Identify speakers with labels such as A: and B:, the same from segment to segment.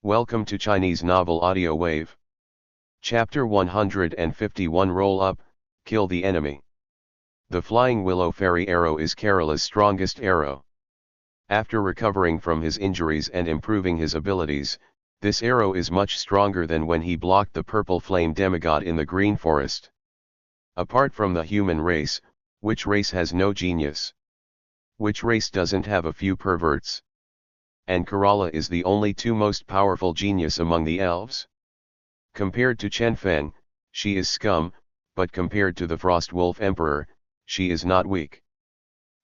A: Welcome to Chinese Novel Audio Wave. Chapter 151 Roll Up, Kill the Enemy. The Flying Willow Fairy Arrow is Kerala's strongest arrow. After recovering from his injuries and improving his abilities, this arrow is much stronger than when he blocked the purple flame demigod in the green forest. Apart from the human race, which race has no genius? Which race doesn't have a few perverts? And Kerala is the only two most powerful genius among the elves. Compared to Chen Feng, she is scum, but compared to the Frost Wolf Emperor, she is not weak.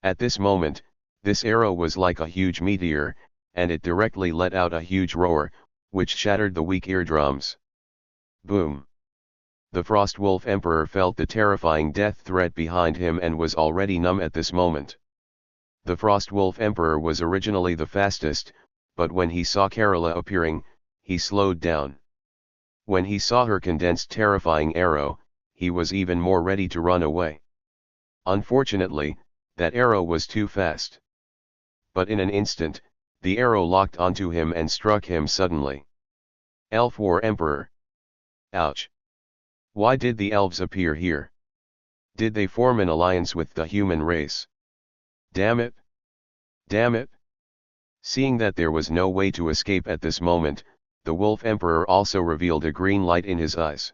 A: At this moment, this arrow was like a huge meteor, and it directly let out a huge roar, which shattered the weak eardrums. Boom! The Frost Wolf Emperor felt the terrifying death threat behind him and was already numb at this moment. The Frost Wolf Emperor was originally the fastest, but when he saw Kerala appearing, he slowed down. When he saw her condensed terrifying arrow, he was even more ready to run away. Unfortunately, that arrow was too fast. But in an instant, the arrow locked onto him and struck him suddenly. Elf War Emperor. Ouch! Why did the elves appear here? Did they form an alliance with the human race? Damn it! Damn it! Seeing that there was no way to escape at this moment, the Wolf Emperor also revealed a green light in his eyes.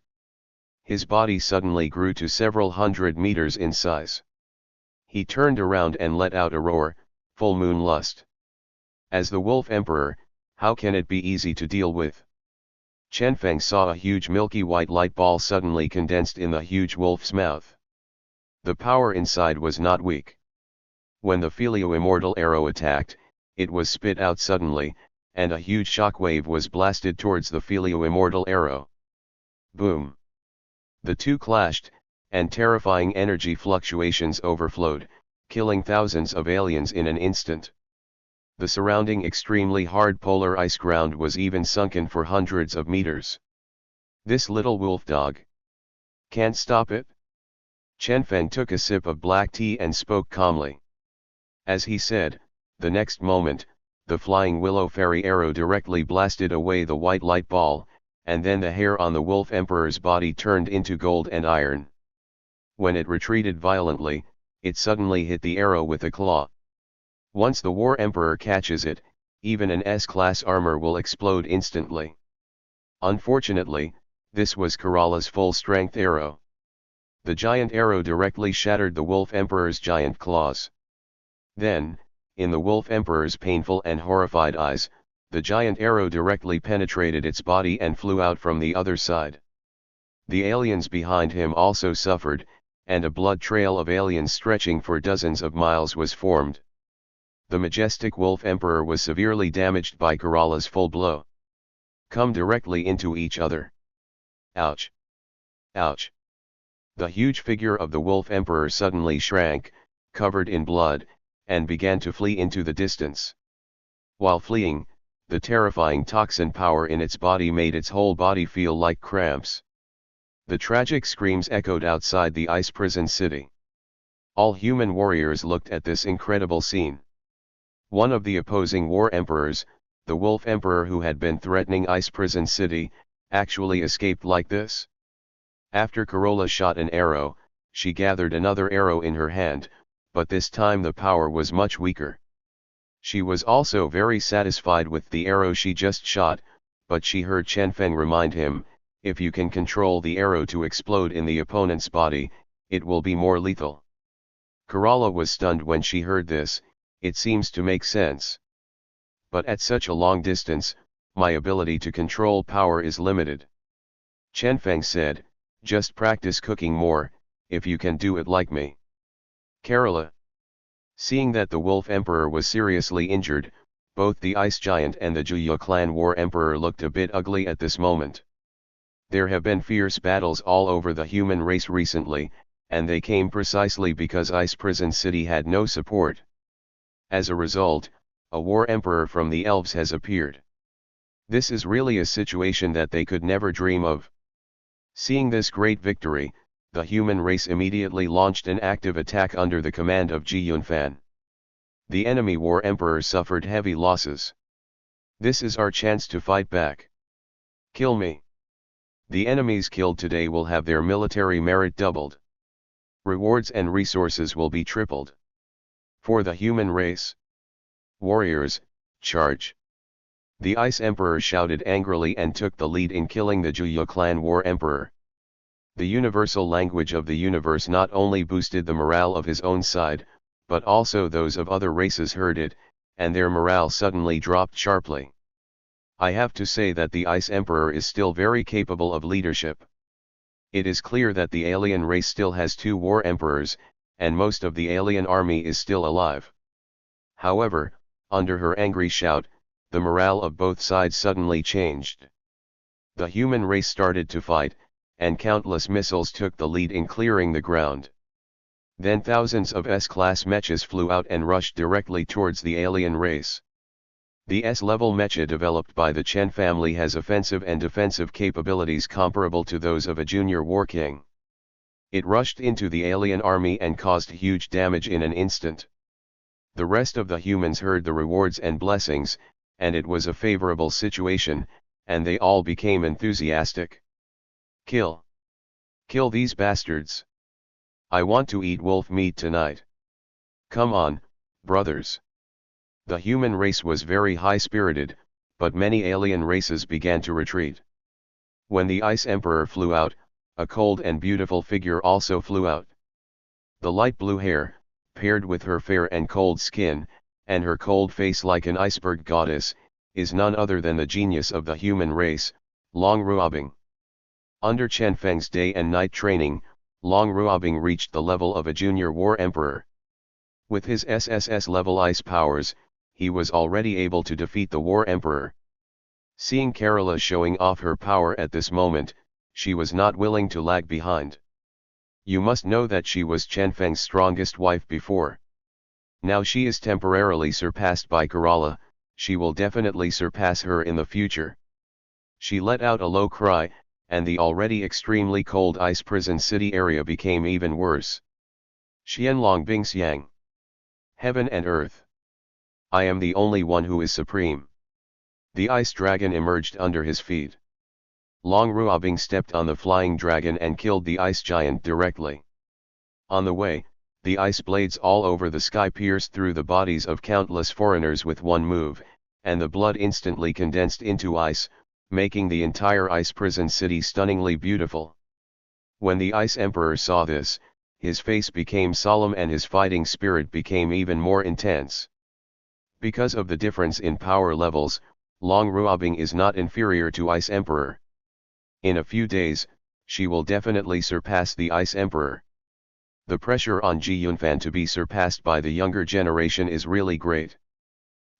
A: His body suddenly grew to several hundred meters in size. He turned around and let out a roar, full moon lust. As the Wolf Emperor, how can it be easy to deal with? Chen Feng saw a huge milky white light ball suddenly condensed in the huge wolf's mouth. The power inside was not weak. When the Filio Immortal arrow attacked, it was spit out suddenly, and a huge shockwave was blasted towards the Filio Immortal arrow. Boom! The two clashed, and terrifying energy fluctuations overflowed, killing thousands of aliens in an instant. The surrounding extremely hard polar ice ground was even sunken for hundreds of meters. This little wolf dog can't stop it? Chen Feng took a sip of black tea and spoke calmly. As he said, the next moment, the flying willow fairy arrow directly blasted away the white light ball, and then the hair on the Wolf Emperor's body turned into gold and iron. When it retreated violently, it suddenly hit the arrow with a claw. Once the War Emperor catches it, even an S-class armor will explode instantly. Unfortunately, this was Kerala's full-strength arrow. The giant arrow directly shattered the Wolf Emperor's giant claws. Then, in the Wolf Emperor's painful and horrified eyes, the giant arrow directly penetrated its body and flew out from the other side. The aliens behind him also suffered, and a blood trail of aliens stretching for dozens of miles was formed. The majestic Wolf Emperor was severely damaged by Kerala's full blow. Come directly into each other. Ouch! Ouch! The huge figure of the Wolf Emperor suddenly shrank, covered in blood, and began to flee into the distance. While fleeing, the terrifying toxin power in its body made its whole body feel like cramps. The tragic screams echoed outside the ice prison city. All human warriors looked at this incredible scene. One of the opposing war emperors, the Wolf Emperor who had been threatening ice prison city, actually escaped like this. After Kerala shot an arrow, she gathered another arrow in her hand, but this time the power was much weaker. She was also very satisfied with the arrow she just shot, but she heard Chen Feng remind him, if you can control the arrow to explode in the opponent's body, it will be more lethal. Kerala was stunned when she heard this. It seems to make sense. But at such a long distance, my ability to control power is limited. Chen Feng said, just practice cooking more, if you can do it like me. Kerala. Seeing that the Wolf Emperor was seriously injured, both the Ice Giant and the Juya clan War Emperor looked a bit ugly at this moment. There have been fierce battles all over the human race recently, and they came precisely because Ice Prison City had no support. As a result, a War Emperor from the elves has appeared. This is really a situation that they could never dream of. Seeing this great victory, the human race immediately launched an active attack under the command of Ji Yunfan. The enemy War Emperor suffered heavy losses. This is our chance to fight back. Kill me. The enemies killed today will have their military merit doubled. Rewards and resources will be tripled. For the human race. Warriors, charge. The Ice Emperor shouted angrily and took the lead in killing the Juya clan War Emperor. The universal language of the universe not only boosted the morale of his own side, but also those of other races heard it, and their morale suddenly dropped sharply. I have to say that the Ice Emperor is still very capable of leadership. It is clear that the alien race still has 2 War Emperors, and most of the alien army is still alive. However, under her angry shout, the morale of both sides suddenly changed. The human race started to fight, and countless missiles took the lead in clearing the ground. Then thousands of S-class mechas flew out and rushed directly towards the alien race. The S-level mecha developed by the Chen family has offensive and defensive capabilities comparable to those of a junior war king. It rushed into the alien army and caused huge damage in an instant. The rest of the humans heard the rewards and blessings, and it was a favorable situation, and they all became enthusiastic. Kill. Kill these bastards. I want to eat wolf meat tonight. Come on, brothers. The human race was very high-spirited, but many alien races began to retreat. When the Ice Emperor flew out, a cold and beautiful figure also flew out. The light blue hair, paired with her fair and cold skin, and her cold face like an iceberg goddess, is none other than the genius of the human race, Long Ruobing. Under Chen Feng's day and night training, Long Ruobing reached the level of a junior war emperor. With his SSS level ice powers, he was already able to defeat the war emperor. Seeing Kerala showing off her power at this moment, she was not willing to lag behind. You must know that she was Chen Feng's strongest wife before. Now she is temporarily surpassed by Kerala, she will definitely surpass her in the future. She let out a low cry, and the already extremely cold ice prison city area became even worse. Xianlong Bingxiang. Heaven and earth. I am the only one who is supreme. The ice dragon emerged under his feet. Long Ruobing stepped on the flying dragon and killed the ice giant directly. On the way, the ice blades all over the sky pierced through the bodies of countless foreigners with one move, and the blood instantly condensed into ice, making the entire ice prison city stunningly beautiful. When the Ice Emperor saw this, his face became solemn and his fighting spirit became even more intense. Because of the difference in power levels, Long Ruobing is not inferior to Ice Emperor. In a few days, she will definitely surpass the Ice Emperor. The pressure on Ji Yunfan to be surpassed by the younger generation is really great.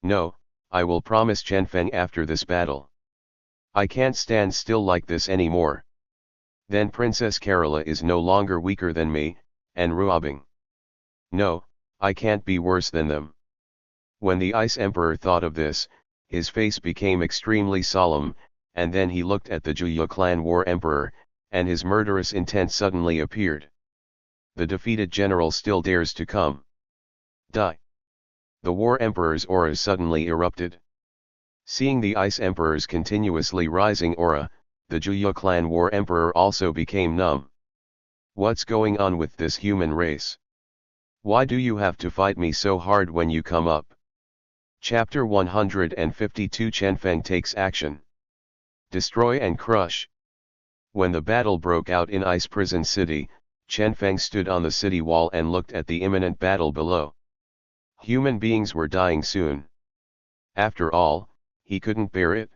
A: No, I will promise Chen Feng after this battle. I can't stand still like this anymore. Then Princess Kerala is no longer weaker than me, and Ruobing. No, I can't be worse than them. When the Ice Emperor thought of this, his face became extremely solemn, and then he looked at the Juya clan War Emperor, and his murderous intent suddenly appeared. The defeated general still dares to come. Die. The War Emperor's aura suddenly erupted. Seeing the Ice Emperor's continuously rising aura, the Juya clan War Emperor also became numb. What's going on with this human race? Why do you have to fight me so hard when you come up? Chapter 152 Chen Feng takes action. Destroy and crush. When the battle broke out in Ice Prison City, Chen Feng stood on the city wall and looked at the imminent battle below. Human beings were dying soon. After all, he couldn't bear it.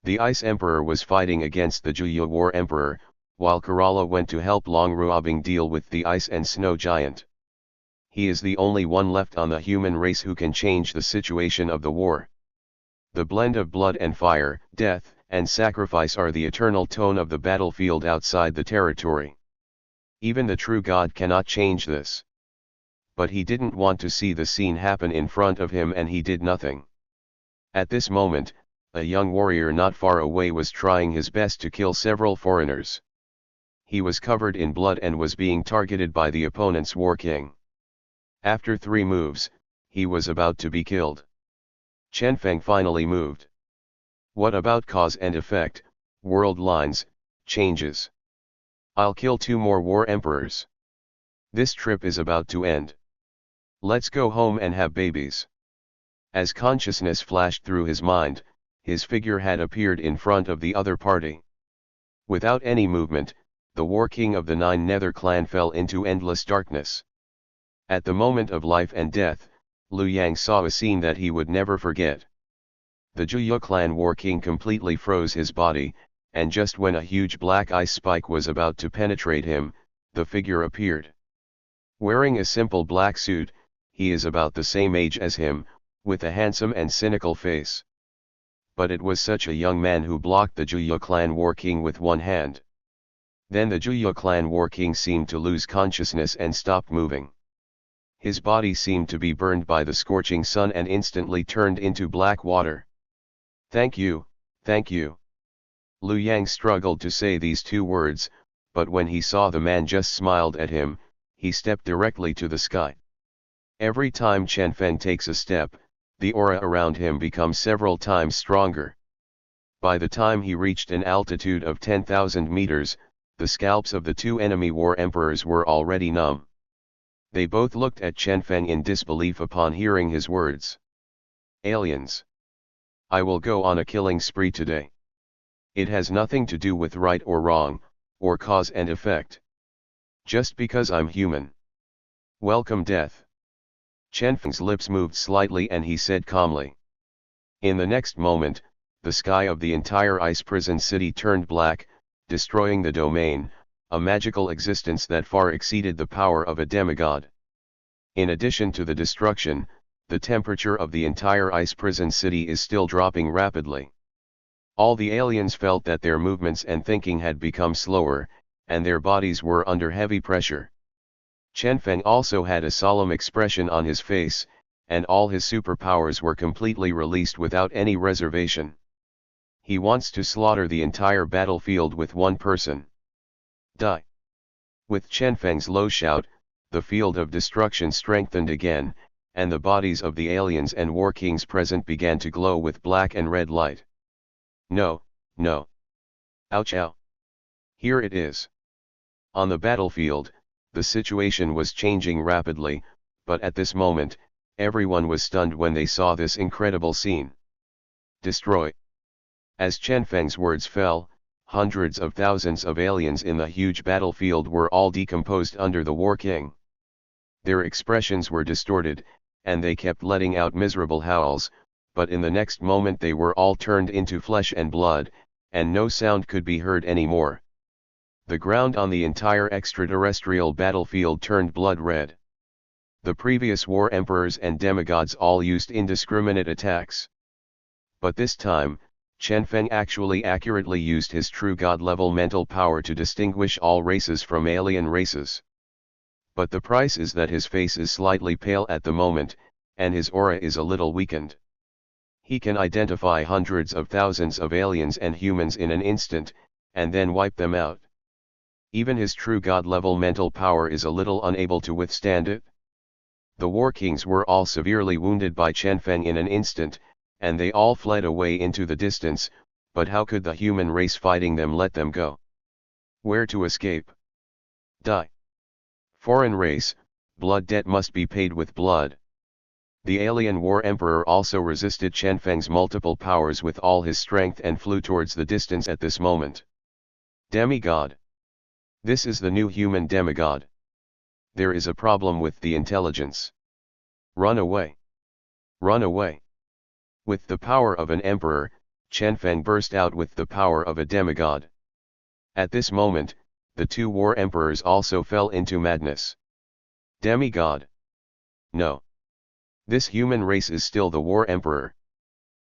A: The Ice Emperor was fighting against the Juya War Emperor, while Kerala went to help Long Ruobing deal with the Ice and Snow Giant. He is the only one left on the human race who can change the situation of the war. The blend of blood and fire, death, and sacrifice are the eternal tone of the battlefield outside the territory. Even the true God cannot change this. But he didn't want to see the scene happen in front of him and he did nothing. At this moment, a young warrior not far away was trying his best to kill several foreigners. He was covered in blood and was being targeted by the opponent's war king. After 3 moves, he was about to be killed. Chen Feng finally moved. What about cause and effect, world lines, changes? I'll kill 2 more war emperors. This trip is about to end. Let's go home and have babies. As consciousness flashed through his mind, his figure had appeared in front of the other party. Without any movement, the war king of the 9 Nether clan fell into endless darkness. At the moment of life and death, Liu Yang saw a scene that he would never forget. The Zhuyu clan war king completely froze his body, and just when a huge black ice spike was about to penetrate him, the figure appeared. Wearing a simple black suit, he is about the same age as him, with a handsome and cynical face. But it was such a young man who blocked the Zhuyu clan war king with one hand. Then the Zhuyu clan war king seemed to lose consciousness and stopped moving. His body seemed to be burned by the scorching sun and instantly turned into black water. Thank you, thank you. Liu Yang struggled to say these 2 words, but when he saw the man just smiled at him, he stepped directly to the sky. Every time Chen Feng takes a step, the aura around him becomes several times stronger. By the time he reached an altitude of 10,000 meters, the scalps of the 2 enemy war emperors were already numb. They both looked at Chen Feng in disbelief upon hearing his words. Aliens. I will go on a killing spree today. It has nothing to do with right or wrong, or cause and effect. Just because I'm human. Welcome death. Chen Feng's lips moved slightly and he said calmly. In the next moment, the sky of the entire ice prison city turned black, destroying the domain, a magical existence that far exceeded the power of a demigod. In addition to the destruction, the temperature of the entire ice prison city is still dropping rapidly. All the aliens felt that their movements and thinking had become slower, and their bodies were under heavy pressure. Chen Feng also had a solemn expression on his face, and all his superpowers were completely released without any reservation. He wants to slaughter the entire battlefield with one person. Die. With Chen Feng's low shout, the field of destruction strengthened again, and the bodies of the aliens and war kings present began to glow with black and red light. No, no. Ouch ow. Here it is. On the battlefield, the situation was changing rapidly, but at this moment, everyone was stunned when they saw this incredible scene. Destroy. As Chen Feng's words fell, hundreds of thousands of aliens in the huge battlefield were all decomposed under the war king. Their expressions were distorted, and they kept letting out miserable howls, but in the next moment they were all turned into flesh and blood, and no sound could be heard anymore. The ground on the entire extraterrestrial battlefield turned blood red. The previous war emperors and demigods all used indiscriminate attacks. But this time, Chen Feng actually accurately used his true god-level mental power to distinguish all races from alien races. But the price is that his face is slightly pale at the moment, and his aura is a little weakened. He can identify hundreds of thousands of aliens and humans in an instant, and then wipe them out. Even his true god-level mental power is a little unable to withstand it. The war kings were all severely wounded by Chen Feng in an instant, and they all fled away into the distance, but how could the human race fighting them let them go? Where to escape? Die. Foreign race, blood debt must be paid with blood. The alien war emperor also resisted Chen Feng's multiple powers with all his strength and flew towards the distance at this moment. Demigod. This is the new human demigod. There is a problem with the intelligence. Run away. Run away. With the power of an emperor, Chen Feng burst out with the power of a demigod. At this moment, the 2 war emperors also fell into madness. Demigod. No. This human race is still the war emperor.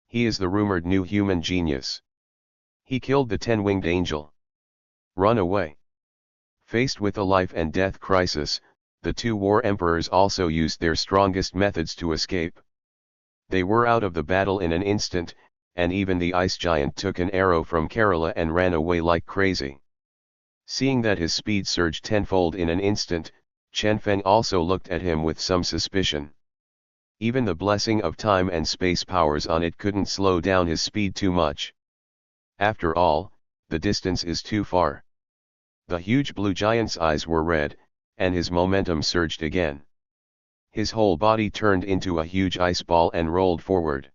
A: He is the rumored new human genius. He killed the 10-winged angel. Run away. Faced with a life and death crisis, the 2 war emperors also used their strongest methods to escape. They were out of the battle in an instant, and even the ice giant took an arrow from Kerala and ran away like crazy. Seeing that his speed surged tenfold in an instant, Chen Feng also looked at him with some suspicion. Even the blessing of time and space powers on it couldn't slow down his speed too much. After all, the distance is too far. The huge blue giant's eyes were red, and his momentum surged again. His whole body turned into a huge ice ball and rolled forward.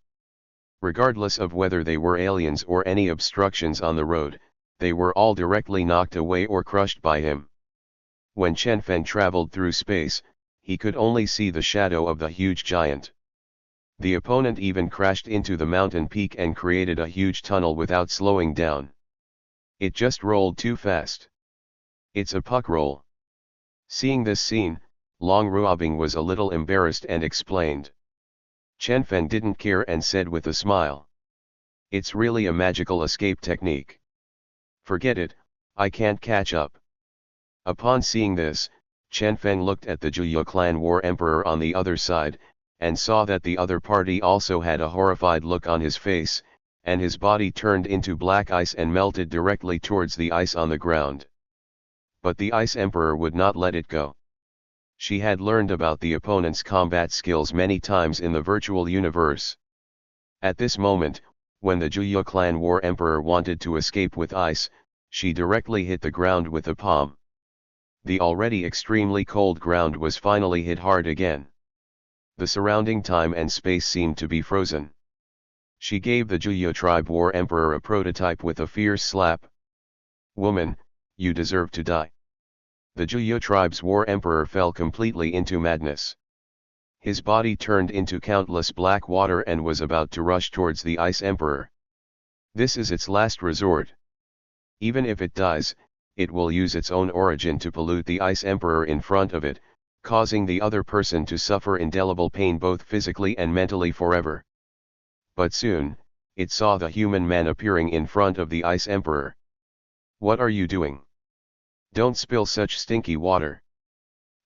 A: Regardless of whether they were aliens or any obstructions on the road, they were all directly knocked away or crushed by him. When Chen Feng traveled through space, he could only see the shadow of the huge giant. The opponent even crashed into the mountain peak and created a huge tunnel without slowing down. It just rolled too fast. It's a puck roll. Seeing this scene, Long Ruobing was a little embarrassed and explained. Chen Feng didn't care and said with a smile. It's really a magical escape technique. Forget it, I can't catch up. Upon seeing this, Chen Feng looked at the Zhuye clan war emperor on the other side, and saw that the other party also had a horrified look on his face, and his body turned into black ice and melted directly towards the ice on the ground. But the Ice Emperor would not let it go. She had learned about the opponent's combat skills many times in the virtual universe. At this moment, when the Zhuye clan war emperor wanted to escape with ice, she directly hit the ground with a palm. The already extremely cold ground was finally hit hard again. The surrounding time and space seemed to be frozen. She gave the Zhuye tribe war emperor a prototype with a fierce slap. Woman, you deserve to die. The Zhuye tribe's war emperor fell completely into madness. His body turned into countless black water and was about to rush towards the Ice Emperor. This is its last resort. Even if it dies, it will use its own origin to pollute the Ice Emperor in front of it, causing the other person to suffer indelible pain both physically and mentally forever. But soon, it saw the human man appearing in front of the Ice Emperor. What are you doing? Don't spill such stinky water.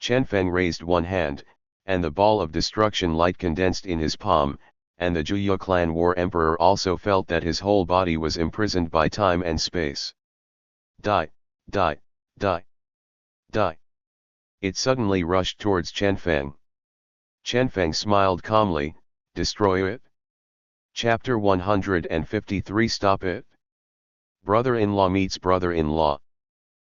A: Chen Feng raised one hand, and the ball of destruction light condensed in his palm, and the Zhuye clan war emperor also felt that his whole body was imprisoned by time and space. Die, die, die, die. It suddenly rushed towards Chen Feng. Chen Feng smiled calmly. Destroy it? Chapter 153. Stop it. Brother-in-law meets brother-in-law.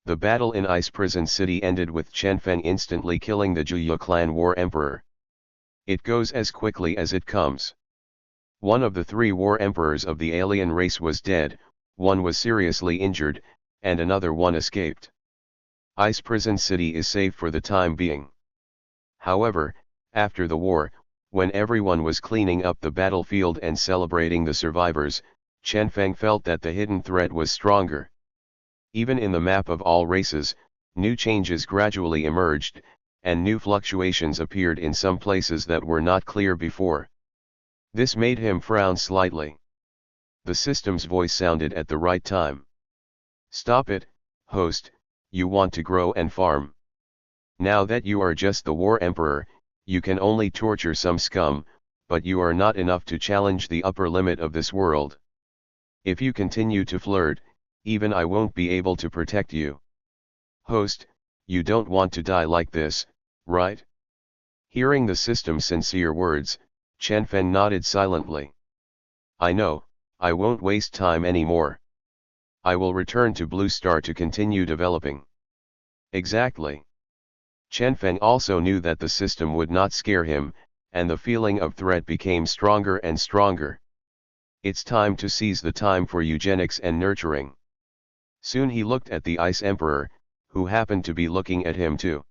A: The battle in Ice Prison City ended with Chen Feng instantly killing the Zhuye clan war emperor. It goes as quickly as it comes. One of the three war emperors of the alien race was dead, one was seriously injured, and another one escaped. Ice Prison City is safe for the time being. However, after the war, when everyone was cleaning up the battlefield and celebrating the survivors, Chen Feng felt that the hidden threat was stronger. Even in the map of all races, new changes gradually emerged, and new fluctuations appeared in some places that were not clear before. This made him frown slightly. The system's voice sounded at the right time. Stop it, host, you want to grow and farm. Now that you are just the war emperor, you can only torture some scum, but you are not enough to challenge the upper limit of this world. If you continue to flirt, even I won't be able to protect you. Host, you don't want to die like this, right? Hearing the system's sincere words, Chen Feng nodded silently. I know, I won't waste time anymore. I will return to Blue Star to continue developing. Exactly. Chen Feng also knew that the system would not scare him, and the feeling of threat became stronger and stronger. It's time to seize the time for eugenics and nurturing. Soon he looked at the Ice Emperor, who happened to be looking at him too.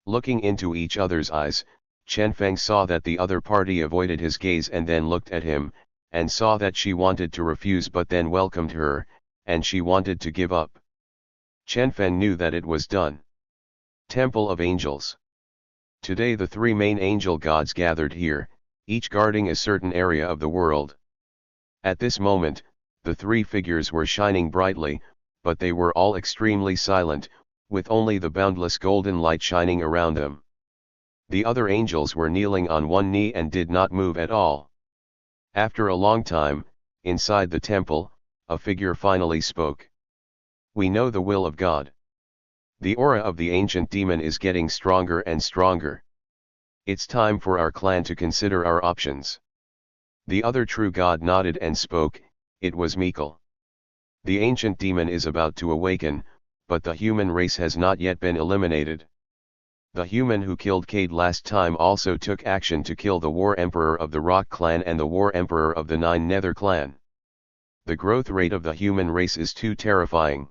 A: Looking into each other's eyes, Chen Feng saw that the other party avoided his gaze and then looked at him, and saw that she wanted to refuse but then welcomed her, and she wanted to give up. Chen Feng knew that it was done. Temple of Angels. Today the three main angel gods gathered here, each guarding a certain area of the world. At this moment, the three figures were shining brightly, but they were all extremely silent, with only the boundless golden light shining around them. The other angels were kneeling on one knee and did not move at all. After a long time, inside the temple, a figure finally spoke. We know the will of God. The aura of the ancient demon is getting stronger and stronger. It's time for our clan to consider our options. The other true god nodded and spoke. It was Mikkel. The ancient demon is about to awaken, but the human race has not yet been eliminated. The human who killed Cade last time also took action to kill the War Emperor of the Rock Clan and the War Emperor of the Nine Nether Clan. The growth rate of the human race is too terrifying.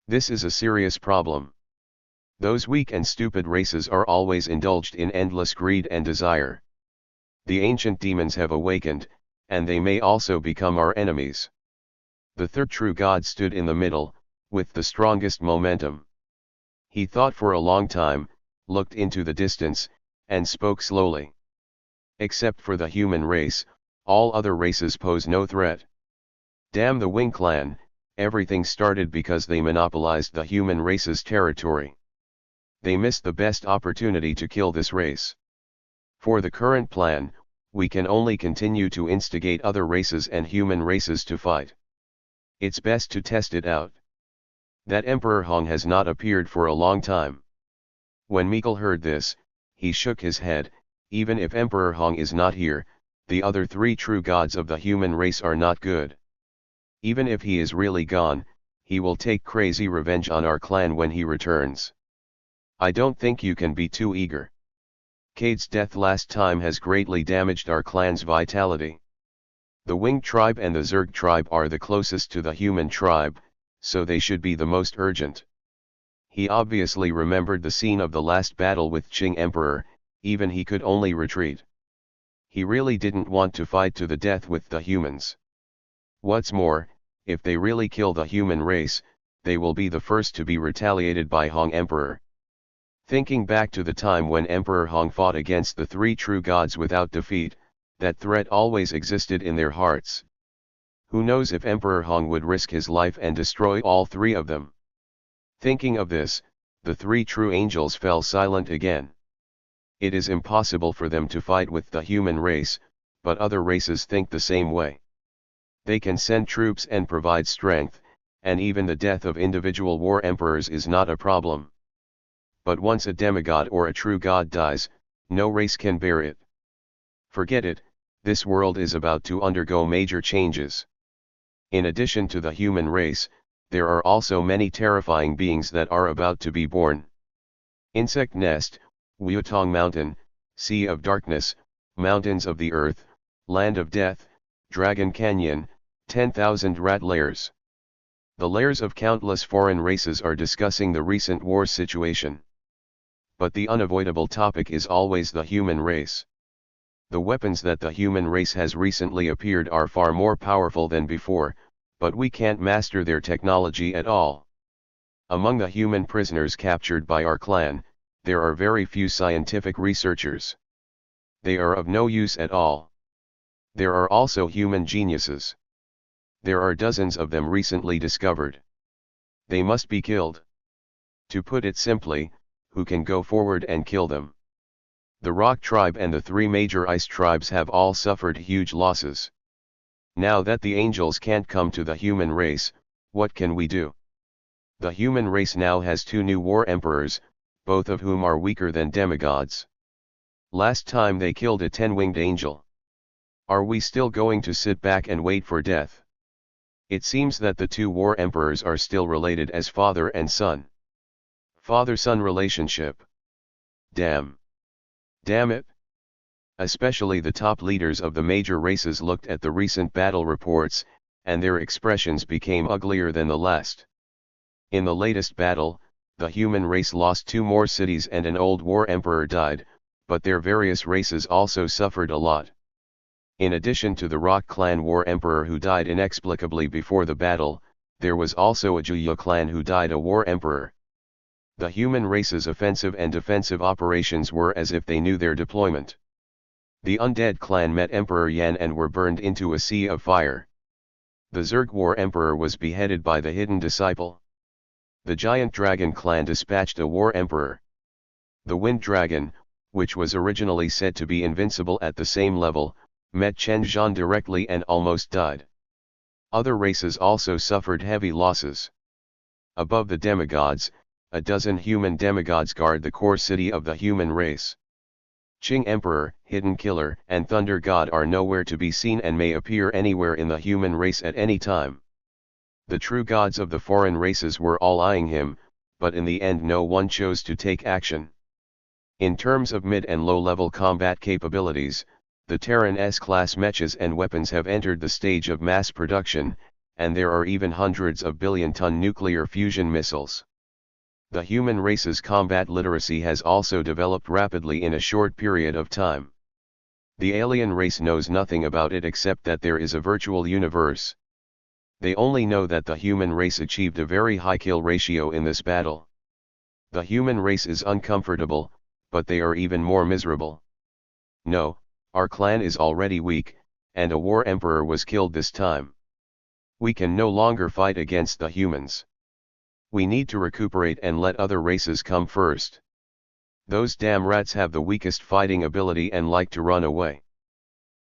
A: This is a serious problem. Those weak and stupid races are always indulged in endless greed and desire. The ancient demons have awakened, and they may also become our enemies. The third true god stood in the middle, with the strongest momentum. He thought for a long time, looked into the distance, and spoke slowly. Except for the human race, all other races pose no threat. Damn the Wing clan, everything started because they monopolized the human race's territory. They missed the best opportunity to kill this race. For the current plan, we can only continue to instigate other races and human races to fight. It's best to test it out. That Emperor Hong has not appeared for a long time. When Mikkel heard this, he shook his head. Even if Emperor Hong is not here, the other three true gods of the human race are not good. Even if he is really gone, he will take crazy revenge on our clan when he returns. I don't think you can be too eager. Cade's death last time has greatly damaged our clan's vitality. The Wing tribe and the Zerg tribe are the closest to the human tribe, so they should be the most urgent. He obviously remembered the scene of the last battle with Qing Emperor. Even he could only retreat. He really didn't want to fight to the death with the humans. What's more, if they really kill the human race, they will be the first to be retaliated by Hong Emperor. Thinking back to the time when Emperor Hong fought against the three true gods without defeat, that threat always existed in their hearts. Who knows if Emperor Hong would risk his life and destroy all three of them? Thinking of this, the three true angels fell silent again. It is impossible for them to fight with the human race, but other races think the same way. They can send troops and provide strength, and even the death of individual war emperors is not a problem. But once a demigod or a true god dies, no race can bear it. Forget it, this world is about to undergo major changes. In addition to the human race, there are also many terrifying beings that are about to be born. Insect Nest, Wutong Mountain, Sea of Darkness, Mountains of the Earth, Land of Death, Dragon Canyon, 10,000 rat lairs. The lairs of countless foreign races are discussing the recent war situation. But the unavoidable topic is always the human race. The weapons that the human race has recently appeared are far more powerful than before, but we can't master their technology at all. Among the human prisoners captured by our clan, there are very few scientific researchers. They are of no use at all. There are also human geniuses. There are dozens of them recently discovered. They must be killed. To put it simply, who can go forward and kill them? The Rock tribe and the three major ice tribes have all suffered huge losses. Now that the angels can't come to the human race, what can we do? The human race now has two new war emperors, both of whom are weaker than demigods. Last time they killed a 10-winged angel. Are we still going to sit back and wait for death? It seems that the two war emperors are still related as father and son. Father-son relationship. Damn. Damn it. Especially the top leaders of the major races looked at the recent battle reports, and their expressions became uglier than the last. In the latest battle, the human race lost 2 more cities and an old war emperor died, but their various races also suffered a lot. In addition to the Rock clan war emperor who died inexplicably before the battle, there was also a Juya clan who died a war emperor. The human race's offensive and defensive operations were as if they knew their deployment. The undead clan met Emperor Yan and were burned into a sea of fire. The Zerg war emperor was beheaded by the hidden disciple. The giant dragon clan dispatched a war emperor. The wind dragon, which was originally said to be invincible at the same level, met Chen Zhan directly and almost died. Other races also suffered heavy losses. Above the demigods, a dozen human demigods guard the core city of the human race. Qing Emperor, Hidden Killer, and Thunder God are nowhere to be seen and may appear anywhere in the human race at any time. The true gods of the foreign races were all eyeing him, but in the end no one chose to take action. In terms of mid and low-level combat capabilities, the Terran S-class mechas and weapons have entered the stage of mass production, and there are even hundreds of billion-ton nuclear fusion missiles. The human race's combat literacy has also developed rapidly in a short period of time. The alien race knows nothing about it except that there is a virtual universe. They only know that the human race achieved a very high kill ratio in this battle. The human race is uncomfortable, but they are even more miserable. No, our clan is already weak, and a war emperor was killed this time. We can no longer fight against the humans. We need to recuperate and let other races come first. Those damn rats have the weakest fighting ability and like to run away.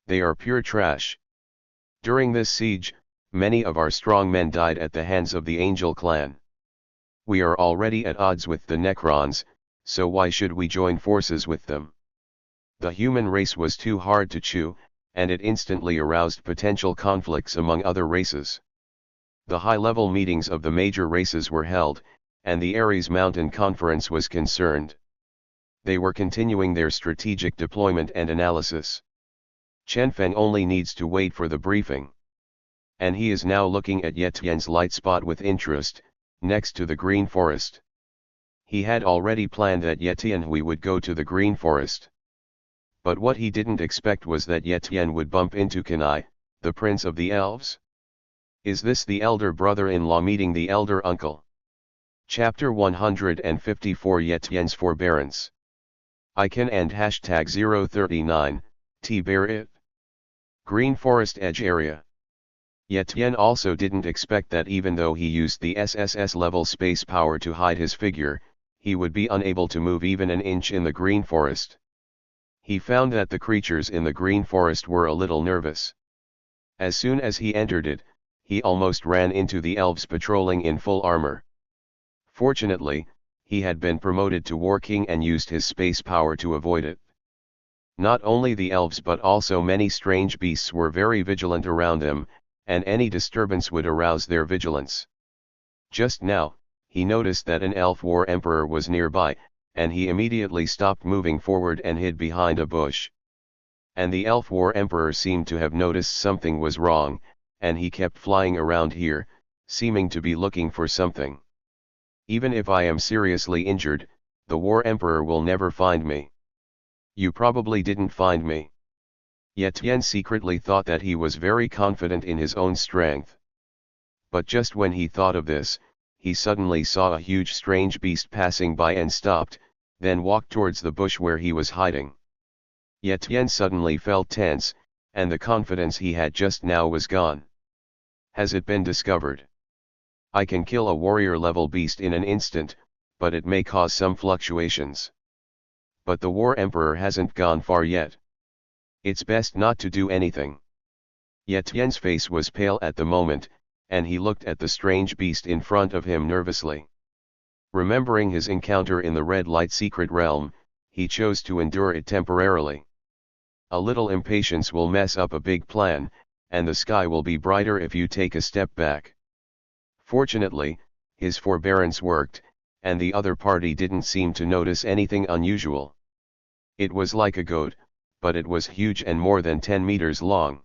A: They are pure trash. During this siege, many of our strong men died at the hands of the Angel clan. We are already at odds with the Necrons, so why should we join forces with them? The human race was too hard to chew, and it instantly aroused potential conflicts among other races. The high-level meetings of the major races were held, and the Ares Mountain Conference was concerned. They were continuing their strategic deployment and analysis. Chen Feng only needs to wait for the briefing. And he is now looking at Ye Tian's light spot with interest, next to the Green Forest. He had already planned that Ye Tianhui would go to the Green Forest. But what he didn't expect was that Ye Tian would bump into Kanai, the prince of the elves. Is this the elder brother-in-law meeting the elder uncle? Chapter 154 Ye Tian's Forbearance. Icon and hashtag 039, T-Bear it. Green Forest Edge Area. Ye Tian also didn't expect that even though he used the SSS-level space power to hide his figure, he would be unable to move even an inch in the Green Forest. He found that the creatures in the Green Forest were a little nervous. As soon as he entered it, he almost ran into the elves patrolling in full armor. Fortunately, he had been promoted to War King and used his space power to avoid it. Not only the elves but also many strange beasts were very vigilant around them, and any disturbance would arouse their vigilance. Just now, he noticed that an elf war emperor was nearby, and he immediately stopped moving forward and hid behind a bush. And the elf war emperor seemed to have noticed something was wrong, and he kept flying around here, seeming to be looking for something. Even if I am seriously injured, the war emperor will never find me. You probably didn't find me. Ye Tian secretly thought that he was very confident in his own strength. But just when he thought of this, he suddenly saw a huge strange beast passing by and stopped, then walked towards the bush where he was hiding. Ye Tian suddenly felt tense, and the confidence he had just now was gone. Has it been discovered? I can kill a warrior-level beast in an instant, but it may cause some fluctuations. But the war emperor hasn't gone far yet. It's best not to do anything. Ye Tian's face was pale at the moment, and he looked at the strange beast in front of him nervously. Remembering his encounter in the red light secret realm, he chose to endure it temporarily. A little impatience will mess up a big plan, and the sky will be brighter if you take a step back. Fortunately, his forbearance worked, and the other party didn't seem to notice anything unusual. It was like a goat, but it was huge and more than 10 meters long.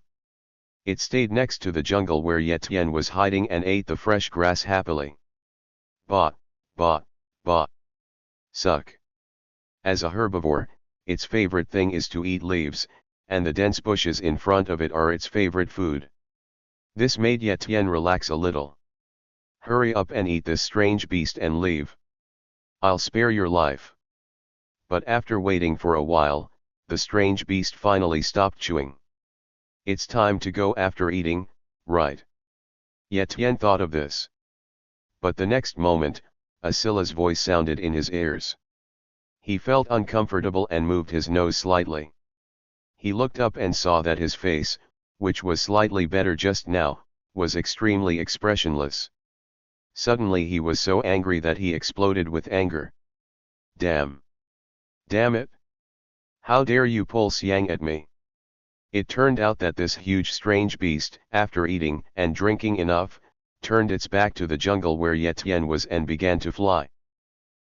A: It stayed next to the jungle where Ye Tian was hiding and ate the fresh grass happily. Bah, bah, bah. Suck. As a herbivore, its favorite thing is to eat leaves, and the dense bushes in front of it are its favorite food. This made Ye Tian relax a little. Hurry up and eat this strange beast and leave. I'll spare your life. But after waiting for a while, the strange beast finally stopped chewing. It's time to go after eating, right? Ye Tian thought of this. But the next moment, Asila's voice sounded in his ears. He felt uncomfortable and moved his nose slightly. He looked up and saw that his face, which was slightly better just now, was extremely expressionless. Suddenly he was so angry that he exploded with anger. Damn! Damn it! How dare you pull Xiang at me? It turned out that this huge strange beast, after eating and drinking enough, turned its back to the jungle where Ye Tian was and began to fly.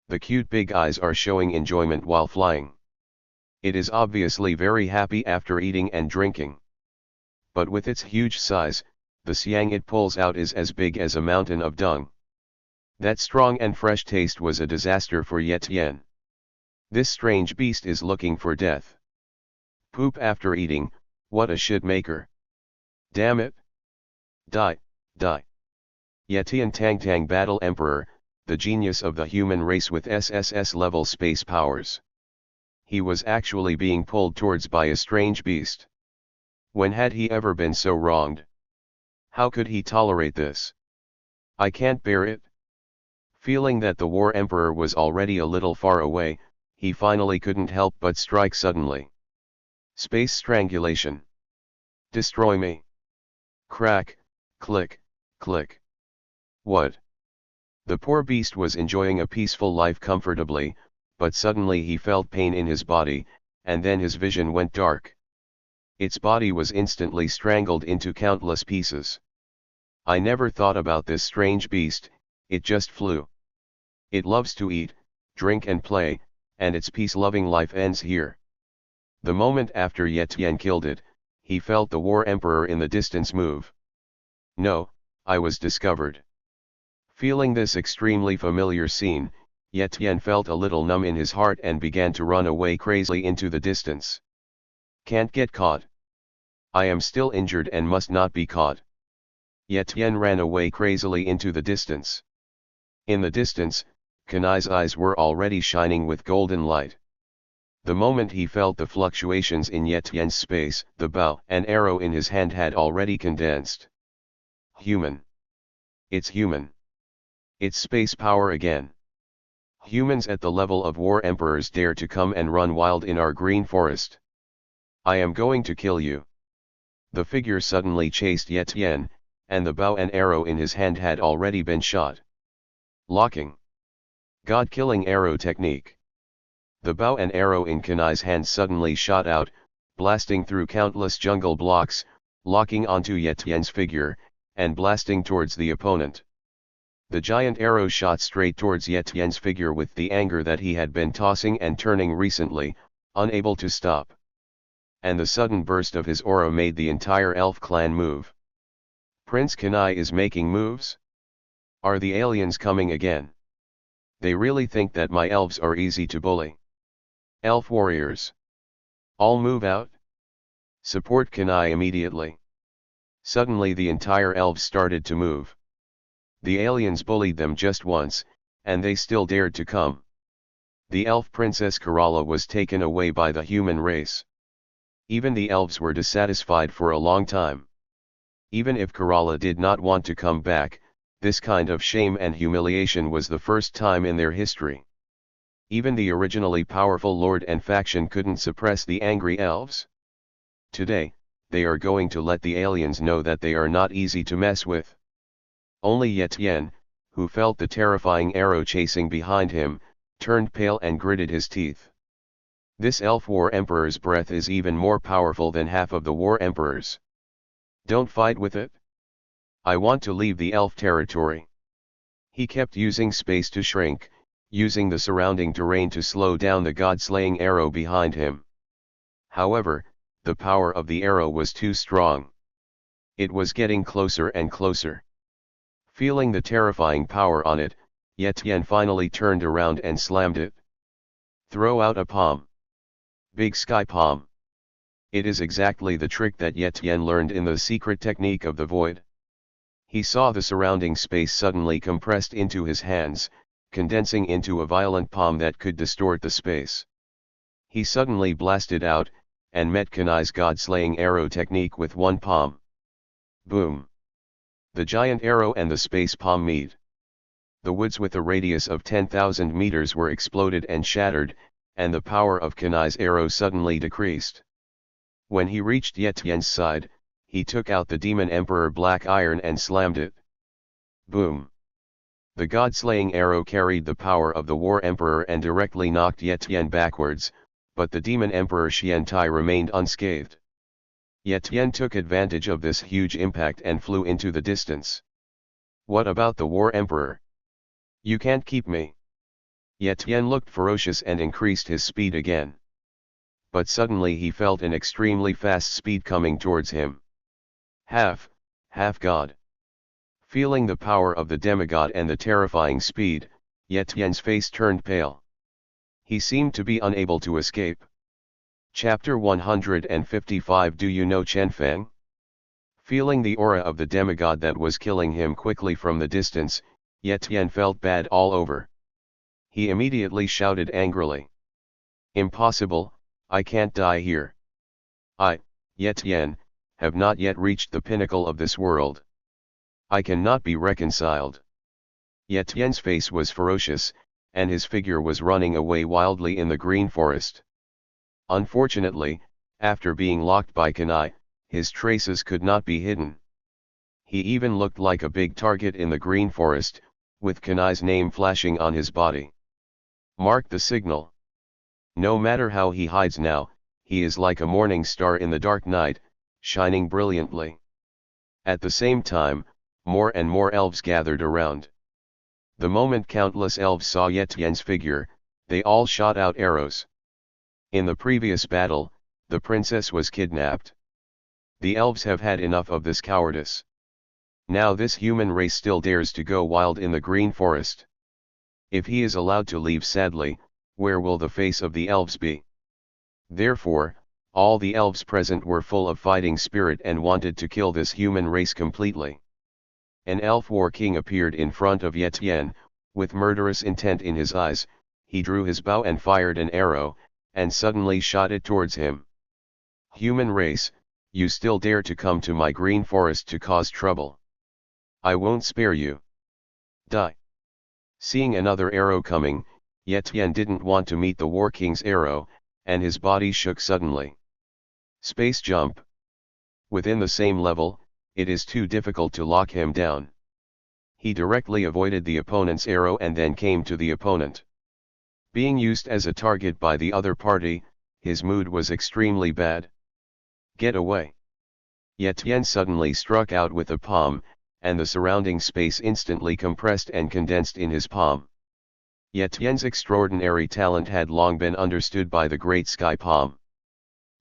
A: The cute big eyes are showing enjoyment while flying. It is obviously very happy after eating and drinking. But with its huge size, the Xiang it pulls out is as big as a mountain of dung. That strong and fresh taste was a disaster for Ye Tian. This strange beast is looking for death. Poop after eating, what a shit maker. Damn it. Die, die. Ye Tian Tang Tang Battle Emperor, the genius of the human race with SSS level space powers. He was actually being pulled towards by a strange beast. When had he ever been so wronged? How could he tolerate this? I can't bear it. Feeling that the War Emperor was already a little far away, he finally couldn't help but strike suddenly. Space strangulation. Destroy me. Crack, click, click. What? The poor beast was enjoying a peaceful life comfortably, but suddenly he felt pain in his body, and then his vision went dark. Its body was instantly strangled into countless pieces. I never thought about this strange beast, it just flew. It loves to eat, drink and play, and its peace-loving life ends here. The moment after Ye Tian killed it, he felt the War Emperor in the distance move. No, I was discovered. Feeling this extremely familiar scene, Ye Tian felt a little numb in his heart and began to run away crazily into the distance. Can't get caught. I am still injured and must not be caught. Ye Tian ran away crazily into the distance. In the distance, Kanai's eyes were already shining with golden light. The moment he felt the fluctuations in Ye Tian's space, the bow and arrow in his hand had already condensed. Human. It's human. It's space power again. Humans at the level of War Emperors dare to come and run wild in our green forest. I am going to kill you. The figure suddenly chased Ye Tian, and the bow and arrow in his hand had already been shot. Locking. God-killing arrow technique. The bow and arrow in Kanai's hand suddenly shot out, blasting through countless jungle blocks, locking onto Ye Tian's figure, and blasting towards the opponent. The giant arrow shot straight towards Ye Tian's figure with the anger that he had been tossing and turning recently, unable to stop. And the sudden burst of his aura made the entire elf clan move. Prince Kanai is making moves? Are the aliens coming again? They really think that my elves are easy to bully. Elf warriors. All move out. Support Kanai immediately. Suddenly the entire elves started to move. The aliens bullied them just once, and they still dared to come. The elf princess Kerala was taken away by the human race. Even the elves were dissatisfied for a long time. Even if Kerala did not want to come back, this kind of shame and humiliation was the first time in their history. Even the originally powerful lord and faction couldn't suppress the angry elves. Today, they are going to let the aliens know that they are not easy to mess with. Only Ye Tian, who felt the terrifying arrow chasing behind him, turned pale and gritted his teeth. This elf War Emperor's breath is even more powerful than half of the War Emperors. Don't fight with it. I want to leave the elf territory. He kept using space to shrink, using the surrounding terrain to slow down the god-slaying arrow behind him. However, the power of the arrow was too strong. It was getting closer and closer. Feeling the terrifying power on it, Ye Tian finally turned around and slammed it. Throw out a palm. Big sky palm. It is exactly the trick that Ye Tian learned in the secret technique of the void. He saw the surrounding space suddenly compressed into his hands, condensing into a violent palm that could distort the space. He suddenly blasted out, and met Kanai's god-slaying arrow technique with one palm. Boom! The giant arrow and the space palm meet. The woods with a radius of 10,000 meters were exploded and shattered, and the power of Kanai's arrow suddenly decreased. When he reached Ye Tian's side, he took out the Demon Emperor Black Iron and slammed it. Boom! The god-slaying arrow carried the power of the War Emperor and directly knocked Ye Tian backwards, but the demon emperor Xiantai remained unscathed. Ye Tian took advantage of this huge impact and flew into the distance. What about the war emperor? You can't keep me. Ye Tian looked ferocious and increased his speed again. But suddenly he felt an extremely fast speed coming towards him. Half god. Feeling the power of the demigod and the terrifying speed, Ye Tian's face turned pale. He seemed to be unable to escape. Chapter 155. Do you know Chen Feng? Feeling the aura of the demigod that was killing him quickly from the distance, Ye Tian felt bad all over. He immediately shouted angrily. Impossible, I can't die here. I, Ye Tian, have not yet reached the pinnacle of this world. I cannot be reconciled. Ye Tian's face was ferocious, and his figure was running away wildly in the green forest. Unfortunately, after being locked by Kanai, his traces could not be hidden. He even looked like a big target in the green forest, with Kanai's name flashing on his body. Mark the signal. No matter how he hides now, he is like a morning star in the dark night, shining brilliantly. At the same time, more and more elves gathered around. The moment countless elves saw Ye Tian's figure, they all shot out arrows. In the previous battle, the princess was kidnapped. The elves have had enough of this cowardice. Now this human race still dares to go wild in the green forest. If he is allowed to leave sadly, where will the face of the elves be? Therefore, all the elves present were full of fighting spirit and wanted to kill this human race completely. An elf war king appeared in front of Ye Tian, with murderous intent in his eyes. He drew his bow and fired an arrow, and suddenly shot it towards him. Human race, you still dare to come to my green forest to cause trouble. I won't spare you. Die. Seeing another arrow coming, Ye Tian didn't want to meet the war king's arrow, and his body shook suddenly. Space jump. Within the same level, it is too difficult to lock him down. He directly avoided the opponent's arrow and then came to the opponent. Being used as a target by the other party, his mood was extremely bad. Get away. Ye Tian suddenly struck out with a palm, and the surrounding space instantly compressed and condensed in his palm. Ye Tian's extraordinary talent had long been understood by the great sky palm.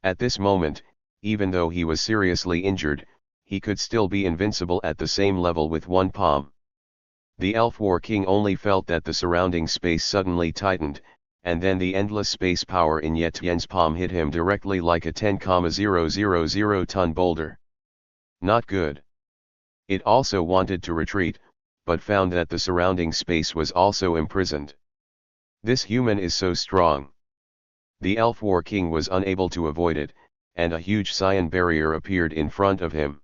A: At this moment, even though he was seriously injured, he could still be invincible at the same level with one palm. The elf war king only felt that the surrounding space suddenly tightened, and then the endless space power in Ye Tian's palm hit him directly like a 10,000 ton boulder. Not good. It also wanted to retreat, but found that the surrounding space was also imprisoned. This human is so strong. The elf war king was unable to avoid it, and a huge cyan barrier appeared in front of him.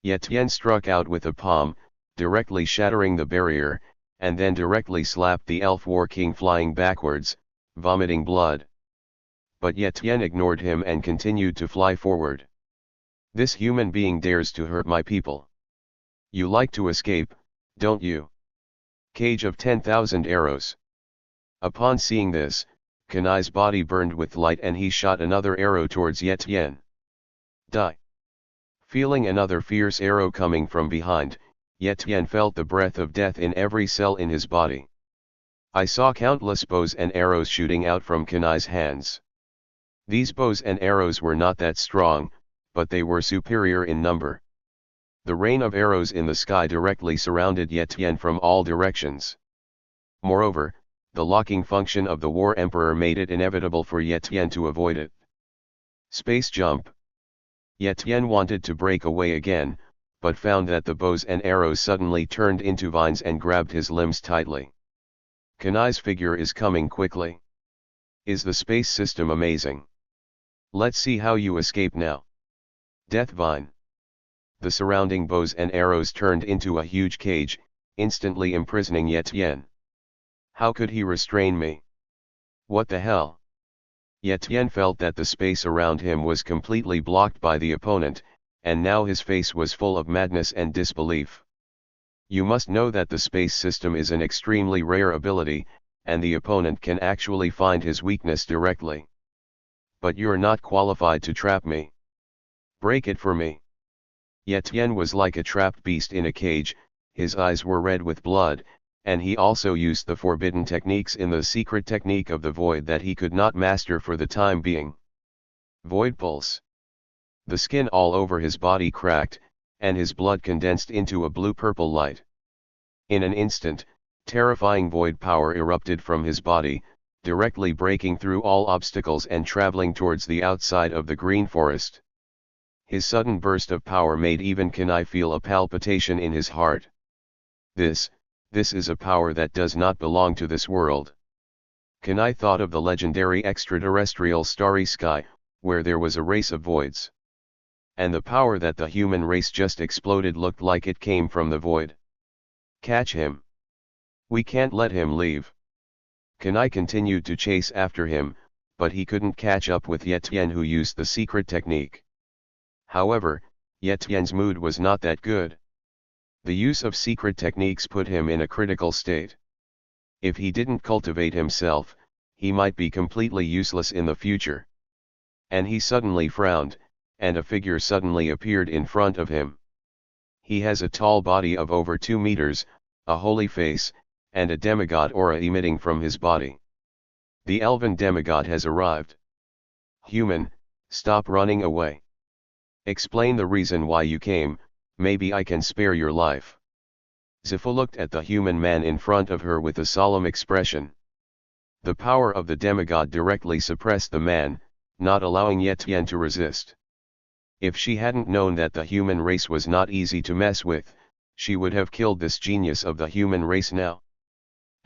A: Ye Tian struck out with a palm, directly shattering the barrier, and then directly slapped the elf war king flying backwards, vomiting blood. But Ye Tian ignored him and continued to fly forward. This human being dares to hurt my people. You like to escape, don't you? Cage of 10,000 arrows. Upon seeing this, Kanai's body burned with light and he shot another arrow towards Ye Tian. Die. Feeling another fierce arrow coming from behind, Ye Tian felt the breath of death in every cell in his body. I saw countless bows and arrows shooting out from Kanai's hands. These bows and arrows were not that strong, but they were superior in number. The rain of arrows in the sky directly surrounded Ye Tian from all directions. Moreover, the locking function of the War Emperor made it inevitable for Ye Tian to avoid it. Space jump. Ye Tian wanted to break away again, but found that the bows and arrows suddenly turned into vines and grabbed his limbs tightly. Kanai's figure is coming quickly. Is the space system amazing? Let's see how you escape now. Death vine. The surrounding bows and arrows turned into a huge cage, instantly imprisoning Ye Tian. How could he restrain me? What the hell? Ye Tian felt that the space around him was completely blocked by the opponent, and now his face was full of madness and disbelief. You must know that the space system is an extremely rare ability, and the opponent can actually find his weakness directly. But you're not qualified to trap me. Break it for me. Ye Tian was like a trapped beast in a cage, his eyes were red with blood, and he also used the forbidden techniques in the secret technique of the void that he could not master for the time being. Void pulse. The skin all over his body cracked, and his blood condensed into a blue-purple light. In an instant, terrifying void power erupted from his body, directly breaking through all obstacles and traveling towards the outside of the green forest. His sudden burst of power made even Kanai feel a palpitation in his heart. This is a power that does not belong to this world. Kanai thought of the legendary extraterrestrial starry sky, where there was a race of voids. And the power that the human race just exploded looked like it came from the void. Catch him. We can't let him leave. Kanai continued to chase after him, but he couldn't catch up with Ye Tian, who used the secret technique. However, Ye Tian's mood was not that good. The use of secret techniques put him in a critical state. If he didn't cultivate himself, he might be completely useless in the future. And he suddenly frowned, and a figure suddenly appeared in front of him. He has a tall body of over 2 meters, a holy face, and a demigod aura emitting from his body. The elven demigod has arrived. Human, stop running away. Explain the reason why you came, maybe I can spare your life. Zifu looked at the human man in front of her with a solemn expression. The power of the demigod directly suppressed the man, not allowing Ye Tian to resist. If she hadn't known that the human race was not easy to mess with, she would have killed this genius of the human race now.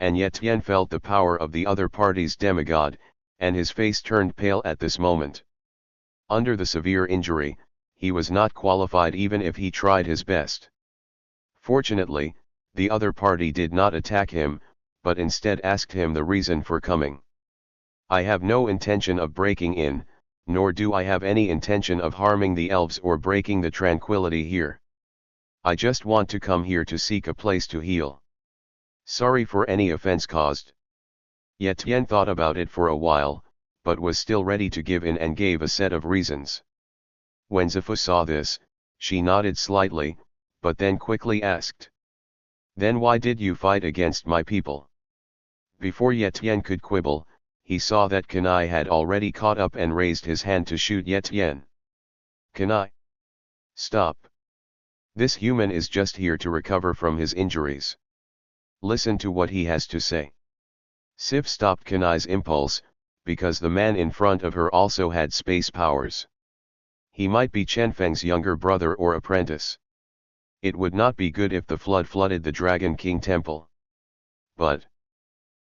A: And Ye Tian felt the power of the other party's demigod, and his face turned pale at this moment. Under the severe injury, he was not qualified even if he tried his best. Fortunately, the other party did not attack him, but instead asked him the reason for coming. I have no intention of breaking in, nor do I have any intention of harming the elves or breaking the tranquility here. I just want to come here to seek a place to heal. Sorry for any offense caused. Ye Tian thought about it for a while, but was still ready to give in and gave a set of reasons. When Zifu saw this, she nodded slightly, but then quickly asked. Then why did you fight against my people? Before Ye Tian could quibble, he saw that Kanai had already caught up and raised his hand to shoot Ye Tian. Kanai! Stop! This human is just here to recover from his injuries. Listen to what he has to say. Sif stopped Kanai's impulse, because the man in front of her also had space powers. He might be Chen Feng's younger brother or apprentice. It would not be good if the flood flooded the Dragon King temple. But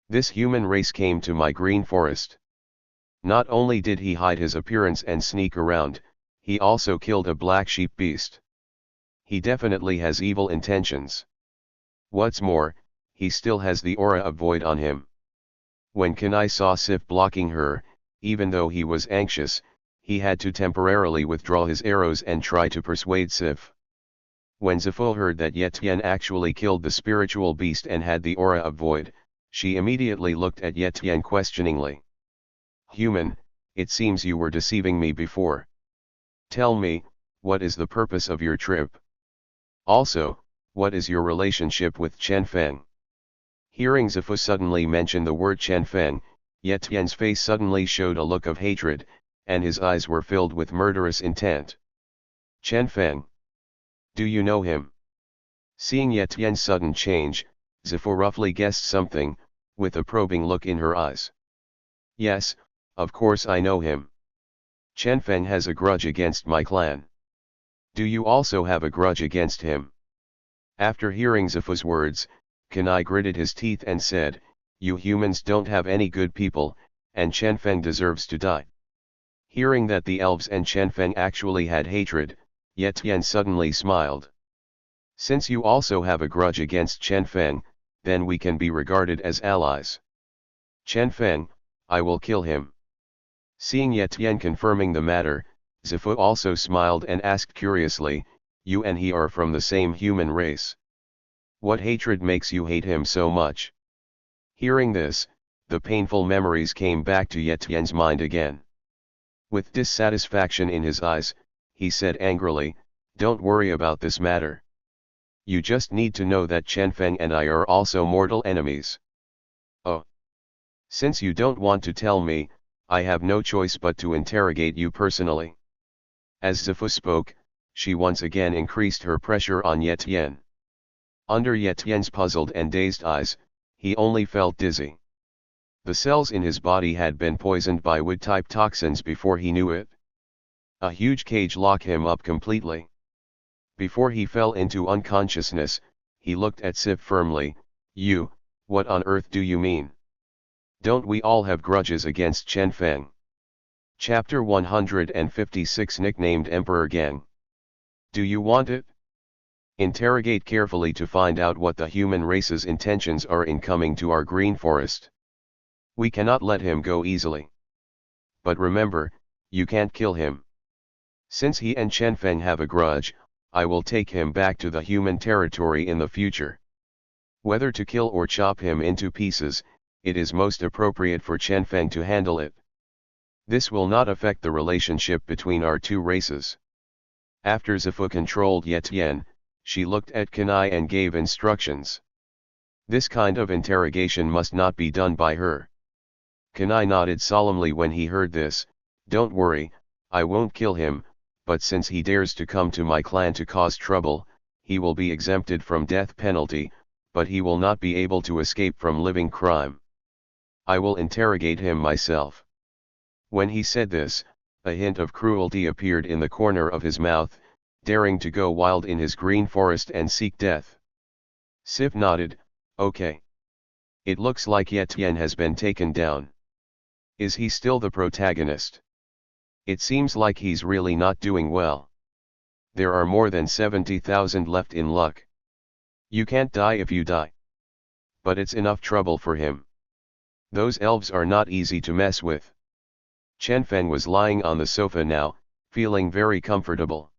A: this human race came to my green forest. Not only did he hide his appearance and sneak around, he also killed a black sheep beast. He definitely has evil intentions. What's more, he still has the aura of void on him. When Kanai saw Sif blocking her, even though he was anxious, he had to temporarily withdraw his arrows and try to persuade Sif. When Zifu heard that Ye Tian actually killed the spiritual beast and had the aura of void, she immediately looked at Ye Tian questioningly. Human, it seems you were deceiving me before. Tell me, what is the purpose of your trip? Also, what is your relationship with Chen Feng? Hearing Zifu suddenly mention the word Chen Feng, Ye Tian's face suddenly showed a look of hatred, and his eyes were filled with murderous intent. Chen Feng. Do you know him? Seeing Ye Tian's sudden change, Zifu roughly guessed something, with a probing look in her eyes. Yes, of course I know him. Chen Feng has a grudge against my clan. Do you also have a grudge against him? After hearing Zifu's words, Kanai gritted his teeth and said, You humans don't have any good people, and Chen Feng deserves to die. Hearing that the elves and Chen Feng actually had hatred, Ye Tian suddenly smiled. Since you also have a grudge against Chen Feng, then we can be regarded as allies. Chen Feng, I will kill him. Seeing Ye Tian confirming the matter, Zifu also smiled and asked curiously, You and he are from the same human race. What hatred makes you hate him so much? Hearing this, the painful memories came back to Ye Tian's mind again. With dissatisfaction in his eyes, he said angrily, "Don't worry about this matter. You just need to know that Chen Feng and I are also mortal enemies." "Oh. Since you don't want to tell me, I have no choice but to interrogate you personally." As Zifu spoke, she once again increased her pressure on Ye Tian. Under Ye Tian's puzzled and dazed eyes, he only felt dizzy. The cells in his body had been poisoned by wood-type toxins before he knew it. A huge cage locked him up completely. Before he fell into unconsciousness, he looked at Sif firmly. "You, what on earth do you mean? Don't we all have grudges against Chen Feng?" Chapter 156, nicknamed Emperor Gang. "Do you want it? Interrogate carefully to find out what the human race's intentions are in coming to our green forest. We cannot let him go easily. But remember, you can't kill him. Since he and Chen Feng have a grudge, I will take him back to the human territory in the future. Whether to kill or chop him into pieces, it is most appropriate for Chen Feng to handle it. This will not affect the relationship between our two races." After Zifu controlled Ye Tian, she looked at Kanai and gave instructions. This kind of interrogation must not be done by her. Kanai nodded solemnly when he heard this. "Don't worry, I won't kill him, but since he dares to come to my clan to cause trouble, he will be exempted from death penalty, but he will not be able to escape from living crime. I will interrogate him myself." When he said this, a hint of cruelty appeared in the corner of his mouth, daring to go wild in his green forest and seek death. Sif nodded. "Okay. It looks like Ye Tian has been taken down. Is he still the protagonist? It seems like he's really not doing well. There are more than 70,000 left in luck. You can't die if you die. But it's enough trouble for him. Those elves are not easy to mess with." Chen Feng was lying on the sofa now, feeling very comfortable.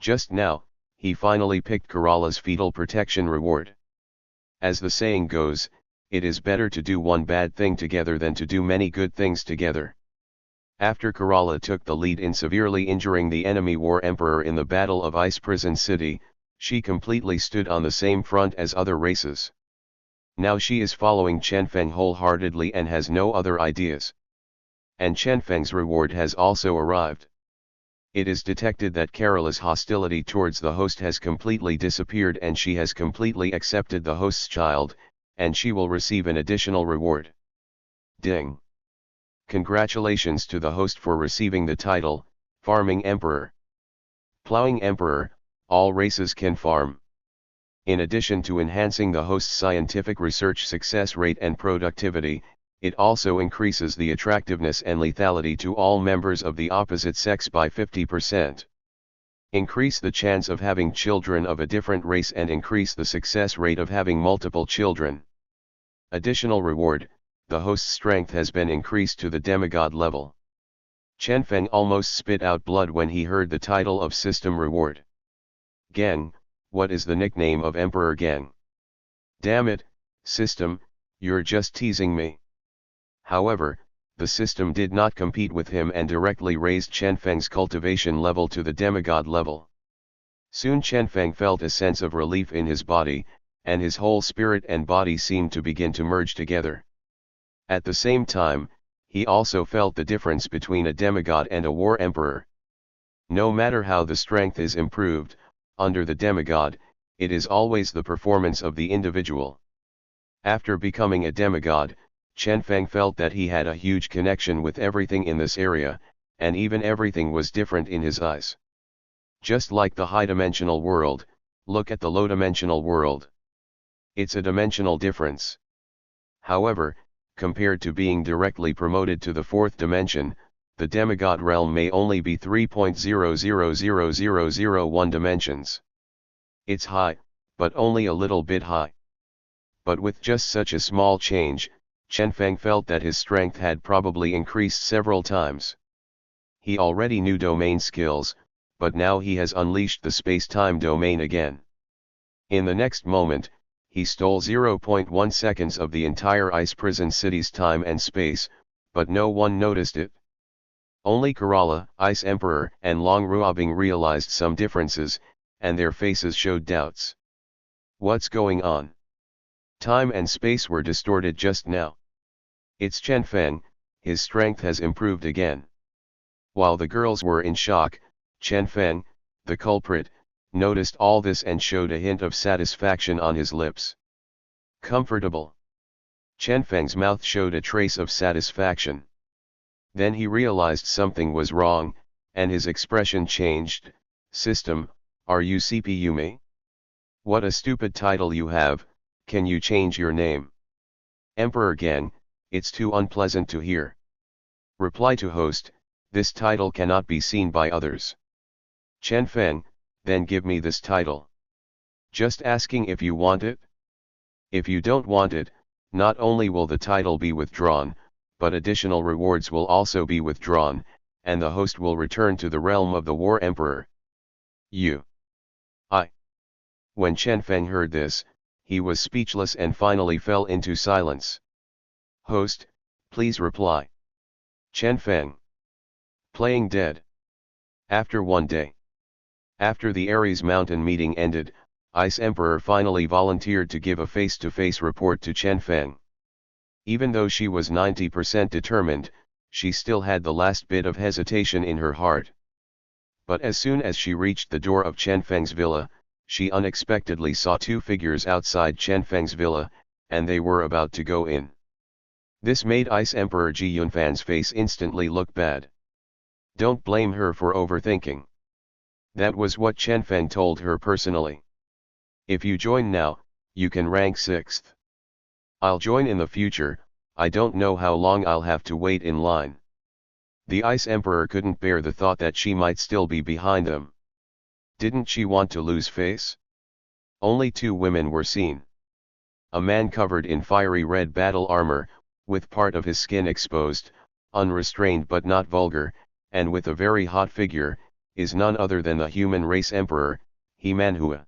A: Just now, he finally picked Kerala's fetal protection reward. As the saying goes, it is better to do one bad thing together than to do many good things together. After Kerala took the lead in severely injuring the enemy war emperor in the Battle of Ice Prison City, she completely stood on the same front as other races. Now she is following Chen Feng wholeheartedly and has no other ideas. And Chen Feng's reward has also arrived. It is detected that Kerala's hostility towards the host has completely disappeared and she has completely accepted the host's child, and she will receive an additional reward. Ding! Congratulations to the host for receiving the title, Farming Emperor. Plowing Emperor, all races can farm. In addition to enhancing the host's scientific research success rate and productivity, it also increases the attractiveness and lethality to all members of the opposite sex by 50%. Increase the chance of having children of a different race and increase the success rate of having multiple children. Additional reward, the host's strength has been increased to the demigod level. Chen Feng almost spit out blood when he heard the title of system reward. Gang, what is the nickname of Emperor Gang? Damn it, system, you're just teasing me. However, the system did not compete with him and directly raised Chen Feng's cultivation level to the demigod level. Soon Chen Feng felt a sense of relief in his body, and his whole spirit and body seemed to begin to merge together. At the same time, he also felt the difference between a demigod and a war emperor. No matter how the strength is improved, under the demigod, it is always the performance of the individual. After becoming a demigod, Chen Feng felt that he had a huge connection with everything in this area, and even everything was different in his eyes. Just like the high-dimensional world, look at the low-dimensional world. It's a dimensional difference. However, compared to being directly promoted to the fourth dimension, the demigod realm may only be 3.0000001 dimensions. It's high, but only a little bit high. But with just such a small change, Chen Feng felt that his strength had probably increased several times. He already knew domain skills, but now he has unleashed the space-time domain again. In the next moment, he stole 0.1 seconds of the entire Ice Prison City's time and space, but no one noticed it. Only Kerala, Ice Emperor, and Long Ruobing realized some differences, and their faces showed doubts. What's going on? Time and space were distorted just now. It's Chen Feng, his strength has improved again. While the girls were in shock, Chen Feng, the culprit, noticed all this and showed a hint of satisfaction on his lips. Comfortable. Chen Feng's mouth showed a trace of satisfaction. Then he realized something was wrong, and his expression changed. System, are you CPU me? What a stupid title you have, can you change your name? Emperor Gen, it's too unpleasant to hear. Reply to host, this title cannot be seen by others. Chen Feng, then give me this title. Just asking if you want it? If you don't want it, not only will the title be withdrawn, but additional rewards will also be withdrawn, and the host will return to the realm of the War Emperor. When Chen Feng heard this, he was speechless and finally fell into silence. Host, please reply. Chen Feng. Playing dead. After one day. After the Ares Mountain meeting ended, Ice Emperor finally volunteered to give a face-to-face report to Chen Feng. Even though she was 90% determined, she still had the last bit of hesitation in her heart. But as soon as she reached the door of Chen Feng's villa, she unexpectedly saw two figures outside Chen Feng's villa, and they were about to go in. This made Ice Emperor Ji Yunfan's face instantly look bad. Don't blame her for overthinking. That was what Chen Feng told her personally. If you join now, you can rank 6th. I'll join in the future, I don't know how long I'll have to wait in line. The Ice Emperor couldn't bear the thought that she might still be behind them. Didn't she want to lose face? Only two women were seen. A man covered in fiery red battle armor, with part of his skin exposed, unrestrained but not vulgar, and with a very hot figure, is none other than the human race emperor, He Manhua.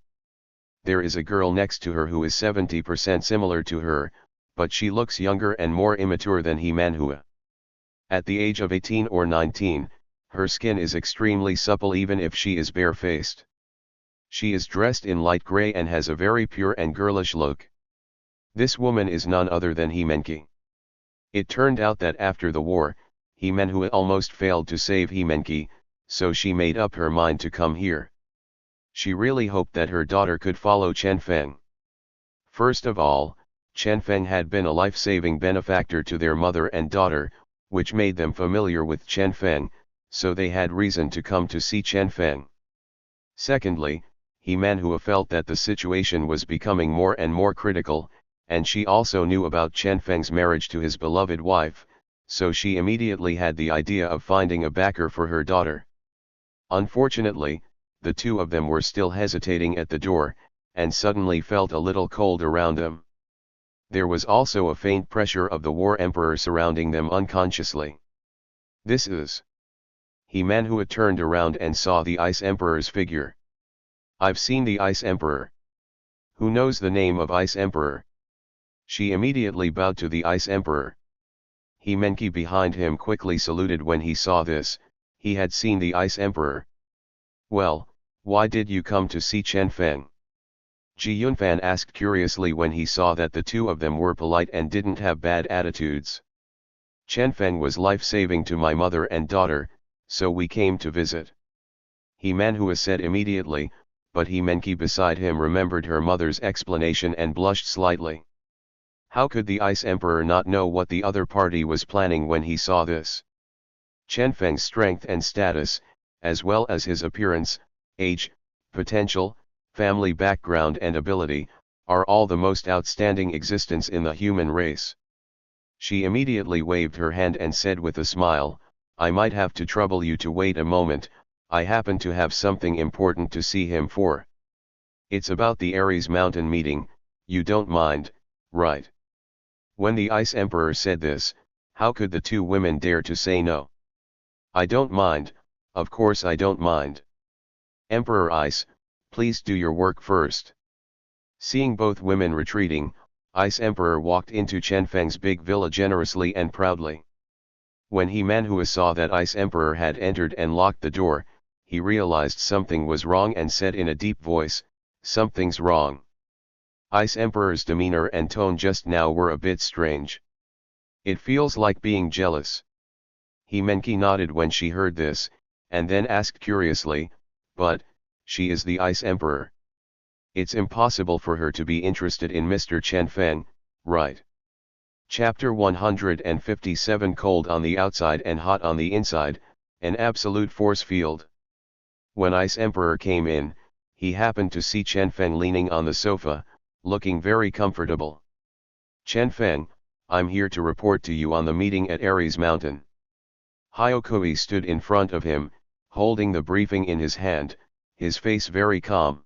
A: There is a girl next to her who is 70% similar to her, but she looks younger and more immature than He Manhua. At the age of 18 or 19, her skin is extremely supple even if she is barefaced. She is dressed in light gray and has a very pure and girlish look. This woman is none other than He Menki. It turned out that after the war, He Manhua almost failed to save He Menki, so she made up her mind to come here. She really hoped that her daughter could follow Chen Feng. First of all, Chen Feng had been a life-saving benefactor to their mother and daughter, which made them familiar with Chen Feng, so they had reason to come to see Chen Feng. Secondly, He Manhua felt that the situation was becoming more and more critical, and she also knew about Chen Feng's marriage to his beloved wife, so she immediately had the idea of finding a backer for her daughter. Unfortunately, the two of them were still hesitating at the door, and suddenly felt a little cold around them. There was also a faint pressure of the War Emperor surrounding them unconsciously. This is... He Manhua turned around and saw the Ice Emperor's figure. I've seen the Ice Emperor. Who knows the name of Ice Emperor? She immediately bowed to the Ice Emperor. He Menki behind him quickly saluted when he saw this, he had seen the Ice Emperor. Well, why did you come to see Chen Feng? Ji Yunfan asked curiously when he saw that the two of them were polite and didn't have bad attitudes. Chen Feng was life-saving to my mother and daughter, so we came to visit. He Manhua said immediately, but He Menki beside him remembered her mother's explanation and blushed slightly. How could the Ice Emperor not know what the other party was planning when he saw this? Chen Feng's strength and status, as well as his appearance, age, potential, family background and ability, are all the most outstanding existence in the human race. She immediately waved her hand and said with a smile, I might have to trouble you to wait a moment, I happen to have something important to see him for. It's about the Ares Mountain meeting, you don't mind, right? When the Ice Emperor said this, how could the two women dare to say no? I don't mind, of course I don't mind. Emperor Ice, please do your work first. Seeing both women retreating, Ice Emperor walked into Chen Feng's big villa generously and proudly. When Manhua saw that Ice Emperor had entered and locked the door, he realized something was wrong and said in a deep voice, "Something's wrong." Ice Emperor's demeanor and tone just now were a bit strange. "It feels like being jealous." Menki nodded when she heard this, and then asked curiously, "But, she is the Ice Emperor. It's impossible for her to be interested in Mr. Chen Feng, right?" Chapter 157 Cold on the outside and hot on the inside, an absolute force field. When Ice Emperor came in, he happened to see Chen Feng leaning on the sofa, looking very comfortable. "Chen Feng, I'm here to report to you on the meeting at Ares Mountain." Hyokui stood in front of him, holding the briefing in his hand, his face very calm.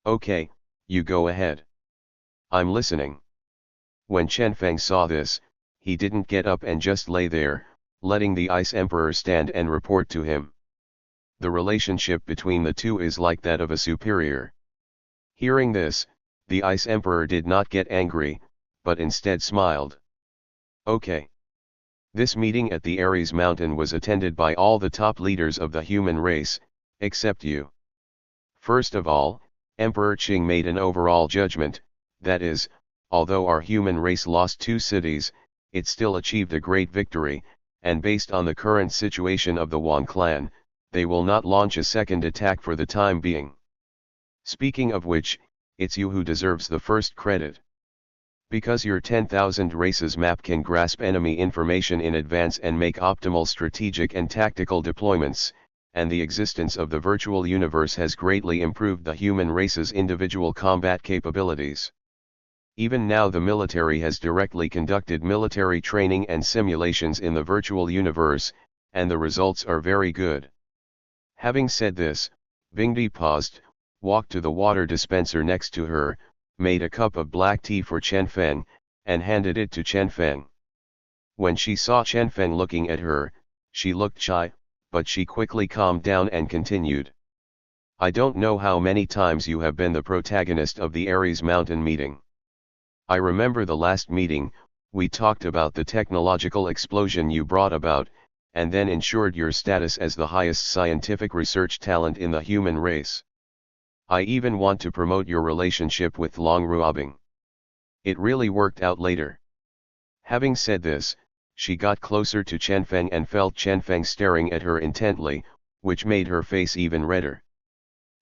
A: "Okay, you go ahead. I'm listening." When Chen Feng saw this, he didn't get up and just lay there, letting the Ice Emperor stand and report to him. The relationship between the two is like that of a superior. Hearing this, the Ice Emperor did not get angry, but instead smiled. "Okay. This meeting at the Ares Mountain was attended by all the top leaders of the human race, except you. First of all, Emperor Qing made an overall judgment, that is, although our human race lost 2 cities, it still achieved a great victory, and based on the current situation of the Wan clan, they will not launch a second attack for the time being. Speaking of which, it's you who deserves the first credit. Because your 10,000 races map can grasp enemy information in advance and make optimal strategic and tactical deployments, and the existence of the virtual universe has greatly improved the human race's individual combat capabilities. Even now the military has directly conducted military training and simulations in the virtual universe, and the results are very good." Having said this, Bingdi paused, walked to the water dispenser next to her, made a cup of black tea for Chen Feng, and handed it to Chen Feng. When she saw Chen Feng looking at her, she looked shy, but she quickly calmed down and continued. "I don't know how many times you have been the protagonist of the Ares Mountain meeting. I remember the last meeting, we talked about the technological explosion you brought about, and then ensured your status as the highest scientific research talent in the human race. I even want to promote your relationship with Long Ruobing. It really worked out later." Having said this, she got closer to Chen Feng and felt Chen Feng staring at her intently, which made her face even redder.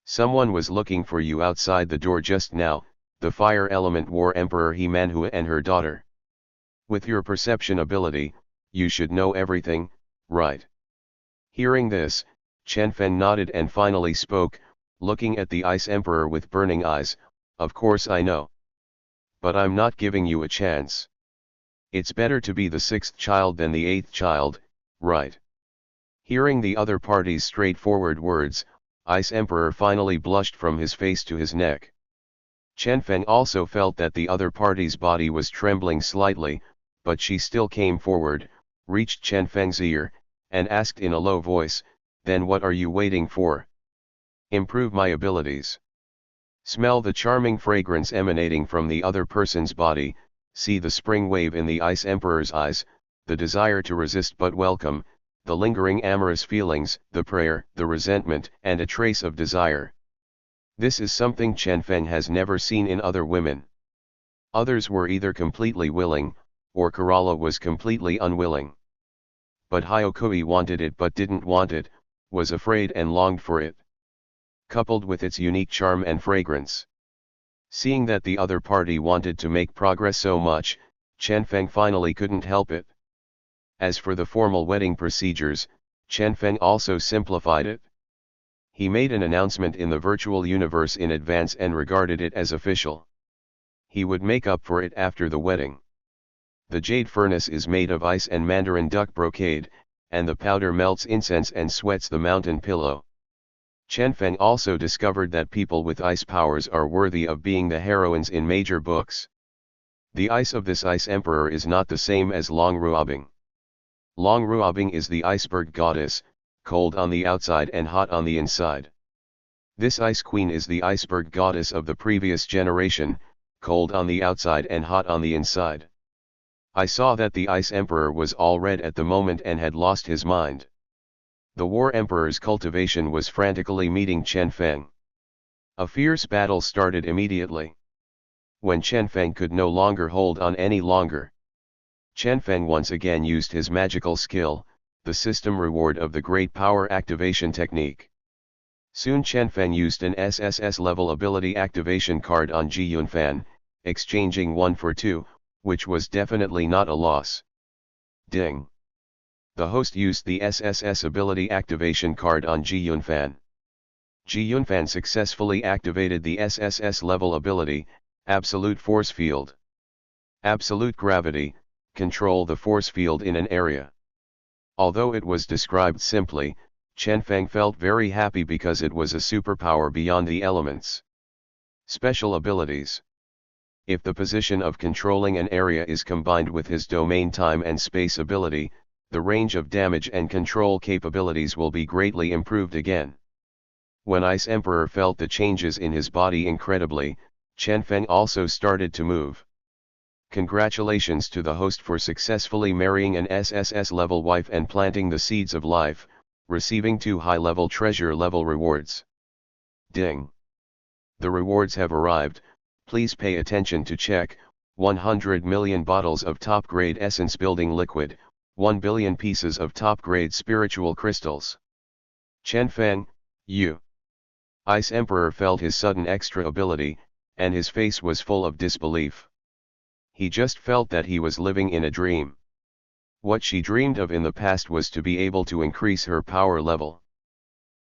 A: "Someone was looking for you outside the door just now, the Fire Element War Emperor Manhua and her daughter. With your perception ability, you should know everything, right?" Hearing this, Chen Feng nodded and finally spoke, looking at the Ice Emperor with burning eyes, "Of course I know. But I'm not giving you a chance. It's better to be the 6th child than the 8th child, right?" Hearing the other party's straightforward words, Ice Emperor finally blushed from his face to his neck. Chen Feng also felt that the other party's body was trembling slightly, but she still came forward, reached Chen Feng's ear, and asked in a low voice, "Then what are you waiting for? Improve my abilities. Smell the charming fragrance emanating from the other person's body, see the spring wave in the Ice Emperor's eyes, the desire to resist but welcome, the lingering amorous feelings, the prayer, the resentment, and a trace of desire. This is something Chen Feng has never seen in other women. Others were either completely willing, or Kerala was completely unwilling. But Hyokui wanted it but didn't want it, was afraid and longed for it. Coupled with its unique charm and fragrance. Seeing that the other party wanted to make progress so much, Chen Feng finally couldn't help it. As for the formal wedding procedures, Chen Feng also simplified it. He made an announcement in the virtual universe in advance and regarded it as official. He would make up for it after the wedding. The jade furnace is made of ice and mandarin duck brocade, and the powder melts incense and sweats the mountain pillow. Chen Feng also discovered that people with ice powers are worthy of being the heroines in major books. The ice of this Ice Emperor is not the same as Long Ruobing. Long Ruobing is the iceberg goddess, cold on the outside and hot on the inside. This Ice Queen is the iceberg goddess of the previous generation, cold on the outside and hot on the inside. I saw that the Ice Emperor was all red at the moment and had lost his mind. The War Emperor's cultivation was frantically meeting Chen Feng. A fierce battle started immediately. When Chen Feng could no longer hold on any longer, Chen Feng once again used his magical skill, the system reward of the Great Power Activation Technique. Soon Chen Feng used an SSS level ability activation card on Ji Yunfan, exchanging 1 for 2, which was definitely not a loss. Ding! The host used the SSS ability activation card on Ji Yunfan. Ji Yunfan successfully activated the SSS level ability, Absolute Force Field. Absolute Gravity, control the force field in an area. Although it was described simply, Chen Feng felt very happy because it was a superpower beyond the elements. Special abilities. If the position of controlling an area is combined with his domain time and space ability, the range of damage and control capabilities will be greatly improved again. When Ice Emperor felt the changes in his body incredibly, Chen Feng also started to move. Congratulations to the host for successfully marrying an SSS level wife and planting the seeds of life, receiving 2 high-level treasure level rewards. Ding! The rewards have arrived, please pay attention to check, 100 million bottles of top-grade essence building liquid, 1 billion pieces of top-grade spiritual crystals. Chen Feng, you. Ice Emperor felt his sudden extra ability, and his face was full of disbelief. He just felt that he was living in a dream. What she dreamed of in the past was to be able to increase her power level.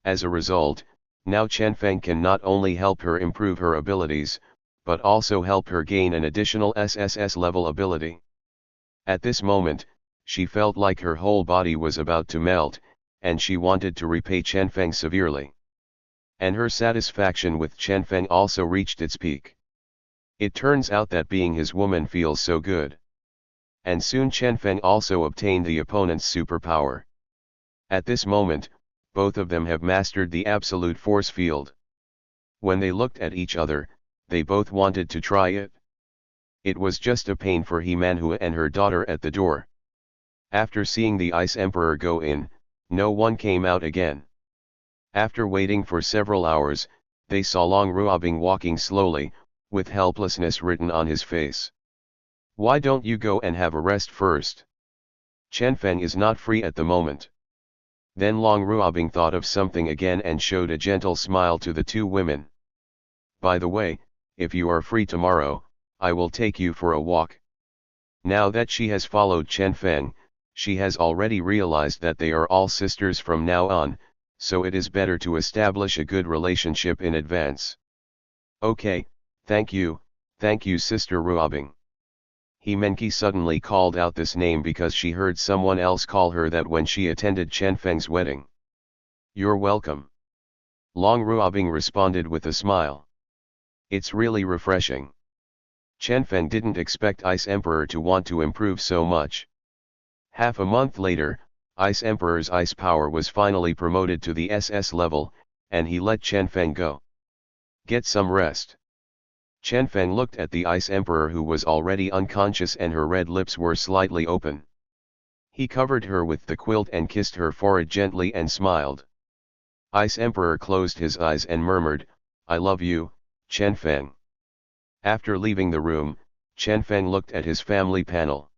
A: As a result, now Chen Feng can not only help her improve her abilities, but also help her gain an additional SSS level ability. At this moment, she felt like her whole body was about to melt, and she wanted to repay Chen Feng severely. And her satisfaction with Chen Feng also reached its peak. It turns out that being his woman feels so good. And soon Chen Feng also obtained the opponent's superpower. At this moment, both of them have mastered the absolute force field. When they looked at each other, they both wanted to try it. It was just a pain for He-Manhua and her daughter at the door. After seeing the Ice Emperor go in, no one came out again. After waiting for several hours, they saw Long Ruobing walking slowly, with helplessness written on his face. Why don't you go and have a rest first? Chen Feng is not free at the moment. Then Long Ruobing thought of something again and showed a gentle smile to the 2 women. By the way, if you are free tomorrow, I will take you for a walk. Now that she has followed Chen Feng, she has already realized that they are all sisters from now on, so it is better to establish a good relationship in advance. Okay, thank you Sister Ruobing. He-Menki suddenly called out this name because she heard someone else call her that when she attended Chen Feng's wedding. You're welcome. Long Ruobing responded with a smile. It's really refreshing. Chen Feng didn't expect Ice Emperor to want to improve so much. Half a month later, Ice Emperor's ice power was finally promoted to the SS level, and he let Chen Feng go. Get some rest. Chen Feng looked at the Ice Emperor, who was already unconscious and her red lips were slightly open. He covered her with the quilt and kissed her forehead gently and smiled. Ice Emperor closed his eyes and murmured, I love you, Chen Feng. After leaving the room, Chen Feng looked at his family panel.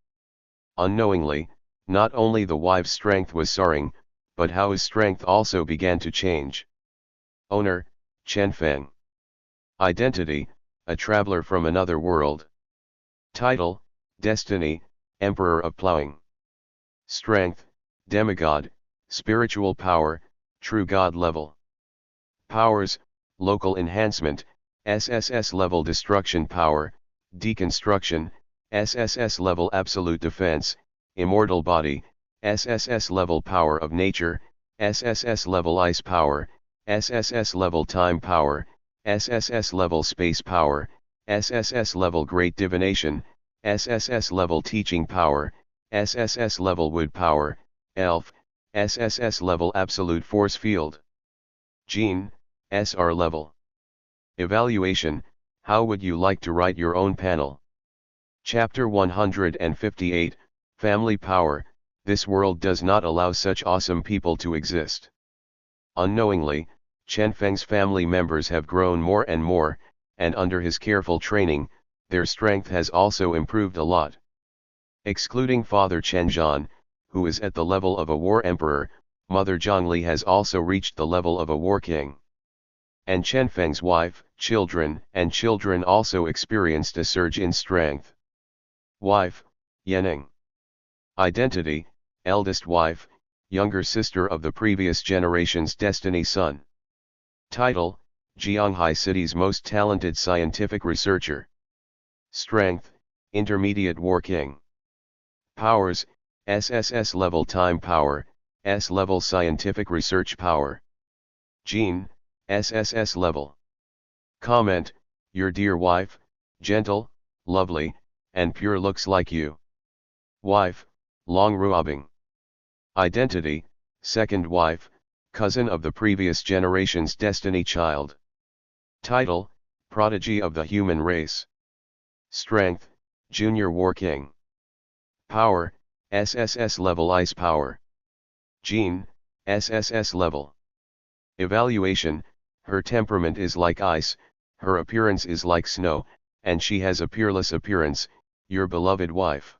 A: Unknowingly, not only the wife's strength was soaring, but how his strength also began to change. Owner, Chen Feng. Identity, a traveler from another world. Title, Destiny, Emperor of Plowing. Strength, Demigod, Spiritual Power, True God level. Powers, Local Enhancement, SSS level Destruction Power, Deconstruction, SSS level Absolute Defense, Immortal Body, SSS level Power of Nature, SSS level Ice Power, SSS level Time Power, SSS level Space Power, SSS level Great Divination, SSS level Teaching Power, SSS level Wood Power, Elf, SSS level Absolute Force Field. Gene, SR level. Evaluation, how would you like to write your own panel? Chapter 158, Family Power. This world does not allow such awesome people to exist. Unknowingly, Chen Feng's family members have grown more and more, and under his careful training, their strength has also improved a lot. Excluding Father Chen Zhan, who is at the level of a war emperor, Mother Zhongli has also reached the level of a war king. And Chen Feng's wife, children also experienced a surge in strength. Wife, Yuanling. Identity, eldest wife, younger sister of the previous generation's destiny son. Title, Jianghai City's most talented scientific researcher. Strength, intermediate war king. Powers, SSS level time power, S level scientific research power. Gene, SSS level. Comment, your dear wife, gentle, lovely, and pure looks like you. Wife, Long Ruobing. Identity, second wife, cousin of the previous generation's destiny child. Title, prodigy of the human race. Strength, junior war king. Power, SSS level ice power. Gene, SSS level. Evaluation, her temperament is like ice, her appearance is like snow, and she has a peerless appearance, your beloved wife.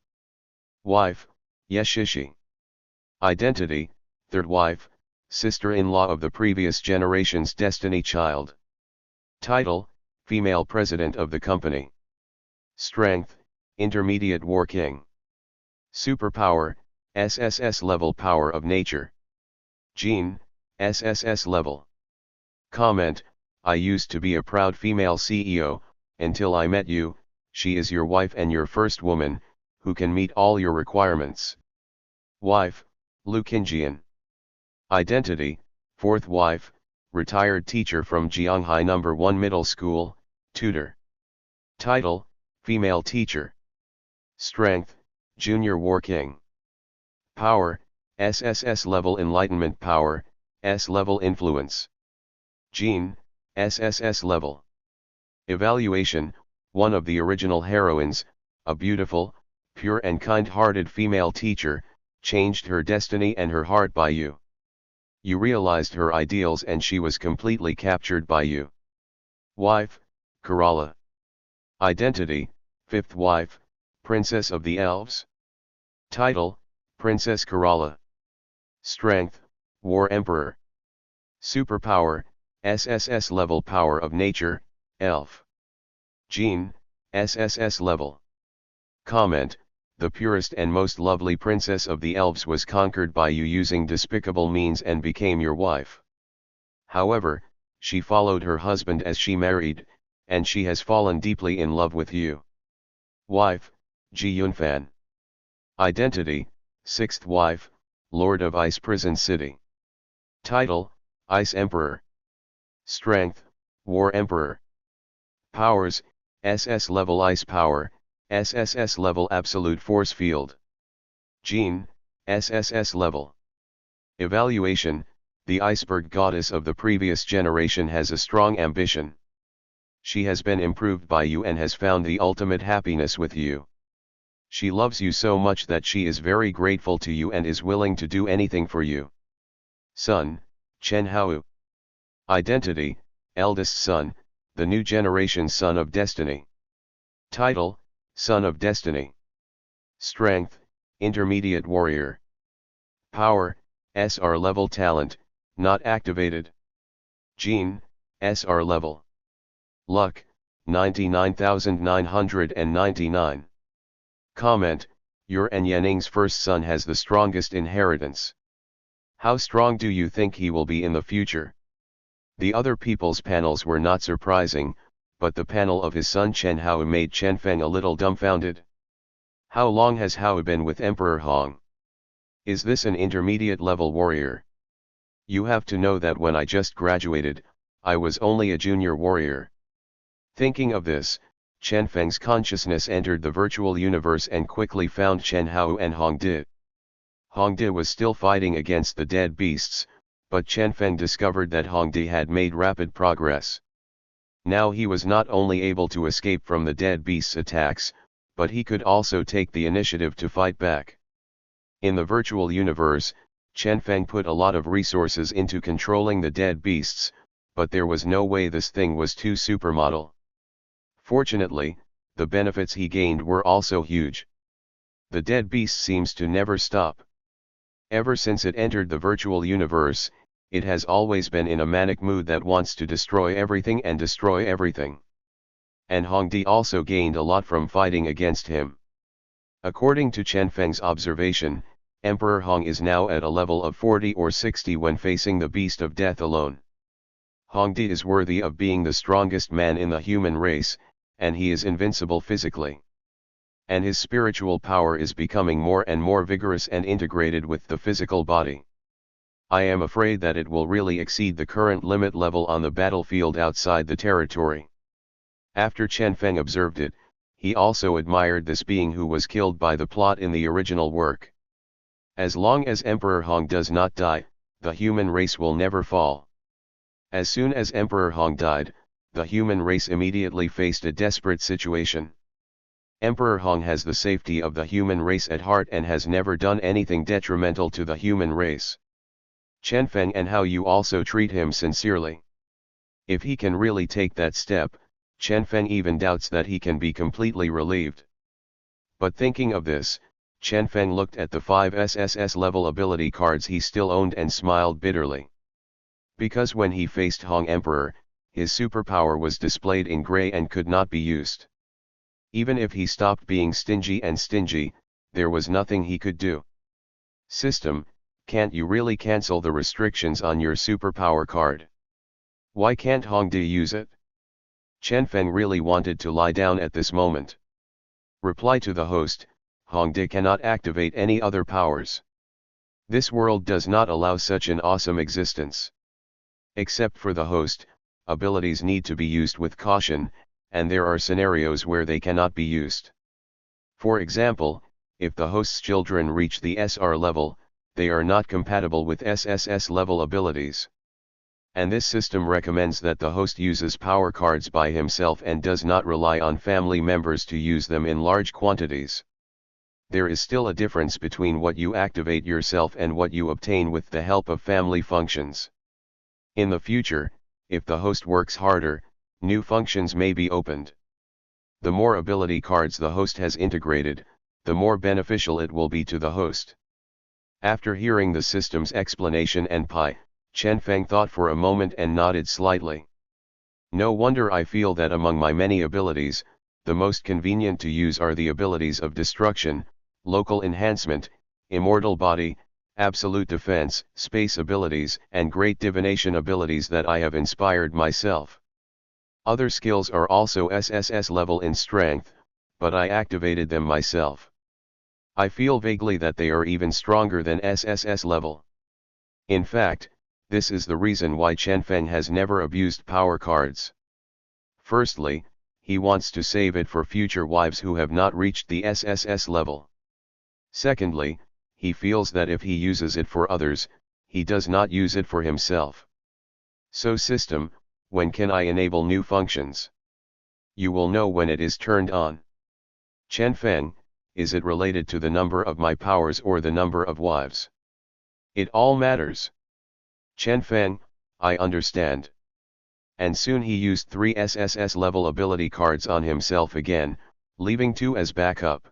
A: Wife, Yeshishi. Identity, third wife, sister-in-law of the previous generation's destiny child. Title, female president of the company. Strength, intermediate war king. Superpower, SSS level power of nature. Gene, SSS level. Comment, I used to be a proud female CEO, until I met you. She is your wife and your first woman, who can meet all your requirements. Wife, Lu Qinjian. Identity, fourth wife, retired teacher from Jianghai No. 1 Middle School, tutor. Title, female teacher. Strength, junior war king. Power, SSS level enlightenment power, S level influence. Gene, SSS level. Evaluation, one of the original heroines, a beautiful, pure and kind-hearted female teacher, changed her destiny and her heart by you. You realized her ideals and she was completely captured by you. Wife, Kerala. Identity, fifth wife, princess of the elves. Title, Princess Kerala. Strength, war emperor. Superpower, SSS level power of nature, elf. Gene, SSS level. Comment, the purest and most lovely princess of the elves was conquered by you using despicable means and became your wife. However, she followed her husband as she married, and she has fallen deeply in love with you. Wife, Ji Yunfan. Identity, sixth wife, Lord of Ice Prison City. Title, Ice Emperor. Strength, War Emperor. Powers, SS level ice power, SSS level absolute force field. Gene, SSS level. Evaluation, the iceberg goddess of the previous generation has a strong ambition. She has been improved by you and has found the ultimate happiness with you. She loves you so much that she is very grateful to you and is willing to do anything for you. Son, Chen Hao. Identity, eldest son, the new generation son of destiny. Title, Son of Destiny. Strength, intermediate warrior. Power, SR level talent, not activated. Gene, SR level. Luck, 99,999. Comment, your and Yuanling's first son has the strongest inheritance. How strong do you think he will be in the future? The other people's panels were not surprising, but the panel of his son Chen Hao made Chen Feng a little dumbfounded. How long has Hao been with Emperor Hong? Is this an intermediate level warrior? You have to know that when I just graduated, I was only a junior warrior. Thinking of this, Chen Feng's consciousness entered the virtual universe and quickly found Chen Hao and Hong Di. Hong Di was still fighting against the dead beasts, but Chen Feng discovered that Hong Di had made rapid progress. Now he was not only able to escape from the dead beast's attacks, but he could also take the initiative to fight back. In the virtual universe, Chen Feng put a lot of resources into controlling the dead beasts, but there was no way this thing was too supermodel. Fortunately, the benefits he gained were also huge. The dead beast seems to never stop. Ever since it entered the virtual universe, it has always been in a manic mood that wants to destroy everything and destroy everything. And Hongdi also gained a lot from fighting against him. According to Chen Feng's observation, Emperor Hong is now at a level of 40 or 60 when facing the beast of death alone. Hongdi is worthy of being the strongest man in the human race, and he is invincible physically. And his spiritual power is becoming more and more vigorous and integrated with the physical body. I am afraid that it will really exceed the current limit level on the battlefield outside the territory. After Chen Feng observed it, he also admired this being who was killed by the plot in the original work. As long as Emperor Hong does not die, the human race will never fall. As soon as Emperor Hong died, the human race immediately faced a desperate situation. Emperor Hong has the safety of the human race at heart and has never done anything detrimental to the human race. Chen Feng and how you also treat him sincerely. If he can really take that step, Chen Feng even doubts that he can be completely relieved. But thinking of this, Chen Feng looked at the 5 SSS level ability cards he still owned and smiled bitterly. Because when he faced Hong Emperor, his superpower was displayed in gray and could not be used. Even if he stopped being stingy, there was nothing he could do. System, can't you really cancel the restrictions on your superpower card? Why can't Hongdi use it? Chen Feng really wanted to lie down at this moment. Reply to the host, Hongdi cannot activate any other powers. This world does not allow such an awesome existence. Except for the host, abilities need to be used with caution, and there are scenarios where they cannot be used. For example, if the host's children reach the SR level, they are not compatible with SSS level abilities. And this system recommends that the host uses power cards by himself and does not rely on family members to use them in large quantities. There is still a difference between what you activate yourself and what you obtain with the help of family functions. In the future, if the host works harder, new functions may be opened. The more ability cards the host has integrated, the more beneficial it will be to the host. After hearing the system's explanation and Pi, Chen Feng thought for a moment and nodded slightly. No wonder I feel that among my many abilities, the most convenient to use are the abilities of destruction, local enhancement, immortal body, absolute defense, space abilities, and great divination abilities that I have inspired myself. Other skills are also SSS level in strength, but I activated them myself. I feel vaguely that they are even stronger than SSS level. In fact, this is the reason why Chen Feng has never abused power cards. Firstly, he wants to save it for future wives who have not reached the SSS level. Secondly, he feels that if he uses it for others, he does not use it for himself. So system, when can I enable new functions? You will know when it is turned on. Chen Feng, is it related to the number of my powers or the number of wives? It all matters. Chen Feng, I understand. And soon he used 3 SSS level ability cards on himself again, leaving 2 as backup.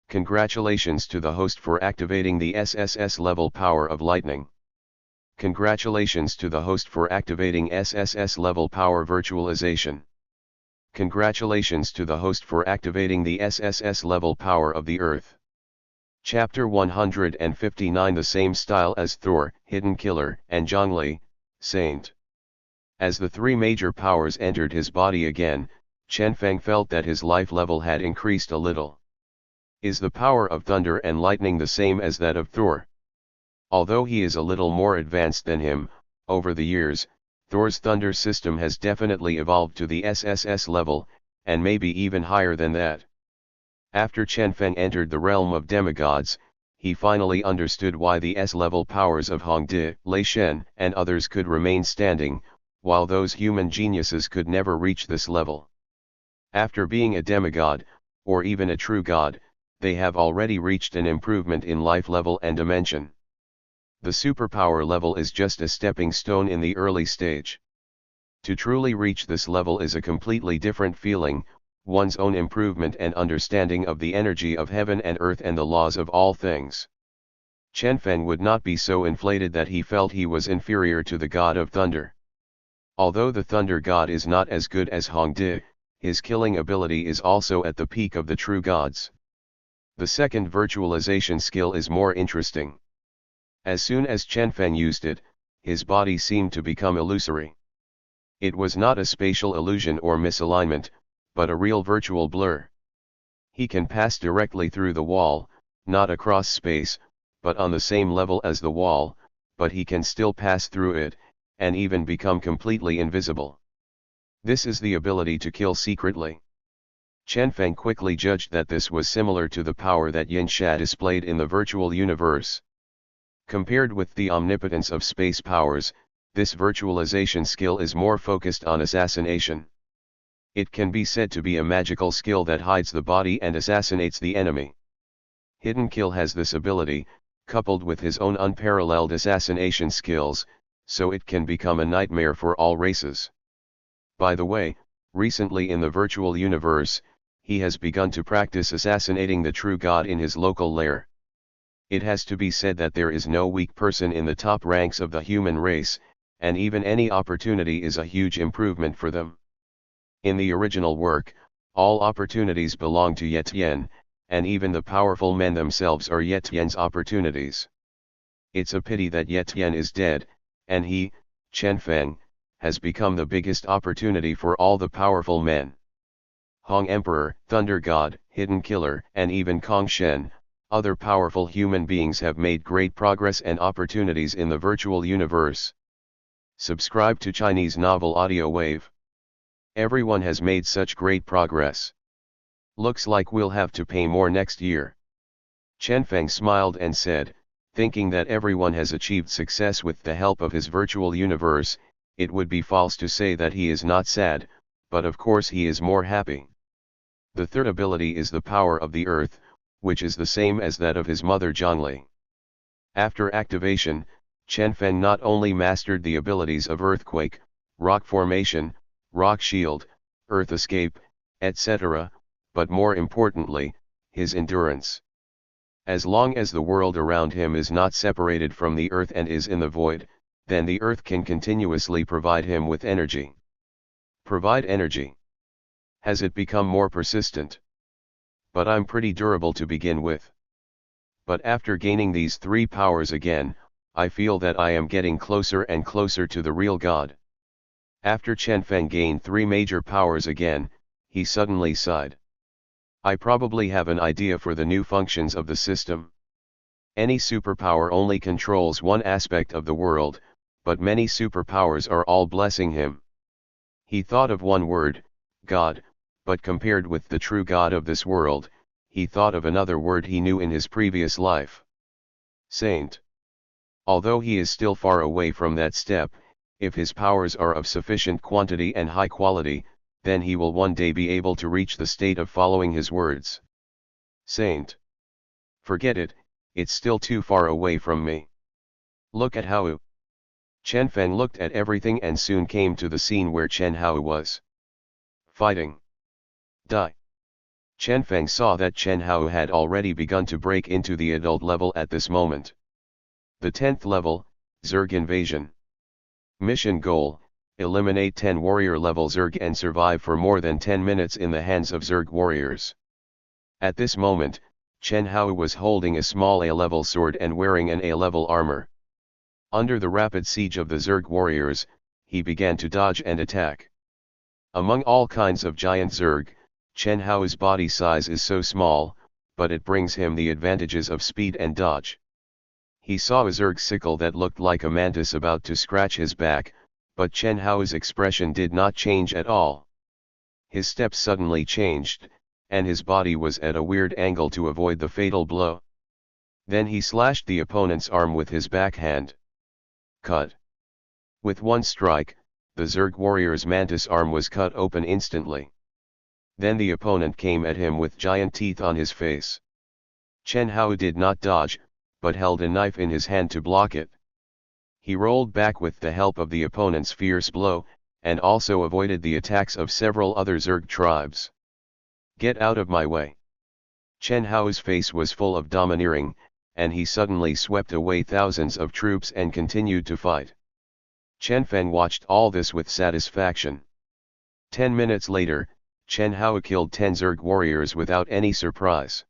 A: Congratulations to the host for activating the SSS level power of lightning. Congratulations to the host for activating SSS level power virtualization. Congratulations to the host for activating the SSS level power of the earth. Chapter 159. The same style as Thor, Hidden Killer, and Zhongli, Saint. As the 3 major powers entered his body again, Chen Feng felt that his life level had increased a little. Is the power of thunder and lightning the same as that of Thor? Although he is a little more advanced than him, over the years, Thor's thunder system has definitely evolved to the SSS level, and maybe even higher than that. After Chen Feng entered the realm of demigods, he finally understood why the S-level powers of Hongdi, Lei Shen, and others could remain standing, while those human geniuses could never reach this level. After being a demigod, or even a true god, they have already reached an improvement in life level and dimension. The superpower level is just a stepping stone in the early stage. To truly reach this level is a completely different feeling, one's own improvement and understanding of the energy of heaven and earth and the laws of all things. Chen Feng would not be so inflated that he felt he was inferior to the god of thunder. Although the thunder god is not as good as Hongdi, his killing ability is also at the peak of the true gods. The second virtualization skill is more interesting. As soon as Chen Feng used it, his body seemed to become illusory. It was not a spatial illusion or misalignment, but a real virtual blur. He can pass directly through the wall, not across space, but on the same level as the wall, but he can still pass through it, and even become completely invisible. This is the ability to kill secretly. Chen Feng quickly judged that this was similar to the power that Yin Sha displayed in the virtual universe. Compared with the omnipotence of space powers, this virtualization skill is more focused on assassination. It can be said to be a magical skill that hides the body and assassinates the enemy. Hidden Kill has this ability, coupled with his own unparalleled assassination skills, so it can become a nightmare for all races. By the way, recently in the virtual universe, he has begun to practice assassinating the true god in his local lair. It has to be said that there is no weak person in the top ranks of the human race, and even any opportunity is a huge improvement for them. In the original work, all opportunities belong to Ye Tian, and even the powerful men themselves are Ye Tian's opportunities. It's a pity that Ye Tian is dead, and he, Chen Feng, has become the biggest opportunity for all the powerful men. Hong Emperor, Thunder God, Hidden Killer, and even Kong Shen, other powerful human beings have made great progress and opportunities in the virtual universe. Subscribe to Chinese Novel Audio Wave. Everyone has made such great progress. Looks like we'll have to pay more next year. Chen Feng smiled and said, thinking that everyone has achieved success with the help of his virtual universe, it would be false to say that he is not sad, but of course he is more happy. The third ability is the power of the earth, which is the same as that of his mother Zhongli. After activation, Chen Feng not only mastered the abilities of earthquake, rock formation, rock shield, earth escape, etc., but more importantly, his endurance. As long as the world around him is not separated from the earth and is in the void, then the earth can continuously provide him with energy. Provide energy. Has it become more persistent? But I'm pretty durable to begin with. But after gaining these three powers again, I feel that I am getting closer and closer to the real God. After Chen Feng gained three major powers again, he suddenly sighed. I probably have an idea for the new functions of the system. Any superpower only controls one aspect of the world, but many superpowers are all blessing him. He thought of one word, God, but compared with the true God of this world, he thought of another word he knew in his previous life. Saint. Although he is still far away from that step, if his powers are of sufficient quantity and high quality, then he will one day be able to reach the state of following his words. Saint. Forget it, it's still too far away from me. Look at Hao. Chen Feng looked at everything and soon came to the scene where Chen Hao was fighting. Die. Chen Feng saw that Chen Hao had already begun to break into the adult level at this moment. The 10th level, Zerg Invasion. Mission goal, eliminate 10 warrior level Zerg and survive for more than 10 minutes in the hands of Zerg warriors. At this moment, Chen Hao was holding a small A-level sword and wearing an A-level armor. Under the rapid siege of the Zerg warriors, he began to dodge and attack. Among all kinds of giant Zerg, Chen Hao's body size is so small, but it brings him the advantages of speed and dodge. He saw a Zerg sickle that looked like a mantis about to scratch his back, but Chen Hao's expression did not change at all. His steps suddenly changed, and his body was at a weird angle to avoid the fatal blow. Then he slashed the opponent's arm with his backhand. Cut. With one strike, the Zerg warrior's mantis arm was cut open instantly. Then the opponent came at him with giant teeth on his face. Chen Hao did not dodge, but held a knife in his hand to block it. He rolled back with the help of the opponent's fierce blow, and also avoided the attacks of several other Zerg tribes. "Get out of my way." Chen Hao's face was full of domineering, and he suddenly swept away thousands of troops and continued to fight. Chen Feng watched all this with satisfaction. 10 minutes later, Chen Hao killed 10 Zerg warriors without any surprise.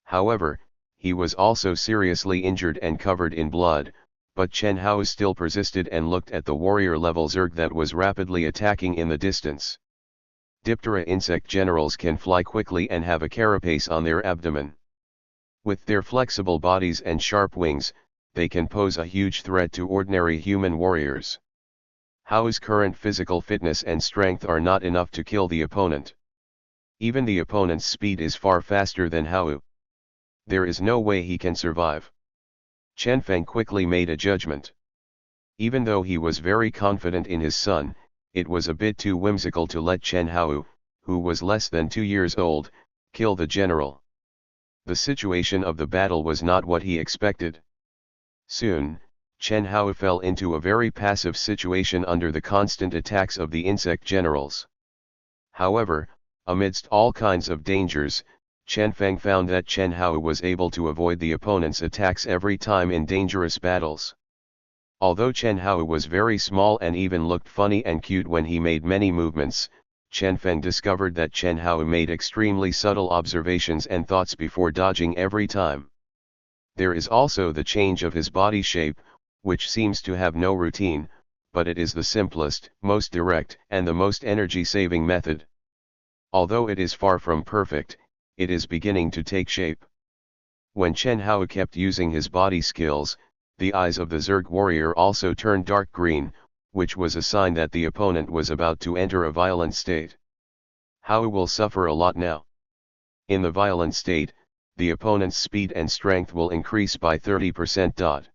A: However, he was also seriously injured and covered in blood, but Chen Hao still persisted and looked at the warrior-level Zerg that was rapidly attacking in the distance. Diptera insect generals can fly quickly and have a carapace on their abdomen. With their flexible bodies and sharp wings, they can pose a huge threat to ordinary human warriors. Hao's current physical fitness and strength are not enough to kill the opponent. Even the opponent's speed is far faster than Hao. There is no way he can survive. Chen Feng quickly made a judgment. Even though he was very confident in his son, it was a bit too whimsical to let Chen Hao, who was less than 2 years old, kill the general. The situation of the battle was not what he expected. Soon, Chen Hao fell into a very passive situation under the constant attacks of the insect generals. However, amidst all kinds of dangers, Chen Feng found that Chen Hao was able to avoid the opponent's attacks every time in dangerous battles. Although Chen Hao was very small and even looked funny and cute when he made many movements, Chen Feng discovered that Chen Hao made extremely subtle observations and thoughts before dodging every time. There is also the change of his body shape, which seems to have no routine, but it is the simplest, most direct, and the most energy-saving method. Although it is far from perfect, it is beginning to take shape. When Chen Hao kept using his body skills, the eyes of the Zerg warrior also turned dark green, which was a sign that the opponent was about to enter a violent state. Hao will suffer a lot now. In the violent state, the opponent's speed and strength will increase by 30%.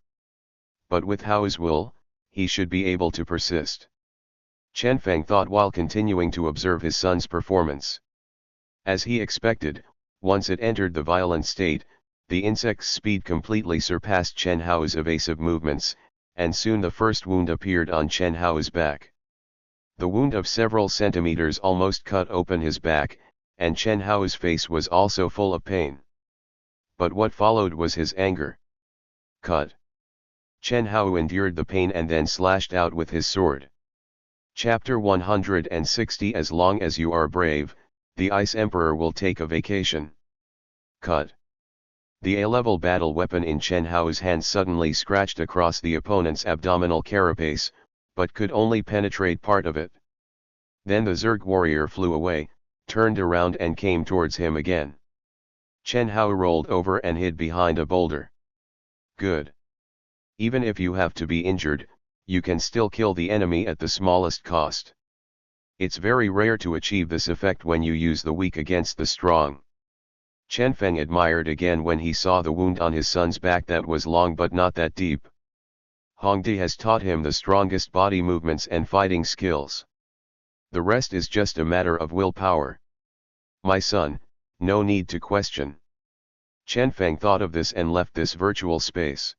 A: But with Hao's will, he should be able to persist. Chen Feng thought while continuing to observe his son's performance. As he expected, once it entered the violent state, the insect's speed completely surpassed Chen Hao's evasive movements, and soon the first wound appeared on Chen Hao's back. The wound of several centimeters almost cut open his back, and Chen Hao's face was also full of pain. But what followed was his anger. Cut. Chen Hao endured the pain and then slashed out with his sword. Chapter 160. As long as you are brave, the Ice Emperor will take a vacation. Cut. The A-level battle weapon in Chen Hao's hand suddenly scratched across the opponent's abdominal carapace, but could only penetrate part of it. Then the Zerg warrior flew away, turned around and came towards him again. Chen Hao rolled over and hid behind a boulder. Good. Even if you have to be injured, you can still kill the enemy at the smallest cost. It's very rare to achieve this effect when you use the weak against the strong. Chen Feng admired again when he saw the wound on his son's back that was long but not that deep. Hongdi has taught him the strongest body movements and fighting skills. The rest is just a matter of willpower. My son, no need to question. Chen Feng thought of this and left this virtual space.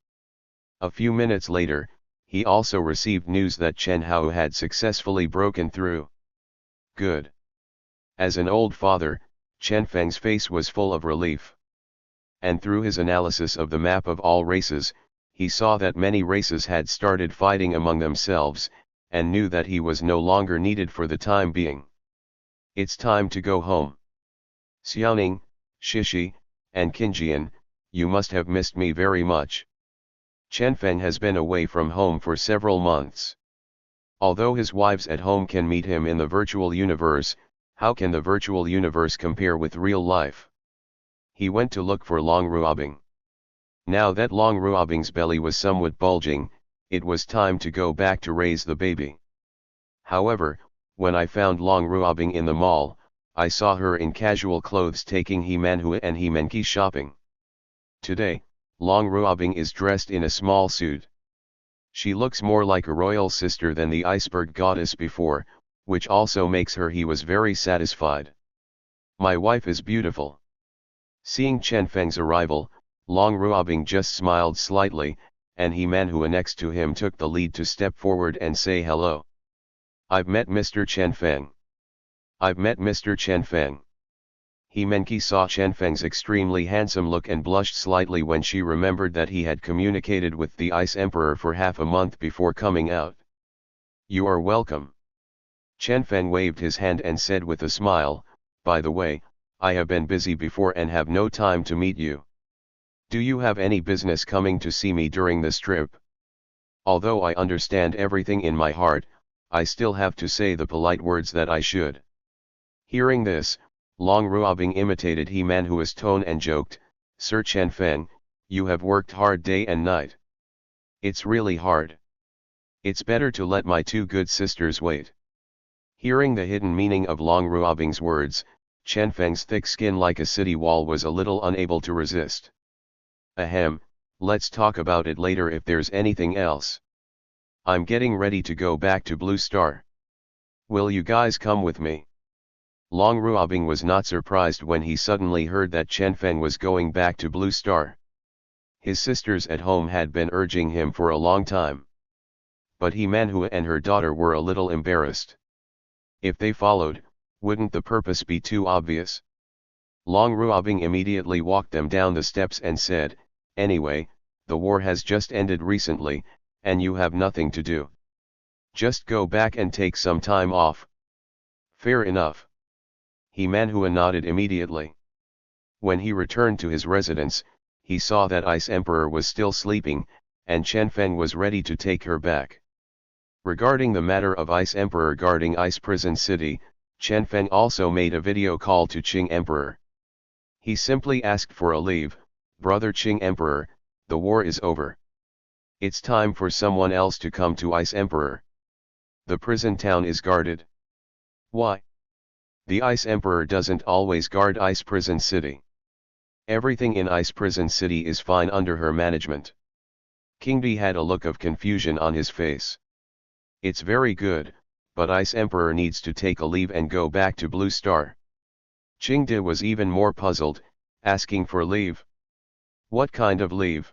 A: A few minutes later, he also received news that Chen Hao had successfully broken through. Good. As an old father, Chen Feng's face was full of relief. And through his analysis of the map of all races, he saw that many races had started fighting among themselves, and knew that he was no longer needed for the time being. It's time to go home. Xiaoning, Shishi, and Qinjian, you must have missed me very much. Chen Feng has been away from home for several months. Although his wives at home can meet him in the virtual universe, how can the virtual universe compare with real life? He went to look for Long Ruobing. Now that Long Ruobing's belly was somewhat bulging, it was time to go back to raise the baby. However, when I found Long Ruobing in the mall, I saw her in casual clothes taking He Manhua and He Menki shopping. Today, Long Ruobing is dressed in a small suit. She looks more like a royal sister than the iceberg goddess before, which also makes her he was very satisfied. My wife is beautiful. Seeing Chen Feng's arrival, Long Ruobing just smiled slightly, and He Manhua next to him took the lead to step forward and say hello. I've met Mr. Chen Feng. I've met Mr. Chen Feng. He Menki saw Chen Feng's extremely handsome look and blushed slightly when she remembered that he had communicated with the Ice Emperor for half a month before coming out. You are welcome. Chen Feng waved his hand and said with a smile, by the way, I have been busy before and have no time to meet you. Do you have any business coming to see me during this trip? Although I understand everything in my heart, I still have to say the polite words that I should. Hearing this, Long Ruobing imitated He Manhua's tone and joked, Sir Chen Feng, you have worked hard day and night. It's really hard. It's better to let my two good sisters wait. Hearing the hidden meaning of Long Ruobing's words, Chen Feng's thick skin like a city wall was a little unable to resist. Ahem, let's talk about it later if there's anything else. I'm getting ready to go back to Blue Star. Will you guys come with me? Long Ruobing was not surprised when he suddenly heard that Chen Feng was going back to Blue Star. His sisters at home had been urging him for a long time. But He Manhua and her daughter were a little embarrassed. If they followed, wouldn't the purpose be too obvious? Long Ruobing immediately walked them down the steps and said, anyway, the war has just ended recently, and you have nothing to do. Just go back and take some time off. Fair enough. He Manhua nodded immediately. When he returned to his residence, he saw that Ice Emperor was still sleeping, and Chen Feng was ready to take her back. Regarding the matter of Ice Emperor guarding Ice Prison City, Chen Feng also made a video call to Qing Emperor. He simply asked for a leave, Brother Qing Emperor, the war is over. It's time for someone else to come to Ice Emperor. The prison town is guarded. Why? The Ice Emperor doesn't always guard Ice Prison City. Everything in Ice Prison City is fine under her management. King Di had a look of confusion on his face. It's very good, but Ice Emperor needs to take a leave and go back to Blue Star. Qing Di was even more puzzled, asking for leave. What kind of leave?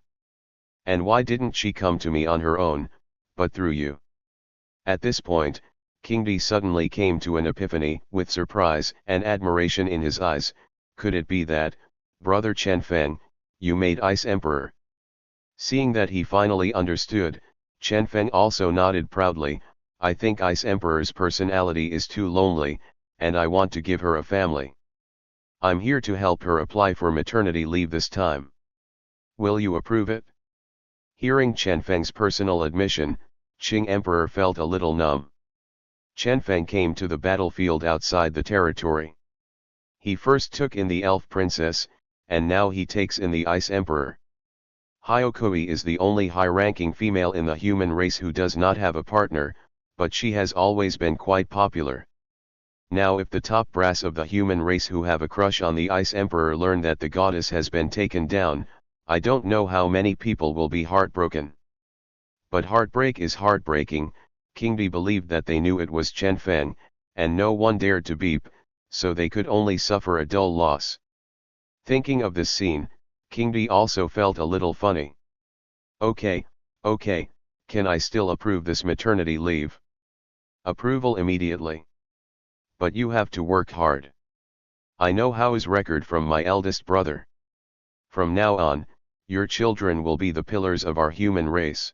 A: And why didn't she come to me on her own, but through you? At this point, King Di suddenly came to an epiphany, with surprise and admiration in his eyes. Could it be that, Brother Chen Feng, you made Ice Emperor? Seeing that he finally understood, Chen Feng also nodded proudly, I think Ice Emperor's personality is too lonely, and I want to give her a family. I'm here to help her apply for maternity leave this time. Will you approve it? Hearing Chen Feng's personal admission, Qing Emperor felt a little numb. Chen Feng came to the battlefield outside the territory. He first took in the elf princess, and now he takes in the Ice Emperor. Hyokui is the only high-ranking female in the human race who does not have a partner, but she has always been quite popular. Now if the top brass of the human race who have a crush on the Ice Emperor learn that the goddess has been taken down, I don't know how many people will be heartbroken. But heartbreak is heartbreaking. King Di believed that they knew it was Chen Feng, and no one dared to beep, so they could only suffer a dull loss. Thinking of this scene, King Di also felt a little funny. Okay, can I still approve this maternity leave? Approval immediately. But you have to work hard. I know how is record from my eldest brother. From now on, your children will be the pillars of our human race.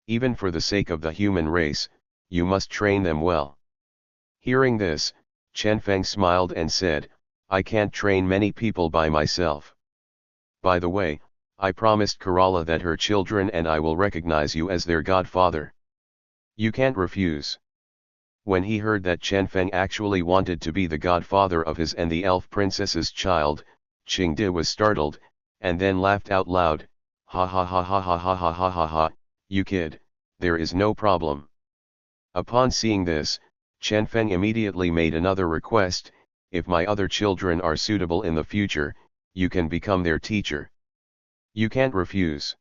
A: Even for the sake of the human race, you must train them well. Hearing this, Chen Feng smiled and said, I can't train many people by myself. By the way, I promised Kerala that her children and I will recognize you as their godfather. You can't refuse. When he heard that Chen Feng actually wanted to be the godfather of his and the elf princess's child, Qing Di was startled, and then laughed out loud, ha ha ha ha ha ha ha ha ha ha, you kid, there is no problem. Upon seeing this, Chen Feng immediately made another request, if my other children are suitable in the future, you can become their teacher. You can't refuse.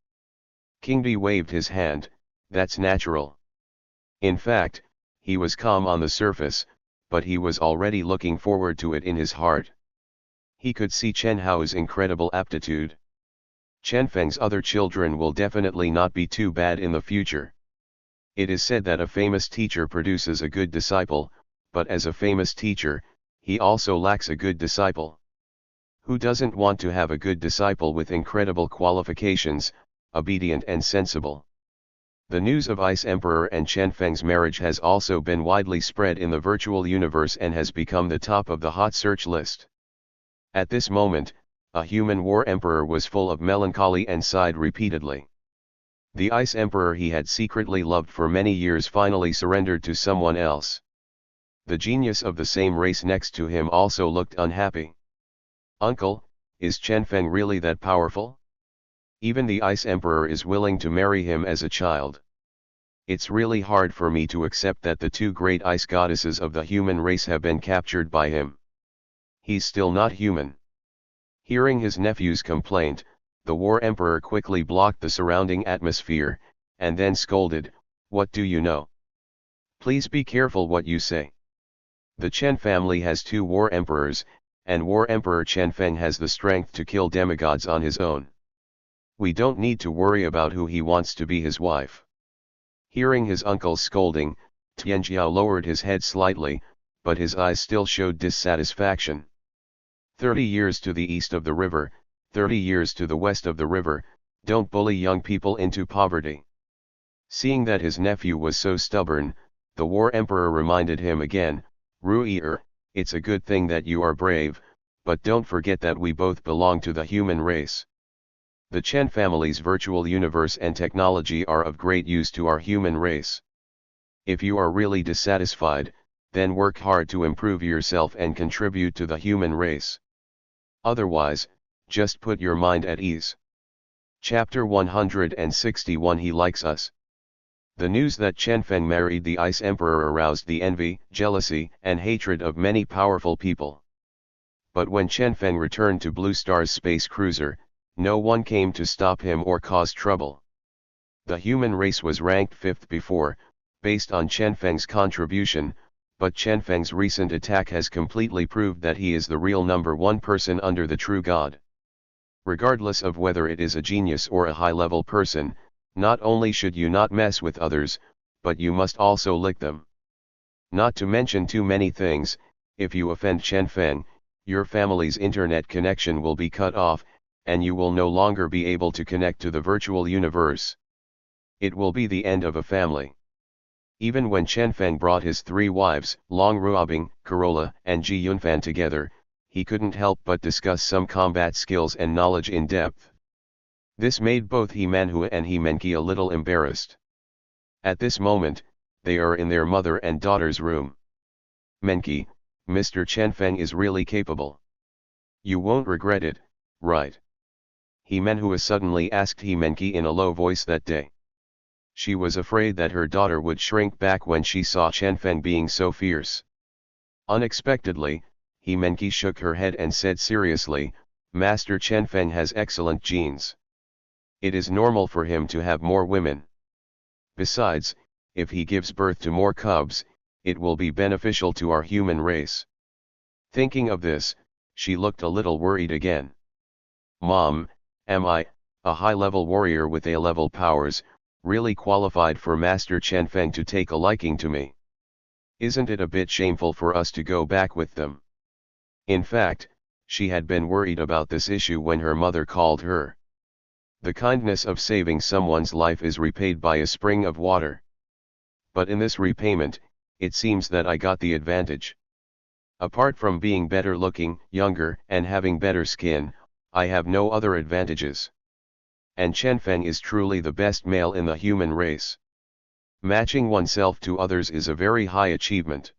A: King Di waved his hand, that's natural. In fact, he was calm on the surface, but he was already looking forward to it in his heart. He could see Chen Hao's incredible aptitude. Chen Feng's other children will definitely not be too bad in the future. It is said that a famous teacher produces a good disciple, but as a famous teacher, he also lacks a good disciple. Who doesn't want to have a good disciple with incredible qualifications, obedient and sensible? The news of Ice Emperor and Chen Feng's marriage has also been widely spread in the virtual universe and has become the top of the hot search list. At this moment, a human war emperor was full of melancholy and sighed repeatedly. The Ice Emperor he had secretly loved for many years finally surrendered to someone else. The genius of the same race next to him also looked unhappy. "Uncle, is Chen Feng really that powerful? Even the Ice Emperor is willing to marry him as a child. It's really hard for me to accept that the two great ice goddesses of the human race have been captured by him. He's still not human." Hearing his nephew's complaint, the War Emperor quickly blocked the surrounding atmosphere, and then scolded, "What do you know? Please be careful what you say. The Chen family has two War Emperors, and War Emperor Chen Feng has the strength to kill demigods on his own. We don't need to worry about who he wants to be his wife." Hearing his uncle's scolding, Tianjiao lowered his head slightly, but his eyes still showed dissatisfaction. 30 years to the east of the river, 30 years to the west of the river, don't bully young people into poverty. Seeing that his nephew was so stubborn, the War Emperor reminded him again, "Rui'er, it's a good thing that you are brave, but don't forget that we both belong to the human race. The Chen family's virtual universe and technology are of great use to our human race. If you are really dissatisfied, then work hard to improve yourself and contribute to the human race. Otherwise, just put your mind at ease." Chapter 161 He Likes Us. The news that Chen Feng married the Ice Emperor aroused the envy, jealousy, and hatred of many powerful people. But when Chen Feng returned to Blue Star's space cruiser, no one came to stop him or cause trouble. The human race was ranked 5th before, based on Chen Feng's contribution, but Chen Feng's recent attack has completely proved that he is the real #1 person under the true God. Regardless of whether it is a genius or a high-level person, not only should you not mess with others, but you must also lick them. Not to mention too many things, if you offend Chen Feng, your family's internet connection will be cut off, and you will no longer be able to connect to the virtual universe. It will be the end of a family. Even when Chen Feng brought his 3 wives, Long Ruobing, Corolla, and Ji Yunfan together, he couldn't help but discuss some combat skills and knowledge in depth. This made both He Manhua and He Menki a little embarrassed. At this moment, they are in their mother and daughter's room. "Menki, Mr. Chen Feng is really capable. You won't regret it, right?" He Manhua suddenly asked He Menki in a low voice that day. She was afraid that her daughter would shrink back when she saw Chen Feng being so fierce. Unexpectedly, He Menki shook her head and said seriously, "Master Chen Feng has excellent genes. It is normal for him to have more women. Besides, if he gives birth to more cubs, it will be beneficial to our human race." Thinking of this, she looked a little worried again. "Mom, am I, a high-level warrior with A-level powers, really qualified for Master Chen Feng to take a liking to me? Isn't it a bit shameful for us to go back with them?" In fact, she had been worried about this issue when her mother called her. The kindness of saving someone's life is repaid by a spring of water. But in this repayment, it seems that I got the advantage. Apart from being better looking, younger, and having better skin, I have no other advantages. And Chen Feng is truly the best male in the human race. Matching oneself to others is a very high achievement.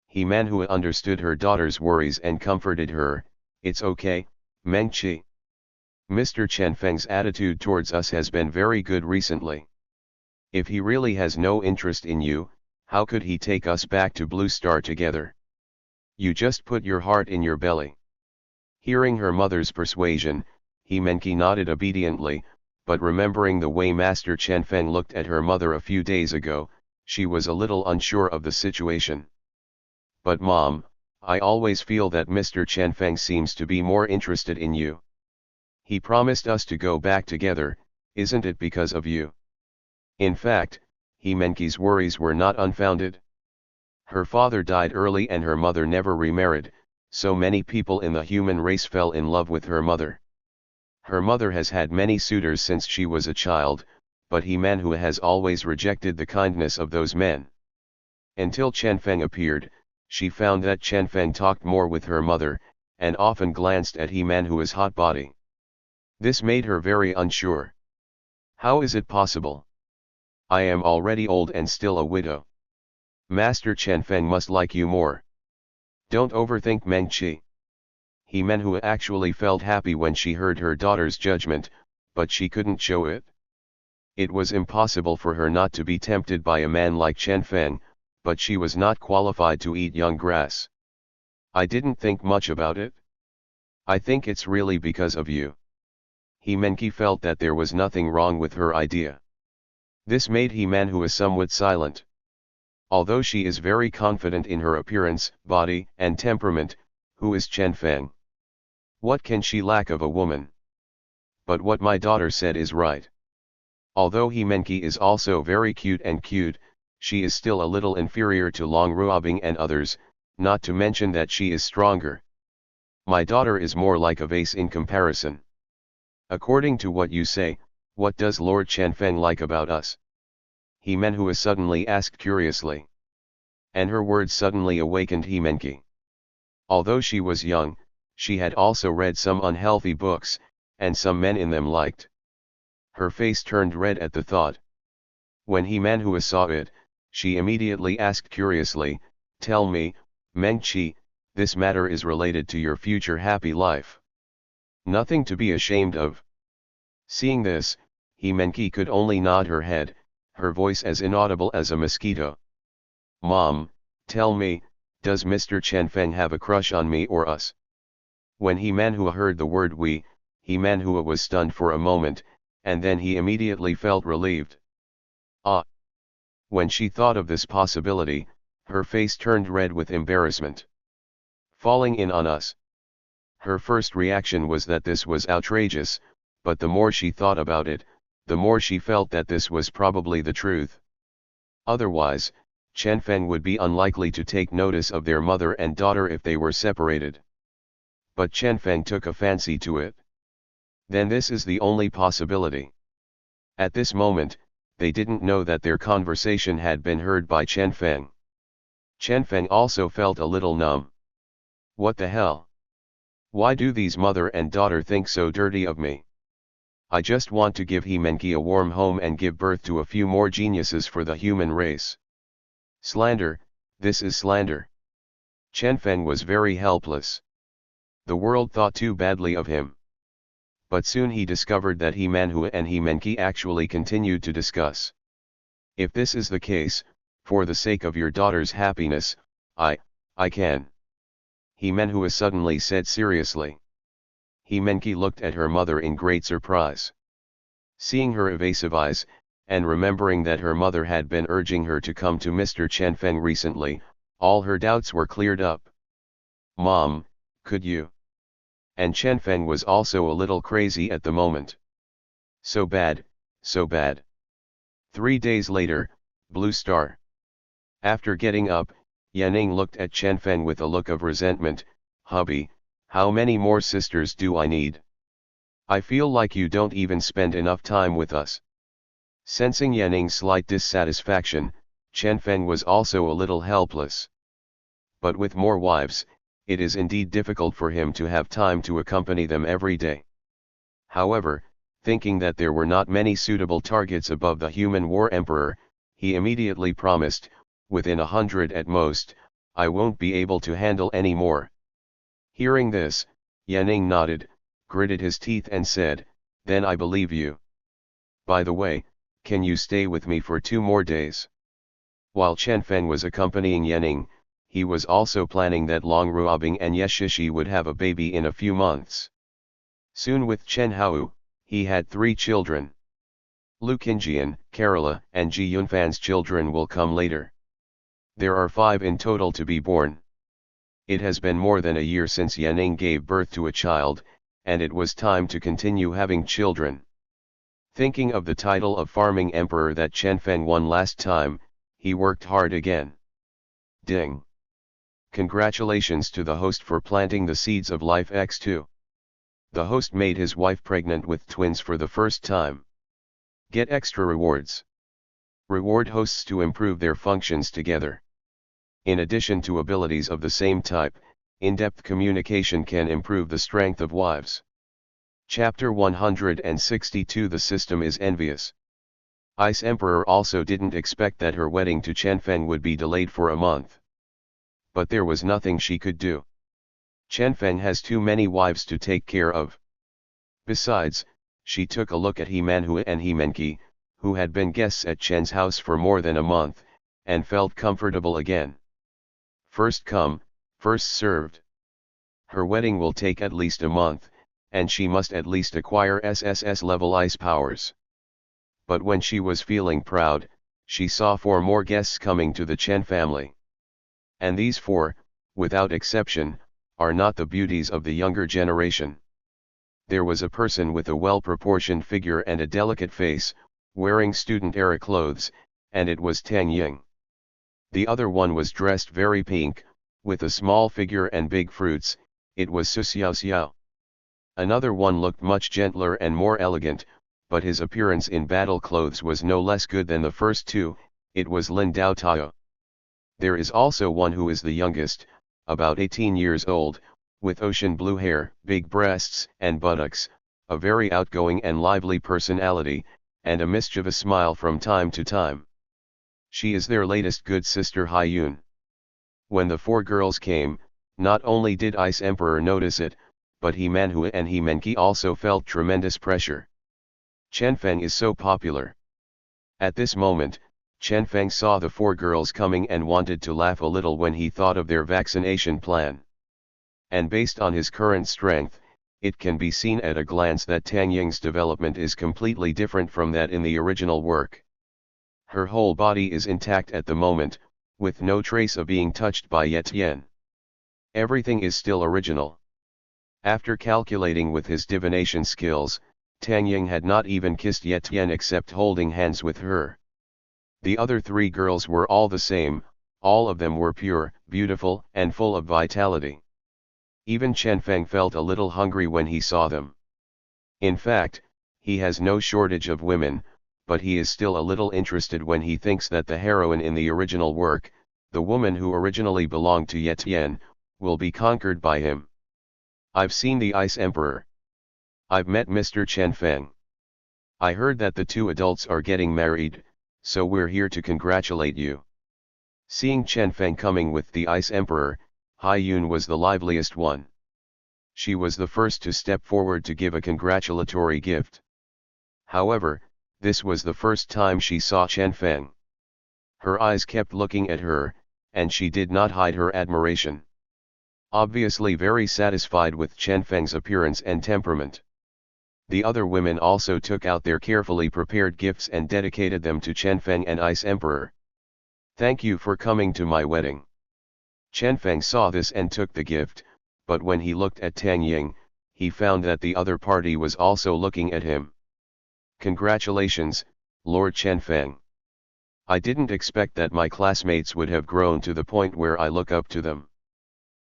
A: He Manhua understood her daughter's worries and comforted her. "It's okay, Mengqi. Mr. Chen Feng's attitude towards us has been very good recently. If he really has no interest in you, how could he take us back to Blue Star together? You just put your heart in your belly." Hearing her mother's persuasion, He Menki nodded obediently, but remembering the way Master Chen Feng looked at her mother a few days ago, she was a little unsure of the situation. "But Mom, I always feel that Mr. Chen Feng seems to be more interested in you. He promised us to go back together, isn't it because of you? In fact, He Menki's worries were not unfounded. Her father died early and her mother never remarried, so many people in the human race fell in love with her mother. Her mother has had many suitors since she was a child, but He Manhua has always rejected the kindness of those men. Until Chen Feng appeared, she found that Chen Feng talked more with her mother, and often glanced at He Manhua's hot body. This made her very unsure. How is it possible? I am already old and still a widow. Master Chen Feng must like you more. Don't overthink Meng Qi. He Manhua actually felt happy when she heard her daughter's judgment, but she couldn't show it. It was impossible for her not to be tempted by a man like Chen Feng, but she was not qualified to eat young grass. I didn't think much about it. I think it's really because of you. He Menki felt that there was nothing wrong with her idea. This made He Manhua somewhat silent. Although she is very confident in her appearance, body, and temperament, who is Chen Feng? What can she lack of a woman? But what my daughter said is right. Although He Menki is also very cute, she is still a little inferior to Long Ruobing and others, not to mention that she is stronger. My daughter is more like a vase in comparison. According to what you say, what does Lord Chen Feng like about us? He Manhua suddenly asked curiously. And her words suddenly awakened He Menki. Although she was young, she had also read some unhealthy books, and some men in them liked. Her face turned red at the thought. When He Manhua saw it, she immediately asked curiously, "Tell me, Meng Qi, this matter is related to your future happy life. Nothing to be ashamed of." Seeing this, He Menki could only nod her head, her voice as inaudible as a mosquito. "Mom, tell me, does Mr. Chen Feng have a crush on me or us?" When He Manhua heard the word we, He Manhua was stunned for a moment, and then he immediately felt relieved. Ah! When she thought of this possibility, her face turned red with embarrassment. Falling in on us. Her first reaction was that this was outrageous, but the more she thought about it, the more she felt that this was probably the truth. Otherwise, Chen Feng would be unlikely to take notice of their mother and daughter if they were separated. But Chen Feng took a fancy to it. Then this is the only possibility. At this moment, they didn't know that their conversation had been heard by Chen Feng. Chen Feng also felt a little numb. What the hell? Why do these mother and daughter think so dirty of me? I just want to give He Menki a warm home and give birth to a few more geniuses for the human race. Slander, this is slander. Chen Feng was very helpless. The world thought too badly of him. But soon he discovered that He Manhua and He Menki actually continued to discuss. If this is the case, for the sake of your daughter's happiness, I can. He Manhua suddenly said seriously. He Menki looked at her mother in great surprise. Seeing her evasive eyes, and remembering that her mother had been urging her to come to Mr. Chen Feng recently, all her doubts were cleared up. Mom, could you? And Chen Feng was also a little crazy at the moment. So bad, so bad. 3 days later, Blue Star. After getting up, Yuanling looked at Chen Feng with a look of resentment. Hubby, how many more sisters do I need? I feel like you don't even spend enough time with us. Sensing Yuanling's slight dissatisfaction, Chen Feng was also a little helpless. But with more wives, it is indeed difficult for him to have time to accompany them every day. However, thinking that there were not many suitable targets above the human war emperor, he immediately promised, within 100 at most, I won't be able to handle any more. Hearing this, Yuanling nodded, gritted his teeth and said, then I believe you. By the way, can you stay with me for 2 more days? While Chen Feng was accompanying Yuanling, he was also planning that Long Ruobing and Yeshishi would have a baby in a few months. Soon with Chen Hao, he had 3 children. Lu Qingjian, Kerala, and Ji Yunfan's children will come later. There are 5 in total to be born. It has been more than a year since Yuanling gave birth to a child, and it was time to continue having children. Thinking of the title of farming emperor that Chen Feng won last time, he worked hard again. Ding! Congratulations to the host for planting the seeds of life X2. The host made his wife pregnant with twins for the first time. Get extra rewards. Reward hosts to improve their functions together. In addition to abilities of the same type, in-depth communication can improve the strength of wives. Chapter 162 The system is envious. Ice Emperor also didn't expect that her wedding to Chen Feng would be delayed for a month. But there was nothing she could do. Chen Feng has too many wives to take care of. Besides, she took a look at He Manhua and He Menqi, who had been guests at Chen's house for more than a month, and felt comfortable again. First come, first served. Her wedding will take at least a month, and she must at least acquire SSS level ice powers. But when she was feeling proud, she saw 4 more guests coming to the Chen family. And these 4, without exception, are not the beauties of the younger generation. There was a person with a well-proportioned figure and a delicate face, wearing student-era clothes, and it was Tang Ying. The other one was dressed very pink, with a small figure and big fruits, it was Su Xiao Xiao. Another one looked much gentler and more elegant, but his appearance in battle clothes was no less good than the first 2, it was Lin Dao Tao. There is also one who is the youngest, about 18 years old, with ocean blue hair, big breasts and buttocks, a very outgoing and lively personality, and a mischievous smile from time to time. She is their latest good sister Hai Yun. When the 4 girls came, not only did Ice Emperor notice it, but He Manhua and He Menqi also felt tremendous pressure. Chen Feng is so popular. At this moment, Chen Feng saw the 4 girls coming and wanted to laugh a little when he thought of their vaccination plan. And based on his current strength, it can be seen at a glance that Tang Ying's development is completely different from that in the original work. Her whole body is intact at the moment, with no trace of being touched by Ye Tian. Everything is still original. After calculating with his divination skills, Tang Ying had not even kissed Ye Tian except holding hands with her. The other 3 girls were all the same, all of them were pure, beautiful, and full of vitality. Even Chen Feng felt a little hungry when he saw them. In fact, he has no shortage of women, but he is still a little interested when he thinks that the heroine in the original work, the woman who originally belonged to Ye Tian, will be conquered by him. I've seen the Ice Emperor. I've met Mr. Chen Feng. I heard that the 2 adults are getting married, so we're here to congratulate you. Seeing Chen Feng coming with the Ice Emperor, Hai Yun was the liveliest one. She was the first to step forward to give a congratulatory gift. However, this was the first time she saw Chen Feng. Her eyes kept looking at her, and she did not hide her admiration. Obviously very satisfied with Chen Feng's appearance and temperament. The other women also took out their carefully prepared gifts and dedicated them to Chen Feng and Ice Emperor. Thank you for coming to my wedding. Chen Feng saw this and took the gift, but when he looked at Tang Ying, he found that the other party was also looking at him. Congratulations, Lord Chen Feng. I didn't expect that my classmates would have grown to the point where I look up to them.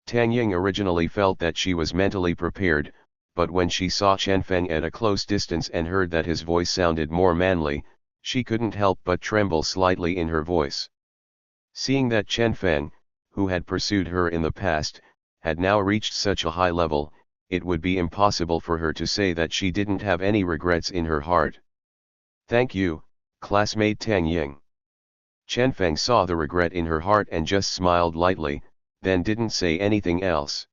A: Tang Ying originally felt that she was mentally prepared, but when she saw Chen Feng at a close distance and heard that his voice sounded more manly, she couldn't help but tremble slightly in her voice. Seeing that Chen Feng, who had pursued her in the past, had now reached such a high level, it would be impossible for her to say that she didn't have any regrets in her heart. Thank you, classmate Tang Ying. Chen Feng saw the regret in her heart and just smiled lightly, then didn't say anything else.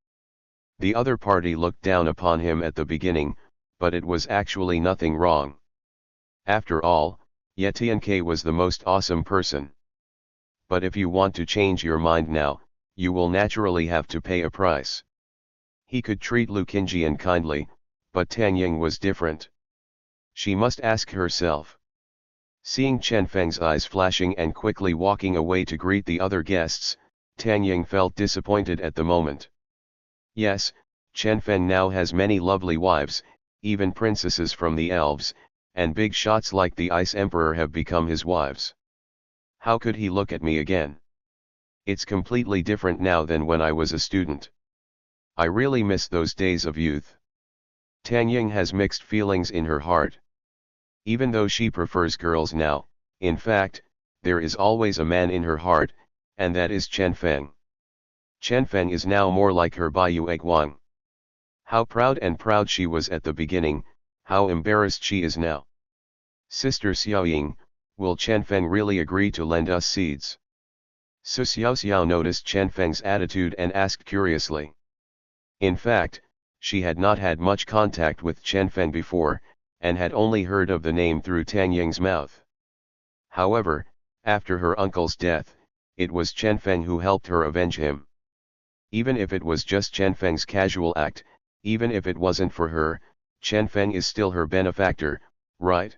A: The other party looked down upon him at the beginning, but it was actually nothing wrong. After all, Ye Tianke was the most awesome person. But if you want to change your mind now, you will naturally have to pay a price. He could treat Lu Qingjian kindly, but Tang Ying was different. She must ask herself. Seeing Chen Feng's eyes flashing and quickly walking away to greet the other guests, Tang Ying felt disappointed at the moment. Yes, Chen Feng now has many lovely wives, even princesses from the elves, and big shots like the Ice Emperor have become his wives. How could he look at me again? It's completely different now than when I was a student. I really miss those days of youth. Tang Ying has mixed feelings in her heart. Even though she prefers girls now, in fact, there is always a man in her heart, and that is Chen Feng. Chen Feng is now more like her Baiyu Guang. How proud she was at the beginning, how embarrassed she is now. Sister Xiaoying, will Chen Feng really agree to lend us seeds? Su Xiao noticed Chen Feng's attitude and asked curiously. In fact, she had not had much contact with Chen Feng before, and had only heard of the name through Tang Ying's mouth. However, after her uncle's death, it was Chen Feng who helped her avenge him. Even if it was just Chen Feng's casual act, even if it wasn't for her, Chen Feng is still her benefactor, right?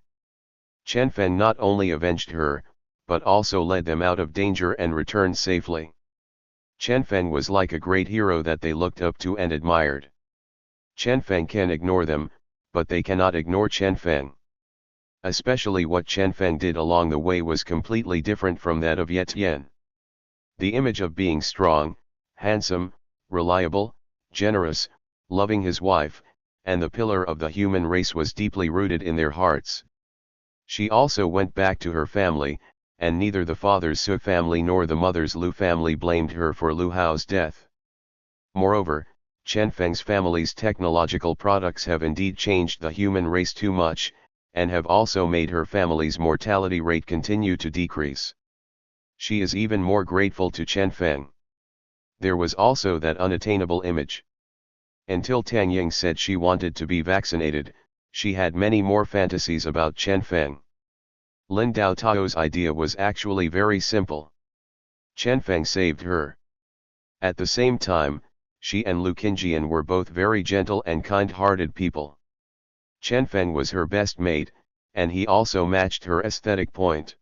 A: Chen Feng not only avenged her, but also led them out of danger and returned safely. Chen Feng was like a great hero that they looked up to and admired. Chen Feng can ignore them, but they cannot ignore Chen Feng. Especially what Chen Feng did along the way was completely different from that of Ye Tian. The image of being strong, handsome, reliable, generous, loving his wife, and the pillar of the human race was deeply rooted in their hearts. She also went back to her family, and neither the father's Su family nor the mother's Lu family blamed her for Lu Hao's death. Moreover, Chen Feng's family's technological products have indeed changed the human race too much, and have also made her family's mortality rate continue to decrease. She is even more grateful to Chen Feng. There was also that unattainable image. Until Tang Ying said she wanted to be vaccinated, she had many more fantasies about Chen Feng. Lin Dao Tao's idea was actually very simple. Chen Feng saved her. At the same time, she and Lu Qingjian were both very gentle and kind-hearted people. Chen Feng was her best mate, and he also matched her aesthetic point.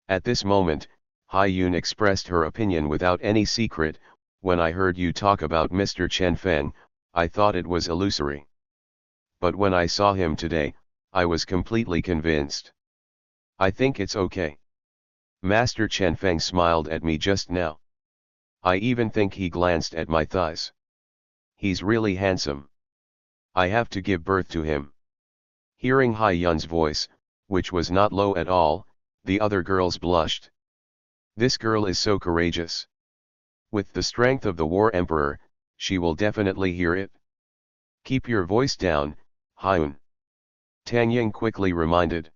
A: At this moment, Hai Yun expressed her opinion without any secret. When I heard you talk about Mr. Chen Feng, I thought it was illusory. But when I saw him today, I was completely convinced. I think it's okay. Master Chen Feng smiled at me just now. I even think he glanced at my thighs. He's really handsome. I have to give birth to him. Hearing Hai Yun's voice, which was not low at all, the other girls blushed. This girl is so courageous. With the strength of the War Emperor, she will definitely hear it. Keep your voice down, Haiyun. Tang Ying quickly reminded.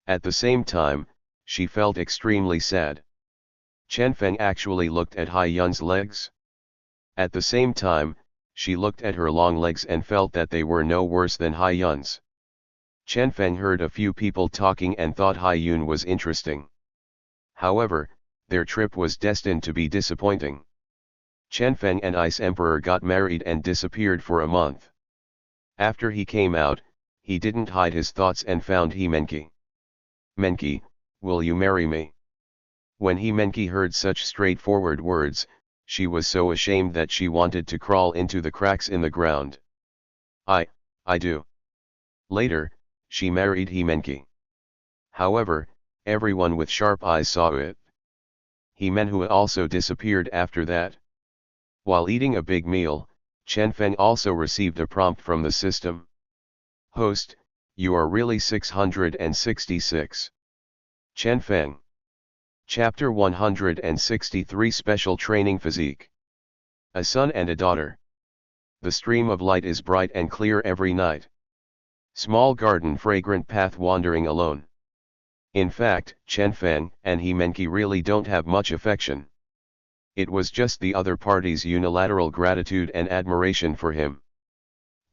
A: At the same time, she felt extremely sad. Chen Feng actually looked at Hai Yun's legs. At the same time, she looked at her long legs and felt that they were no worse than Hai Yun's. Chen Feng heard a few people talking and thought Hai Yun was interesting. However, their trip was destined to be disappointing. Chen Feng and Ice Emperor got married and disappeared for a month. After he came out, he didn't hide his thoughts and found He Menki. Menki, will you marry me? When He Menki heard such straightforward words, she was so ashamed that she wanted to crawl into the cracks in the ground. I do. Later, she married He Menki. However, everyone with sharp eyes saw it. He Menhua also disappeared after that. While eating a big meal, Chen Feng also received a prompt from the system. Host, you are really 666. Chen Feng. Chapter 163 Special Training Physique. A son and a daughter. The stream of light is bright and clear every night. Small garden fragrant path wandering alone. In fact, Chen Feng and He Menki really don't have much affection. It was just the other party's unilateral gratitude and admiration for him.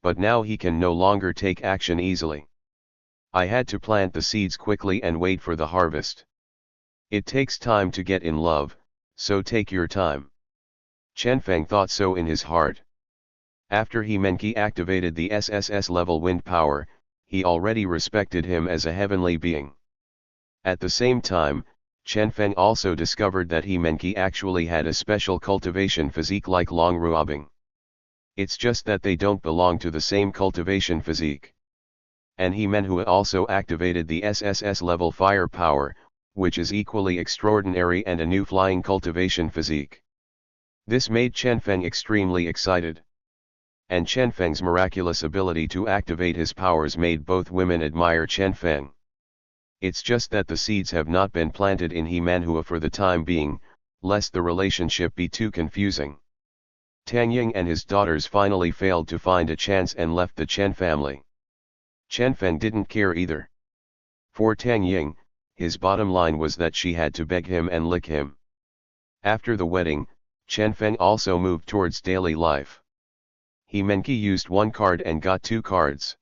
A: But now he can no longer take action easily. I had to plant the seeds quickly and wait for the harvest. It takes time to get in love, so take your time. Chen Feng thought so in his heart. After He Menki activated the SSS level wind power, he already respected him as a heavenly being. At the same time, Chen Feng also discovered that he Menki actually had a special cultivation physique like Long Ruobing. It's just that they don't belong to the same cultivation physique. And he Menhua also activated the SSS level firepower, which is equally extraordinary, and a new flying cultivation physique. This made Chen Feng extremely excited. And Chen Feng's miraculous ability to activate his powers made both women admire Chen Feng. It's just that the seeds have not been planted in he Manhua for the time being, lest the relationship be too confusing. Tang Ying and his daughters finally failed to find a chance and left the Chen family. Chen Feng didn't care either. For Tang Ying, his bottom line was that she had to beg him and lick him. After the wedding, Chen Feng also moved towards daily life. He Menki used 1 card and got 2 cards.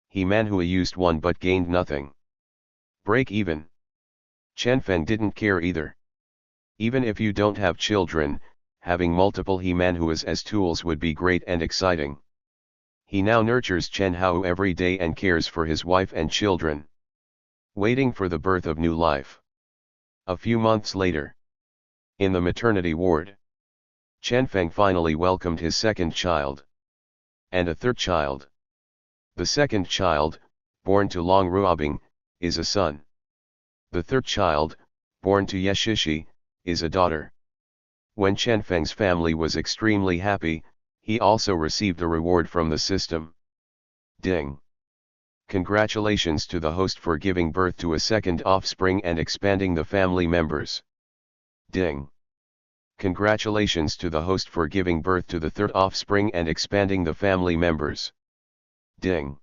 A: He Manhua used 1 but gained nothing. Break even. Chen Feng didn't care either. Even if you don't have children, having multiple he Manhuas as tools would be great and exciting. He now nurtures Chen Hao every day and cares for his wife and children, waiting for the birth of new life. A few months later, in the maternity ward, Chen Feng finally welcomed his second child. And a third child. The second child, born to Long Ruobing, is a son. The third child, born to Yeshishi, is a daughter. When Chen Feng's family was extremely happy, he also received a reward from the system. Ding! Congratulations to the host for giving birth to a second offspring and expanding the family members. Ding! Congratulations to the host for giving birth to the third offspring and expanding the family members. Ding!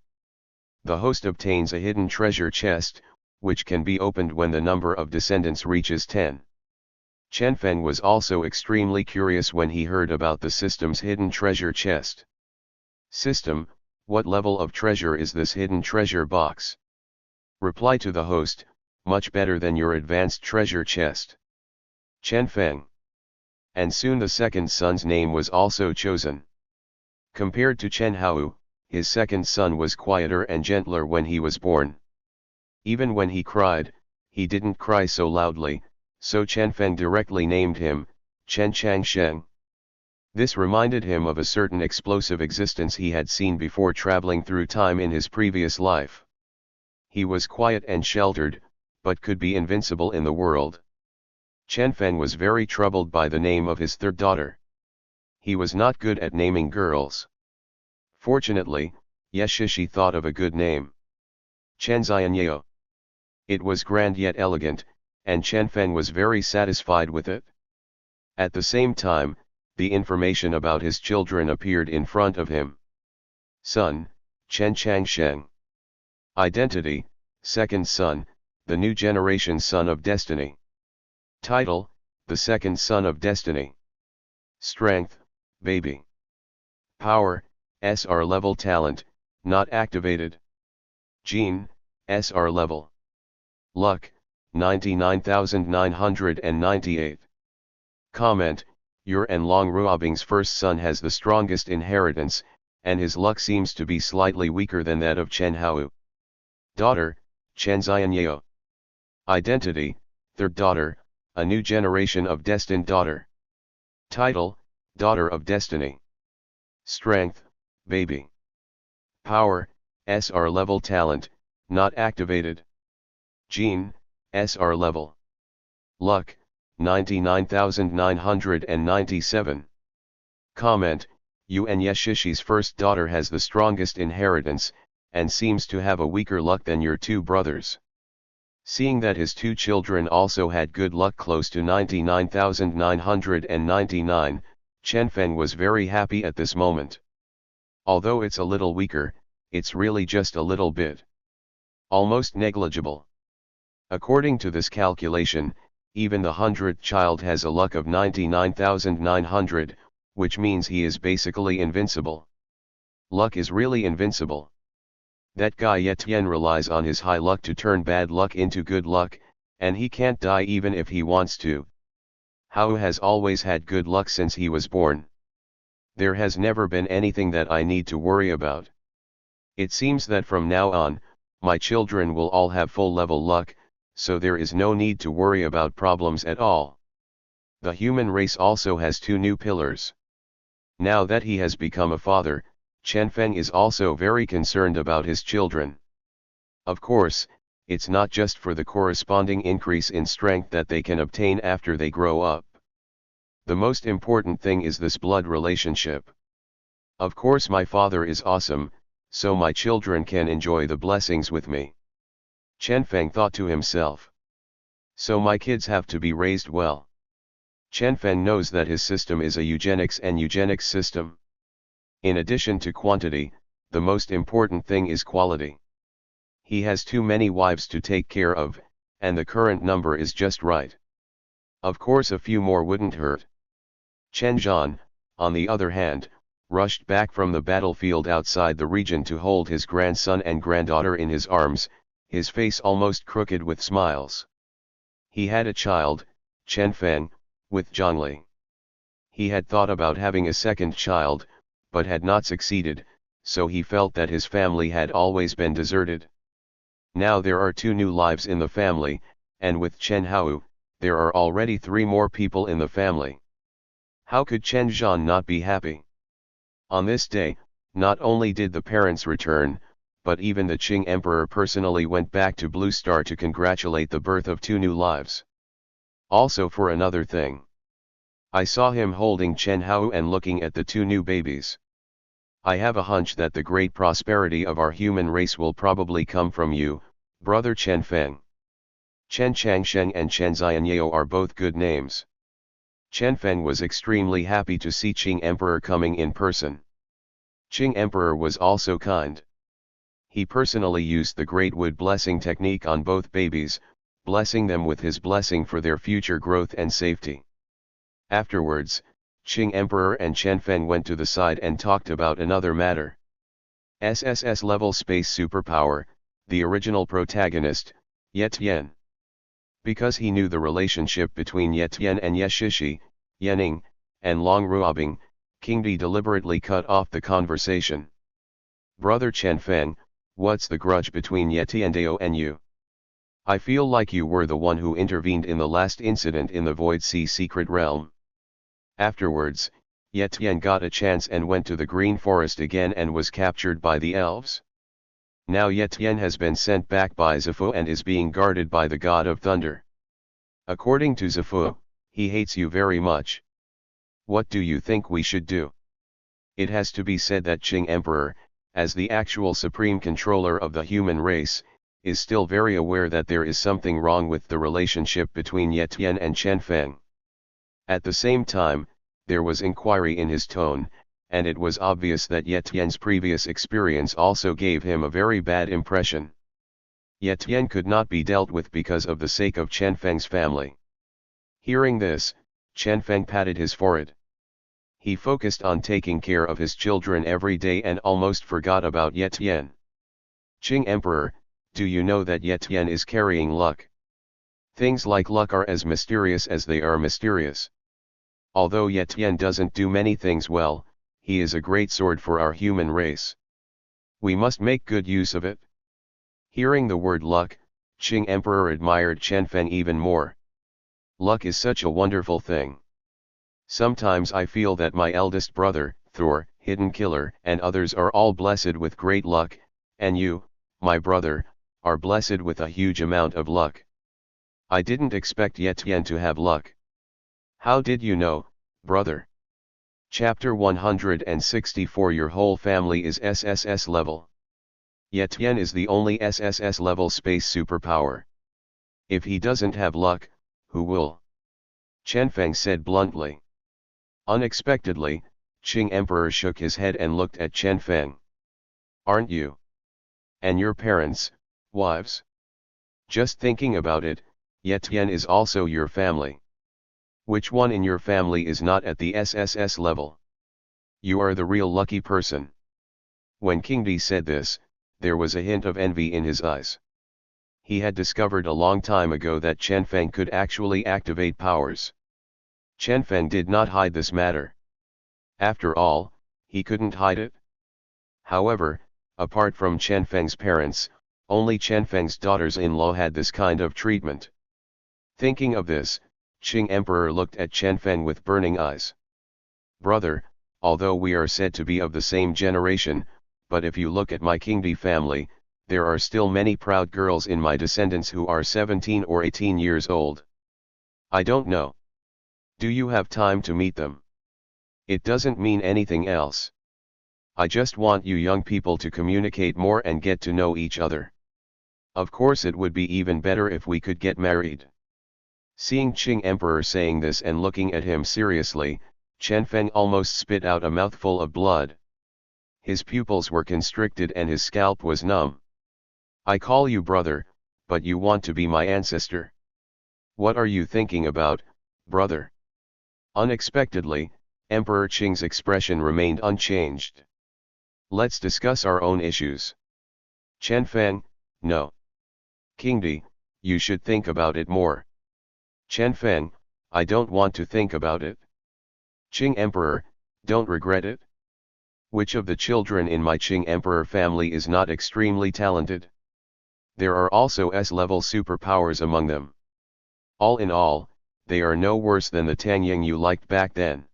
A: The host obtains a hidden treasure chest, which can be opened when the number of descendants reaches 10. Chen Feng was also extremely curious when he heard about the system's hidden treasure chest. System, what level of treasure is this hidden treasure box? Reply to the host, much better than your advanced treasure chest. Chen Feng. And soon the second son's name was also chosen. Compared to Chen Hao, his second son was quieter and gentler when he was born. Even when he cried, he didn't cry so loudly, so Chen Feng directly named him, Chen Changsheng. This reminded him of a certain explosive existence he had seen before traveling through time in his previous life. He was quiet and sheltered, but could be invincible in the world. Chen Feng was very troubled by the name of his third daughter. He was not good at naming girls. Fortunately, Yeshishi thought of a good name. Chen Xianyeo. It was grand yet elegant, and Chen Feng was very satisfied with it. At the same time, the information about his children appeared in front of him. Son, Chen Changsheng. Identity, second son, the new generation son of destiny. Title, the second son of destiny. Strength, baby. Power, SR level. Talent, not activated. Gene, SR level. Luck, 99,998. Comment, Your and Long Ruobing's first son has the strongest inheritance, and his luck seems to be slightly weaker than that of Chen Hao. Daughter, Chen Xianyeo. Identity, third daughter, a new generation of destined daughter. Title, Daughter of Destiny. Strength, baby. Power, SR level. Talent, not activated. Gene, SR level. Luck, 99,997. Comment, Yuan Yeshishi's first daughter has the strongest inheritance, and seems to have a weaker luck than your two brothers. Seeing that his two children also had good luck close to 99,999, Chen Feng was very happy at this moment. Although it's a little weaker, it's really just a little bit. Almost negligible. According to this calculation, even the 100th child has a luck of 99,900, which means he is basically invincible. Luck is really invincible. That guy Yetian relies on his high luck to turn bad luck into good luck, and he can't die even if he wants to. Hao has always had good luck since he was born. There has never been anything that I need to worry about. It seems that from now on, my children will all have full level luck, so there is no need to worry about problems at all. The human race also has two new pillars. Now that he has become a father, Chen Feng is also very concerned about his children. Of course, it's not just for the corresponding increase in strength that they can obtain after they grow up. The most important thing is this blood relationship. Of course my father is awesome, so my children can enjoy the blessings with me. Chen Feng thought to himself. So my kids have to be raised well. Chen Feng knows that his system is a eugenics and eugenics system. In addition to quantity, the most important thing is quality. He has too many wives to take care of, and the current number is just right. Of course a few more wouldn't hurt. Chen Zhan, on the other hand, rushed back from the battlefield outside the region to hold his grandson and granddaughter in his arms, his face almost crooked with smiles. He had a child, Chen Feng, with Zhongli. He had thought about having a second child, but had not succeeded, so he felt that his family had always been deserted. Now there are two new lives in the family, and with Chen Hao, there are already 3 more people in the family. How could Chen Zhan not be happy? On this day, not only did the parents return, but even the Qing Emperor personally went back to Blue Star to congratulate the birth of 2 new lives. Also for another thing. I saw him holding Chen Hao and looking at the 2 new babies. I have a hunch that the great prosperity of our human race will probably come from you, brother Chen Feng. Chen Changsheng and Chen Xianyao are both good names. Chen Feng was extremely happy to see Qing Emperor coming in person. Qing Emperor was also kind. He personally used the Great Wood Blessing technique on both babies, blessing them with his blessing for their future growth and safety. Afterwards, Qing Emperor and Chen Feng went to the side and talked about another matter. SSS level space superpower, the original protagonist, Ye Tian. Because he knew the relationship between Ye Tian and Ye Shishi, Yanning, and Long Ruobing, King Di deliberately cut off the conversation. Brother Chen Feng, what's the grudge between Ye Tiandao and you? I feel like you were the one who intervened in the last incident in the Void Sea secret realm. Afterwards, Ye Tian got a chance and went to the Green Forest again and was captured by the elves. Now Ye Tian has been sent back by Zifu and is being guarded by the God of Thunder. According to Zifu, he hates you very much. What do you think we should do? It has to be said that Qing Emperor, as the actual supreme controller of the human race, is still very aware that there is something wrong with the relationship between Ye Tian and Chen Feng. At the same time, there was inquiry in his tone, and it was obvious that Ye Tian's previous experience also gave him a very bad impression. Ye Tian could not be dealt with because of the sake of Chen Feng's family. Hearing this, Chen Feng patted his forehead. He focused on taking care of his children every day and almost forgot about Ye Tian. Qing Emperor, do you know that Ye Tian is carrying luck? Things like luck are as mysterious as they are mysterious. Although Ye Tian doesn't do many things well, he is a great sword for our human race. We must make good use of it. Hearing the word luck, Qing Emperor admired Chen Feng even more. Luck is such a wonderful thing. Sometimes I feel that my eldest brother, Thor, Hidden Killer, and others are all blessed with great luck, and you, my brother, are blessed with a huge amount of luck. I didn't expect Ye Tian to have luck. How did you know, brother? Chapter 164. Your whole family is SSS level. Ye Tian is the only SSS level space superpower. If he doesn't have luck, who will? Chen Feng said bluntly. Unexpectedly, Qing Emperor shook his head and looked at Chen Feng. Aren't you? And your parents, wives? Just thinking about it, Ye Tian is also your family. Which one in your family is not at the SSS level? You are the real lucky person. When King Di said this, there was a hint of envy in his eyes. He had discovered a long time ago that Chen Feng could actually activate powers. Chen Feng did not hide this matter. After all, he couldn't hide it. However, apart from Chen Feng's parents, Only Chen Feng's daughters-in-law had this kind of treatment. Thinking of this, Qing Emperor looked at Chen Feng with burning eyes. Brother, although we are said to be of the same generation, but if you look at my Qingdi family, there are still many proud girls in my descendants who are 17 or 18 years old. I don't know. Do you have time to meet them? It doesn't mean anything else. I just want you young people to communicate more and get to know each other. Of course it would be even better if we could get married. Seeing Qing Emperor saying this and looking at him seriously, Chen Feng almost spit out a mouthful of blood. His pupils were constricted and his scalp was numb. I call you brother, but you want to be my ancestor. What are you thinking about, brother? Unexpectedly, Emperor Qing's expression remained unchanged. Let's discuss our own issues. Chen Feng, no. Qingdi, you should think about it more. Chen Feng, I don't want to think about it. Qing Emperor, don't regret it. Which of the children in my Qing Emperor family is not extremely talented? There are also S-level superpowers among them. All in all, they are no worse than the Tangying you liked back then.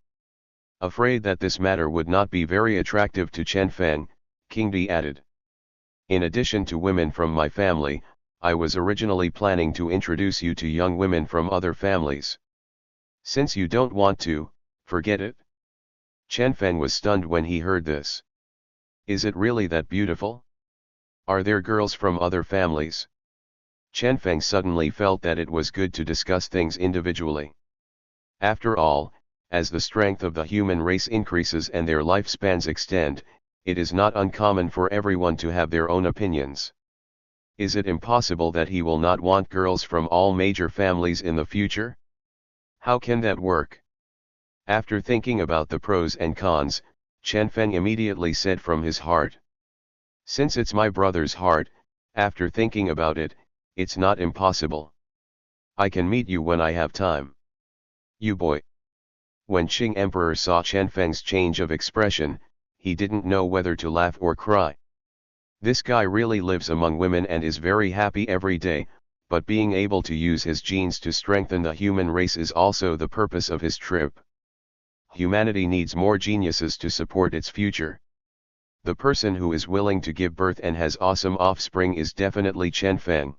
A: Afraid that this matter would not be very attractive to Chen Feng, Qingdi added. In addition to women from my family, I was originally planning to introduce you to young women from other families. Since you don't want to, forget it. Chen Feng was stunned when he heard this. Is it really that beautiful? Are there girls from other families? Chen Feng suddenly felt that it was good to discuss things individually. After all, as the strength of the human race increases and their lifespans extend, it is not uncommon for everyone to have their own opinions. Is it impossible that he will not want girls from all major families in the future? How can that work? After thinking about the pros and cons, Chen Feng immediately said from his heart. Since it's my brother's heart, after thinking about it, it's not impossible. I can meet you when I have time. You boy. When Qing Emperor saw Chen Feng's change of expression, he didn't know whether to laugh or cry. This guy really lives among women and is very happy every day, but being able to use his genes to strengthen the human race is also the purpose of his trip. Humanity needs more geniuses to support its future. The person who is willing to give birth and has awesome offspring is definitely Chen Feng.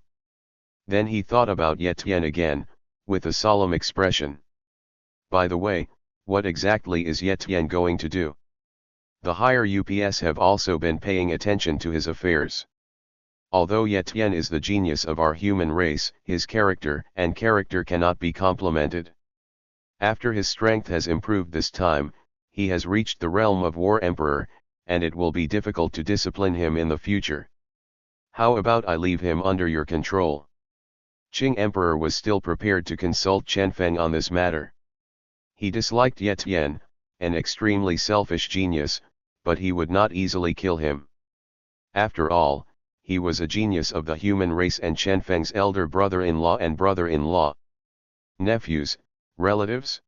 A: Then he thought about Ye Tian again, with a solemn expression. By the way, what exactly is Ye Tian going to do? The higher UPS have also been paying attention to his affairs. Although Ye Tian is the genius of our human race, his character cannot be complemented. After his strength has improved this time, he has reached the realm of War Emperor, and it will be difficult to discipline him in the future. How about I leave him under your control? Qing Emperor was still prepared to consult Chen Feng on this matter. He disliked Ye Tian, an extremely selfish genius, but he would not easily kill him. After all, he was a genius of the human race and Chen Feng's elder brother-in-law and brother-in-law. Nephews, relatives?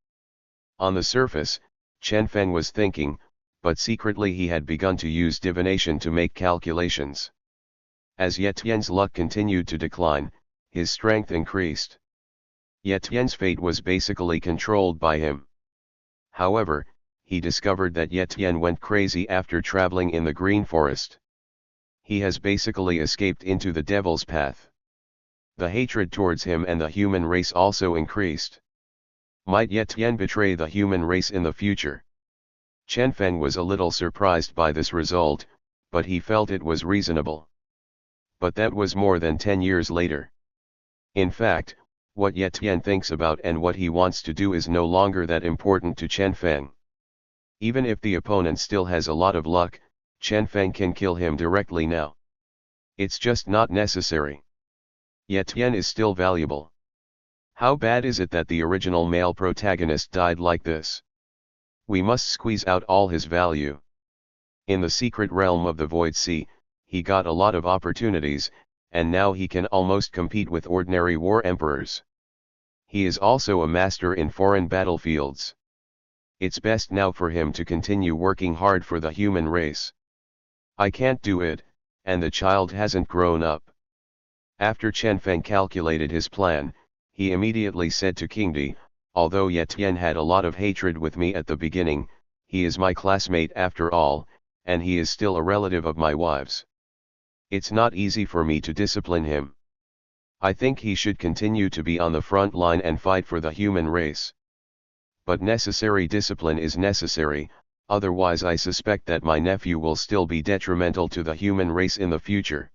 A: On the surface, Chen Feng was thinking, but secretly he had begun to use divination to make calculations. As Ye Tian's luck continued to decline, his strength increased. Ye Tian's fate was basically controlled by him. However, he discovered that Ye Tian went crazy after traveling in the Green Forest. He has basically escaped into the devil's path. The hatred towards him and the human race also increased. Might Ye Tian betray the human race in the future? Chen Feng was a little surprised by this result, but he felt it was reasonable. But that was more than 10 years later. In fact, what Ye Tian thinks about and what he wants to do is no longer that important to Chen Feng. Even if the opponent still has a lot of luck, Chen Feng can kill him directly now. It's just not necessary. Ye Tian is still valuable. How bad is it that the original male protagonist died like this? We must squeeze out all his value. In the secret realm of the Void Sea, he got a lot of opportunities, and now he can almost compete with ordinary war emperors. He is also a master in foreign battlefields. It's best now for him to continue working hard for the human race. I can't do it, and the child hasn't grown up. After Chen Feng calculated his plan, he immediately said to King Di, although Ye Tian had a lot of hatred with me at the beginning, he is my classmate after all, and he is still a relative of my wife's. It's not easy for me to discipline him. I think he should continue to be on the front line and fight for the human race. But necessary discipline is necessary, otherwise I suspect that my nephew will still be detrimental to the human race in the future.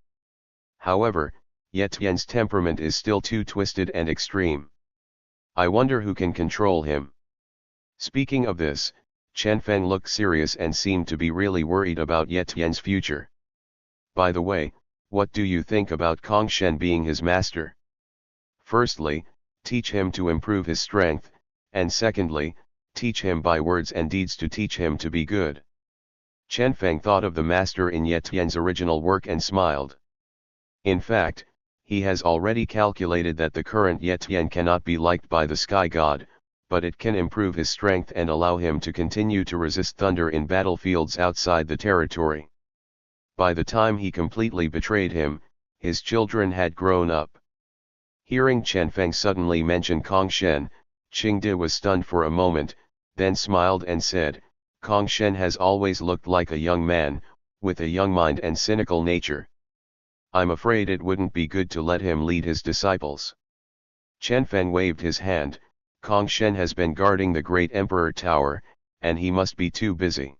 A: However, Ye Tian's temperament is still too twisted and extreme. I wonder who can control him. Speaking of this, Chen Feng looked serious and seemed to be really worried about Ye Tian's future. By the way, what do you think about Kong Shen being his master? Firstly, teach him to improve his strength, and secondly, teach him by words and deeds to teach him to be good. Chen Feng thought of the master in Ye Tian's original work and smiled. In fact, he has already calculated that the current Ye Tian cannot be liked by the sky god, but it can improve his strength and allow him to continue to resist thunder in battlefields outside the territory. By the time he completely betrayed him, his children had grown up. Hearing Chen Feng suddenly mention Kong Shen, Qing Di was stunned for a moment, then smiled and said, Kong Shen has always looked like a young man, with a young mind and cynical nature. I'm afraid it wouldn't be good to let him lead his disciples. Chen Feng waved his hand. Kong Shen has been guarding the Great Emperor Tower, and he must be too busy.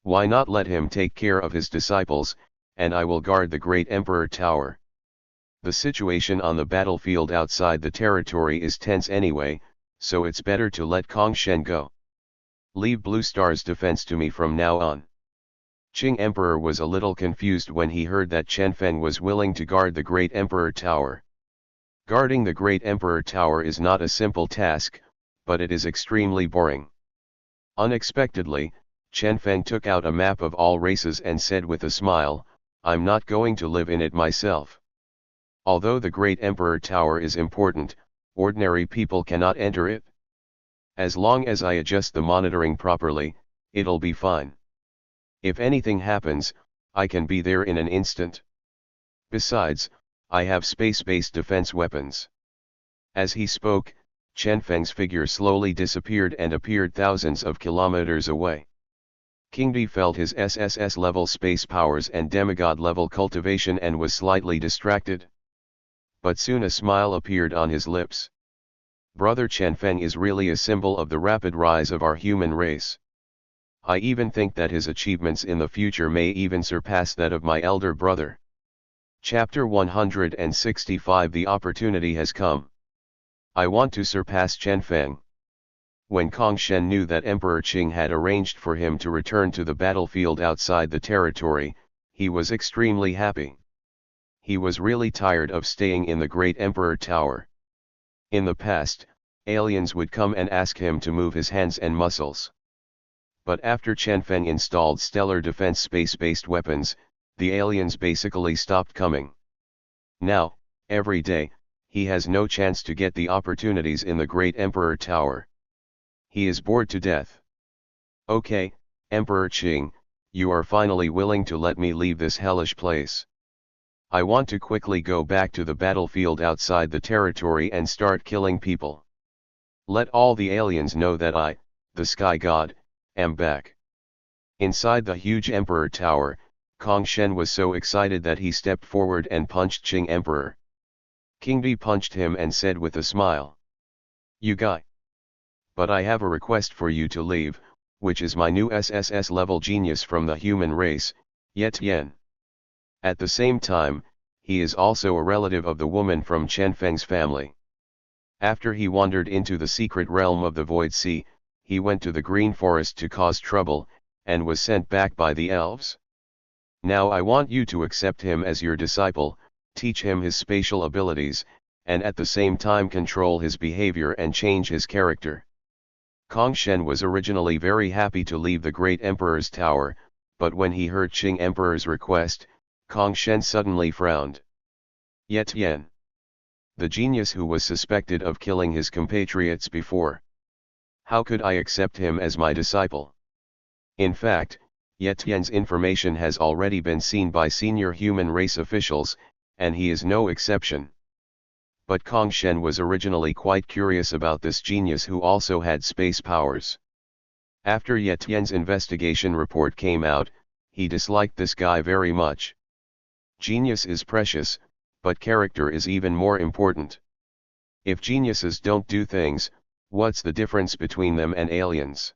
A: Why not let him take care of his disciples, and I will guard the Great Emperor Tower. The situation on the battlefield outside the territory is tense anyway, so it's better to let Kong Shen go. Leave Blue Star's defense to me from now on. Qing Emperor was a little confused when he heard that Chen Feng was willing to guard the Great Emperor Tower. Guarding the Great Emperor Tower is not a simple task, but it is extremely boring. Unexpectedly, Chen Feng took out a map of all races and said with a smile, I'm not going to live in it myself. Although the Great Emperor Tower is important, ordinary people cannot enter it. As long as I adjust the monitoring properly, it'll be fine. If anything happens, I can be there in an instant. Besides, I have space-based defense weapons. As he spoke, Chen Feng's figure slowly disappeared and appeared thousands of kilometers away. King Di felt his SSS-level space powers and demigod-level cultivation and was slightly distracted. But soon a smile appeared on his lips. Brother Chen Feng is really a symbol of the rapid rise of our human race. I even think that his achievements in the future may even surpass that of my elder brother. Chapter 165 The opportunity has come. I want to surpass Chen Feng. When Kong Shen knew that Emperor Qing had arranged for him to return to the battlefield outside the territory, he was extremely happy. He was really tired of staying in the Great Emperor Tower. In the past, aliens would come and ask him to move his hands and muscles. But after Chen Feng installed stellar defense space-based weapons, the aliens basically stopped coming. Now, every day, he has no chance to get the opportunities in the Great Emperor Tower. He is bored to death. Okay, Emperor Qing, you are finally willing to let me leave this hellish place. I want to quickly go back to the battlefield outside the territory and start killing people. Let all the aliens know that I, the Sky God, am back. Inside the huge Emperor Tower, Kong Shen was so excited that he stepped forward and punched Qing Emperor. King Di punched him and said with a smile, You guy. But I have a request for you to leave, which is my new SSS level genius from the human race, Ye Tian. At the same time, he is also a relative of the woman from Chen Feng's family. After he wandered into the secret realm of the Void Sea, he went to the Green Forest to cause trouble, and was sent back by the elves. Now I want you to accept him as your disciple, teach him his spatial abilities, and at the same time control his behavior and change his character. Kong Shen was originally very happy to leave the Great Emperor's tower, but when he heard Qing Emperor's request, Kong Shen suddenly frowned. Ye Tian. The genius who was suspected of killing his compatriots before. How could I accept him as my disciple? In fact, Ye Tian's information has already been seen by senior human race officials, and he is no exception. But Kong Shen was originally quite curious about this genius who also had space powers. After Ye Tian's investigation report came out, he disliked this guy very much. Genius is precious, but character is even more important. If geniuses don't do things, what's the difference between them and aliens?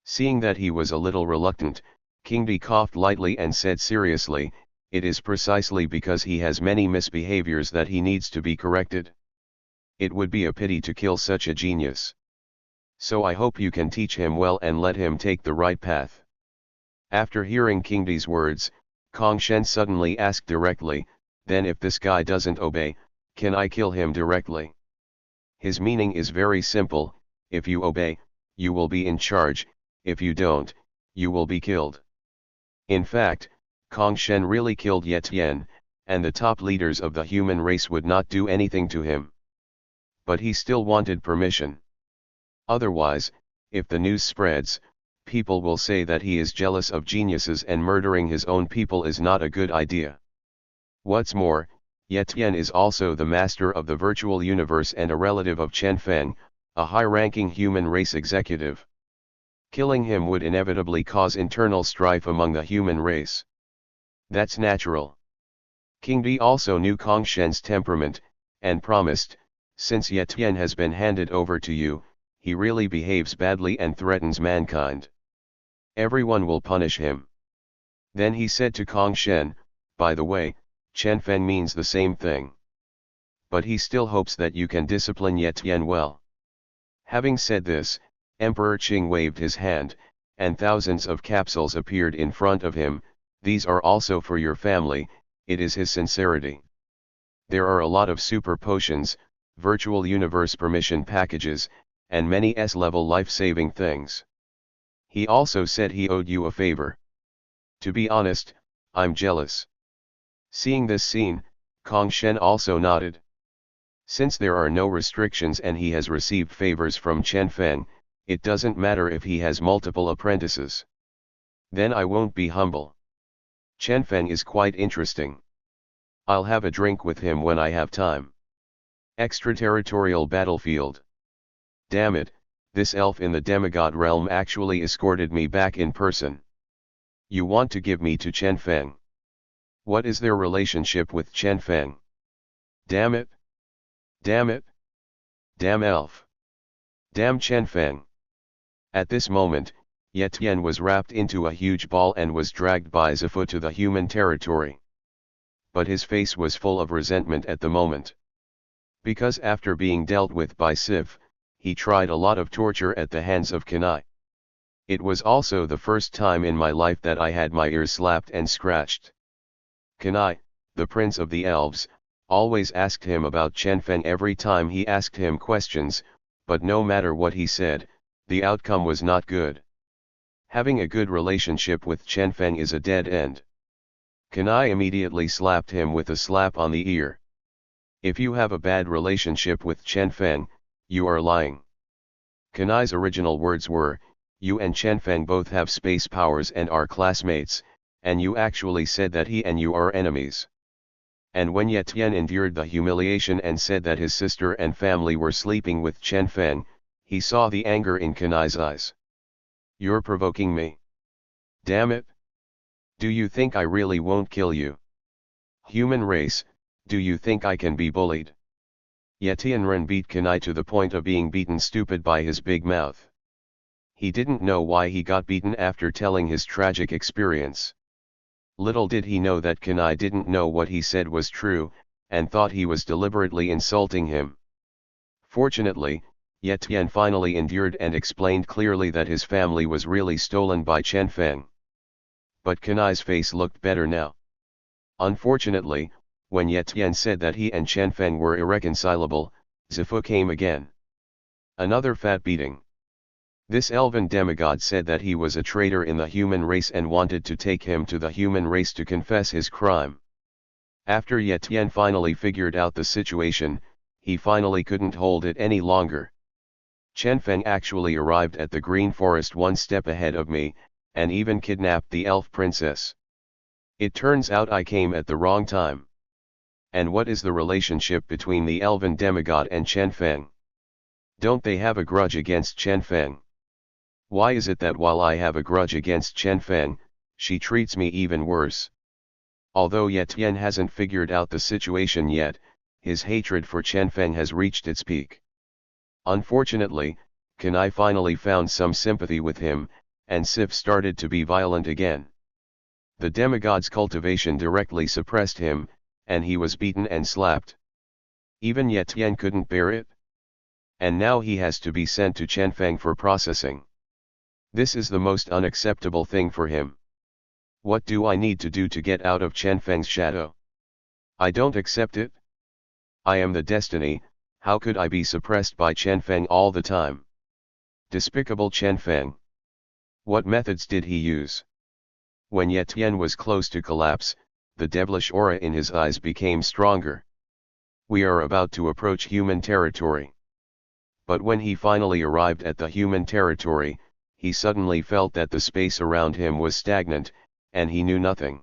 A: Seeing that he was a little reluctant, King Di coughed lightly and said seriously, "It is precisely because he has many misbehaviors that he needs to be corrected. It would be a pity to kill such a genius. So I hope you can teach him well and let him take the right path." After hearing King Di's words, Kong Shen suddenly asked directly, "Then if this guy doesn't obey, can I kill him directly?" His meaning is very simple: if you obey, you will be in charge; if you don't, you will be killed. In fact, Kong Shen really killed Ye Tian, and the top leaders of the human race would not do anything to him. But he still wanted permission. Otherwise, if the news spreads, people will say that he is jealous of geniuses and murdering his own people is not a good idea. What's more, Ye Tian is also the master of the virtual universe and a relative of Chen Feng, a high-ranking human race executive. Killing him would inevitably cause internal strife among the human race. That's natural. King Di also knew Kong Shen's temperament, and promised, "Since Ye Tian has been handed over to you, he really behaves badly and threatens mankind. Everyone will punish him." Then he said to Kong Shen, "By the way, Chen Feng means the same thing. But he still hopes that you can discipline Ye Tian well." Having said this, Emperor Qing waved his hand, and thousands of capsules appeared in front of him. "These are also for your family," it is his sincerity. There are a lot of super potions, virtual universe permission packages, and many S-level life-saving things. He also said he owed you a favor. To be honest, I'm jealous. Seeing this scene, Kong Shen also nodded. Since there are no restrictions and he has received favors from Chen Feng, it doesn't matter if he has multiple apprentices. Then I won't be humble. Chen Feng is quite interesting. I'll have a drink with him when I have time. Extraterritorial battlefield. Damn it, this elf in the demigod realm actually escorted me back in person. You want to give me to Chen Feng? What is their relationship with Chen Feng? Damn it! Damn it! Damn elf! Damn Chen Feng! At this moment, Ye Tian was wrapped into a huge ball and was dragged by Zifu to the human territory. But his face was full of resentment at the moment. Because after being dealt with by Sif, he tried a lot of torture at the hands of Kanai. It was also the first time in my life that I had my ears slapped and scratched. Kanai, the prince of the elves, always asked him about Chen Feng every time he asked him questions, but no matter what he said, the outcome was not good. Having a good relationship with Chen Feng is a dead end. Kanai immediately slapped him with a slap on the ear. If you have a bad relationship with Chen Feng, you are lying. Kanai's original words were, "You and Chen Feng both have space powers and are classmates, and you actually said that he and you are enemies." And when Ye Tian endured the humiliation and said that his sister and family were sleeping with Chen Feng, he saw the anger in Kanai's eyes. "You're provoking me. Damn it! Do you think I really won't kill you? Human race, do you think I can be bullied?" Ye Tianren beat Kanai to the point of being beaten stupid by his big mouth. He didn't know why he got beaten after telling his tragic experience. Little did he know that Kanai didn't know what he said was true, and thought he was deliberately insulting him. Fortunately, Ye Tian finally endured and explained clearly that his family was really stolen by Chen Feng. But Kanai's face looked better now. Unfortunately, when Ye Tian said that he and Chen Feng were irreconcilable, Zifu came again. Another fat beating. This elven demigod said that he was a traitor in the human race and wanted to take him to the human race to confess his crime. After Ye Tian finally figured out the situation, he finally couldn't hold it any longer. Chen Feng actually arrived at the Green Forest one step ahead of me, and even kidnapped the elf princess. It turns out I came at the wrong time. And what is the relationship between the elven demigod and Chen Feng? Don't they have a grudge against Chen Feng? Why is it that while I have a grudge against Chen Feng, she treats me even worse? Although Ye Tian hasn't figured out the situation yet, his hatred for Chen Feng has reached its peak. Unfortunately, Kanai finally found some sympathy with him, and Sif started to be violent again. The demigod's cultivation directly suppressed him, and he was beaten and slapped. Even Ye Tian couldn't bear it. And now he has to be sent to Chen Feng for processing. This is the most unacceptable thing for him. What do I need to do to get out of Chen Feng's shadow? I don't accept it. I am the destiny, how could I be suppressed by Chen Feng all the time? Despicable Chen Feng. What methods did he use? When Ye Tian was close to collapse, the devilish aura in his eyes became stronger. We are about to approach human territory. But when he finally arrived at the human territory, he suddenly felt that the space around him was stagnant, and he knew nothing.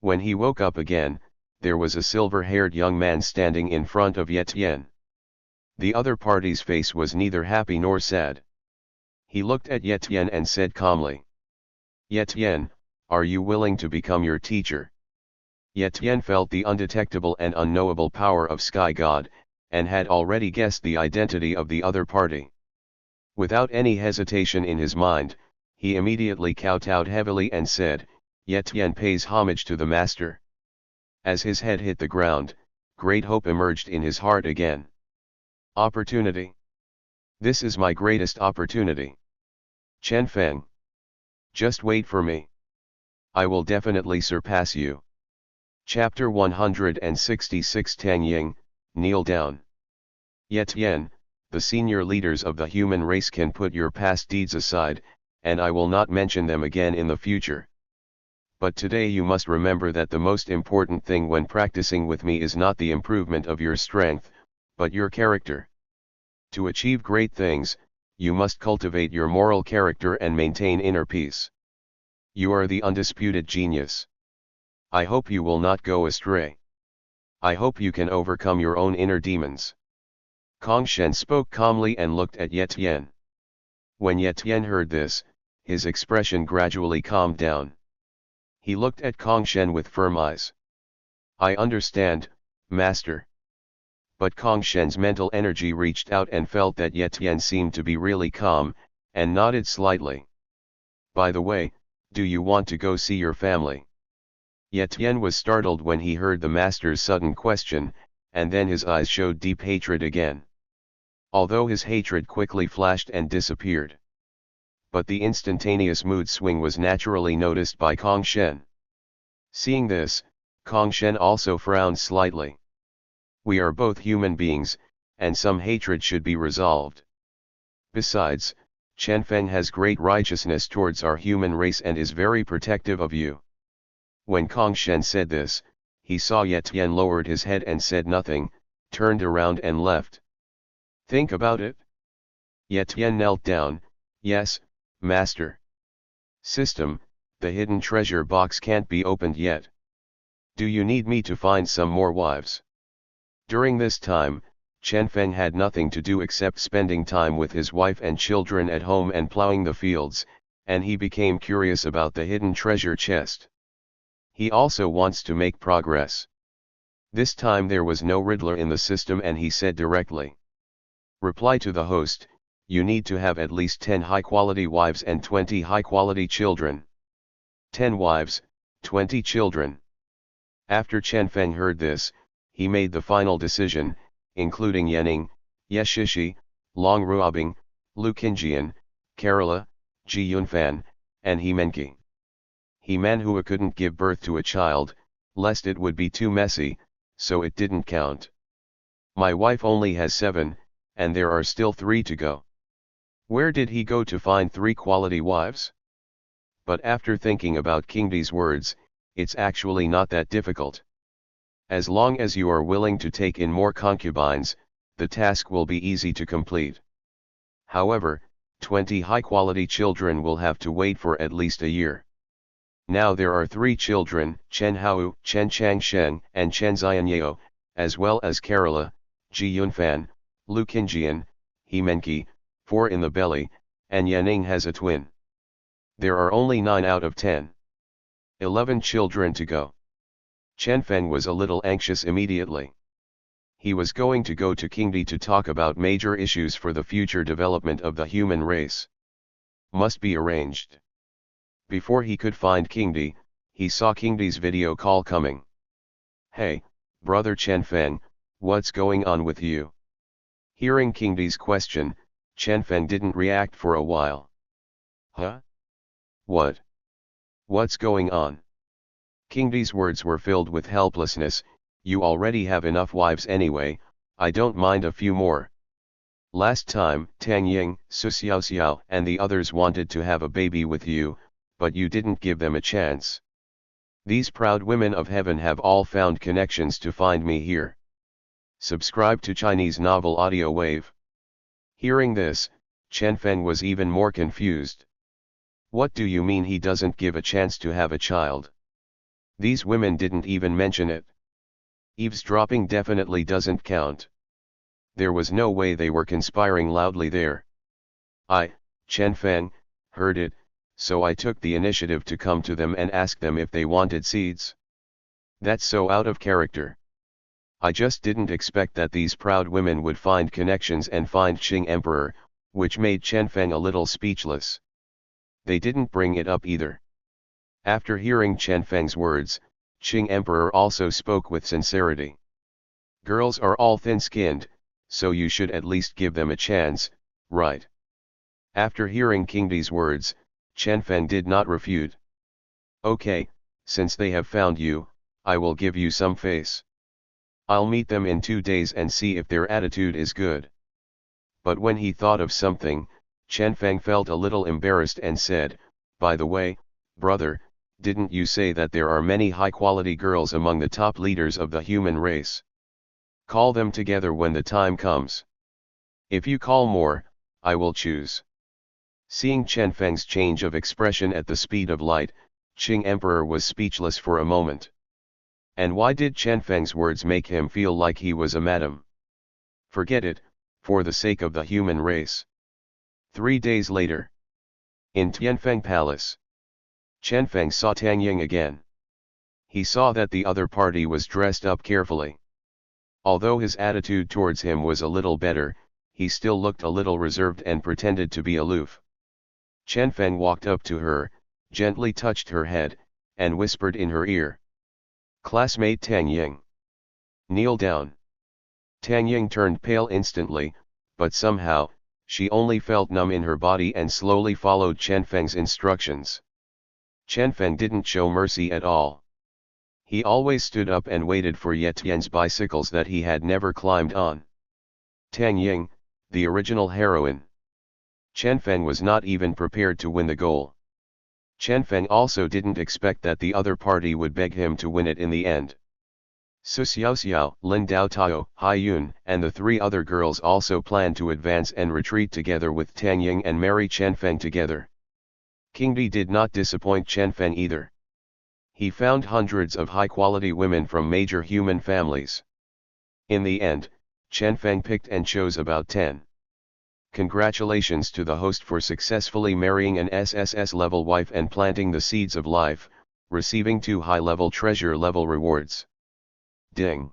A: When he woke up again, there was a silver-haired young man standing in front of Ye Tian. The other party's face was neither happy nor sad. He looked at Ye Tian and said calmly, "Ye Tian, are you willing to become your teacher?" Ye Tian felt the undetectable and unknowable power of Sky God, and had already guessed the identity of the other party. Without any hesitation in his mind, he immediately kowtowed heavily and said, "Ye Tian pays homage to the master." As his head hit the ground, great hope emerged in his heart again. Opportunity. This is my greatest opportunity. Chen Feng. Just wait for me. I will definitely surpass you. Chapter 166 Tang Ying, kneel down. Ye Tian, the senior leaders of the human race can put your past deeds aside, and I will not mention them again in the future. But today you must remember that the most important thing when practicing with me is not the improvement of your strength, but your character. To achieve great things, you must cultivate your moral character and maintain inner peace. You are the undisputed genius. I hope you will not go astray. I hope you can overcome your own inner demons. Kong Shen spoke calmly and looked at Ye Tian. When Ye Tian heard this, his expression gradually calmed down. He looked at Kong Shen with firm eyes. "I understand, master." But Kong Shen's mental energy reached out and felt that Ye Tian seemed to be really calm, and nodded slightly. "By the way, do you want to go see your family?" Ye Tian was startled when he heard the master's sudden question, and then his eyes showed deep hatred again. Although his hatred quickly flashed and disappeared. But the instantaneous mood swing was naturally noticed by Kong Shen. Seeing this, Kong Shen also frowned slightly. We are both human beings, and some hatred should be resolved. Besides, Chen Feng has great righteousness towards our human race and is very protective of you. When Kong Shen said this, he saw Ye Tian lowered his head and said nothing, turned around and left. Think about it. Ye Tian knelt down. Yes, master. System, the hidden treasure box can't be opened yet. Do you need me to find some more wives? During this time, Chen Feng had nothing to do except spending time with his wife and children at home and plowing the fields, and he became curious about the hidden treasure chest. He also wants to make progress. This time there was no riddler in the system and he said directly. Reply to the host, you need to have at least 10 high-quality wives and 20 high-quality children. 10 wives, 20 children. After Chen Feng heard this, he made the final decision, including Yening, Ye Shishi, Long Ruobing, Lu Qingjian, Kerala, Ji Yunfan, and He Menki. He Manhua couldn't give birth to a child, lest it would be too messy, so it didn't count. My wife only has 7, and there are still 3 to go. Where did he go to find 3 quality wives? But after thinking about King Di's words, it's actually not that difficult. As long as you are willing to take in more concubines, the task will be easy to complete. However, 20 high-quality children will have to wait for at least a year. Now there are 3 children, Chen Hao, Chen Changshen, and Chen Xianyao, as well as Kerala, Ji Yunfan, Lu Qingjian, He Menqi, 4 in the belly, and Yanning has a twin. There are only 9 out of 10. 11 children to go. Chen Feng was a little anxious immediately. He was going to go to Qingdi to talk about major issues for the future development of the human race. Must be arranged. Before he could find Qingdi, he saw Qingdi's video call coming. "Hey, brother Chen Feng, what's going on with you?" Hearing Qingdi's question, Chen Feng didn't react for a while. "Huh? What? What's going on?" Qingdi's words were filled with helplessness. "You already have enough wives anyway, I don't mind a few more. Last time, Tang Ying, Su Xiaoxiao and the others wanted to have a baby with you, but you didn't give them a chance. These proud women of heaven have all found connections to find me here. Subscribe to Chinese Novel Audio Wave." Hearing this, Chen Feng was even more confused. "What do you mean he doesn't give a chance to have a child? These women didn't even mention it. Eavesdropping definitely doesn't count. There was no way they were conspiring loudly there. I, Chen Feng, heard it, so I took the initiative to come to them and ask them if they wanted seeds. That's so out of character. I just didn't expect that these proud women would find connections and find Qing Emperor, which made Chen Feng a little speechless. They didn't bring it up either." After hearing Chen Feng's words, Qing Emperor also spoke with sincerity. "Girls are all thin-skinned, so you should at least give them a chance, right?" After hearing Qingdi's words, Chen Feng did not refute. "Okay, since they have found you, I will give you some face. I'll meet them in 2 days and see if their attitude is good." But when he thought of something, Chen Feng felt a little embarrassed and said, "By the way, brother, didn't you say that there are many high-quality girls among the top leaders of the human race? Call them together when the time comes. If you call more, I will choose." Seeing Chen Feng's change of expression at the speed of light, Qing Emperor was speechless for a moment. And why did Chen Feng's words make him feel like he was a madam? Forget it, for the sake of the human race. 3 days later. In Tianfeng Palace. Chen Feng saw Tang Ying again. He saw that the other party was dressed up carefully. Although his attitude towards him was a little better, he still looked a little reserved and pretended to be aloof. Chen Feng walked up to her, gently touched her head, and whispered in her ear. "Classmate Tang Ying. Kneel down." Tang Ying turned pale instantly, but somehow, she only felt numb in her body and slowly followed Chen Feng's instructions. Chen Feng didn't show mercy at all. He always stood up and waited for Ye Tian's bicycles that he had never climbed on. Tang Ying, the original heroine. Chen Feng was not even prepared to win the goal. Chen Feng also didn't expect that the other party would beg him to win it in the end. Su Xiaoxiao, Lin Daotao, Hai Yun, and the 3 other girls also planned to advance and retreat together with Tang Ying and marry Chen Feng together. Qingdi did not disappoint Chen Feng either. He found hundreds of high-quality women from major human families. In the end, Chen Feng picked and chose about 10. Congratulations to the host for successfully marrying an SSS-level wife and planting the seeds of life, receiving 2 high-level treasure-level rewards. Ding!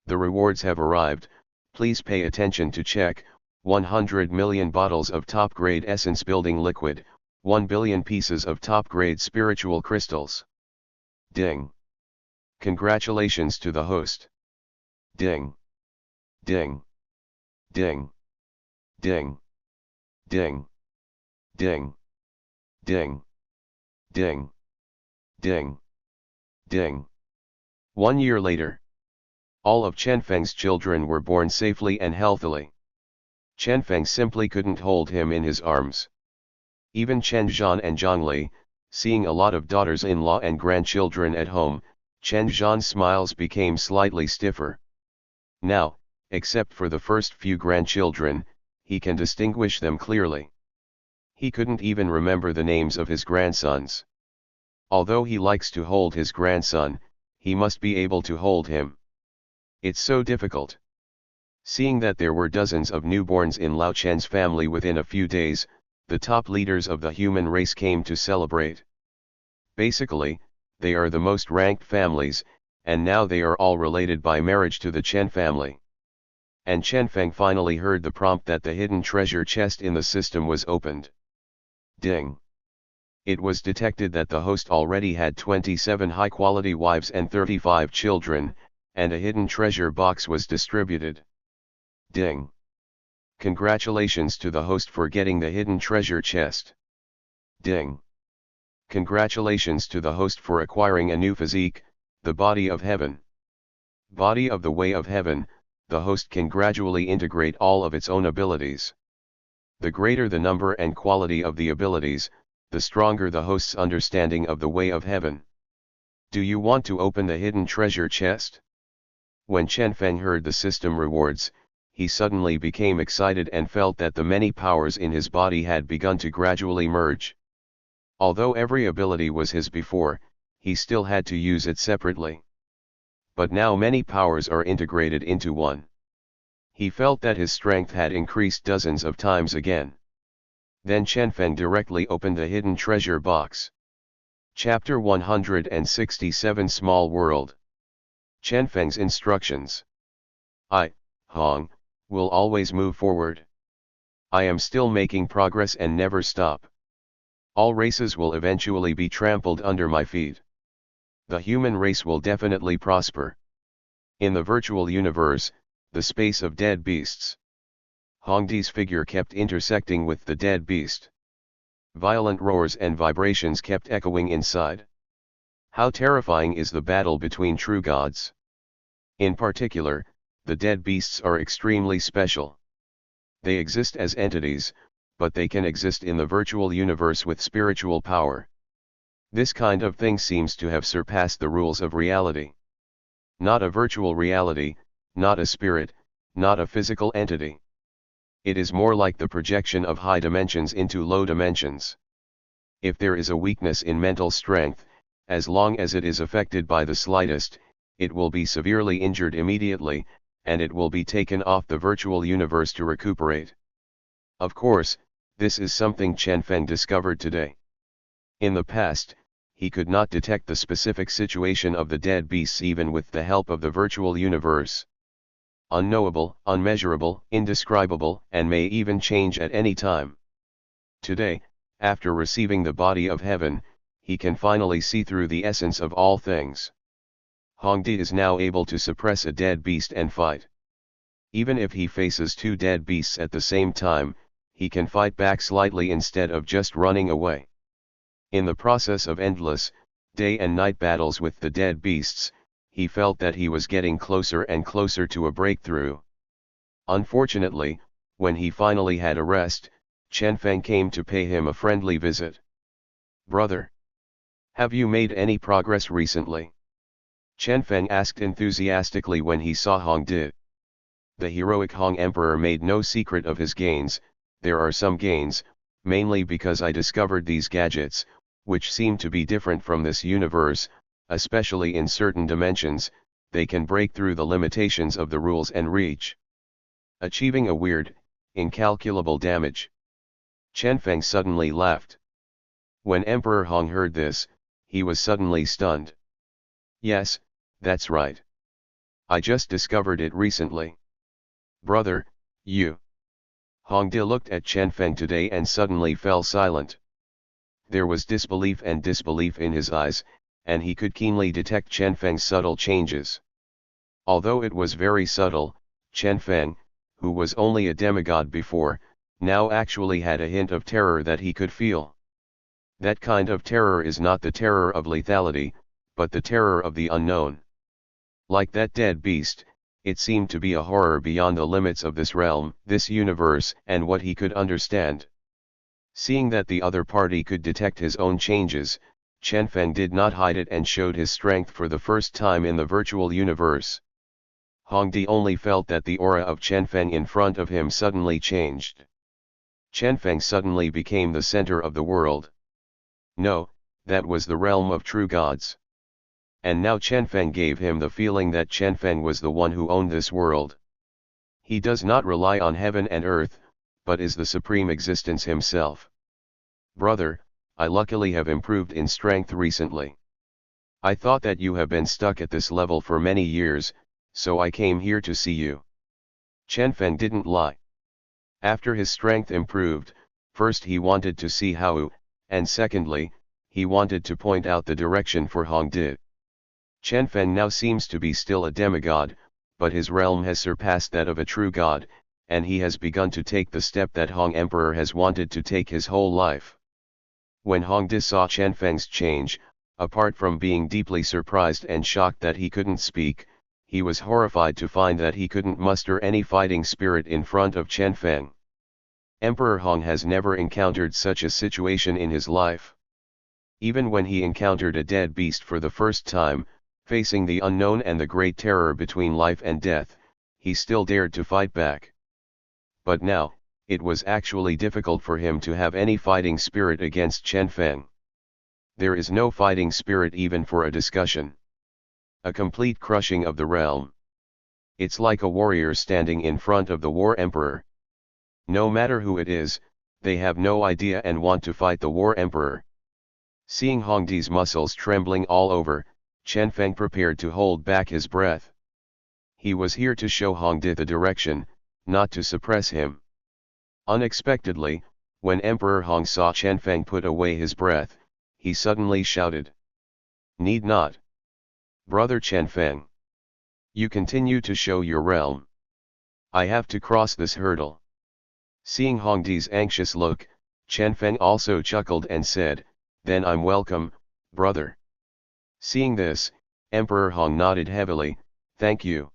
A: The rewards have arrived. Please pay attention to check. 100 million bottles of top-grade essence-building liquid, 1 billion pieces of top-grade spiritual crystals. Ding! Congratulations to the host. Ding! Ding! Ding! Ding! Ding! Ding! Ding! Ding! Ding! Ding! 1 year later. All of Chen Feng's children were born safely and healthily. Chen Feng simply couldn't hold him in his arms. Even Chen Zhan and Zhang Li, seeing a lot of daughters-in-law and grandchildren at home, Chen Zhan's smiles became slightly stiffer. Now, except for the first few grandchildren, he can distinguish them clearly. He couldn't even remember the names of his grandsons. Although he likes to hold his grandson, he must be able to hold him. It's so difficult. Seeing that there were dozens of newborns in Lao Chen's family within a few days, the top leaders of the human race came to celebrate. Basically, they are the most ranked families, and now they are all related by marriage to the Chen family. And Chen Feng finally heard the prompt that the hidden treasure chest in the system was opened. Ding! It was detected that the host already had 27 high-quality wives and 35 children, and a hidden treasure box was distributed. Ding! Congratulations to the host for getting the hidden treasure chest. Ding! Congratulations to the host for acquiring a new physique, the body of heaven. Body of the way of heaven, the host can gradually integrate all of its own abilities. The greater the number and quality of the abilities, the stronger the host's understanding of the way of heaven. Do you want to open the hidden treasure chest? When Chen Feng heard the system rewards, he suddenly became excited and felt that the many powers in his body had begun to gradually merge. Although every ability was his before, he still had to use it separately. But now many powers are integrated into one. He felt that his strength had increased dozens of times again. Then Chen Feng directly opened the hidden treasure box. Chapter 167 Small World. Chen Feng's instructions. I, Hong, will always move forward. I am still making progress and never stop. All races will eventually be trampled under my feet. The human race will definitely prosper. In the virtual universe, the space of dead beasts. Hongdi's figure kept intersecting with the dead beast. Violent roars and vibrations kept echoing inside. How terrifying is the battle between true gods. In particular, the dead beasts are extremely special. They exist as entities, but they can exist in the virtual universe with spiritual power. This kind of thing seems to have surpassed the rules of reality. Not a virtual reality, not a spirit, not a physical entity. It is more like the projection of high dimensions into low dimensions. If there is a weakness in mental strength, as long as it is affected by the slightest, it will be severely injured immediately, and it will be taken off the virtual universe to recuperate. Of course, this is something Chen Feng discovered today. In the past, he could not detect the specific situation of the dead beasts even with the help of the virtual universe. Unknowable, unmeasurable, indescribable, and may even change at any time. Today, after receiving the body of heaven, he can finally see through the essence of all things. Hongdi is now able to suppress a dead beast and fight. Even if he faces two dead beasts at the same time, he can fight back slightly instead of just running away. In the process of endless, day and night battles with the dead beasts, he felt that he was getting closer and closer to a breakthrough. Unfortunately, when he finally had a rest, Chen Feng came to pay him a friendly visit. "Brother, have you made any progress recently?" Chen Feng asked enthusiastically when he saw Hongdi. The heroic Hong Emperor made no secret of his gains. "There are some gains, mainly because I discovered these gadgets, which seem to be different from this universe, especially in certain dimensions. They can break through the limitations of the rules and reach, achieving a weird, incalculable damage." Chen Feng suddenly laughed. When Emperor Hong heard this, he was suddenly stunned. "Yes, that's right. I just discovered it recently." "Brother, you..." Hongdi looked at Chen Feng today and suddenly fell silent. There was disbelief in his eyes, and he could keenly detect Chen Feng's subtle changes. Although it was very subtle, Chen Feng, who was only a demigod before, now actually had a hint of terror that he could feel. That kind of terror is not the terror of lethality, but the terror of the unknown. Like that dead beast, it seemed to be a horror beyond the limits of this realm, this universe, and what he could understand. Seeing that the other party could detect his own changes, Chen Feng did not hide it and showed his strength for the first time in the virtual universe. Hongdi only felt that the aura of Chen Feng in front of him suddenly changed. Chen Feng suddenly became the center of the world. No, that was the realm of true gods. And now Chen Feng gave him the feeling that Chen Feng was the one who owned this world. He does not rely on heaven and earth, but is the supreme existence himself. Brother, I luckily have improved in strength recently. I thought that you have been stuck at this level for many years, so I came here to see you. Chen Feng didn't lie. After his strength improved, first he wanted to see how, and secondly, he wanted to point out the direction for Hongdi. Chen Feng now seems to be still a demigod, but his realm has surpassed that of a true god, and he has begun to take the step that Hong Emperor has wanted to take his whole life. When Hongdi saw Chen Feng's change, apart from being deeply surprised and shocked that he couldn't speak, he was horrified to find that he couldn't muster any fighting spirit in front of Chen Feng. Emperor Hong has never encountered such a situation in his life. Even when he encountered a dead beast for the first time, facing the unknown and the great terror between life and death, he still dared to fight back. But now, it was actually difficult for him to have any fighting spirit against Chen Feng. There is no fighting spirit even for a discussion. A complete crushing of the realm. It's like a warrior standing in front of the war emperor. No matter who it is, they have no idea and want to fight the war emperor. Seeing Hongdi's muscles trembling all over, Chen Feng prepared to hold back his breath. He was here to show Hongdi the direction, not to suppress him. Unexpectedly, when Emperor Hong saw Chen Feng put away his breath, he suddenly shouted. Need not. Brother Chen Feng. You continue to show your realm. I have to cross this hurdle. Seeing Hongdi's anxious look, Chen Feng also chuckled and said, Then I'm welcome, brother. Seeing this, Emperor Hong nodded heavily, Thank you.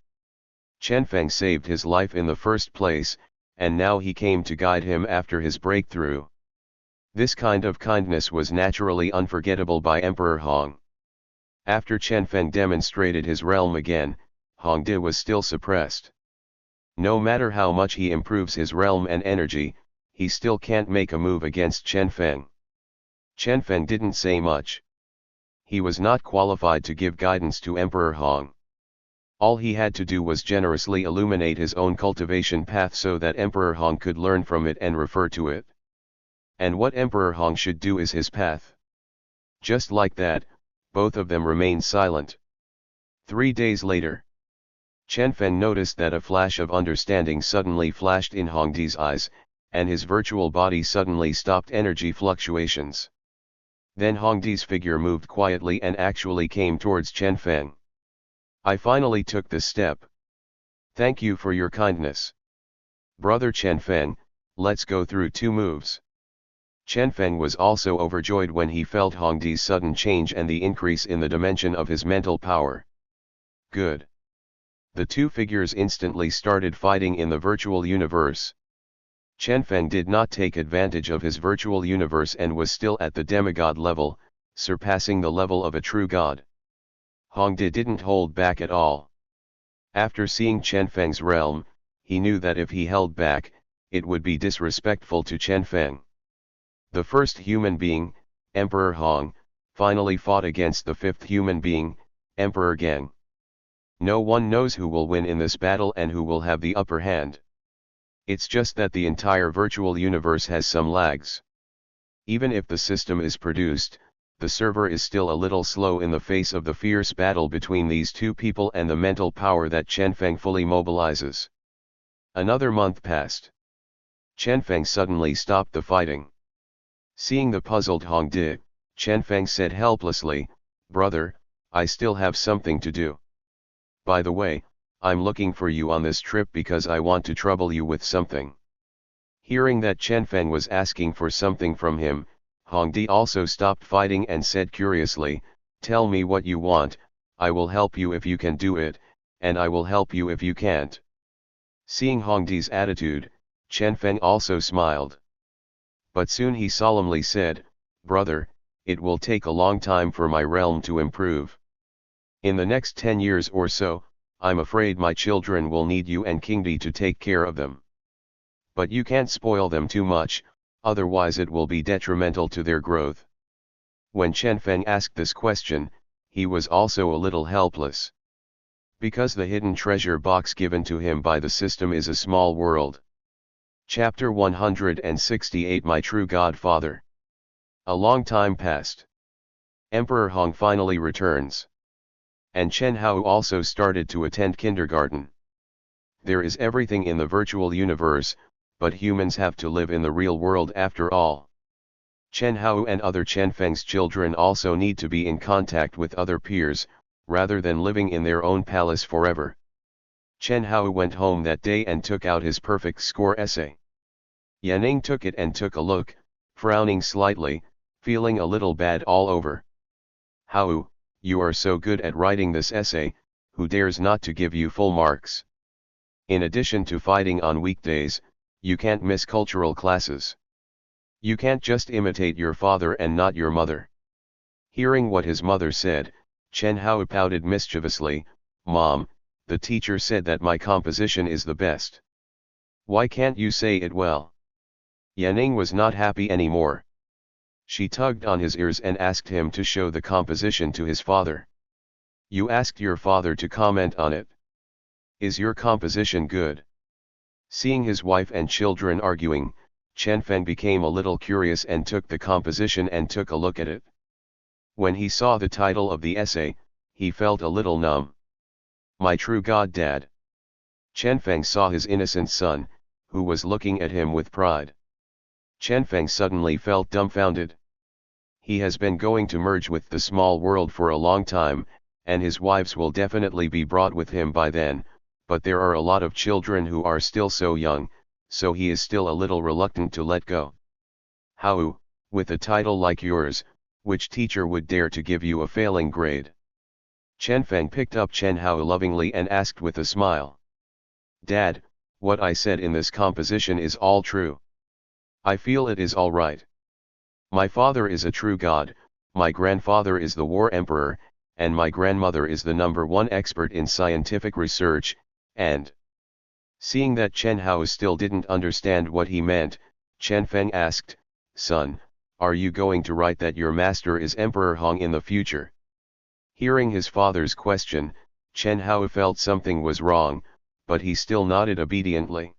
A: Chen Feng saved his life in the first place, and now he came to guide him after his breakthrough. This kind of kindness was naturally unforgettable by Emperor Hong. After Chen Feng demonstrated his realm again, Hongdi was still suppressed. No matter how much he improves his realm and energy, he still can't make a move against Chen Feng. Chen Feng didn't say much. He was not qualified to give guidance to Emperor Hong. All he had to do was generously illuminate his own cultivation path so that Emperor Hong could learn from it and refer to it. And what Emperor Hong should do is his path. Just like that, both of them remained silent. 3 days later, Chen Feng noticed that a flash of understanding suddenly flashed in Hongdi's eyes, and his virtual body suddenly stopped energy fluctuations. Then Hongdi's figure moved quietly and actually came towards Chen Feng. I finally took this step. Thank you for your kindness. Brother Chen Feng, let's go through 2 moves. Chen Feng was also overjoyed when he felt Hongdi's sudden change and the increase in the dimension of his mental power. Good. The 2 figures instantly started fighting in the virtual universe. Chen Feng did not take advantage of his virtual universe and was still at the demigod level, surpassing the level of a true god. Hongdi didn't hold back at all. After seeing Chen Feng's realm, he knew that if he held back, it would be disrespectful to Chen Feng. The first human being, Emperor Hong, finally fought against the 5th human being, Emperor Geng. No one knows who will win in this battle and who will have the upper hand. It's just that the entire virtual universe has some lags. Even if the system is produced, the server is still a little slow in the face of the fierce battle between these 2 people and the mental power that Chen Feng fully mobilizes. Another month passed. Chen Feng suddenly stopped the fighting. Seeing the puzzled Hongdi, Chen Feng said helplessly, Brother, I still have something to do. By the way, I'm looking for you on this trip because I want to trouble you with something. Hearing that Chen Feng was asking for something from him, Hongdi also stopped fighting and said curiously, Tell me what you want, I will help you if you can do it, and I will help you if you can't. Seeing Hongdi's attitude, Chen Feng also smiled. But soon he solemnly said, Brother, it will take a long time for my realm to improve. In the next 10 years or so, I'm afraid my children will need you and Kingdi to take care of them. But you can't spoil them too much, otherwise it will be detrimental to their growth. When Chen Feng asked this question, he was also a little helpless. Because the hidden treasure box given to him by the system is a small world. Chapter 168 My True Godfather. A long time passed. Emperor Hong finally returns. And Chen Hao also started to attend kindergarten. There is everything in the virtual universe, but humans have to live in the real world after all. Chen Hao and other Chen Feng's children also need to be in contact with other peers, rather than living in their own palace forever. Chen Hao went home that day and took out his perfect score essay. Yuanling took it and took a look, frowning slightly, feeling a little bad all over. Hao, you are so good at writing this essay, who dares not to give you full marks? In addition to fighting on weekdays, you can't miss cultural classes. You can't just imitate your father and not your mother. Hearing what his mother said, Chen Hao pouted mischievously, Mom, the teacher said that my composition is the best. Why can't you say it well? Yuanling was not happy anymore. She tugged on his ears and asked him to show the composition to his father. You asked your father to comment on it. Is your composition good? Seeing his wife and children arguing, Chen Feng became a little curious and took the composition and took a look at it. When he saw the title of the essay, he felt a little numb. My True God Dad. Chen Feng saw his innocent son, who was looking at him with pride. Chen Feng suddenly felt dumbfounded. He has been going to merge with the small world for a long time, and his wives will definitely be brought with him by then, but there are a lot of children who are still so young, so he is still a little reluctant to let go. Hao, with a title like yours, which teacher would dare to give you a failing grade? Chen Feng picked up Chen Hao lovingly and asked with a smile. Dad, what I said in this composition is all true. I feel it is all right. My father is a true god, my grandfather is the war emperor, and my grandmother is the #1 expert in scientific research, and... Seeing that Chen Hao still didn't understand what he meant, Chen Feng asked, Son, are you going to write that your master is Emperor Hong in the future? Hearing his father's question, Chen Hao felt something was wrong, but he still nodded obediently.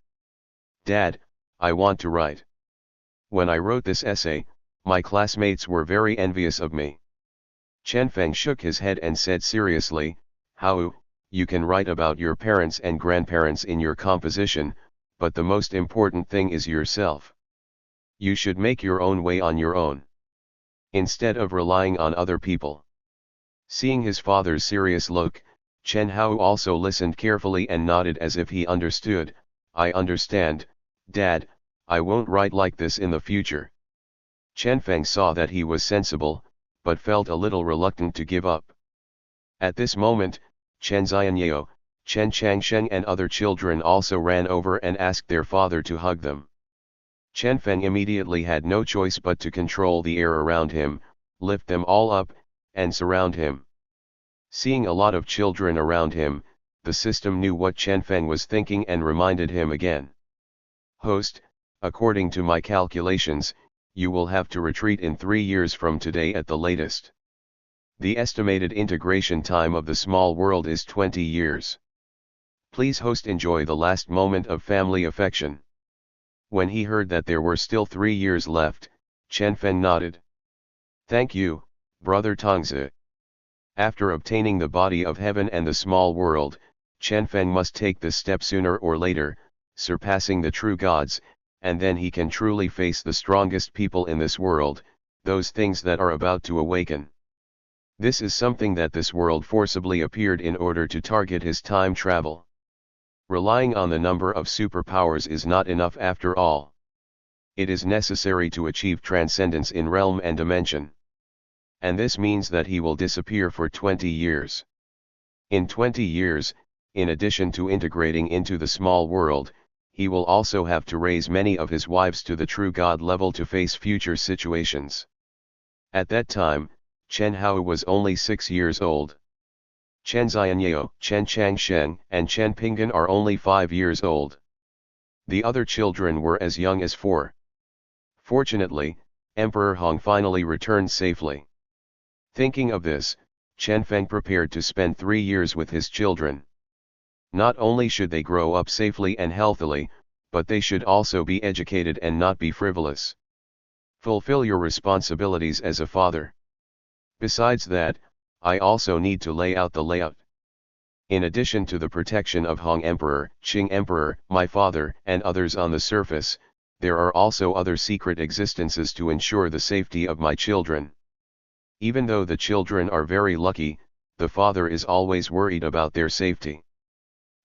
A: Dad, I want to write. When I wrote this essay, my classmates were very envious of me. Chen Feng shook his head and said seriously, Hao, you can write about your parents and grandparents in your composition, but the most important thing is yourself. You should make your own way on your own, instead of relying on other people. Seeing his father's serious look, Chen Hao also listened carefully and nodded as if he understood. I understand, Dad, I won't write like this in the future. Chen Feng saw that he was sensible, but felt a little reluctant to give up. At this moment, Chen Xianyao, Chen Changsheng and other children also ran over and asked their father to hug them. Chen Feng immediately had no choice but to control the air around him, lift them all up, and surround him. Seeing a lot of children around him, the system knew what Chen Feng was thinking and reminded him again. Host, according to my calculations, you will have to retreat in 3 years from today at the latest. The estimated integration time of the small world is 20 years. Please host enjoy the last moment of family affection. When he heard that there were still 3 years left, Chen Feng nodded. Thank you, brother Tongzi. After obtaining the body of heaven and the small world, Chen Feng must take this step sooner or later, surpassing the true gods, and then he can truly face the strongest people in this world, those things that are about to awaken. This is something that this world forcibly appeared in order to target his time travel. Relying on the number of superpowers is not enough after all. It is necessary to achieve transcendence in realm and dimension. And this means that he will disappear for 20 years. In 20 years, in addition to integrating into the small world, he will also have to raise many of his wives to the true God level to face future situations. At that time, Chen Hao was only 6 years old. Chen Xianyao, Chen Changsheng, and Chen Pinggan are only 5 years old. The other children were as young as 4. Fortunately, Emperor Hong finally returned safely. Thinking of this, Chen Feng prepared to spend 3 years with his children. Not only should they grow up safely and healthily, but they should also be educated and not be frivolous. Fulfill your responsibilities as a father. Besides that, I also need to lay out the layout. In addition to the protection of Hong Emperor, Qing Emperor, my father, and others on the surface, there are also other secret existences to ensure the safety of my children. Even though the children are very lucky, the father is always worried about their safety.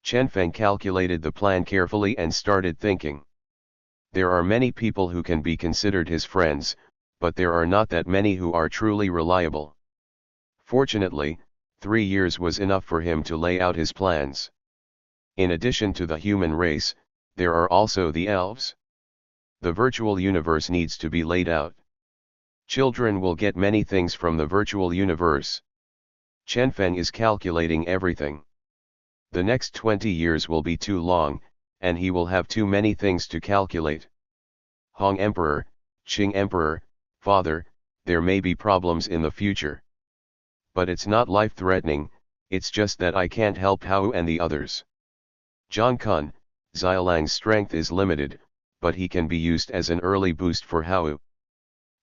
A: Chen Feng calculated the plan carefully and started thinking. There are many people who can be considered his friends, but there are not that many who are truly reliable. Fortunately, 3 years was enough for him to lay out his plans. In addition to the human race, there are also the elves. The virtual universe needs to be laid out. Children will get many things from the virtual universe. Chen Feng is calculating everything. The next 20 years will be too long, and he will have too many things to calculate. Hong Emperor, Qing Emperor, father, there may be problems in the future. But it's not life-threatening, it's just that I can't help Hao and the others. Zhang Kun, Xiaolang's strength is limited, but he can be used as an early boost for Hao.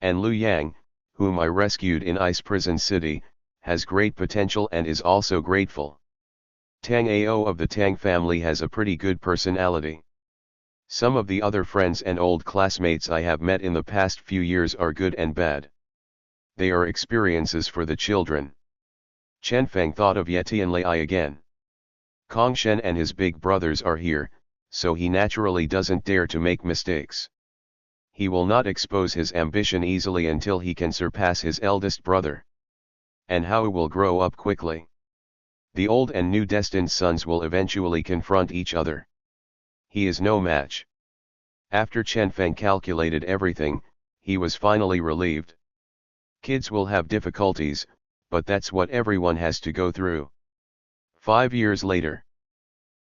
A: And Lu Yang, whom I rescued in Ice Prison City, has great potential and is also grateful. Tang Ao of the Tang family has a pretty good personality. Some of the other friends and old classmates I have met in the past few years are good and bad. They are experiences for the children. Chen Feng thought of Yetianlai again. Kong Shen and his big brothers are here, so he naturally doesn't dare to make mistakes. He will not expose his ambition easily until he can surpass his eldest brother. And Hao will grow up quickly. The old and new destined sons will eventually confront each other. He is no match. After Chen Feng calculated everything, he was finally relieved. Kids will have difficulties, but that's what everyone has to go through. 5 years later.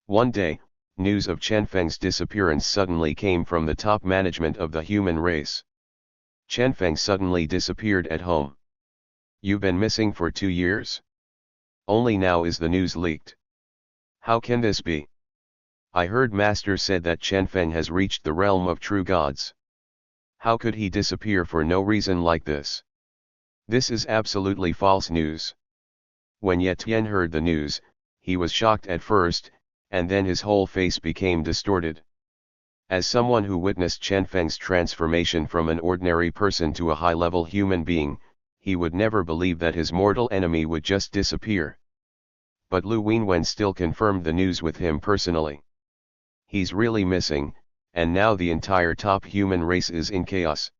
A: One day, news of Chen Feng's disappearance suddenly came from the top management of the human race. Chen Feng suddenly disappeared at home. You've been missing for 2 years? Only now is the news leaked. How can this be? I heard Master said that Chen Feng has reached the realm of true gods. How could he disappear for no reason like this? This is absolutely false news. When Ye Tian heard the news, he was shocked at first, and then his whole face became distorted. As someone who witnessed Chen Feng's transformation from an ordinary person to a high-level human being, he would never believe that his mortal enemy would just disappear. But Lu Wenwen still confirmed the news with him personally. He's really missing, and now the entire top human race is in chaos.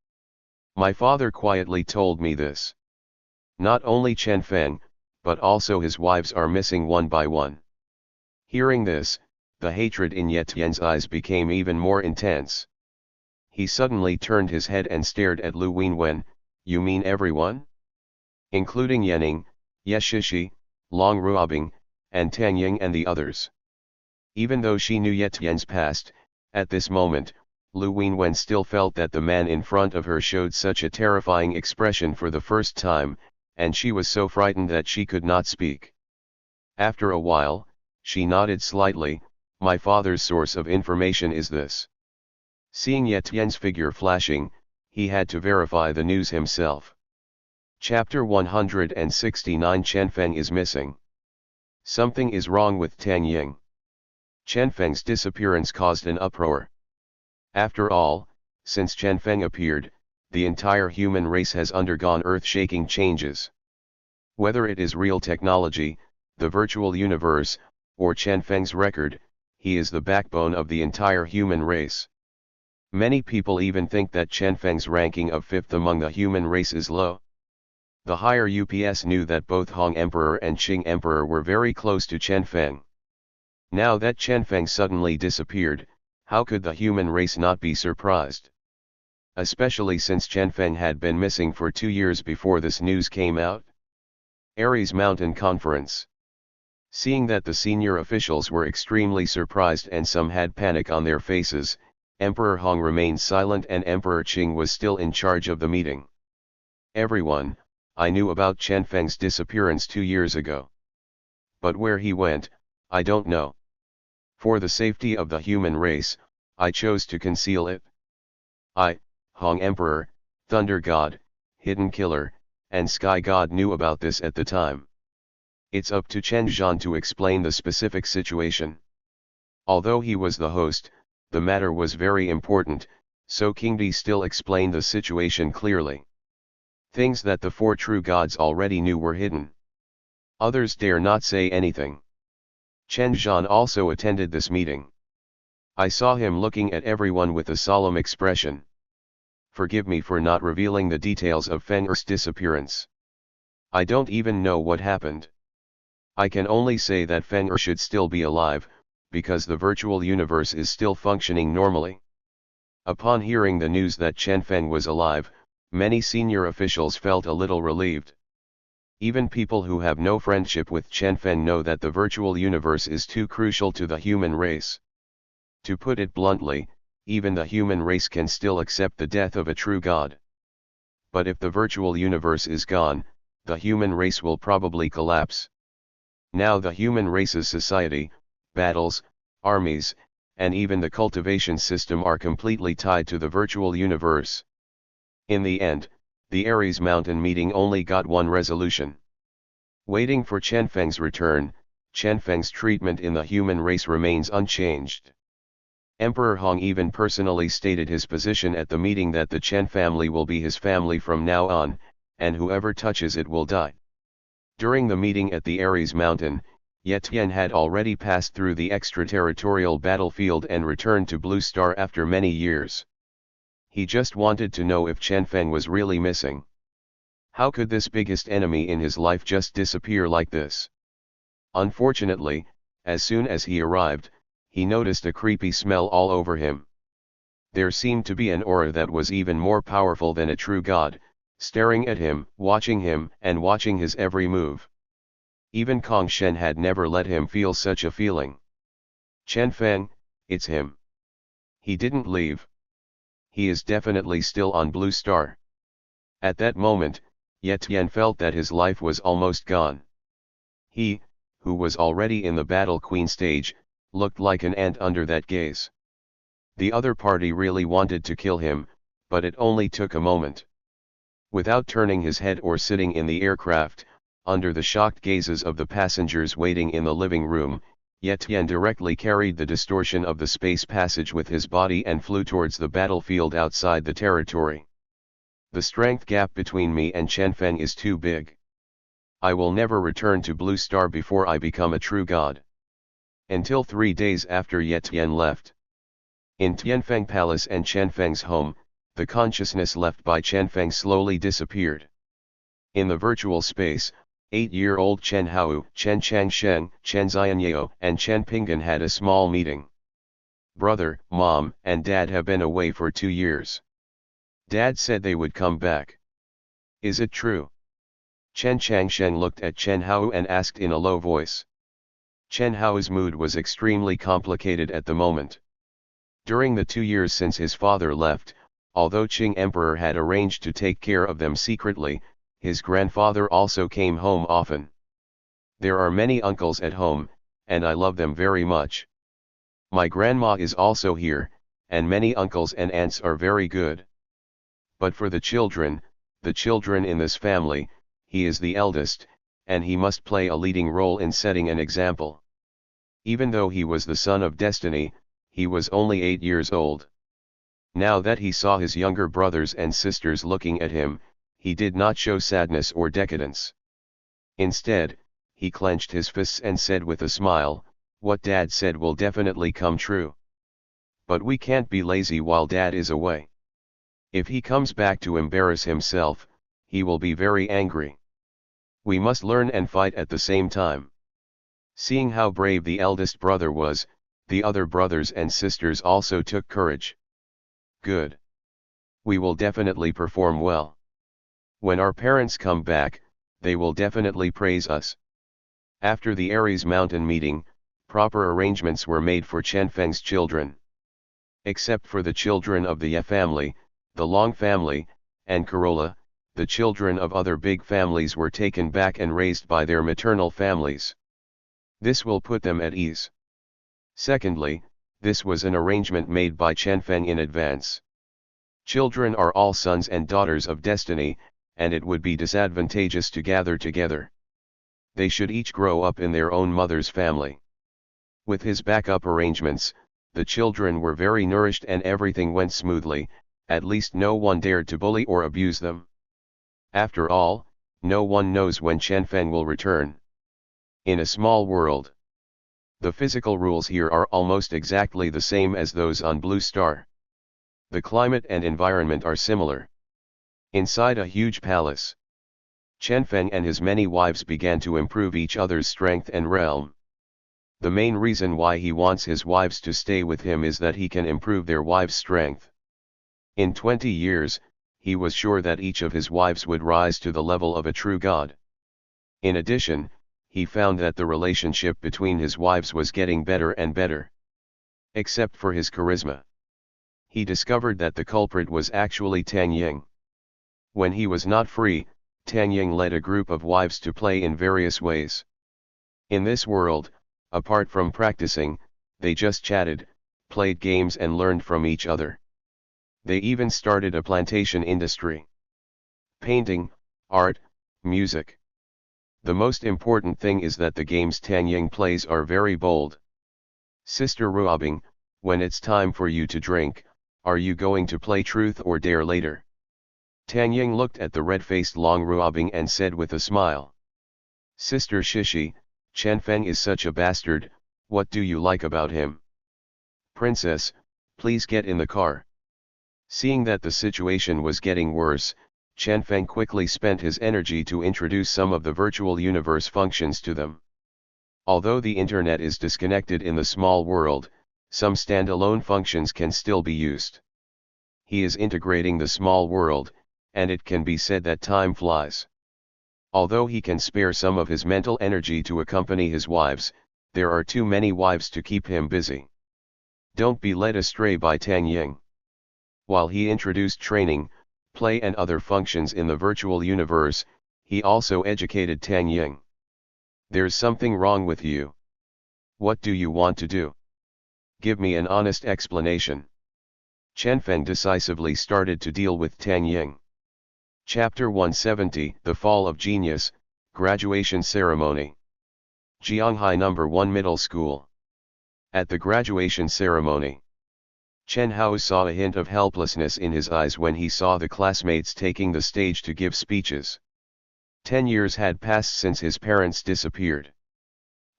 A: My father quietly told me this. Not only Chen Feng, but also his wives are missing one by one. Hearing this, the hatred in Ye Tian's eyes became even more intense. He suddenly turned his head and stared at Lu Wenwen. You mean everyone? Including Yanning, Ye Shishi, Long Ruobing, and Tang Ying and the others. Even though she knew Ye Tian's past, at this moment, Lu Wenwen still felt that the man in front of her showed such a terrifying expression for the first time, and she was so frightened that she could not speak. After a while, she nodded slightly. My father's source of information is this. Seeing Ye Tian's figure flashing, he had to verify the news himself. Chapter 169 Chen Feng is missing. Something is wrong with Tang Ying. Chen Feng's disappearance caused an uproar. After all, since Chen Feng appeared, the entire human race has undergone earth-shaking changes. Whether it is real technology, the virtual universe, or Chen Feng's record, he is the backbone of the entire human race. Many people even think that Chen Feng's ranking of 5th among the human race is low. The higher UPS knew that both Hong Emperor and Qing Emperor were very close to Chen Feng. Now that Chen Feng suddenly disappeared, how could the human race not be surprised? Especially since Chen Feng had been missing for 2 years before this news came out. Ares Mountain Conference. Seeing that the senior officials were extremely surprised and some had panic on their faces, Emperor Hong remained silent and Emperor Qing was still in charge of the meeting. Everyone, I knew about Chen Feng's disappearance 2 years ago. But where he went, I don't know. For the safety of the human race, I chose to conceal it. I, Hong Emperor, Thunder God, Hidden Killer, and Sky God knew about this at the time. It's up to Chen Zhan to explain the specific situation. Although he was the host, the matter was very important, so King Di still explained the situation clearly. Things that the four true gods already knew were hidden. Others dare not say anything. Chen Zhan also attended this meeting. I saw him looking at everyone with a solemn expression. Forgive me for not revealing the details of Feng Er's disappearance. I don't even know what happened. I can only say that Feng Er should still be alive, because the virtual universe is still functioning normally. Upon hearing the news that Chen Feng was alive, many senior officials felt a little relieved. Even people who have no friendship with Chen Feng know that the virtual universe is too crucial to the human race. To put it bluntly, even the human race can still accept the death of a true god. But if the virtual universe is gone, the human race will probably collapse. Now the human race's society, battles, armies, and even the cultivation system are completely tied to the virtual universe. In the end, the Ares Mountain meeting only got one resolution. Waiting for Chen Feng's return, Chen Feng's treatment in the human race remains unchanged. Emperor Hong even personally stated his position at the meeting that the Chen family will be his family from now on, and whoever touches it will die. During the meeting at the Ares Mountain, Ye Tian had already passed through the extraterritorial battlefield and returned to Blue Star after many years. He just wanted to know if Chen Feng was really missing. How could this biggest enemy in his life just disappear like this? Unfortunately, as soon as he arrived, he noticed a creepy smell all over him. There seemed to be an aura that was even more powerful than a true god, staring at him, and watching his every move. Even Kong Shen had never let him feel such a feeling. Chen Feng, it's him. He didn't leave. He is definitely still on Blue Star. At that moment, Ye Tian felt that his life was almost gone. He, who was already in the Battle Queen stage, looked like an ant under that gaze. The other party really wanted to kill him, but it only took a moment. Without turning his head or sitting in the aircraft, under the shocked gazes of the passengers waiting in the living room, Ye Tian directly carried the distortion of the space passage with his body and flew towards the battlefield outside the territory. The strength gap between me and Chen Feng is too big. I will never return to Blue Star before I become a true god. Until 3 days after Ye Tian left. In Tianfeng Palace and Chen Feng's home, the consciousness left by Chen Feng slowly disappeared. In the virtual space, 8-year-old Chen Hao, Chen Changsheng, Chen Xianyao, and Chen Pinggan had a small meeting. Brother, Mom, and Dad have been away for 2 years. Dad said they would come back. Is it true? Chen Changsheng looked at Chen Hao and asked in a low voice. Chen Hao's mood was extremely complicated at the moment. During the 2 years since his father left, although Qing Emperor had arranged to take care of them secretly, his grandfather also came home often. There are many uncles at home, and I love them very much. My grandma is also here, and many uncles and aunts are very good. But for the children in this family, he is the eldest, and he must play a leading role in setting an example. Even though he was the son of destiny, he was only 8 years old. Now that he saw his younger brothers and sisters looking at him, he did not show sadness or decadence. Instead, he clenched his fists and said with a smile, "What Dad said will definitely come true. But we can't be lazy while Dad is away. If he comes back to embarrass himself, he will be very angry. We must learn and fight at the same time." Seeing how brave the eldest brother was, the other brothers and sisters also took courage. Good. We will definitely perform well. When our parents come back, they will definitely praise us. After the Ares Mountain meeting, proper arrangements were made for Chen Feng's children. Except for the children of the Ye family, the Long family, and Corolla, the children of other big families were taken back and raised by their maternal families. This will put them at ease. Secondly, this was an arrangement made by Chen Feng in advance. Children are all sons and daughters of destiny, and it would be disadvantageous to gather together. They should each grow up in their own mother's family. With his backup arrangements, the children were very nourished and everything went smoothly, at least no one dared to bully or abuse them. After all, no one knows when Chen Feng will return. In a small world, the physical rules here are almost exactly the same as those on Blue Star. The climate and environment are similar. Inside a huge palace, Chen Feng and his many wives began to improve each other's strength and realm. The main reason why he wants his wives to stay with him is that he can improve their wives' strength. In 20 years, he was sure that each of his wives would rise to the level of a true god. In addition, he found that the relationship between his wives was getting better and better. Except for his charisma. He discovered that the culprit was actually Tang Ying. When he was not free, Tang Ying led a group of wives to play in various ways. In this world, apart from practicing, they just chatted, played games and learned from each other. They even started a plantation industry. Painting, art, music. The most important thing is that the games Tang Ying plays are very bold. Sister Ruobing, when it's time for you to drink, are you going to play truth or dare later? Tang Ying looked at the red-faced Long Ruobing and said with a smile. Sister Shishi, Chen Feng is such a bastard, what do you like about him? Princess, please get in the car. Seeing that the situation was getting worse, Chen Feng quickly spent his energy to introduce some of the virtual universe functions to them. Although the internet is disconnected in the small world, some standalone functions can still be used. He is integrating the small world, and it can be said that time flies. Although he can spare some of his mental energy to accompany his wives, there are too many wives to keep him busy. Don't be led astray by Tang Ying. While he introduced training, play and other functions in the virtual universe, he also educated Tang Ying. There's something wrong with you. What do you want to do? Give me an honest explanation. Chen Feng decisively started to deal with Tang Ying. Chapter 170, The Fall of Genius, Graduation Ceremony. Jianghai No. 1 Middle School. At the graduation ceremony, Chen Hao saw a hint of helplessness in his eyes when he saw the classmates taking the stage to give speeches. 10 years had passed since his parents disappeared.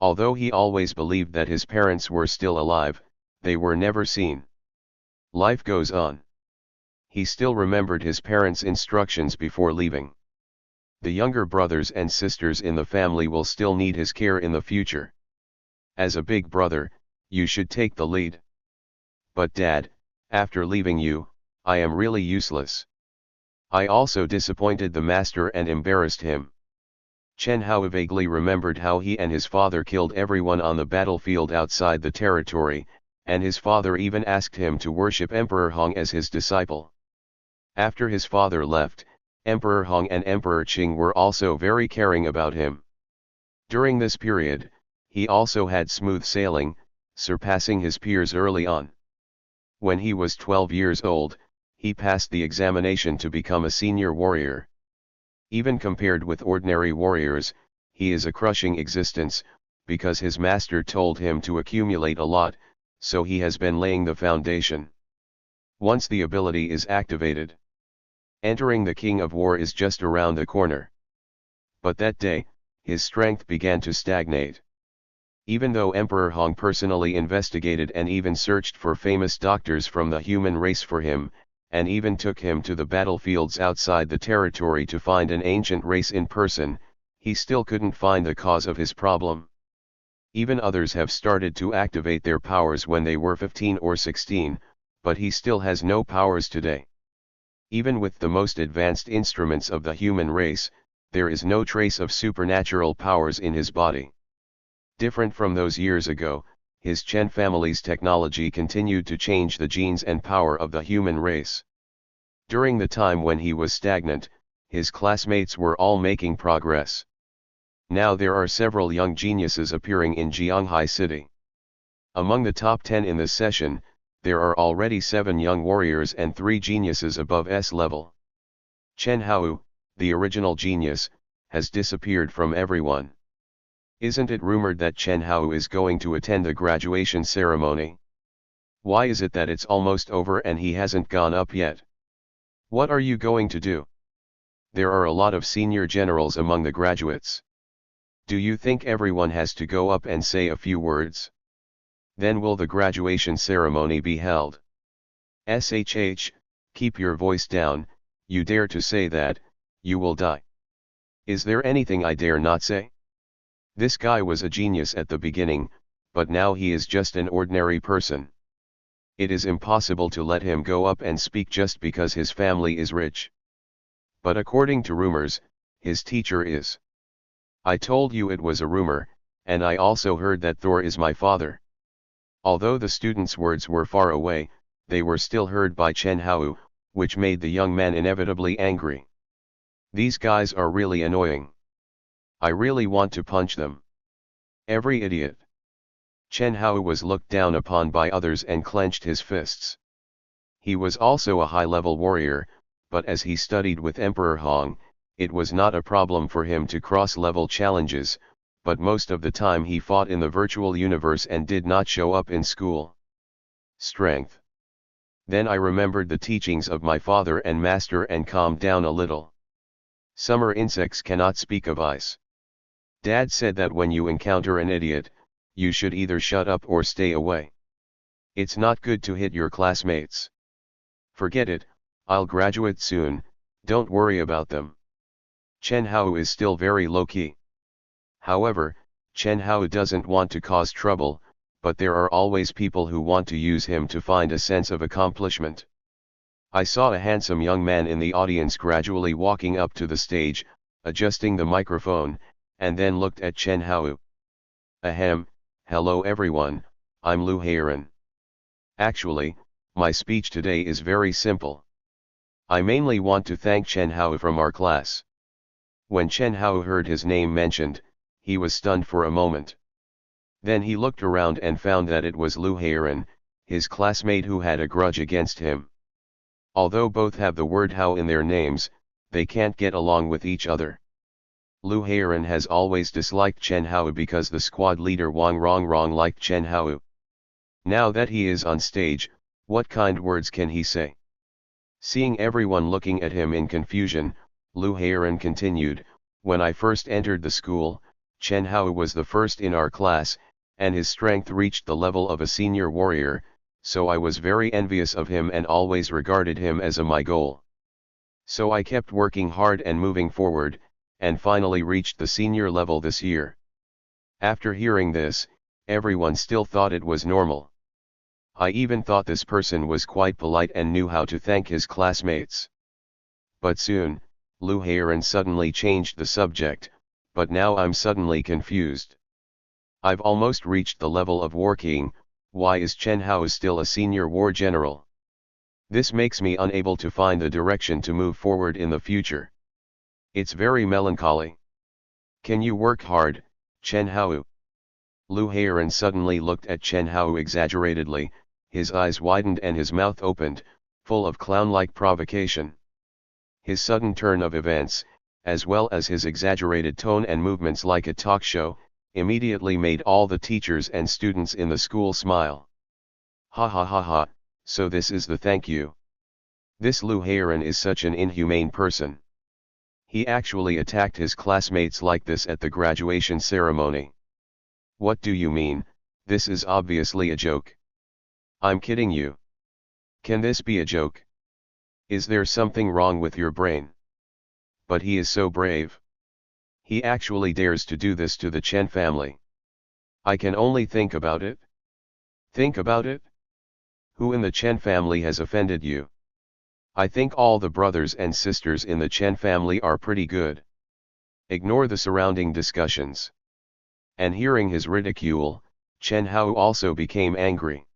A: Although he always believed that his parents were still alive, they were never seen. Life goes on. He still remembered his parents' instructions before leaving. The younger brothers and sisters in the family will still need his care in the future. As a big brother, you should take the lead. But Dad, after leaving you, I am really useless. I also disappointed the master and embarrassed him. Chen Hao vaguely remembered how he and his father killed everyone on the battlefield outside the territory, and his father even asked him to worship Emperor Hong as his disciple. After his father left, Emperor Hong and Emperor Qing were also very caring about him. During this period, he also had smooth sailing, surpassing his peers early on. When he was 12 years old, he passed the examination to become a senior warrior. Even compared with ordinary warriors, he is a crushing existence, because his master told him to accumulate a lot, so he has been laying the foundation. Once the ability is activated, entering the King of War is just around the corner. But that day, his strength began to stagnate. Even though Emperor Hong personally investigated and even searched for famous doctors from the human race for him, and even took him to the battlefields outside the territory to find an ancient race in person, he still couldn't find the cause of his problem. Even others have started to activate their powers when they were 15 or 16, but he still has no powers today. Even with the most advanced instruments of the human race, there is no trace of supernatural powers in his body. Different from those years ago, his Chen family's technology continued to change the genes and power of the human race. During the time when he was stagnant, his classmates were all making progress. Now there are several young geniuses appearing in Jianghai City. Among the top 10 in this session, there are already 7 young warriors and 3 geniuses above S level. Chen Hao, the original genius, has disappeared from everyone. Isn't it rumored that Chen Hao is going to attend the graduation ceremony? Why is it that it's almost over and he hasn't gone up yet? What are you going to do? There are a lot of senior generals among the graduates. Do you think everyone has to go up and say a few words? Then will the graduation ceremony be held? SHH, keep your voice down, you dare to say that, you will die. Is there anything I dare not say? This guy was a genius at the beginning, but now he is just an ordinary person. It is impossible to let him go up and speak just because his family is rich. But according to rumors, his teacher is. I told you it was a rumor, and I also heard that Thor is my father. Although the students' words were far away, they were still heard by Chen Hao, which made the young man inevitably angry. These guys are really annoying. I really want to punch them. Every idiot. Chen Hao was looked down upon by others and clenched his fists. He was also a high-level warrior, but as he studied with Emperor Hong, it was not a problem for him to cross-level challenges, but most of the time he fought in the virtual universe and did not show up in school. Strength. Then I remembered the teachings of my father and master and calmed down a little. Summer insects cannot speak of ice. Dad said that when you encounter an idiot, you should either shut up or stay away. It's not good to hit your classmates. Forget it, I'll graduate soon, don't worry about them. Chen Hao is still very low-key. However, Chen Hao doesn't want to cause trouble, but there are always people who want to use him to find a sense of accomplishment. I saw a handsome young man in the audience gradually walking up to the stage, adjusting the microphone, and then looked at Chen Hao. Ahem, hello everyone, I'm Lu Heiran. Actually, my speech today is very simple. I mainly want to thank Chen Hao from our class. When Chen Hao heard his name mentioned, he was stunned for a moment. Then he looked around and found that it was Lu Heiran, his classmate who had a grudge against him. Although both have the word Hao in their names, they can't get along with each other. Lu Heiran has always disliked Chen Hao because the squad leader Wang Rongrong liked Chen Hao. Now that he is on stage, what kind words can he say? Seeing everyone looking at him in confusion, Lu Heiran continued, when I first entered the school, Chen Hao was the first in our class, and his strength reached the level of a senior warrior, so I was very envious of him and always regarded him as my goal. So I kept working hard and moving forward, and finally reached the senior level this year. After hearing this, everyone still thought it was normal. I even thought this person was quite polite and knew how to thank his classmates. But soon, Lu Heiran suddenly changed the subject, but now I'm suddenly confused. I've almost reached the level of War King, why is Chen Hao still a senior war general? This makes me unable to find the direction to move forward in the future. It's very melancholy. Can you work hard, Chen Hao? Lu Heiran suddenly looked at Chen Hao exaggeratedly, his eyes widened and his mouth opened, full of clown-like provocation. His sudden turn of events, as well as his exaggerated tone and movements like a talk show, immediately made all the teachers and students in the school smile. Ha ha ha ha, so this is the thank you. This Lu Heiran is such an inhumane person. He actually attacked his classmates like this at the graduation ceremony. What do you mean? This is obviously a joke. I'm kidding you. Can this be a joke? Is there something wrong with your brain? But he is so brave. He actually dares to do this to the Chen family. I can only think about it. Think about it? Who in the Chen family has offended you? I think all the brothers and sisters in the Chen family are pretty good. Ignore the surrounding discussions. And hearing his ridicule, Chen Hao also became angry.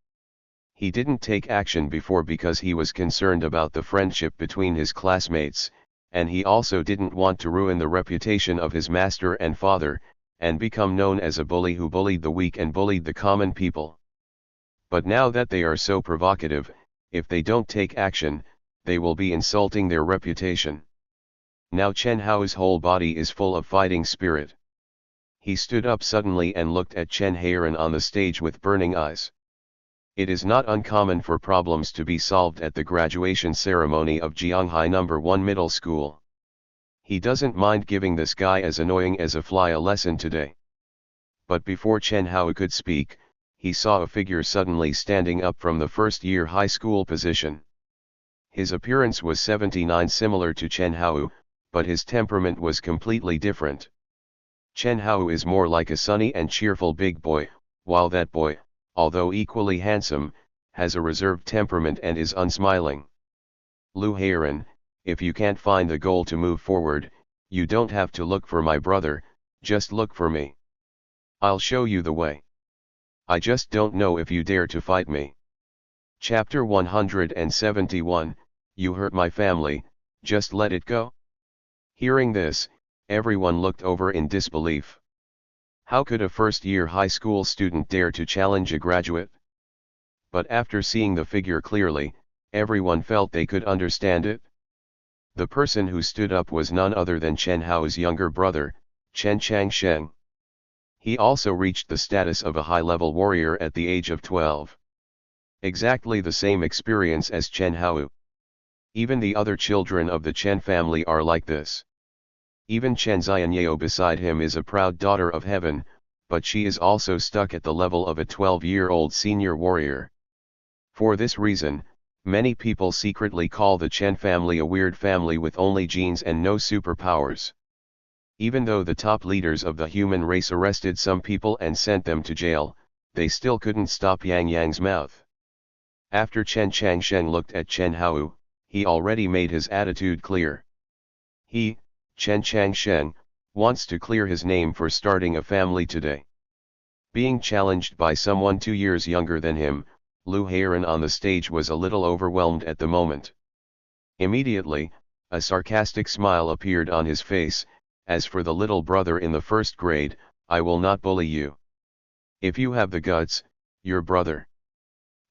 A: He didn't take action before because he was concerned about the friendship between his classmates, and he also didn't want to ruin the reputation of his master and father, and become known as a bully who bullied the weak and bullied the common people. But now that they are so provocative, if they don't take action, they will be insulting their reputation. Now Chen Hao's whole body is full of fighting spirit. He stood up suddenly and looked at Chen Heiran on the stage with burning eyes. It is not uncommon for problems to be solved at the graduation ceremony of Jianghai No. 1 Middle School. He doesn't mind giving this guy as annoying as a fly a lesson today. But before Chen Hao could speak, he saw a figure suddenly standing up from the first-year high school position. His appearance was 79 similar to Chen Hao, but his temperament was completely different. Chen Hao is more like a sunny and cheerful big boy, while that boy, although equally handsome, has a reserved temperament and is unsmiling. Lu Heiran, if you can't find the goal to move forward, you don't have to look for my brother, just look for me. I'll show you the way. I just don't know if you dare to fight me. Chapter 171, You hurt my family, just let it go. Hearing this, everyone looked over in disbelief. How could a first-year high school student dare to challenge a graduate? But after seeing the figure clearly, everyone felt they could understand it. The person who stood up was none other than Chen Hao's younger brother, Chen Changsheng. He also reached the status of a high-level warrior at the age of 12. Exactly the same experience as Chen Hao. Even the other children of the Chen family are like this. Even Chen Xianyao beside him is a proud daughter of heaven, but she is also stuck at the level of a 12-year-old senior warrior. For this reason, many people secretly call the Chen family a weird family with only genes and no superpowers. Even though the top leaders of the human race arrested some people and sent them to jail, they still couldn't stop Yang Yang's mouth. After Chen Changsheng looked at Chen Hao, he already made his attitude clear. He, Chen Changsheng, wants to clear his name for starting a family today. Being challenged by someone 2 years younger than him, Lu Heiran on the stage was a little overwhelmed at the moment. Immediately, a sarcastic smile appeared on his face. As for the little brother in the first grade, I will not bully you. If you have the guts, your brother.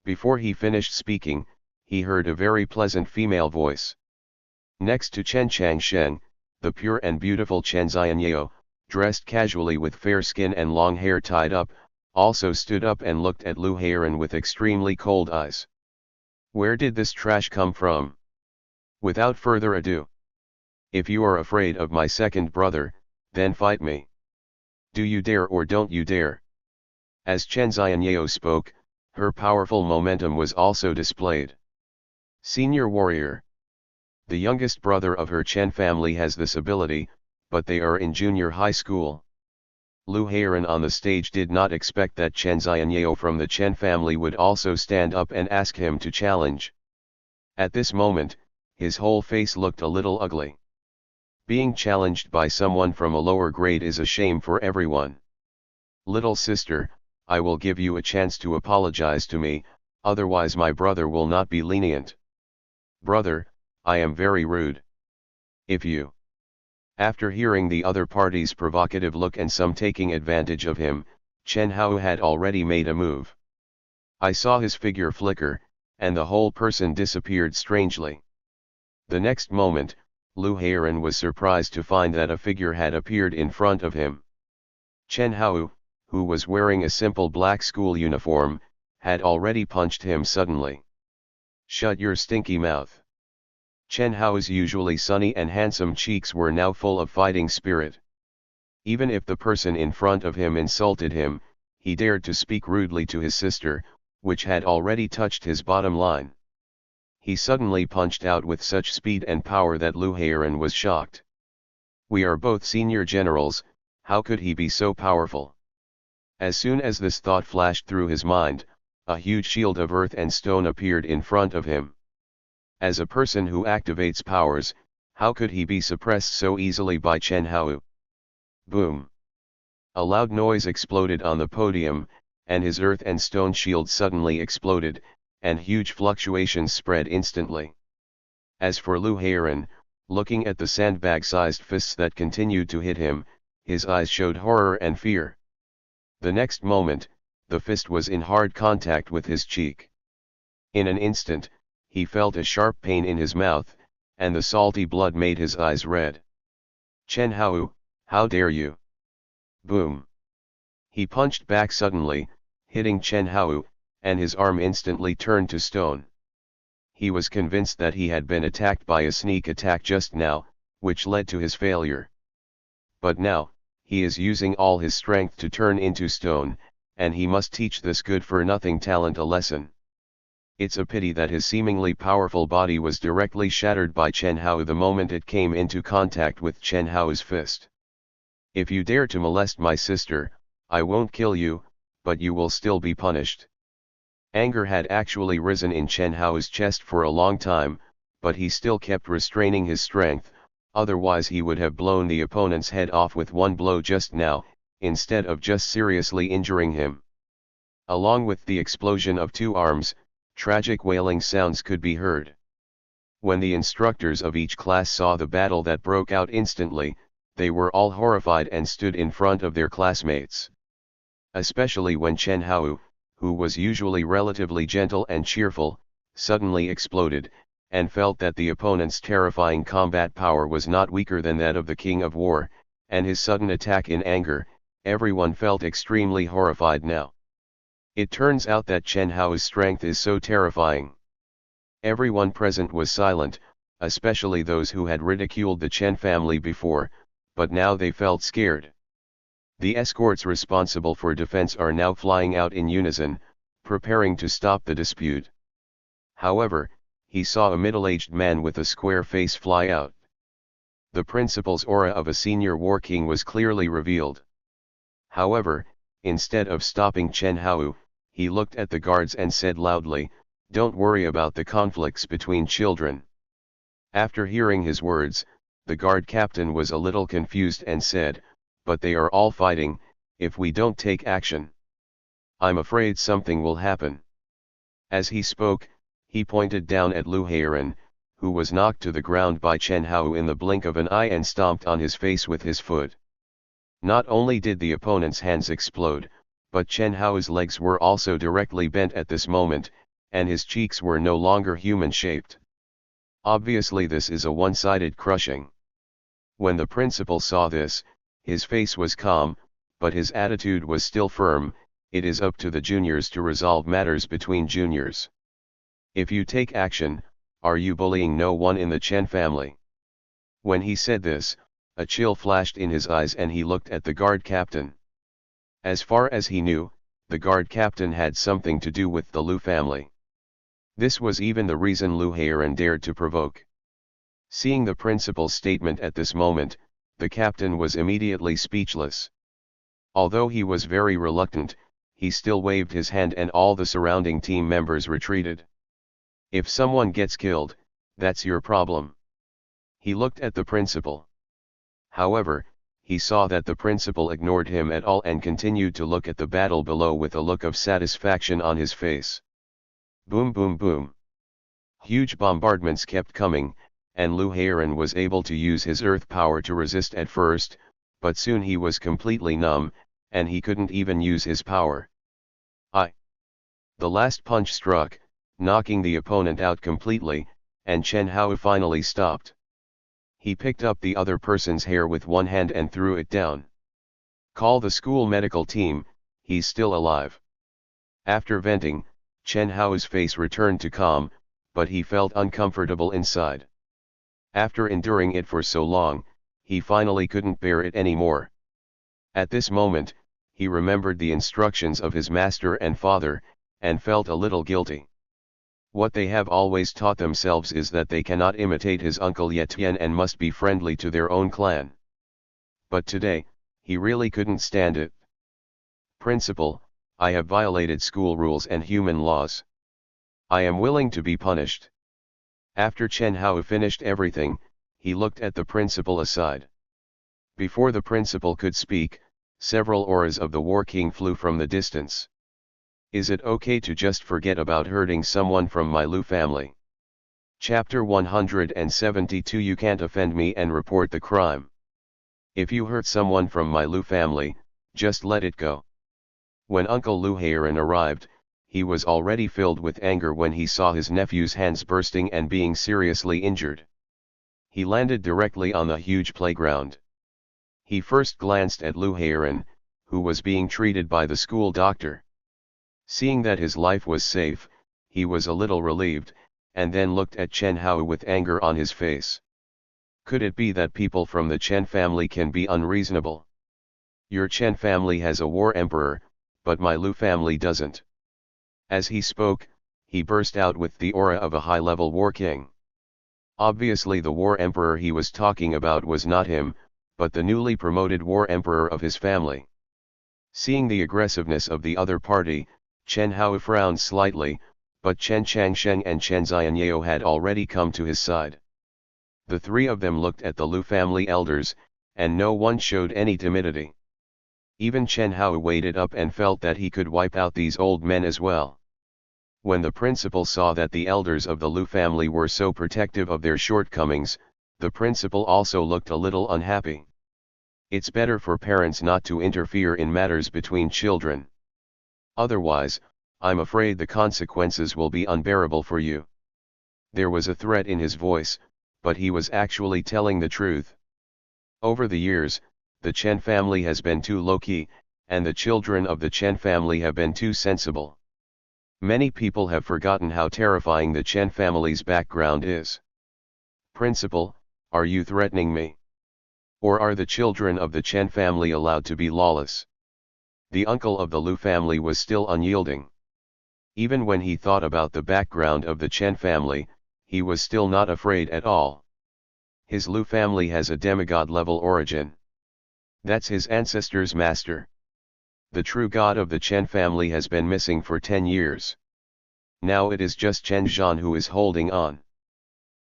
A: Before he finished speaking, he heard a very pleasant female voice. Next to Chen Changsheng, the pure and beautiful Chen Xianyao, dressed casually with fair skin and long hair tied up, also stood up and looked at Lu Heiran with extremely cold eyes. Where did this trash come from? Without further ado. If you are afraid of my second brother, then fight me. Do you dare or don't you dare? As Chen Xianyao spoke, her powerful momentum was also displayed. Senior warrior. The youngest brother of her Chen family has this ability, but they are in junior high school. Lu Heiran on the stage did not expect that Chen Xianyao from the Chen family would also stand up and ask him to challenge. At this moment, his whole face looked a little ugly. Being challenged by someone from a lower grade is a shame for everyone. Little sister, I will give you a chance to apologize to me, otherwise my brother will not be lenient. Brother, I am very rude. If you. After hearing the other party's provocative look and some taking advantage of him, Chen Hao had already made a move. I saw his figure flicker, and the whole person disappeared strangely. The next moment, Lu Heiran was surprised to find that a figure had appeared in front of him. Chen Hao, who was wearing a simple black school uniform, had already punched him suddenly. Shut your stinky mouth. Chen Hao's usually sunny and handsome cheeks were now full of fighting spirit. Even if the person in front of him insulted him, he dared to speak rudely to his sister, which had already touched his bottom line. He suddenly punched out with such speed and power that Lu Heiran was shocked. We are both senior generals, how could he be so powerful? As soon as this thought flashed through his mind, a huge shield of earth and stone appeared in front of him. As a person who activates powers, how could he be suppressed so easily by Chen Hao? Boom! A loud noise exploded on the podium, and his earth and stone shield suddenly exploded, and huge fluctuations spread instantly. As for Lu Heiran, Looking at the sandbag-sized fists that continued to hit him, his eyes showed horror and fear. The next moment, the fist was in hard contact with his cheek. In an instant, he felt a sharp pain in his mouth, and the salty blood made his eyes red. "Chen Hao, how dare you!" Boom! He punched back suddenly, hitting Chen Hao, and his arm instantly turned to stone. He was convinced that he had been attacked by a sneak attack just now, which led to his failure. But now, he is using all his strength to turn into stone, and he must teach this good-for-nothing talent a lesson. It's a pity that his seemingly powerful body was directly shattered by Chen Hao the moment it came into contact with Chen Hao's fist. "If you dare to molest my sister, I won't kill you, but you will still be punished." Anger had actually risen in Chen Hao's chest for a long time, but he still kept restraining his strength, otherwise he would have blown the opponent's head off with one blow just now, instead of just seriously injuring him. Along with the explosion of two arms, tragic wailing sounds could be heard. When the instructors of each class saw the battle that broke out instantly, they were all horrified and stood in front of their classmates. Especially when Chen Hao, who was usually relatively gentle and cheerful, suddenly exploded, and felt that the opponent's terrifying combat power was not weaker than that of the King of War, and his sudden attack in anger. Everyone felt extremely horrified now. It turns out that Chen Hao's strength is so terrifying. Everyone present was silent, especially those who had ridiculed the Chen family before, but now they felt scared. The escorts responsible for defense are now flying out in unison, preparing to stop the dispute. However, he saw a middle-aged man with a square face fly out. The principal's aura of a senior war king was clearly revealed. However, instead of stopping Chen Hao, he looked at the guards and said loudly, "Don't worry about the conflicts between children." After hearing his words, the guard captain was a little confused and said, "But they are all fighting. If we don't take action, I'm afraid something will happen." As he spoke, he pointed down at Lu Heiran, who was knocked to the ground by Chen Hao in the blink of an eye and stomped on his face with his foot. Not only did the opponent's hands explode, but Chen Hao's legs were also directly bent at this moment, and his cheeks were no longer human-shaped. Obviously this is a one-sided crushing. When the principal saw this, his face was calm, but his attitude was still firm. "It is up to the juniors to resolve matters between juniors. If you take action, are you bullying no one in the Chen family?" When he said this, a chill flashed in his eyes and he looked at the guard captain. As far as he knew, the guard captain had something to do with the Lu family. This was even the reason Lu Heiran dared to provoke. Seeing the principal's statement at this moment, the captain was immediately speechless. Although he was very reluctant, he still waved his hand and all the surrounding team members retreated. "If someone gets killed, that's your problem." He looked at the principal. However, he saw that the principal ignored him at all and continued to look at the battle below with a look of satisfaction on his face. Boom boom boom. Huge bombardments kept coming, and Lu Heiran was able to use his earth power to resist at first, but soon he was completely numb, and he couldn't even use his power. The last punch struck, knocking the opponent out completely, and Chen Hao finally stopped. He picked up the other person's hair with one hand and threw it down. "Call the school medical team, he's still alive." After venting, Chen Hao's face returned to calm, but he felt uncomfortable inside. After enduring it for so long, he finally couldn't bear it anymore. At this moment, he remembered the instructions of his master and father, and felt a little guilty. What they have always taught themselves is that they cannot imitate his uncle Yetian and must be friendly to their own clan. But today, he really couldn't stand it. "Principal, I have violated school rules and human laws. I am willing to be punished." After Chen Hao finished everything, he looked at the principal aside. Before the principal could speak, several auras of the War King flew from the distance. "Is it okay to just forget about hurting someone from my Lu family?" Chapter 172. You can't offend me and report the crime. If you hurt someone from my Lu family, just let it go. When Uncle Lu Heiran arrived, he was already filled with anger when he saw his nephew's hands bursting and being seriously injured. He landed directly on the huge playground. He first glanced at Lu Heiran, who was being treated by the school doctor. Seeing that his life was safe, he was a little relieved, and then looked at Chen Hao with anger on his face. Could it be that people from the Chen family can be unreasonable? Your Chen family has a war emperor, but my Lu family doesn't. As he spoke, he burst out with the aura of a high-level war king. Obviously the war emperor he was talking about was not him, but the newly promoted war emperor of his family. Seeing the aggressiveness of the other party, Chen Hao frowned slightly, but Chen Changsheng and Chen Xianyao had already come to his side. The three of them looked at the Lu family elders, and no one showed any timidity. Even Chen Hao waited up and felt that he could wipe out these old men as well. When the principal saw that the elders of the Lu family were so protective of their shortcomings, the principal also looked a little unhappy. It's better for parents not to interfere in matters between children. Otherwise, I'm afraid the consequences will be unbearable for you. There was a threat in his voice, but he was actually telling the truth. Over the years, the Chen family has been too low-key, and the children of the Chen family have been too sensible. Many people have forgotten how terrifying the Chen family's background is. Principal, are you threatening me? Or are the children of the Chen family allowed to be lawless? The uncle of the Lu family was still unyielding. Even when he thought about the background of the Chen family, he was still not afraid at all. His Lu family has a demigod-level origin. That's his ancestor's master. The true god of the Chen family has been missing for 10 years. Now it is just Chen Zhan who is holding on.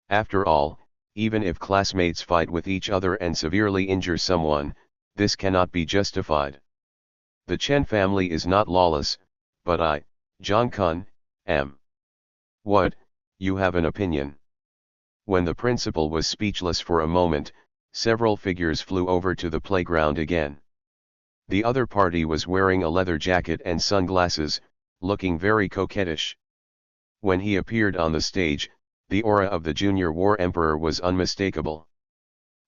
A: After all, even if classmates fight with each other and severely injure someone, this cannot be justified. The Chen family is not lawless, but I, Zhang Kun, am. What, you have an opinion? When the principal was speechless for a moment, several figures flew over to the playground again. The other party was wearing a leather jacket and sunglasses, looking very coquettish. When he appeared on the stage, the aura of the junior war emperor was unmistakable.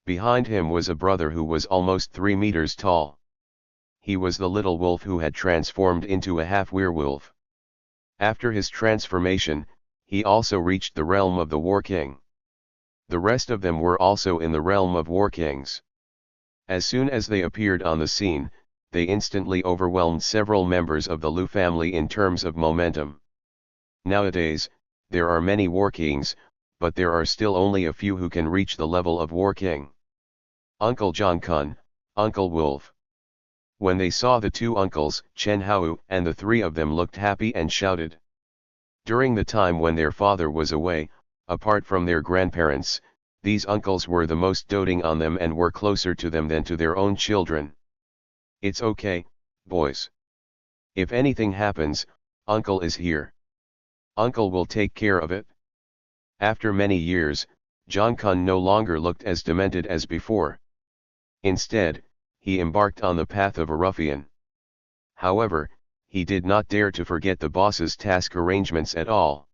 A: Behind him was a brother who was almost 3 meters tall. He was the little wolf who had transformed into a half-werewolf. After his transformation, he also reached the realm of the war king. The rest of them were also in the realm of war kings. As soon as they appeared on the scene, they instantly overwhelmed several members of the Lu family in terms of momentum. Nowadays, there are many war kings, but there are still only a few who can reach the level of war king. Uncle Zhang Kun, Uncle Wolf. When they saw the two uncles, Chen Hao and the three of them looked happy and shouted. During the time when their father was away, apart from their grandparents, these uncles were the most doting on them and were closer to them than to their own children. It's okay, boys. If anything happens, Uncle is here. Uncle will take care of it. After many years, Zhang Kun no longer looked as demented as before. Instead, he embarked on the path of a ruffian. However, he did not dare to forget the boss's task arrangements at all.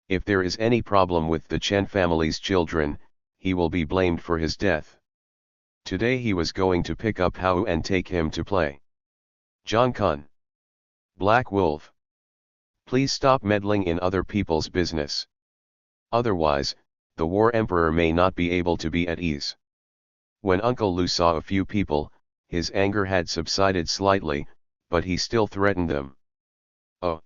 A: If there is any problem with the Chen family's children, he will be blamed for his death. Today he was going to pick up Hao and take him to play. Zhang Kun. Black Wolf. Please stop meddling in other people's business. Otherwise, the war emperor may not be able to be at ease. When Uncle Lu saw a few people, his anger had subsided slightly, but he still threatened them. Oh.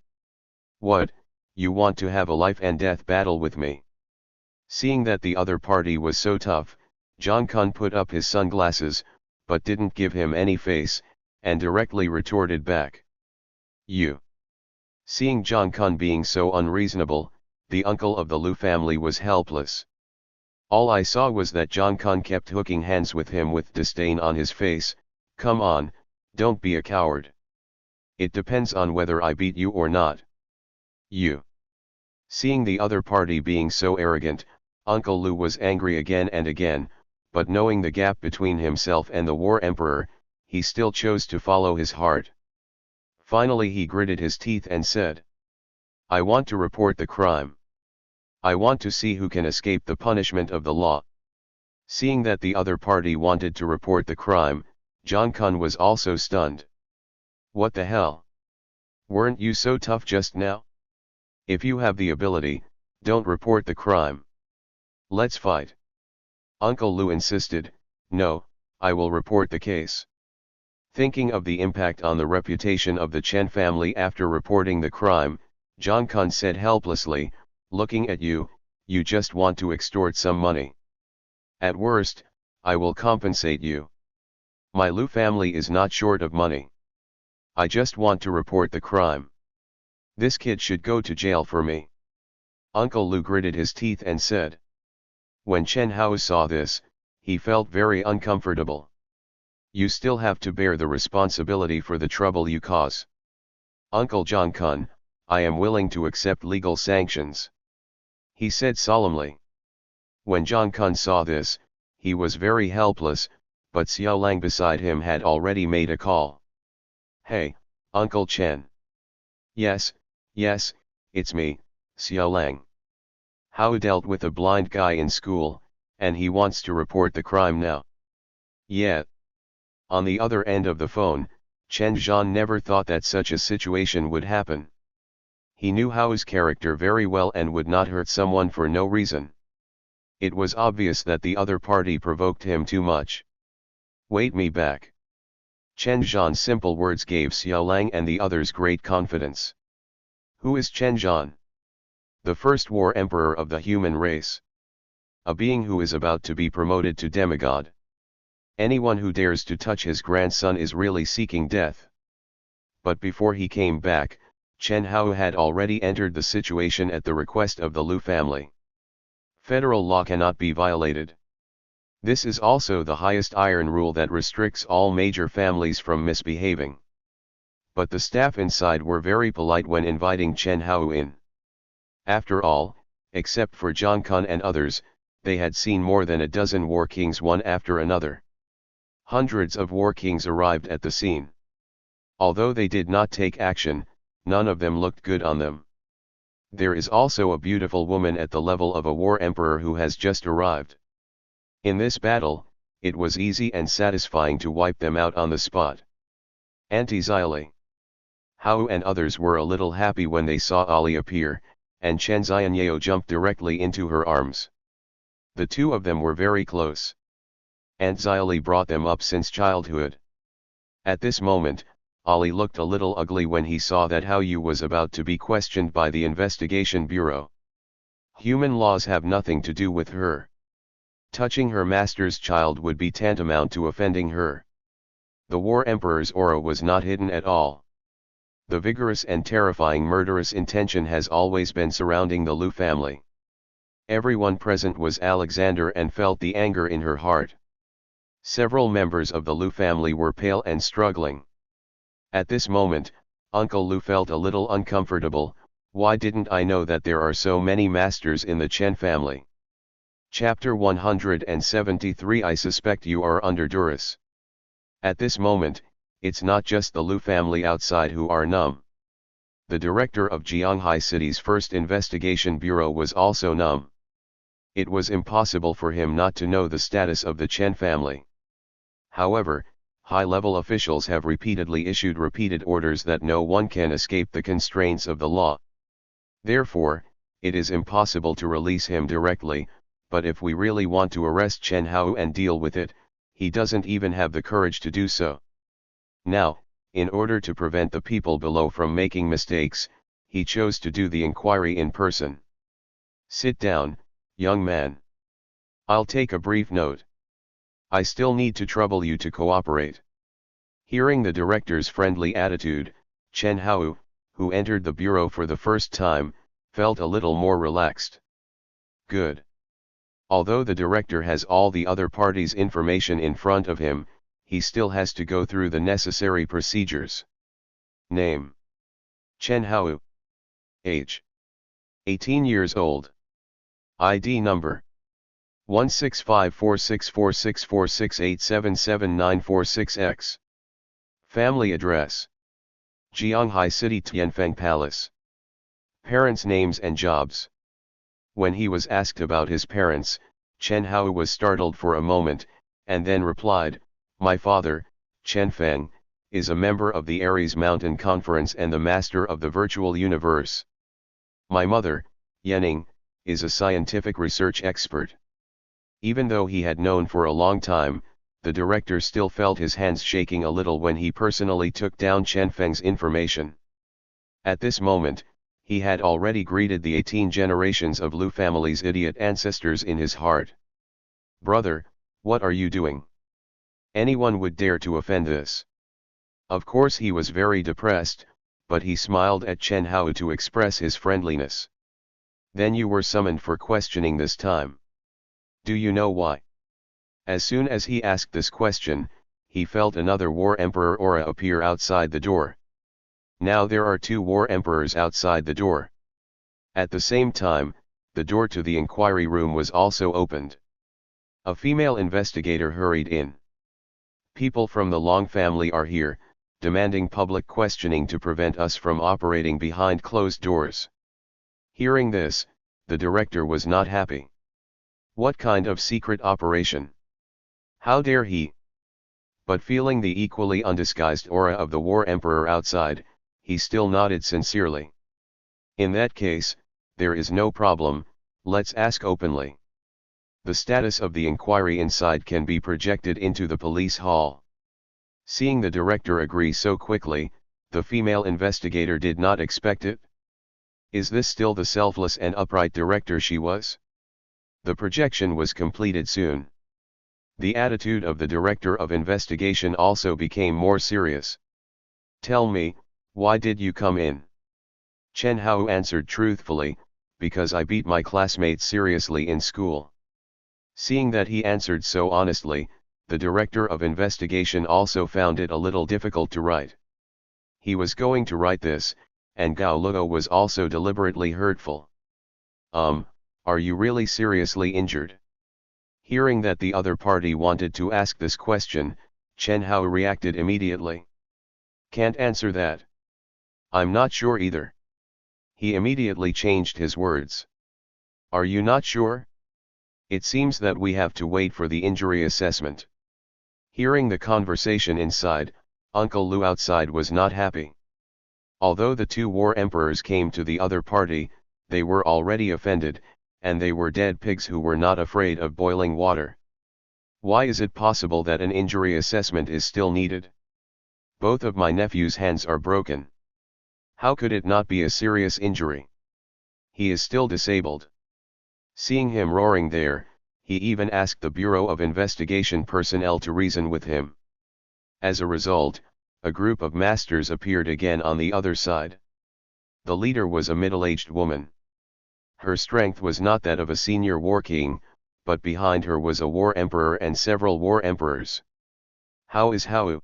A: What, you want to have a life and death battle with me? Seeing that the other party was so tough, Zhang Kun put up his sunglasses, but didn't give him any face, and directly retorted back. You. Seeing Zhang Kun being so unreasonable, the uncle of the Lu family was helpless. All I saw was that Zhang Kun kept hooking hands with him with disdain on his face. Come on, don't be a coward. It depends on whether I beat you or not. You. Seeing the other party being so arrogant, Uncle Lu was angry again and again, but knowing the gap between himself and the war emperor, he still chose to follow his heart. Finally he gritted his teeth and said, "I want to report the crime. I want to see who can escape the punishment of the law." Seeing that the other party wanted to report the crime, Zhang Kun was also stunned. "What the hell? Weren't you so tough just now? If you have the ability, don't report the crime. Let's fight." Uncle Lu insisted, "No, I will report the case." Thinking of the impact on the reputation of the Chen family after reporting the crime, Zhang Kun said helplessly, "Looking at you, you just want to extort some money. At worst, I will compensate you. My Lu family is not short of money. I just want to report the crime. This kid should go to jail for me." Uncle Lu gritted his teeth and said. When Chen Hao saw this, he felt very uncomfortable. "You still have to bear the responsibility for the trouble you cause. Uncle Zhang Kun, I am willing to accept legal sanctions," he said solemnly. When Zhang Kun saw this, he was very helpless, but Xiao Lang beside him had already made a call. "Hey, Uncle Chen." Yes, it's me, Xiao Lang. Hao dealt with a blind guy in school, and he wants to report the crime now." "Yeah." On the other end of the phone, Chen Zhan never thought that such a situation would happen. He knew Hao's character very well and would not hurt someone for no reason. It was obvious that the other party provoked him too much. "Wait me back." Chen Zhan's simple words gave Xiao Lang and the others great confidence. Who is Chen Zhan? The first war emperor of the human race. A being who is about to be promoted to demigod. Anyone who dares to touch his grandson is really seeking death. But before he came back, Chen Hao had already entered the situation at the request of the Lu family. Federal law cannot be violated. This is also the highest iron rule that restricts all major families from misbehaving. But the staff inside were very polite when inviting Chen Hao in. After all, except for Zhang Kun and others, they had seen more than a dozen war kings one after another. Hundreds of war kings arrived at the scene. Although they did not take action, none of them looked good on them. There is also a beautiful woman at the level of a war emperor who has just arrived. In this battle, it was easy and satisfying to wipe them out on the spot. Anti-Xyli. Hao and others were a little happy when they saw Ali appear, and Chen Xianyao jumped directly into her arms. The two of them were very close. Aunt Xyli brought them up since childhood. At this moment, Ali looked a little ugly when he saw that Hao Yu was about to be questioned by the investigation bureau. Human laws have nothing to do with her. Touching her master's child would be tantamount to offending her. The war emperor's aura was not hidden at all. The vigorous and terrifying murderous intention has always been surrounding the Lu family. Everyone present was Alexander and felt the anger in her heart. Several members of the Lu family were pale and struggling. At this moment, Uncle Lu felt a little uncomfortable. Why didn't I know that there are so many masters in the Chen family? Chapter 173 I suspect you are under duress. At this moment, it's not just the Lu family outside who are numb. The director of Jianghai City's first investigation bureau was also numb. It was impossible for him not to know the status of the Chen family. However, high-level officials have repeatedly issued repeated orders that no one can escape the constraints of the law. Therefore, it is impossible to release him directly, but if we really want to arrest Chen Hao and deal with it, he doesn't even have the courage to do so. Now, in order to prevent the people below from making mistakes, he chose to do the inquiry in person. Sit down, young man. I'll take a brief note. I still need to trouble you to cooperate. Hearing the director's friendly attitude, Chen Hao, who entered the bureau for the first time, felt a little more relaxed. Good. Although the director has all the other parties' information in front of him, he still has to go through the necessary procedures. Name: Chen Hao. Age: 18 years old. ID number 165464646877946X. Family address: Jianghai City Tianfeng Palace. Parents' names and jobs. When he was asked about his parents, Chen Hao was startled for a moment, and then replied, "My father, Chen Feng, is a member of the Ares Mountain Conference and the master of the virtual universe. My mother, Yuanling, is a scientific research expert." Even though he had known for a long time, the director still felt his hands shaking a little when he personally took down Chen Feng's information. At this moment, he had already greeted the 18 generations of Lu family's idiot ancestors in his heart. "Brother, what are you doing? Anyone would dare to offend this." Of course he was very depressed, but he smiled at Chen Hao to express his friendliness. "Then you were summoned for questioning this time. Do you know why?" As soon as he asked this question, he felt another War Emperor aura appear outside the door. Now there are 2 War Emperors outside the door. At the same time, the door to the inquiry room was also opened. A female investigator hurried in. "People from the Long family are here, demanding public questioning to prevent us from operating behind closed doors." Hearing this, the director was not happy. What kind of secret operation? How dare he? But feeling the equally undisguised aura of the War Emperor outside, he still nodded sincerely. "In that case, there is no problem, let's ask openly." The status of the inquiry inside can be projected into the police hall. Seeing the director agree so quickly, the female investigator did not expect it. Is this still the selfless and upright director she was? The projection was completed soon. The attitude of the director of investigation also became more serious. "Tell me, why did you come in?" Chen Hao answered truthfully, "Because I beat my classmates seriously in school." Seeing that he answered so honestly, the director of investigation also found it a little difficult to write. He was going to write this, and Gao Luo was also deliberately hurtful. Are you really seriously injured?" Hearing that the other party wanted to ask this question, Chen Hao reacted immediately. "Can't answer that. I'm not sure either." He immediately changed his words. "Are you not sure? It seems that we have to wait for the injury assessment." Hearing the conversation inside, Uncle Lu outside was not happy. Although the 2 War Emperors came to the other party, they were already offended, and they were dead pigs who were not afraid of boiling water. Why is it possible that an injury assessment is still needed? Both of my nephew's hands are broken. How could it not be a serious injury? He is still disabled. Seeing him roaring there, he even asked the Bureau of Investigation personnel to reason with him. As a result, a group of masters appeared again on the other side. The leader was a middle-aged woman. Her strength was not that of a senior war king, but behind her was a War Emperor and several War Emperors. "How is Hao?"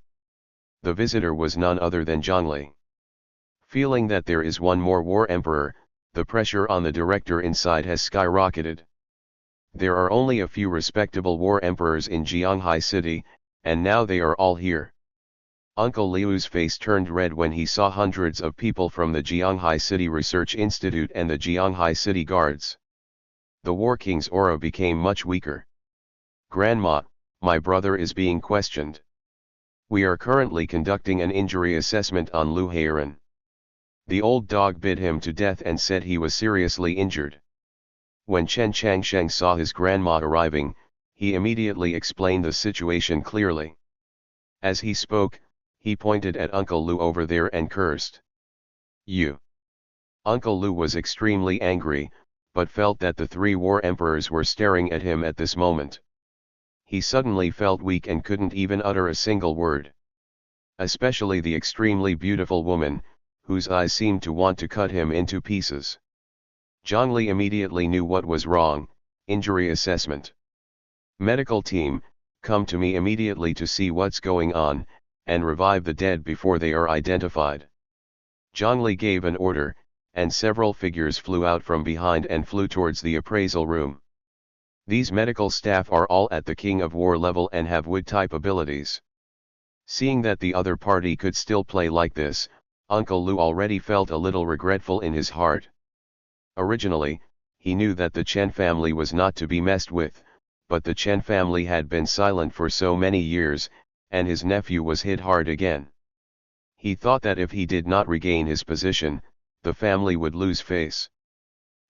A: The visitor was none other than Zhongli. Feeling that there is one more War Emperor, the pressure on the director inside has skyrocketed. There are only a few respectable War Emperors in Jianghai City, and now they are all here. Uncle Liu's face turned red when he saw hundreds of people from the Jianghai City Research Institute and the Jianghai City Guards. The War King's aura became much weaker. "Grandma, my brother is being questioned. We are currently conducting an injury assessment on Lu Heiran." The old dog bit him to death and said he was seriously injured. When Chen Changsheng saw his grandma arriving, he immediately explained the situation clearly. As he spoke, he pointed at Uncle Lu over there and cursed. "You!" Uncle Lu was extremely angry, but felt that the 3 War Emperors were staring at him at this moment. He suddenly felt weak and couldn't even utter a single word. Especially the extremely beautiful woman, whose eyes seemed to want to cut him into pieces. Zhongli immediately knew what was wrong. "Injury assessment. Medical team, come to me immediately to see what's going on, and revive the dead before they are identified." Zhongli gave an order, and several figures flew out from behind and flew towards the appraisal room. These medical staff are all at the King of War level and have wood-type abilities. Seeing that the other party could still play like this, Uncle Lu already felt a little regretful in his heart. Originally, he knew that the Chen family was not to be messed with, but the Chen family had been silent for so many years, and his nephew was hit hard again. He thought that if he did not regain his position, the family would lose face.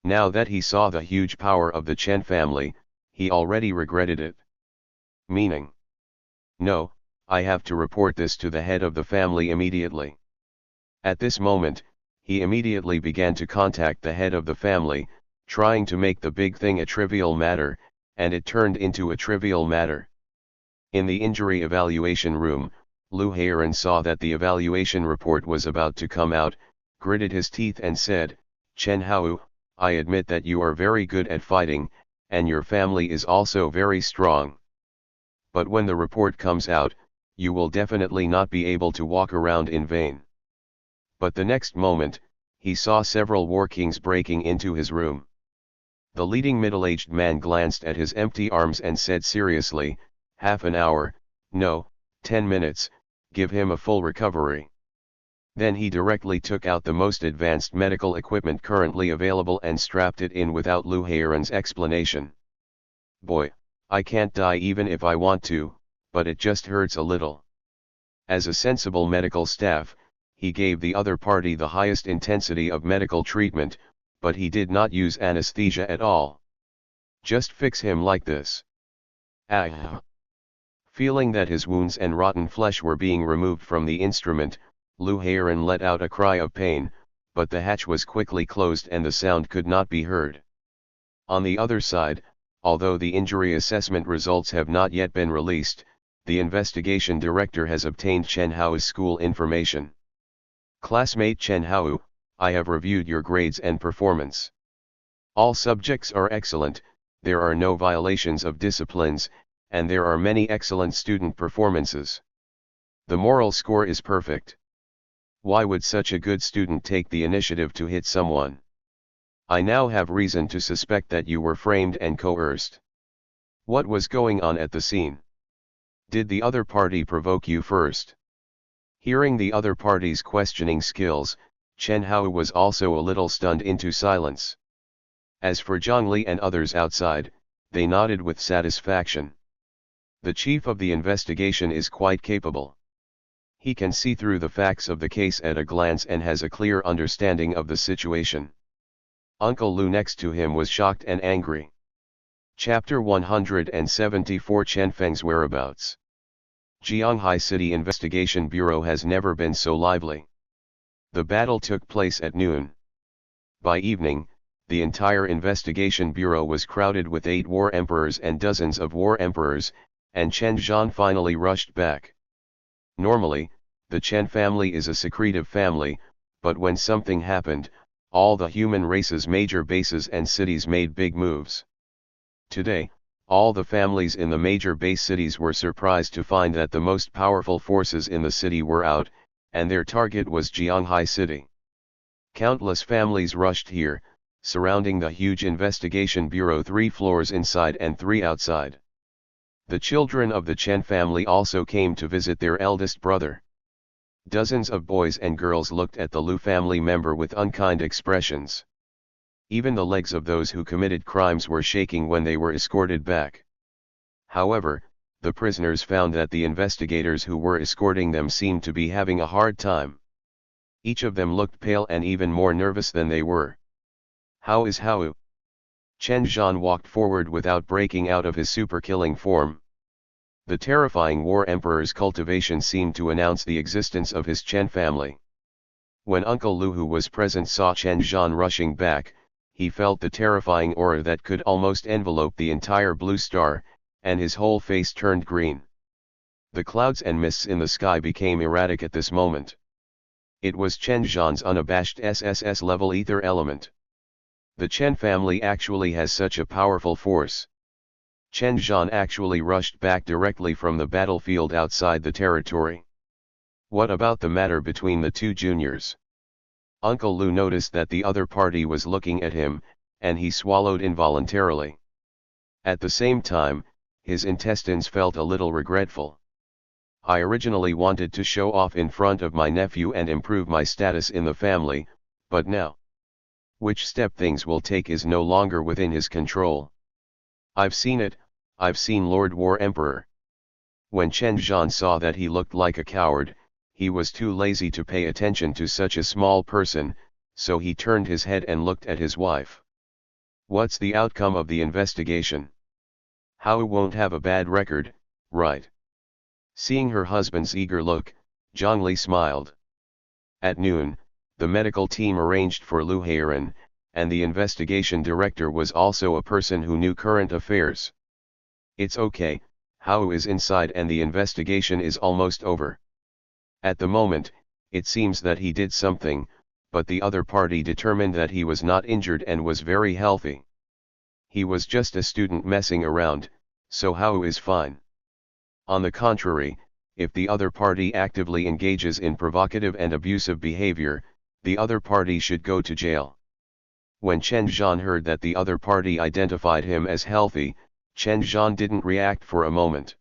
A: Now that he saw the huge power of the Chen family, he already regretted it. Meaning, no, I have to report this to the head of the family immediately. At this moment, he immediately began to contact the head of the family, trying to make the big thing a trivial matter, and it turned into a trivial matter. In the injury evaluation room, Lu Heiran saw that the evaluation report was about to come out, gritted his teeth and said, "Chen Hao, I admit that you are very good at fighting, and your family is also very strong. But when the report comes out, you will definitely not be able to walk around in vain." But the next moment, he saw several war kings breaking into his room. The leading middle-aged man glanced at his empty arms and said seriously, "Half an hour, no, 10 minutes, give him a full recovery." Then he directly took out the most advanced medical equipment currently available and strapped it in without Lu Heiran's explanation. "Boy, I can't die even if I want to, but it just hurts a little." As a sensible medical staff, he gave the other party the highest intensity of medical treatment, but he did not use anesthesia at all. "Just fix him like this." Ah! Feeling that his wounds and rotten flesh were being removed from the instrument, Lu Heiran let out a cry of pain, but the hatch was quickly closed and the sound could not be heard. On the other side, although the injury assessment results have not yet been released, the investigation director has obtained Chen Hao's school information. "Classmate Chen Hao, I have reviewed your grades and performance. All subjects are excellent, there are no violations of disciplines, and there are many excellent student performances. The moral score is perfect. Why would such a good student take the initiative to hit someone? I now have reason to suspect that you were framed and coerced. What was going on at the scene? Did the other party provoke you first?" Hearing the other party's questioning skills, Chen Hao was also a little stunned into silence. As for Zhongli and others outside, they nodded with satisfaction. The chief of the investigation is quite capable. He can see through the facts of the case at a glance and has a clear understanding of the situation. Uncle Lu next to him was shocked and angry. Chapter 174 Chen Feng's whereabouts. Jianghai City Investigation Bureau has never been so lively. The battle took place at noon. By evening, the entire investigation bureau was crowded with 8 war emperors and dozens of war emperors, and Chen Zhan finally rushed back. Normally, the Chen family is a secretive family, but when something happened, all the human race's major bases and cities made big moves. Today, all the families in the major base cities were surprised to find that the most powerful forces in the city were out, and their target was Jianghai City. Countless families rushed here, surrounding the huge investigation bureau 3 floors inside and 3 outside. The children of the Chen family also came to visit their eldest brother. Dozens of boys and girls looked at the Lu family member with unkind expressions. Even the legs of those who committed crimes were shaking when they were escorted back. However, the prisoners found that the investigators who were escorting them seemed to be having a hard time. Each of them looked pale and even more nervous than they were. "How is Hao?" Chen Zhan walked forward without breaking out of his super-killing form. The terrifying war emperor's cultivation seemed to announce the existence of his Chen family. When Uncle Lu, who was present, saw Chen Zhan rushing back, he felt the terrifying aura that could almost envelope the entire blue star, and his whole face turned green. The clouds and mists in the sky became erratic at this moment. It was Chen Zhan's unabashed SSS-level ether element. The Chen family actually has such a powerful force. Chen Zhan actually rushed back directly from the battlefield outside the territory. What about the matter between the 2 juniors? Uncle Lu noticed that the other party was looking at him, and he swallowed involuntarily. At the same time, his intestines felt a little regretful. I originally wanted to show off in front of my nephew and improve my status in the family, but now, which step things will take is no longer within his control. I've seen it, I've seen Lord War Emperor. When Chen Zhan saw that he looked like a coward, he was too lazy to pay attention to such a small person, so he turned his head and looked at his wife. What's the outcome of the investigation? Hao won't have a bad record, right? Seeing her husband's eager look, Zhongli smiled. At noon, the medical team arranged for Lu Heiran, and the investigation director was also a person who knew current affairs. It's okay, Hao is inside and the investigation is almost over. At the moment, it seems that he did something, but the other party determined that he was not injured and was very healthy. He was just a student messing around, so Hao is fine. On the contrary, if the other party actively engages in provocative and abusive behavior, the other party should go to jail. When Chen Zhan heard that the other party identified him as healthy, Chen Zhan didn't react for a moment.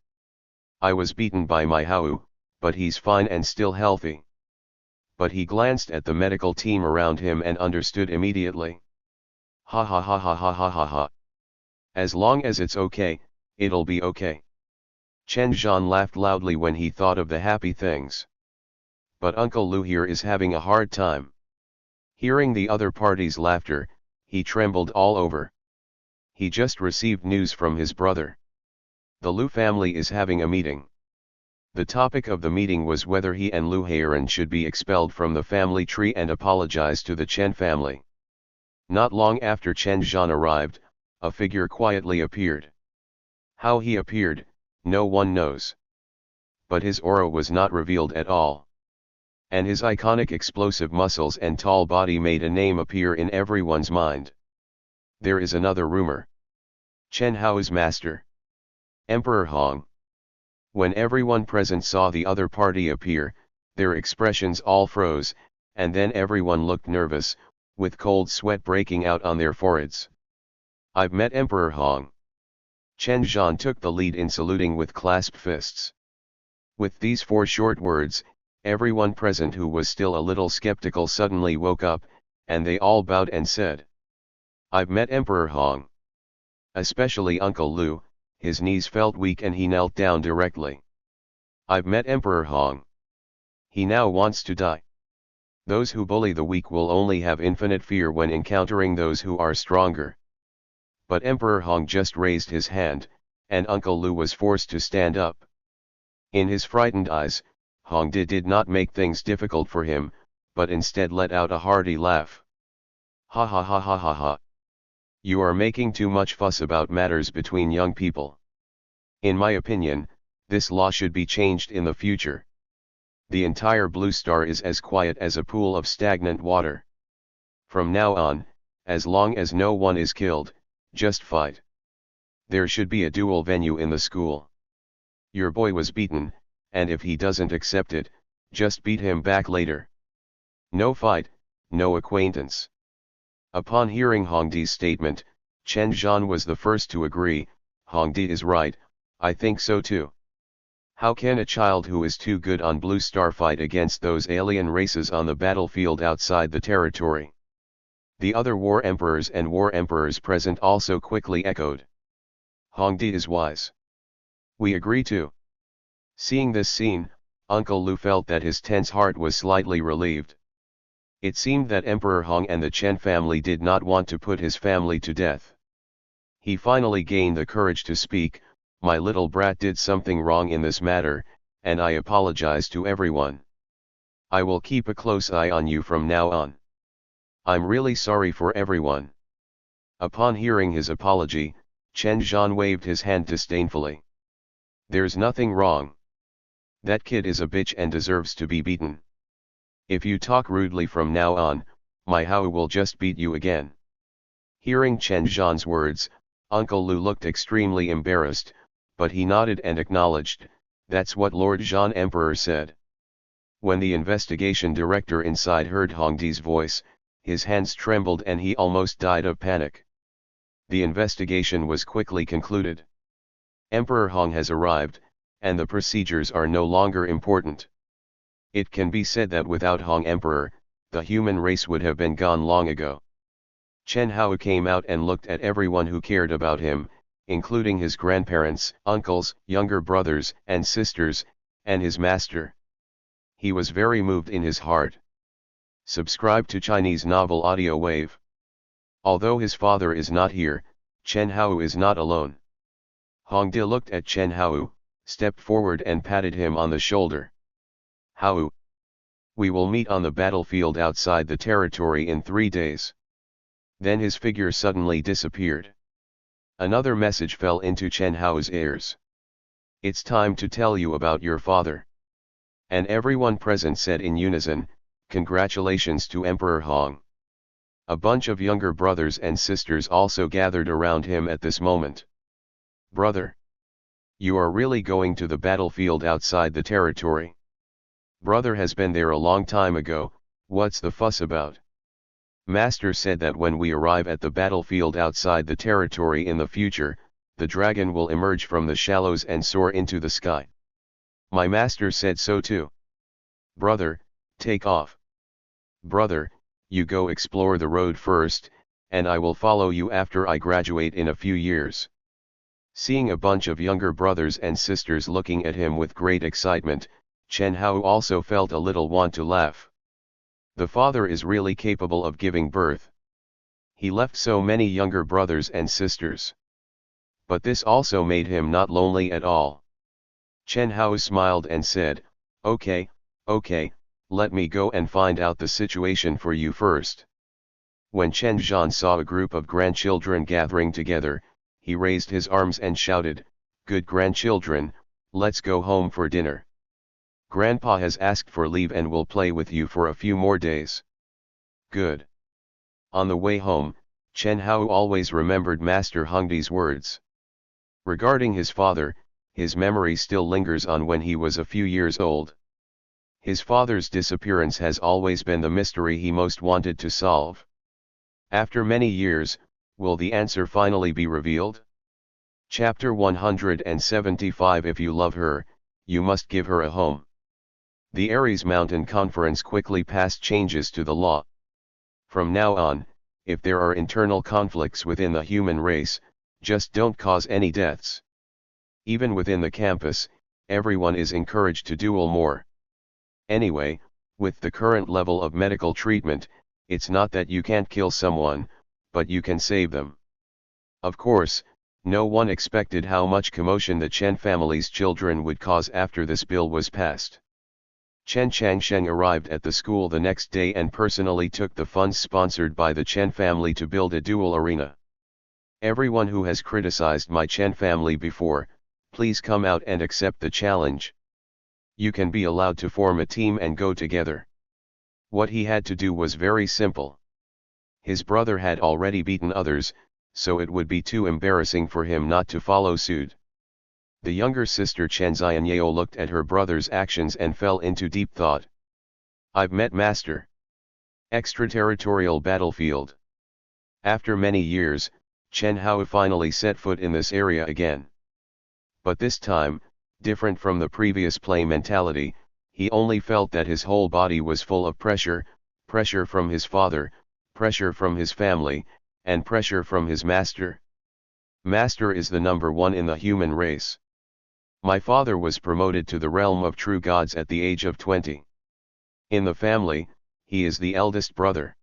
A: I was beaten by my Hao, but he's fine and still healthy. But he glanced at the medical team around him and understood immediately. Ha ha ha ha ha ha ha ha. As long as it's okay, it'll be okay. Chen Zhan laughed loudly when he thought of the happy things. But Uncle Lu here is having a hard time. Hearing the other party's laughter, he trembled all over. He just received news from his brother. The Lu family is having a meeting. The topic of the meeting was whether he and Lu Heiran should be expelled from the family tree and apologize to the Chen family. Not long after Chen Zhan arrived, a figure quietly appeared. How he appeared, no one knows. But his aura was not revealed at all. And his iconic explosive muscles and tall body made a name appear in everyone's mind. There is another rumor. Chen Hao's master. Emperor Hong. When everyone present saw the other party appear, their expressions all froze, and then everyone looked nervous, with cold sweat breaking out on their foreheads. I've met Emperor Hong. Chen Zhan took the lead in saluting with clasped fists. With these 4 short words, everyone present who was still a little skeptical suddenly woke up, and they all bowed and said, I've met Emperor Hong. Especially Uncle Lu, his knees felt weak and he knelt down directly. I've met Emperor Hong. He now wants to die. Those who bully the weak will only have infinite fear when encountering those who are stronger. But Emperor Hong just raised his hand, and Uncle Lu was forced to stand up. In his frightened eyes, Hong did not make things difficult for him, but instead let out a hearty laugh. Ha ha ha ha ha ha. You are making too much fuss about matters between young people. In my opinion, this law should be changed in the future. The entire Blue Star is as quiet as a pool of stagnant water. From now on, as long as no one is killed, just fight. There should be a duel venue in the school. Your boy was beaten, and if he doesn't accept it, just beat him back later. No fight, no acquaintance. Upon hearing Hongdi's statement, Chen Zhan was the first to agree. Hongdi is right, I think so too. How can a child who is too good on Blue Star fight against those alien races on the battlefield outside the territory? The other war emperors and war emperors present also quickly echoed. Hongdi is wise. We agree too. Seeing this scene, Uncle Lu felt that his tense heart was slightly relieved. It seemed that Emperor Hong and the Chen family did not want to put his family to death. He finally gained the courage to speak. My little brat did something wrong in this matter, and I apologize to everyone. I will keep a close eye on you from now on. I'm really sorry for everyone. Upon hearing his apology, Chen Zhan waved his hand disdainfully. There's nothing wrong. That kid is a bitch and deserves to be beaten. If you talk rudely from now on, my Hao will just beat you again. Hearing Chen Zhan's words, Uncle Lu looked extremely embarrassed, but he nodded and acknowledged, that's what Lord Zhan Emperor said. When the investigation director inside heard Hongdi's voice, his hands trembled and he almost died of panic. The investigation was quickly concluded. Emperor Hong has arrived, and the procedures are no longer important. It can be said that without Hong Emperor, the human race would have been gone long ago. Chen Hao came out and looked at everyone who cared about him, including his grandparents, uncles, younger brothers and sisters, and his master. He was very moved in his heart. Subscribe to Chinese Novel Audio Wave. Although his father is not here, Chen Hao is not alone. Hongdi looked at Chen Hao, stepped forward and patted him on the shoulder. Hao, we will meet on the battlefield outside the territory in 3 days. Then his figure suddenly disappeared. Another message fell into Chen Hao's ears. It's time to tell you about your father. And everyone present said in unison, congratulations to Emperor Hong. A bunch of younger brothers and sisters also gathered around him at this moment. Brother, you are really going to the battlefield outside the territory? Brother has been there a long time ago, what's the fuss about? Master said that when we arrive at the battlefield outside the territory in the future, the dragon will emerge from the shallows and soar into the sky. My master said so too. Brother, take off. Brother, you go explore the road first, and I will follow you after I graduate in a few years. Seeing a bunch of younger brothers and sisters looking at him with great excitement, Chen Hao also felt a little want to laugh. The father is really capable of giving birth. He left so many younger brothers and sisters. But this also made him not lonely at all. Chen Hao smiled and said, okay, let me go and find out the situation for you first. When Chen Zhan saw a group of grandchildren gathering together, he raised his arms and shouted, good grandchildren, let's go home for dinner. Grandpa has asked for leave and will play with you for a few more days. Good. On the way home, Chen Hao always remembered Master Hongdi's words. Regarding his father, his memory still lingers on when he was a few years old. His father's disappearance has always been the mystery he most wanted to solve. After many years, will the answer finally be revealed? Chapter 175 If you love her, you must give her a home. The Aries Mountain Conference quickly passed changes to the law. From now on, if there are internal conflicts within the human race, just don't cause any deaths. Even within the campus, everyone is encouraged to duel more. Anyway, with the current level of medical treatment, it's not that you can't kill someone, but you can save them. Of course, no one expected how much commotion the Chen family's children would cause after this bill was passed. Chen Changsheng arrived at the school the next day and personally took the funds sponsored by the Chen family to build a duel arena. Everyone who has criticized my Chen family before, please come out and accept the challenge. You can be allowed to form a team and go together. What he had to do was very simple. His brother had already beaten others, so it would be too embarrassing for him not to follow suit. The younger sister Chen Xianyao looked at her brother's actions and fell into deep thought. I've met Master. Extraterritorial battlefield. After many years, Chen Hao finally set foot in this area again. But this time, different from the previous play mentality, he only felt that his whole body was full of pressure from his father, pressure from his family, and pressure from his master. Master is the number one in the human race. My father was promoted to the realm of true gods at the age of 20. In the family, he is the eldest brother.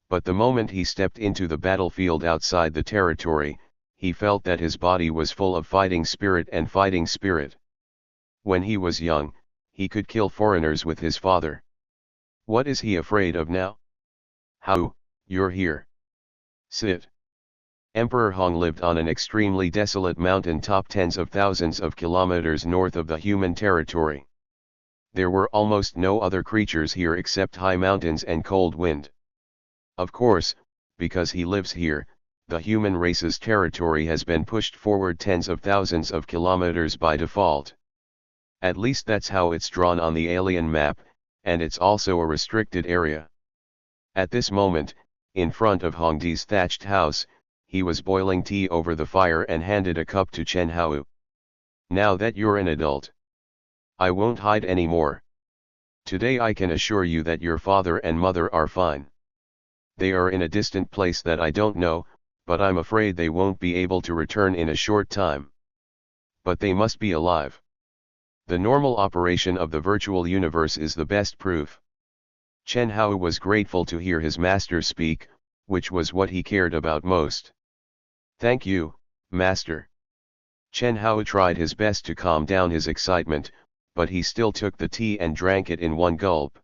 A: But the moment he stepped into the battlefield outside the territory, he felt that his body was full of fighting spirit and fighting spirit. When he was young, he could kill foreigners with his father. What is he afraid of now? Hao, you're here. Sit. Emperor Hong lived on an extremely desolate mountain top tens of thousands of kilometers north of the human territory. There were almost no other creatures here except high mountains and cold wind. Of course, because he lives here, the human race's territory has been pushed forward tens of thousands of kilometers by default. At least that's how it's drawn on the alien map, and it's also a restricted area. At this moment, in front of Hongdi's thatched house, he was boiling tea over the fire and handed a cup to Chen Hao. Now that you're an adult, I won't hide anymore. Today I can assure you that your father and mother are fine. They are in a distant place that I don't know, but I'm afraid they won't be able to return in a short time. But they must be alive. The normal operation of the virtual universe is the best proof. Chen Hao was grateful to hear his master speak, which was what he cared about most. Thank you, master. Chen Hao tried his best to calm down his excitement, but he still took the tea and drank it in one gulp.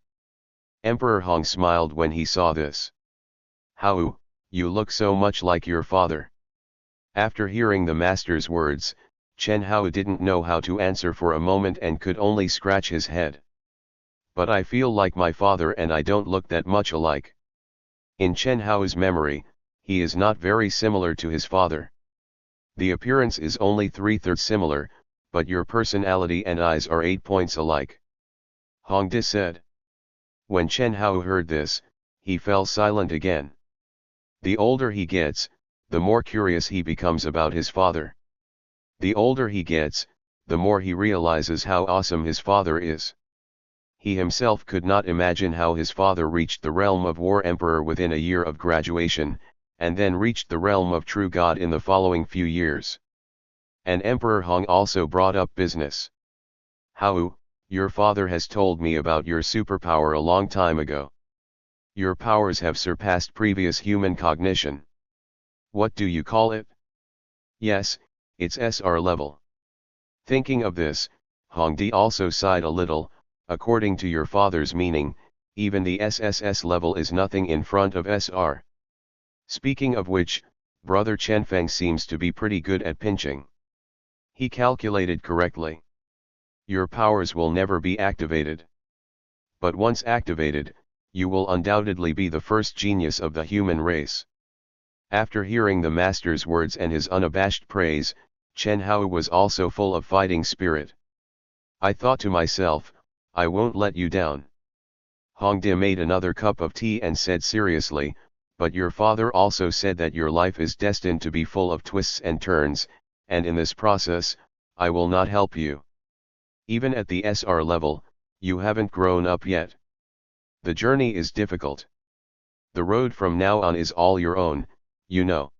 A: Emperor Hong smiled when he saw this. Hao, you look so much like your father. After hearing the master's words, Chen Hao didn't know how to answer for a moment and could only scratch his head. But I feel like my father and I don't look that much alike. In Chen Hao's memory, he is not very similar to his father. The appearance is only 3/3 similar, but your personality and eyes are 8 points alike. Hongdi said. When Chen Hao heard this, he fell silent again. The older he gets, the more curious he becomes about his father. The older he gets, the more he realizes how awesome his father is. He himself could not imagine how his father reached the realm of War Emperor within a year of graduation, and then reached the realm of True God in the following few years. And Emperor Hong also brought up business. Hao, your father has told me about your superpower a long time ago. Your powers have surpassed previous human cognition. What do you call it? Yes, it's SR level. Thinking of this, Hongdi also sighed a little. According to your father's meaning, even the SSS level is nothing in front of SR. Speaking of which, brother Chen Feng seems to be pretty good at pinching. He calculated correctly. Your powers will never be activated. But once activated, you will undoubtedly be the first genius of the human race. After hearing the master's words and his unabashed praise, Chen Hao was also full of fighting spirit. I thought to myself, I won't let you down. Hongdi made another cup of tea and said seriously, but your father also said that your life is destined to be full of twists and turns, and in this process, I will not help you. Even at the SR level, you haven't grown up yet. The journey is difficult. The road from now on is all your own, you know.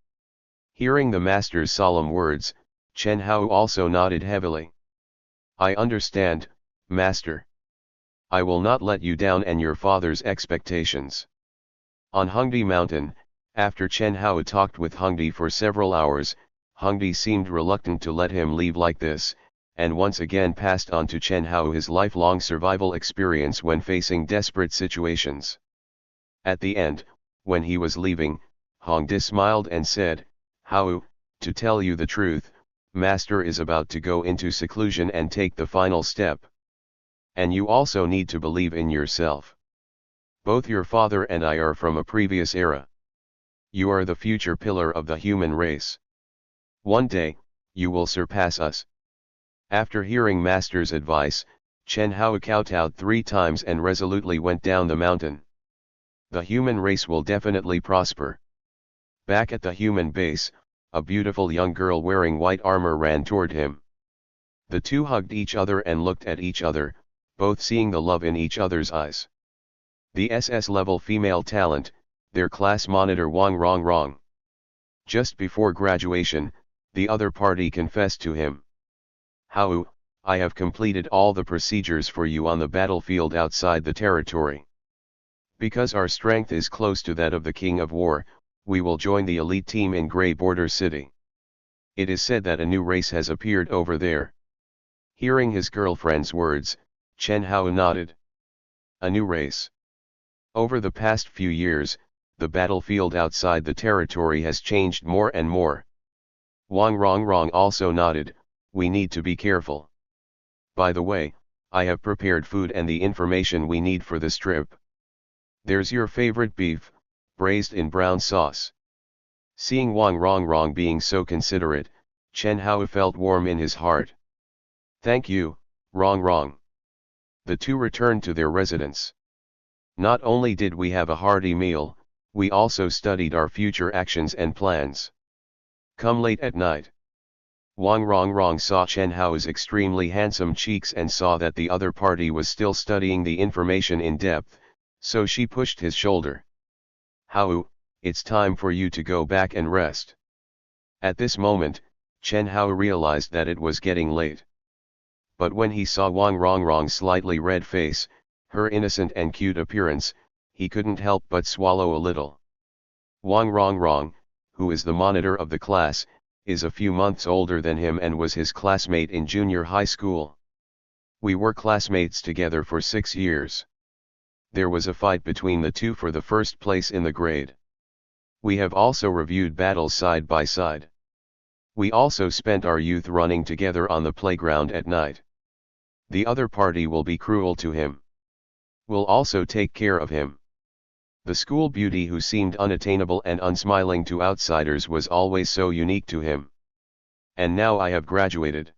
A: Hearing the master's solemn words, Chen Hao also nodded heavily. I understand, master. I will not let you down and your father's expectations. On Hongdi Mountain, after Chen Hao talked with Hongdi for several hours, Hongdi seemed reluctant to let him leave like this, and once again passed on to Chen Hao his lifelong survival experience when facing desperate situations. At the end, when he was leaving, Hongdi smiled and said, Hao, to tell you the truth, Master is about to go into seclusion and take the final step. And you also need to believe in yourself. Both your father and I are from a previous era. You are the future pillar of the human race. One day, you will surpass us. After hearing Master's advice, Chen Hao kowtowed 3 times and resolutely went down the mountain. The human race will definitely prosper. Back at the human base, a beautiful young girl wearing white armor ran toward him. The two hugged each other and looked at each other, both seeing the love in each other's eyes. The SS-level female talent, their class monitor Wang Rongrong. Just before graduation, the other party confessed to him. Hao, I have completed all the procedures for you on the battlefield outside the territory. Because our strength is close to that of the King of War, we will join the elite team in Grey Border City. It is said that a new race has appeared over there. Hearing his girlfriend's words, Chen Hao nodded. A new race. Over the past few years, the battlefield outside the territory has changed more and more. Wang Rongrong also nodded, we need to be careful. By the way, I have prepared food and the information we need for this trip. There's your favorite beef, braised in brown sauce. Seeing Wang Rongrong being so considerate, Chen Hao felt warm in his heart. Thank you, Rongrong. The two returned to their residence. Not only did we have a hearty meal, we also studied our future actions and plans. Come late at night. Wang Rongrong saw Chen Hao's extremely handsome cheeks and saw that the other party was still studying the information in depth, so she pushed his shoulder. Hao, it's time for you to go back and rest. At this moment, Chen Hao realized that it was getting late. But when he saw Wang Rongrong's slightly red face, her innocent and cute appearance, he couldn't help but swallow a little. Wang Rongrong, who is the monitor of the class, is a few months older than him and was his classmate in junior high school. We were classmates together for 6 years. There was a fight between the two for the first place in the grade. We have also reviewed battles side by side. We also spent our youth running together on the playground at night. The other party will be cruel to him. Will also take care of him. The school beauty who seemed unattainable and unsmiling to outsiders was always so unique to him. And now I have graduated.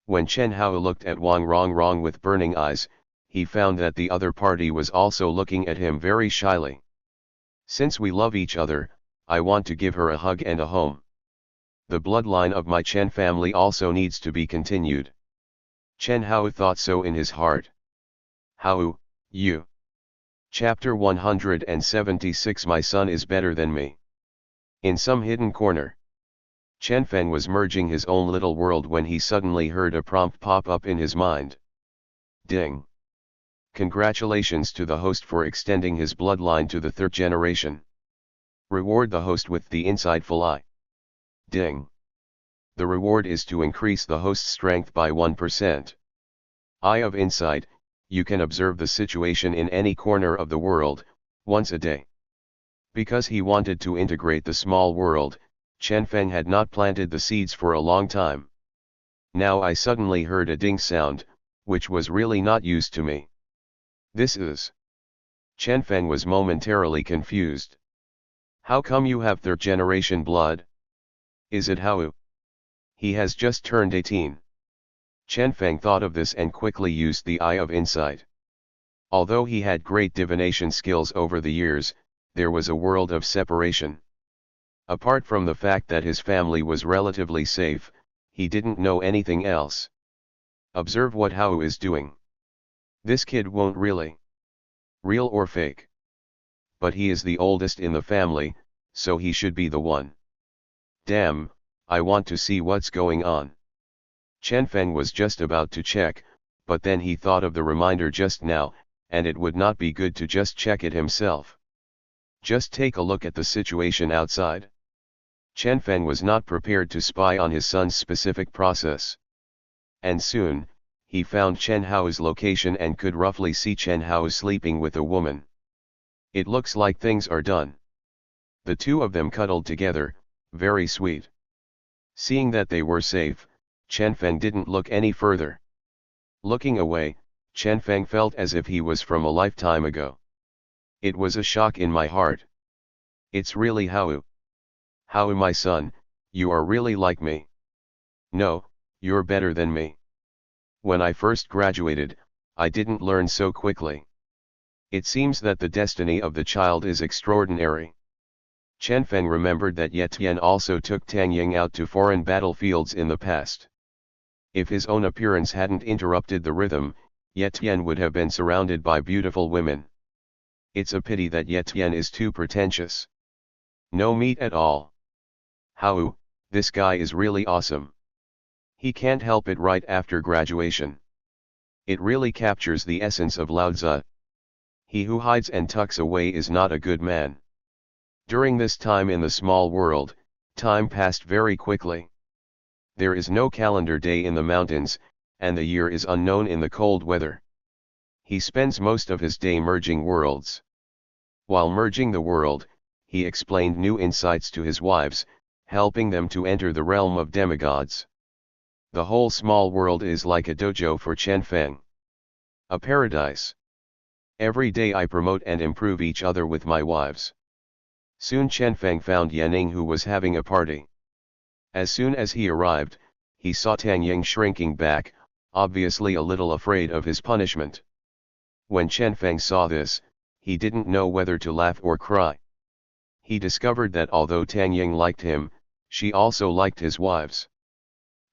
A: When Chen Hao looked at Wang Rongrong with burning eyes, he found that the other party was also looking at him very shyly. Since we love each other, I want to give her a hug and a home. The bloodline of my Chen family also needs to be continued. Chen Hao thought so in his heart. Hao, you. Chapter 176 My son is better than me. In some hidden corner, Chen Feng was merging his own little world when he suddenly heard a prompt pop up in his mind. Ding. Congratulations to the host for extending his bloodline to the 3rd generation. Reward the host with the insightful eye. Ding. The reward is to increase the host's strength by 1%. Eye of insight. You can observe the situation in any corner of the world, once a day. Because he wanted to integrate the small world, Chen Feng had not planted the seeds for a long time. Now I suddenly heard a ding sound, which was really not used to me. This is. Chen Feng was momentarily confused. How come you have 3rd generation blood? Is it Hao? He has just turned 18. Chen Feng thought of this and quickly used the Eye of Insight. Although he had great divination skills over the years, there was a world of separation. Apart from the fact that his family was relatively safe, he didn't know anything else. Observe what Hao is doing. This kid won't really. Real or fake. But he is the oldest in the family, so he should be the one. Damn, I want to see what's going on. Chen Feng was just about to check, but then he thought of the reminder just now, and it would not be good to just check it himself. Just take a look at the situation outside. Chen Feng was not prepared to spy on his son's specific process. And soon, he found Chen Hao's location and could roughly see Chen Hao sleeping with a woman. It looks like things are done. The two of them cuddled together, very sweet. Seeing that they were safe, Chen Feng didn't look any further. Looking away, Chen Feng felt as if he was from a lifetime ago. It was a shock in my heart. It's really Hao. Hao, my son, you are really like me. No, you're better than me. When I first graduated, I didn't learn so quickly. It seems that the destiny of the child is extraordinary. Chen Feng remembered that Ye Tian also took Tang Ying out to foreign battlefields in the past. If his own appearance hadn't interrupted the rhythm, Ye Tian would have been surrounded by beautiful women. It's a pity that Ye Tian is too pretentious. No meat at all. Hao, this guy is really awesome. He can't help it right after graduation. It really captures the essence of Lao Tzu. He who hides and tucks away is not a good man. During this time in the small world, time passed very quickly. There is no calendar day in the mountains, and the year is unknown in the cold weather. He spends most of his day merging worlds. While merging the world, he explained new insights to his wives, helping them to enter the realm of demigods. The whole small world is like a dojo for Chen Feng. A paradise. Every day I promote and improve each other with my wives. Soon Chen Feng found Yuanling, who was having a party. As soon as he arrived, he saw Tang Ying shrinking back, obviously a little afraid of his punishment. When Chen Feng saw this, he didn't know whether to laugh or cry. He discovered that although Tang Ying liked him, she also liked his wives.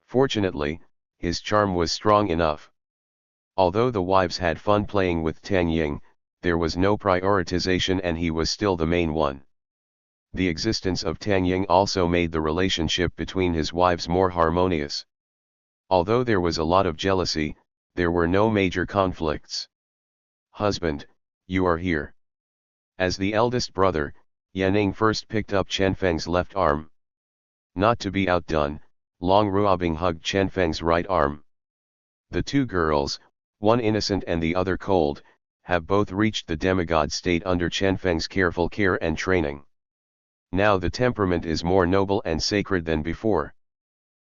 A: Fortunately, his charm was strong enough. Although the wives had fun playing with Tang Ying, there was no prioritization and he was still the main one. The existence of Tang Ying also made the relationship between his wives more harmonious. Although there was a lot of jealousy, there were no major conflicts. "Husband, you are here." As the eldest brother, Yuanling first picked up Chen Feng's left arm. Not to be outdone, Long Ruobing hugged Chen Feng's right arm. The two girls, one innocent and the other cold, have both reached the demigod state under Chen Feng's careful care and training. Now the temperament is more noble and sacred than before.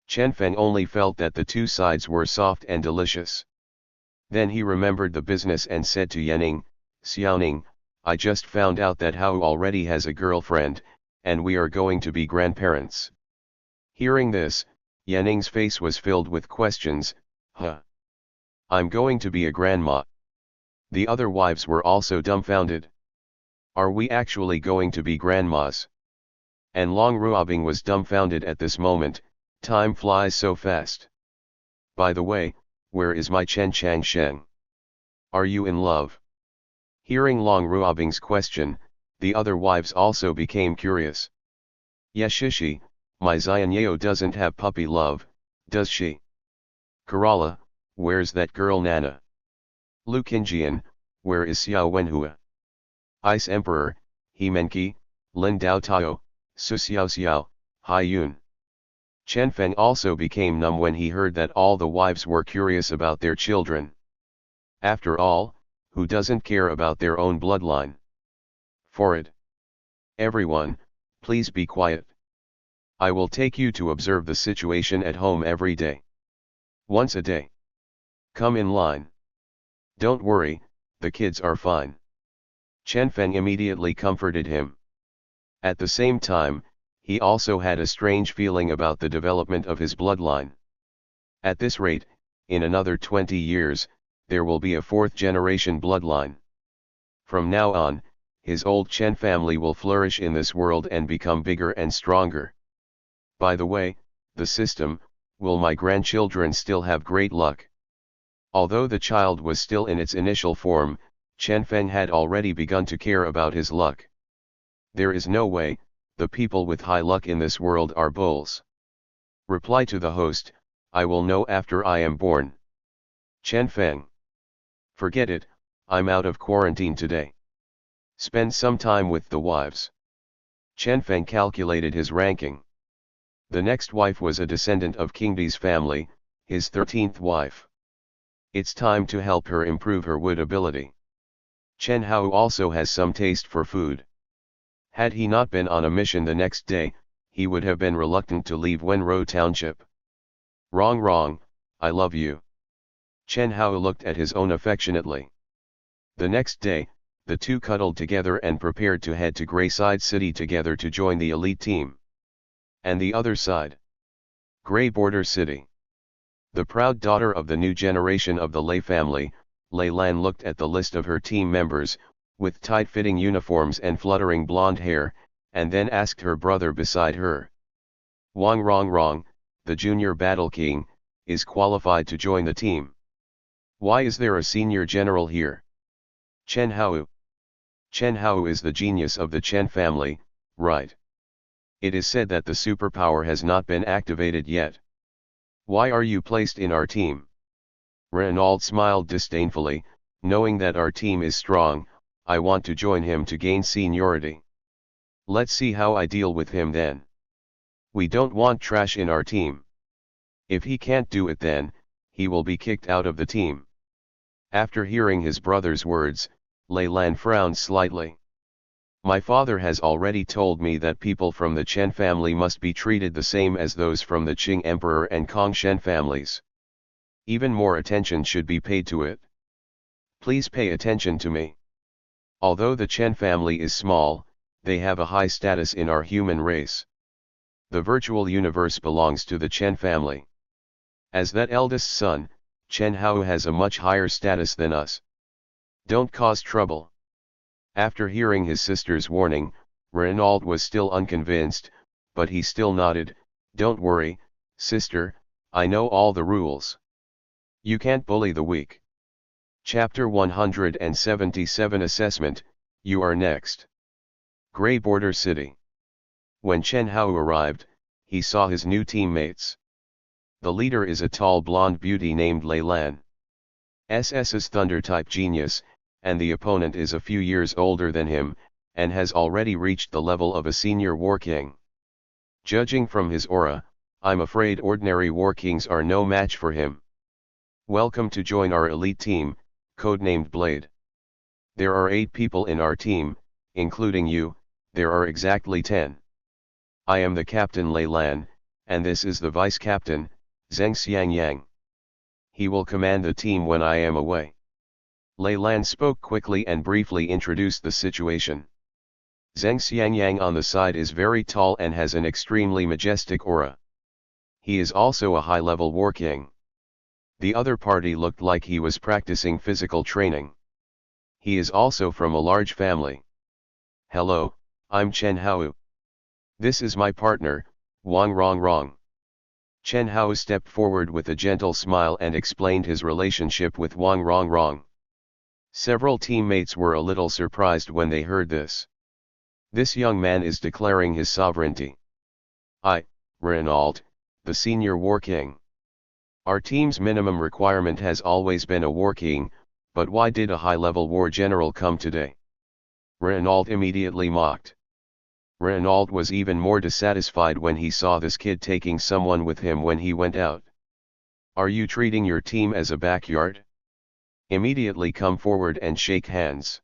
A: Chen Feng only felt that the two sides were soft and delicious. Then he remembered the business and said to Yuanling, "Xiaoning, I just found out that Hao already has a girlfriend, and we are going to be grandparents." Hearing this, Yuanling's face was filled with questions. "Huh? I'm going to be a grandma?" The other wives were also dumbfounded. "Are we actually going to be grandmas?" And Long Ruobing was dumbfounded at this moment. Time flies so fast. "By the way, where is my Chen Changsheng? Are you in love?" Hearing Long Ruobing's question, the other wives also became curious. "Yeshishi, my Xianyeo doesn't have puppy love, does she?" "Kerala, where's that girl Nana?" "Lu Qingjian, where is Xiao Wenhua?" "Ice Emperor, He Menki, Lin Dao Tao, Su Xiao Xiao, Hai Yun." Chen Feng also became numb when he heard that all the wives were curious about their children. After all, who doesn't care about their own bloodline? For it. "Everyone, please be quiet. I will take you to observe the situation at home every day. Once a day. Come in line. Don't worry, the kids are fine." Chen Feng immediately comforted him. At the same time, he also had a strange feeling about the development of his bloodline. At this rate, in another 20 years, there will be a fourth-generation bloodline. From now on, his old Chen family will flourish in this world and become bigger and stronger. By the way, the system, will my grandchildren still have great luck? Although the child was still in its initial form, Chen Feng had already begun to care about his luck. There is no way, the people with high luck in this world are bulls. Reply to the host, "I will know after I am born." Chen Feng. Forget it, I'm out of quarantine today. Spend some time with the wives. Chen Feng calculated his ranking. The next wife was a descendant of King Di's family, his 13th wife. It's time to help her improve her wood ability. Chen Hao also has some taste for food. Had he not been on a mission the next day, he would have been reluctant to leave Wenro Township. Wrong, I love you." Chen Hao looked at his own affectionately. The next day, the two cuddled together and prepared to head to Greyside City together to join the elite team. And the other side? Grey Border City. The proud daughter of the new generation of the Lei family, Lei Lan looked at the list of her team members, with tight-fitting uniforms and fluttering blonde hair, and then asked her brother beside her. Wang, the junior battle king, is qualified to join the team. Why is there a senior general here? Chen Hao. Chen Hao is the genius of the Chen family, right? It is said that the superpower has not been activated yet. Why are you placed in our team? Renaud smiled disdainfully, knowing that our team is strong, I want to join him to gain seniority. Let's see how I deal with him then. We don't want trash in our team. If he can't do it then, he will be kicked out of the team. After hearing his brother's words, Lei Lan frowned slightly. My father has already told me that people from the Chen family must be treated the same as those from the Qing Emperor and Kong Shen families. Even more attention should be paid to it. Please pay attention to me. Although the Chen family is small, they have a high status in our human race. The virtual universe belongs to the Chen family. As that eldest son, Chen Hao has a much higher status than us. Don't cause trouble. After hearing his sister's warning, Renaud was still unconvinced, but he still nodded. Don't worry, sister, I know all the rules. You can't bully the weak. Chapter 177 Assessment, you are next. Grey Border City. When Chen Hao arrived, he saw his new teammates. The leader is a tall blonde beauty named Lei Lan. SS's Thunder-type genius, and the opponent is a few years older than him, and has already reached the level of a senior war king. Judging from his aura, I'm afraid ordinary war kings are no match for him. Welcome to join our elite team, codenamed Blade. There are 8 people in our team, including you, there are exactly 10. I am the captain Lei Lan, and this is the vice captain, Zheng Xiangyang. He will command the team when I am away. Lei Lan spoke quickly and briefly introduced the situation. Zheng Xiangyang on the side is very tall and has an extremely majestic aura. He is also a high-level war king. The other party looked like he was practicing physical training. He is also from a large family. Hello, I'm Chen Hao. This is my partner, Wang Rongrong. Chen Hao stepped forward with a gentle smile and explained his relationship with Wang Rongrong. Several teammates were a little surprised when they heard this. This young man is declaring his sovereignty. I, Renaud, the senior war king. Our team's minimum requirement has always been a war king, but why did a high-level war general come today? Renaud immediately mocked. Renaud was even more dissatisfied when he saw this kid taking someone with him when he went out. Are you treating your team as a backyard? Immediately come forward and shake hands.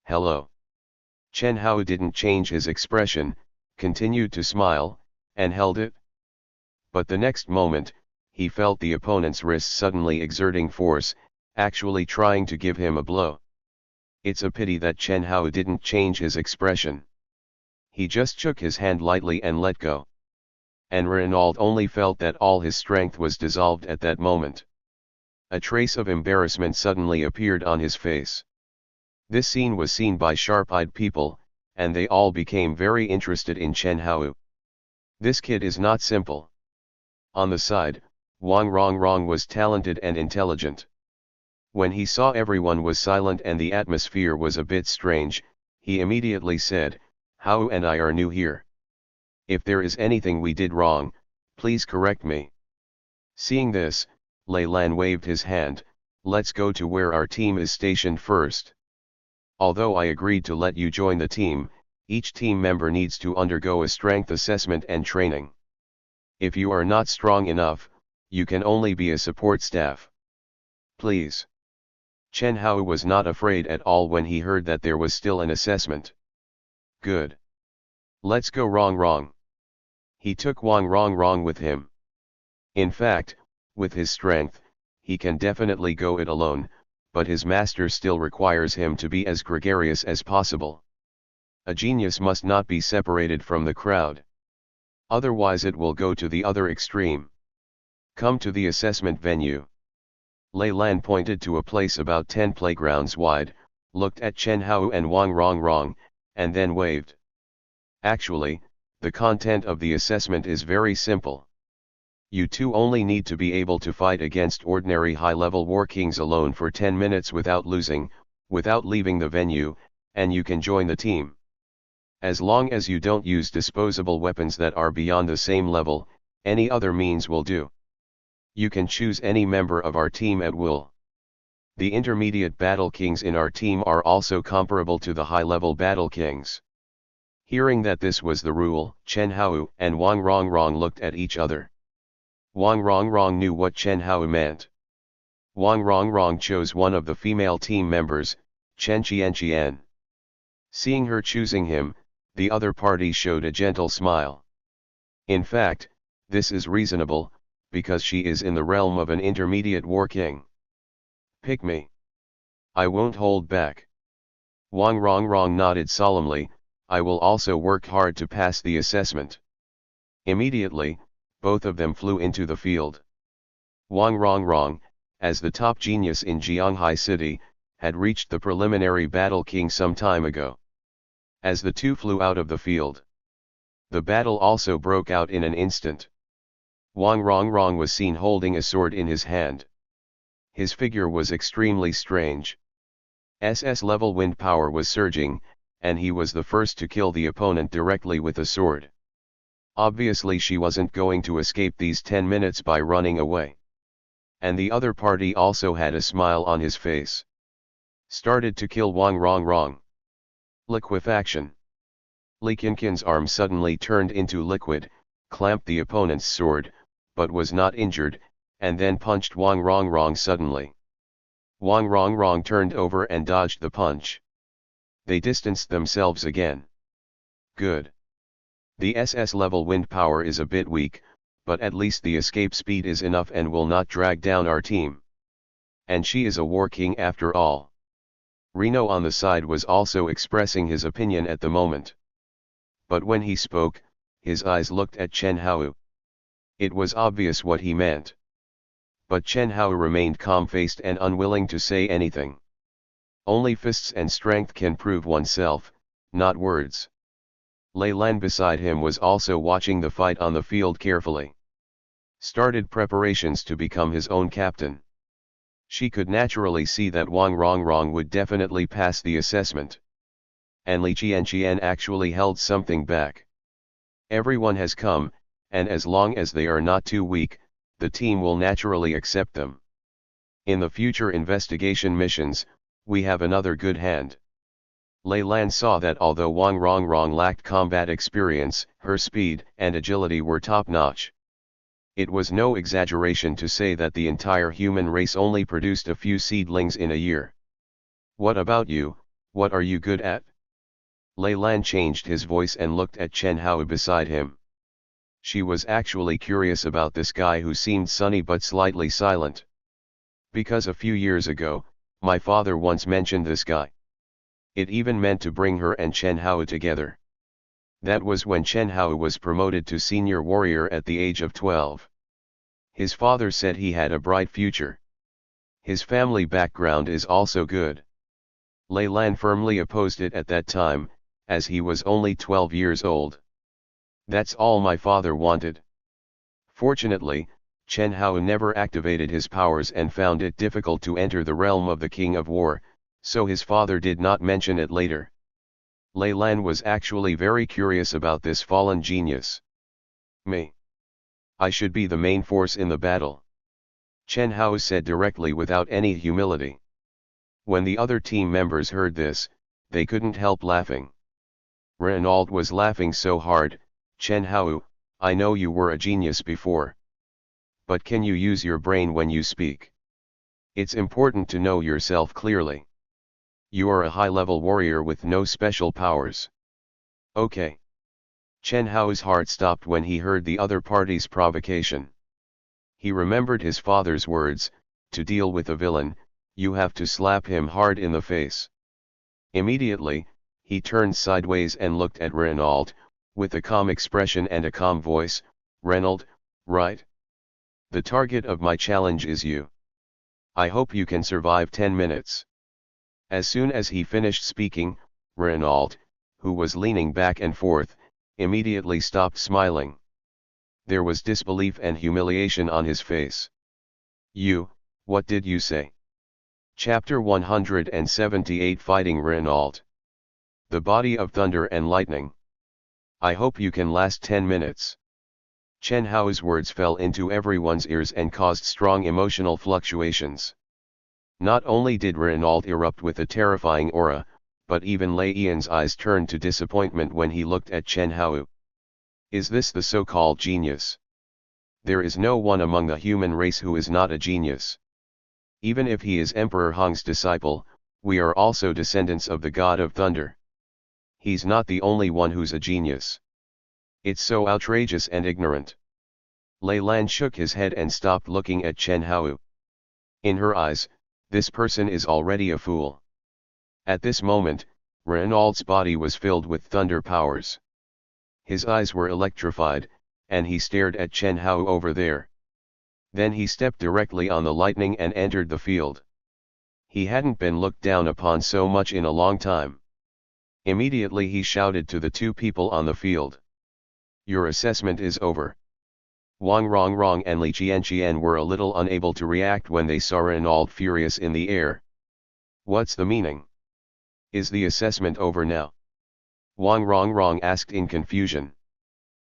A: Hello. Chen Hao didn't change his expression, continued to smile, and held it. But the next moment, he felt the opponent's wrist suddenly exerting force, actually trying to give him a blow. It's a pity that Chen Hao didn't change his expression. He just shook his hand lightly and let go. And Renaud only felt that all his strength was dissolved at that moment. A trace of embarrassment suddenly appeared on his face. This scene was seen by sharp-eyed people, and they all became very interested in Chen Hao. This kid is not simple. On the side, Wang Rongrong was talented and intelligent. When he saw everyone was silent and the atmosphere was a bit strange, he immediately said, Hao and I are new here. If there is anything we did wrong, please correct me. Seeing this, Lei Lan waved his hand, let's go to where our team is stationed first. Although I agreed to let you join the team, each team member needs to undergo a strength assessment and training. If you are not strong enough, you can only be a support staff. Please. Chen Hao was not afraid at all when he heard that there was still an assessment. Good. Let's go Rongrong. He took Wang Rongrong with him. In fact, with his strength, he can definitely go it alone, but his master still requires him to be as gregarious as possible. A genius must not be separated from the crowd. Otherwise it will go to the other extreme. Come to the assessment venue. Lei Lan pointed to a place about 10 playgrounds wide, looked at Chen Hao and Wang Rongrong, and then waved. Actually, the content of the assessment is very simple. You two only need to be able to fight against ordinary high-level war kings alone for 10 minutes without losing, without leaving the venue, and you can join the team. As long as you don't use disposable weapons that are beyond the same level, any other means will do. You can choose any member of our team at will. The intermediate battle kings in our team are also comparable to the high-level battle kings. Hearing that this was the rule, Chen Hao and Wang Rongrong looked at each other. Wang Rongrong knew what Chen Hao meant. Wang Rongrong chose one of the female team members, Chen Qian. Seeing her choosing him, the other party showed a gentle smile. In fact, this is reasonable, because she is in the realm of an intermediate war king. Pick me. I won't hold back. Wang Rongrong nodded solemnly, I will also work hard to pass the assessment. Immediately, both of them flew into the field. Wang Rongrong, as the top genius in Jianghai City, had reached the preliminary battle king some time ago. As the two flew out of the field, the battle also broke out in an instant. Wang Rongrong was seen holding a sword in his hand. His figure was extremely strange. SS-level wind power was surging, and he was the first to kill the opponent directly with a sword. Obviously she wasn't going to escape these 10 minutes by running away. And the other party also had a smile on his face. Started to kill Wang Rongrong. Liquefaction. Li Qinqin's arm suddenly turned into liquid, clamped the opponent's sword, but was not injured, and then punched Wang Rongrong suddenly. Wang Rongrong turned over and dodged the punch. They distanced themselves again. Good. The SS-level wind power is a bit weak, but at least the escape speed is enough and will not drag down our team. And she is a war king after all. Reno on the side was also expressing his opinion at the moment. But when he spoke, his eyes looked at Chen Hao. It was obvious what he meant. But Chen Hao remained calm-faced and unwilling to say anything. Only fists and strength can prove oneself, not words. Lei Lan beside him was also watching the fight on the field carefully. Started preparations to become his own captain. She could naturally see that Wang Rongrong would definitely pass the assessment. And Li Qianqian actually held something back. Everyone has come, and as long as they are not too weak, the team will naturally accept them. In the future investigation missions, we have another good hand. Lei Lan saw that although Wang Rongrong lacked combat experience, her speed and agility were top-notch. It was no exaggeration to say that the entire human race only produced a few seedlings in a year. What about you, what are you good at? Lei Lan changed his voice and looked at Chen Hao beside him. She was actually curious about this guy who seemed sunny but slightly silent. Because a few years ago, my father once mentioned this guy. It even meant to bring her and Chen Hao together. That was when Chen Hao was promoted to senior warrior at the age of 12. His father said he had a bright future. His family background is also good. Lei Lan firmly opposed it at that time, as he was only 12 years old. That's all my father wanted. Fortunately, Chen Hao never activated his powers and found it difficult to enter the realm of the King of War, so his father did not mention it later. Lei Lan was actually very curious about this fallen genius. Me. I should be the main force in the battle. Chen Hao said directly without any humility. When the other team members heard this, they couldn't help laughing. Renaud was laughing so hard. Chen Hao, I know you were a genius before. But can you use your brain when you speak? It's important to know yourself clearly. You are a high-level warrior with no special powers. Okay. Chen Hao's heart stopped when he heard the other party's provocation. He remembered his father's words, to deal with a villain, you have to slap him hard in the face. Immediately, he turned sideways and looked at Renaud, with a calm expression and a calm voice, Renaud, right? The target of my challenge is you. I hope you can survive 10 minutes. As soon as he finished speaking, Renaud, who was leaning back and forth, immediately stopped smiling. There was disbelief and humiliation on his face. You, what did you say? Chapter 178 Fighting Renaud. The body of thunder and lightning. I hope you can last 10 minutes. Chen Hao's words fell into everyone's ears and caused strong emotional fluctuations. Not only did Renaud erupt with a terrifying aura, but even Lei Yan's eyes turned to disappointment when he looked at Chen Hao. Is this the so-called genius? There is no one among the human race who is not a genius. Even if he is Emperor Hong's disciple, we are also descendants of the god of thunder. He's not the only one who's a genius. It's so outrageous and ignorant. Lei Lan shook his head and stopped looking at Chen Hao. In her eyes, this person is already a fool. At this moment, Renaud's body was filled with thunder powers. His eyes were electrified, and he stared at Chen Hao over there. Then he stepped directly on the lightning and entered the field. He hadn't been looked down upon so much in a long time. Immediately he shouted to the two people on the field. "Your assessment is over." Wang Rongrong and Li Qianqian were a little unable to react when they saw Renaud furious in the air. "What's the meaning? Is the assessment over now?" Wang Rongrong asked in confusion.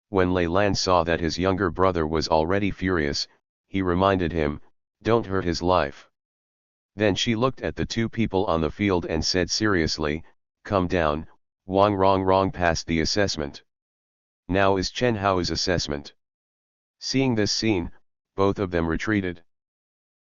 A: When Lei Lan saw that his younger brother was already furious, he reminded him, "Don't hurt his life." Then she looked at the two people on the field and said seriously, "Come down, Wang Rongrong passed the assessment. Now is Chen Hao's assessment." Seeing this scene, both of them retreated.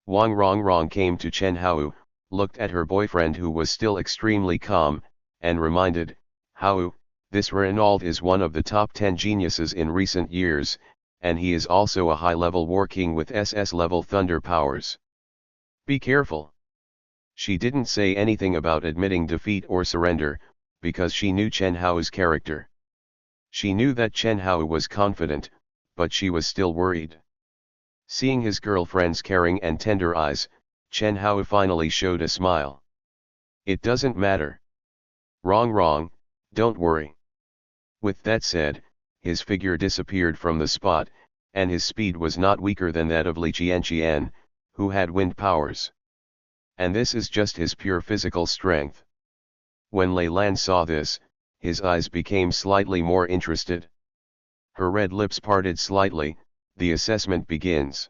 A: Wang Rongrong came to Chen Hao, looked at her boyfriend who was still extremely calm, and reminded, "Hao, this Renaud is one of the top 10 geniuses in recent years, and he is also a high-level war king with SS-level thunder powers. Be careful." She didn't say anything about admitting defeat or surrender, because she knew Chen Hao's character. She knew that Chen Hao was confident, but she was still worried. Seeing his girlfriend's caring and tender eyes, Chen Hao finally showed a smile. "It doesn't matter. Wrong, don't worry." With that said, his figure disappeared from the spot, and his speed was not weaker than that of Li Qianqian, who had wind powers. And this is just his pure physical strength. When Lei Lan saw this, his eyes became slightly more interested. Her red lips parted slightly. The assessment begins.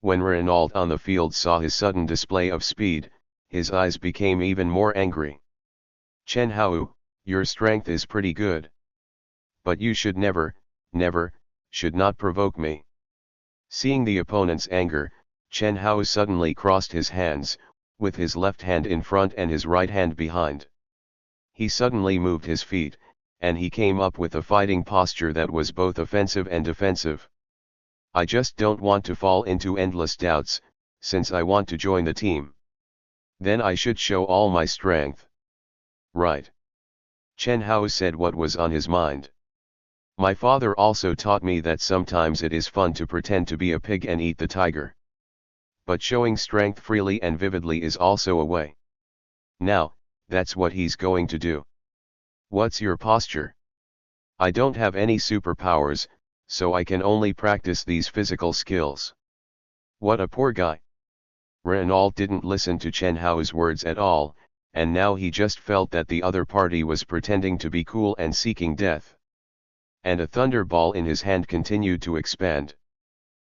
A: When Renaud on the field saw his sudden display of speed, his eyes became even more angry. "Chen Hao, your strength is pretty good. But you should never, should not provoke me." Seeing the opponent's anger, Chen Hao suddenly crossed his hands, with his left hand in front and his right hand behind. He suddenly moved his feet, and he came up with a fighting posture that was both offensive and defensive. "I just don't want to fall into endless doubts, since I want to join the team. Then I should show all my strength." "Right." Chen Hao said what was on his mind. "My father also taught me that sometimes it is fun to pretend to be a pig and eat the tiger. But showing strength freely and vividly is also a way. Now, that's what he's going to do." "What's your posture?" "I don't have any superpowers, so I can only practice these physical skills." "What a poor guy." Renaud didn't listen to Chen Hao's words at all, and now he just felt that the other party was pretending to be cool and seeking death. And a thunderball in his hand continued to expand.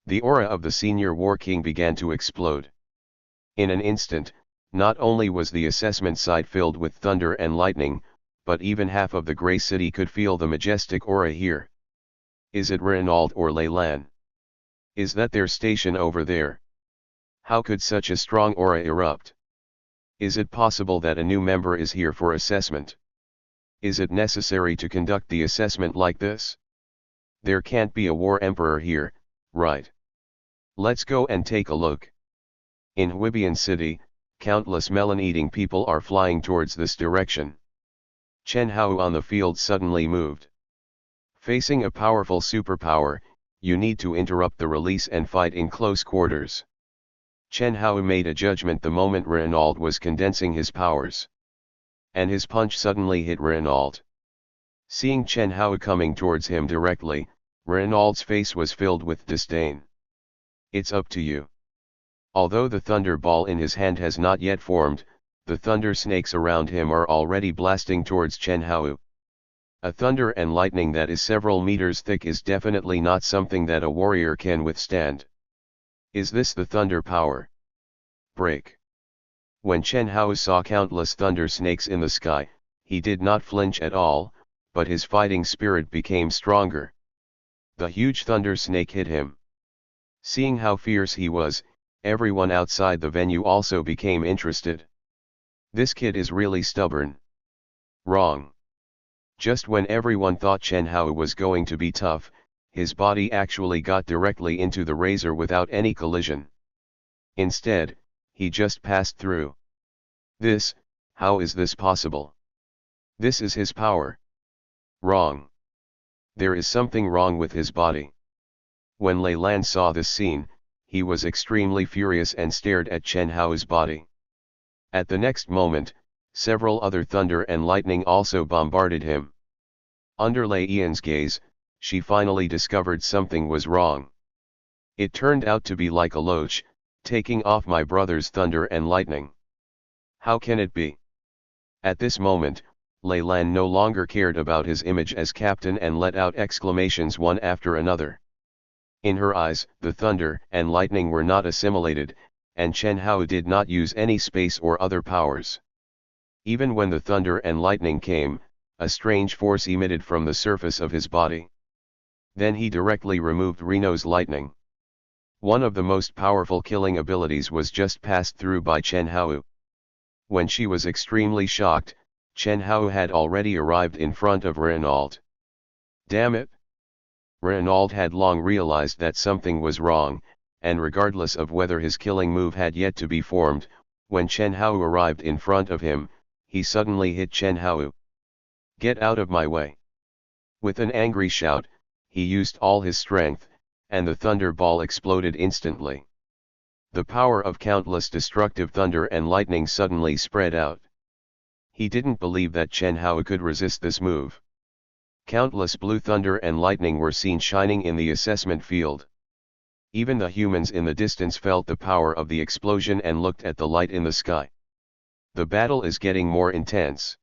A: The aura of the senior war king began to explode. In an instant, not only was the assessment site filled with thunder and lightning, but even half of the Grey City could feel the majestic aura here. Is it Renaud or Lei Lan? Is that their station over there? How could such a strong aura erupt? Is it possible that a new member is here for assessment? Is it necessary to conduct the assessment like this? There can't be a war emperor here, right? Let's go and take a look. In Huibian City, countless melon-eating people are flying towards this direction. Chen Hao on the field suddenly moved. Facing a powerful superpower, you need to interrupt the release and fight in close quarters. Chen Hao made a judgment the moment Renaud was condensing his powers. And his punch suddenly hit Renaud. Seeing Chen Hao coming towards him directly, Renaud's face was filled with disdain. "It's up to you." Although the thunder ball in his hand has not yet formed, the thunder snakes around him are already blasting towards Chen Hao. A thunder and lightning that is several meters thick is definitely not something that a warrior can withstand. Is this the thunder power? Break. When Chen Hao saw countless thunder snakes in the sky, he did not flinch at all, but his fighting spirit became stronger. The huge thunder snake hit him. Seeing how fierce he was, everyone outside the venue also became interested. This kid is really stubborn. Wrong. Just when everyone thought Chen Hao was going to be tough, his body actually got directly into the razor without any collision. Instead, he just passed through. How is this possible? This is his power. Wrong. There is something wrong with his body. When Lei Lan saw this scene, he was extremely furious and stared at Chen Hao's body. At the next moment, several other thunder and lightning also bombarded him. Under Lei Yan's gaze, she finally discovered something was wrong. It turned out to be like a loach, taking off my brother's thunder and lightning. How can it be? At this moment, Lei Lan no longer cared about his image as captain and let out exclamations one after another. In her eyes, the thunder and lightning were not assimilated, and Chen Hao did not use any space or other powers. Even when the thunder and lightning came, a strange force emitted from the surface of his body. Then he directly removed Reno's lightning. One of the most powerful killing abilities was just passed through by Chen Hao. When she was extremely shocked, Chen Hao had already arrived in front of Renaud. Damn it! Renaud had long realized that something was wrong, and regardless of whether his killing move had yet to be formed, when Chen Hao arrived in front of him, he suddenly hit Chen Hao. Get out of my way! With an angry shout, he used all his strength, and the thunder ball exploded instantly. The power of countless destructive thunder and lightning suddenly spread out. He didn't believe that Chen Hao could resist this move. Countless blue thunder and lightning were seen shining in the assessment field. Even the humans in the distance felt the power of the explosion and looked at the light in the sky. The battle is getting more intense.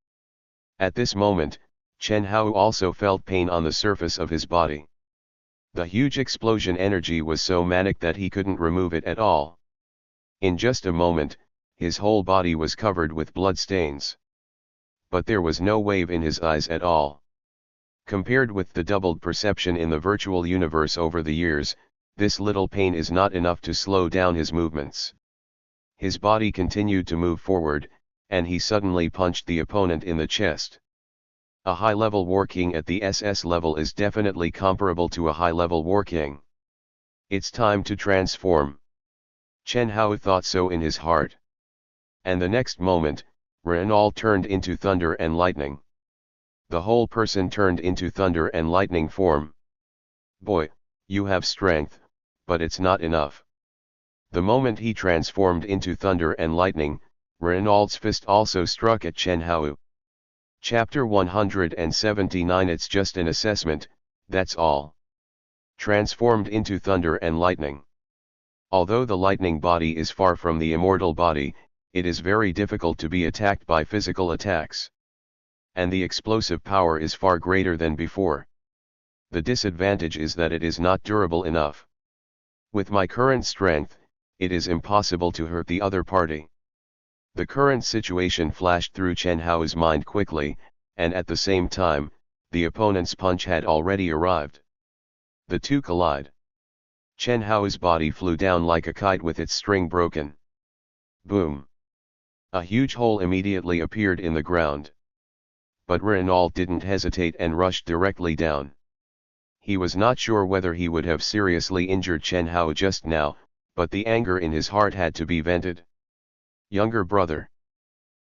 A: At this moment, Chen Hao also felt pain on the surface of his body. The huge explosion energy was so manic that he couldn't remove it at all. In just a moment, his whole body was covered with blood stains. But there was no wave in his eyes at all. Compared with the doubled perception in the virtual universe over the years, this little pain is not enough to slow down his movements. His body continued to move forward, and he suddenly punched the opponent in the chest. A high-level war king at the SS level is definitely comparable to a high-level war king. It's time to transform. Chen Hao thought so in his heart. And the next moment, Renaud turned into thunder and lightning. The whole person turned into thunder and lightning form. Boy, you have strength, but it's not enough. The moment he transformed into thunder and lightning, Renaud's fist also struck at Chen Hao. Chapter 179. It's just an assessment, that's all. Transformed into thunder and lightning. Although the lightning body is far from the immortal body, it is very difficult to be attacked by physical attacks. And the explosive power is far greater than before. The disadvantage is that it is not durable enough. With my current strength, it is impossible to hurt the other party. The current situation flashed through Chen Hao's mind quickly, and at the same time, the opponent's punch had already arrived. The two collide. Chen Hao's body flew down like a kite with its string broken. Boom! A huge hole immediately appeared in the ground. But Renaud didn't hesitate and rushed directly down. He was not sure whether he would have seriously injured Chen Hao just now, but the anger in his heart had to be vented. Younger brother.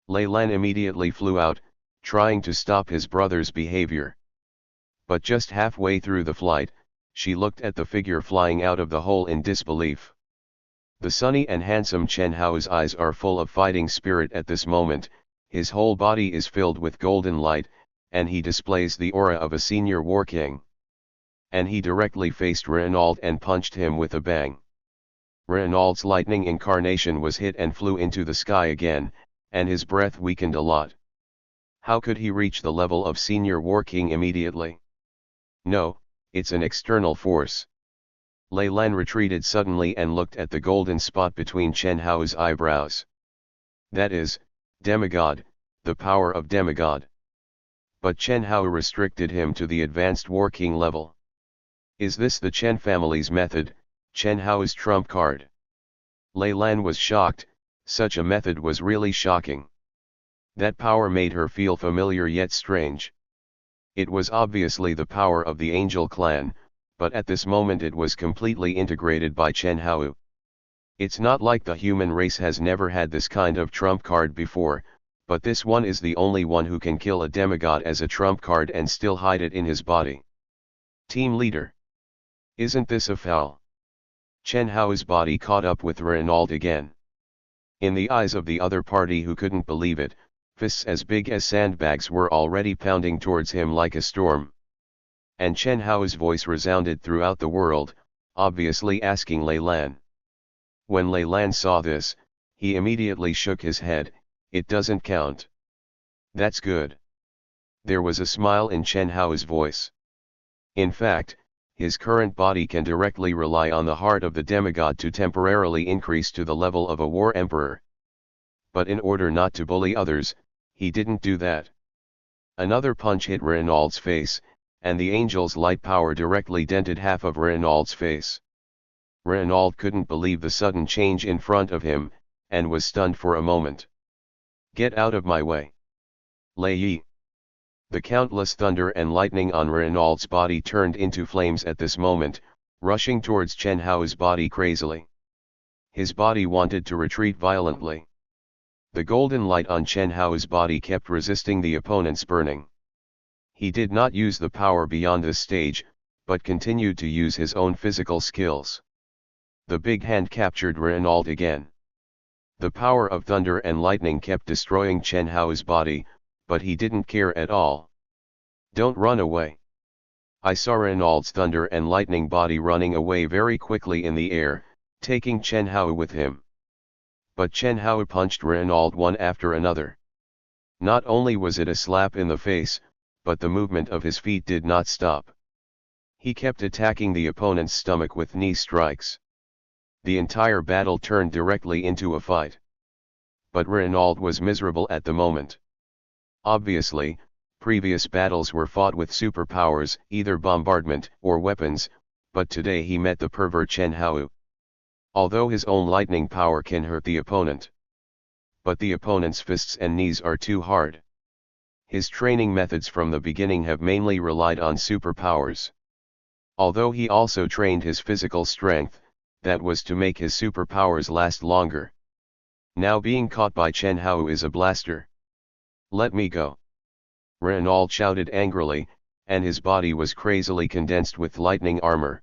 A: Lei Lan immediately flew out, trying to stop his brother's behavior. But just halfway through the flight, she looked at the figure flying out of the hole in disbelief. The sunny and handsome Chen Hao's eyes are full of fighting spirit at this moment, his whole body is filled with golden light, and he displays the aura of a senior war king. And he directly faced Renaud and punched him with a bang. Renaud's lightning incarnation was hit and flew into the sky again, and his breath weakened a lot. How could he reach the level of senior war king immediately? No, it's an external force. Lei Lan retreated suddenly and looked at the golden spot between Chen Hao's eyebrows. That is, demigod, the power of demigod. But Chen Hao restricted him to the advanced war king level. Is this the Chen family's method, Chen Hao's trump card? Lei Lan was shocked, such a method was really shocking. That power made her feel familiar yet strange. It was obviously the power of the Angel clan, but at this moment it was completely integrated by Chen Hao. It's not like the human race has never had this kind of trump card before, but this one is the only one who can kill a demigod as a trump card and still hide it in his body. Team leader. Isn't this a foul? Chen Hao's body caught up with Renault again. In the eyes of the other party who couldn't believe it, fists as big as sandbags were already pounding towards him like a storm. And Chen Hao's voice resounded throughout the world, obviously asking Lei Lan. When Lei Lan saw this, he immediately shook his head. It doesn't count. That's good. There was a smile in Chen Hao's voice. In fact, his current body can directly rely on the heart of the demigod to temporarily increase to the level of a war emperor. But in order not to bully others, he didn't do that. Another punch hit Renault's face, and the angel's light power directly dented half of Renault's face. Renault couldn't believe the sudden change in front of him, and was stunned for a moment. Get out of my way. Lei Yi. The countless thunder and lightning on Renault's body turned into flames at this moment, rushing towards Chen Hao's body crazily. His body wanted to retreat violently. The golden light on Chen Hao's body kept resisting the opponent's burning. He did not use the power beyond this stage, but continued to use his own physical skills. The big hand captured Renault again. The power of thunder and lightning kept destroying Chen Hao's body, but he didn't care at all. Don't run away. I saw Renault's thunder and lightning body running away very quickly in the air, taking Chen Hao with him. But Chen Hao punched Renault one after another. Not only was it a slap in the face, but the movement of his feet did not stop. He kept attacking the opponent's stomach with knee strikes. The entire battle turned directly into a fight. But Renault was miserable at the moment. Obviously, previous battles were fought with superpowers, either bombardment or weapons, but today he met the pervert Chen Hao. Although his own lightning power can hurt the opponent. But the opponent's fists and knees are too hard. His training methods from the beginning have mainly relied on superpowers. Although he also trained his physical strength, that was to make his superpowers last longer. Now being caught by Chen Hao is a blaster. Let me go. Renault shouted angrily, and his body was crazily condensed with lightning armor.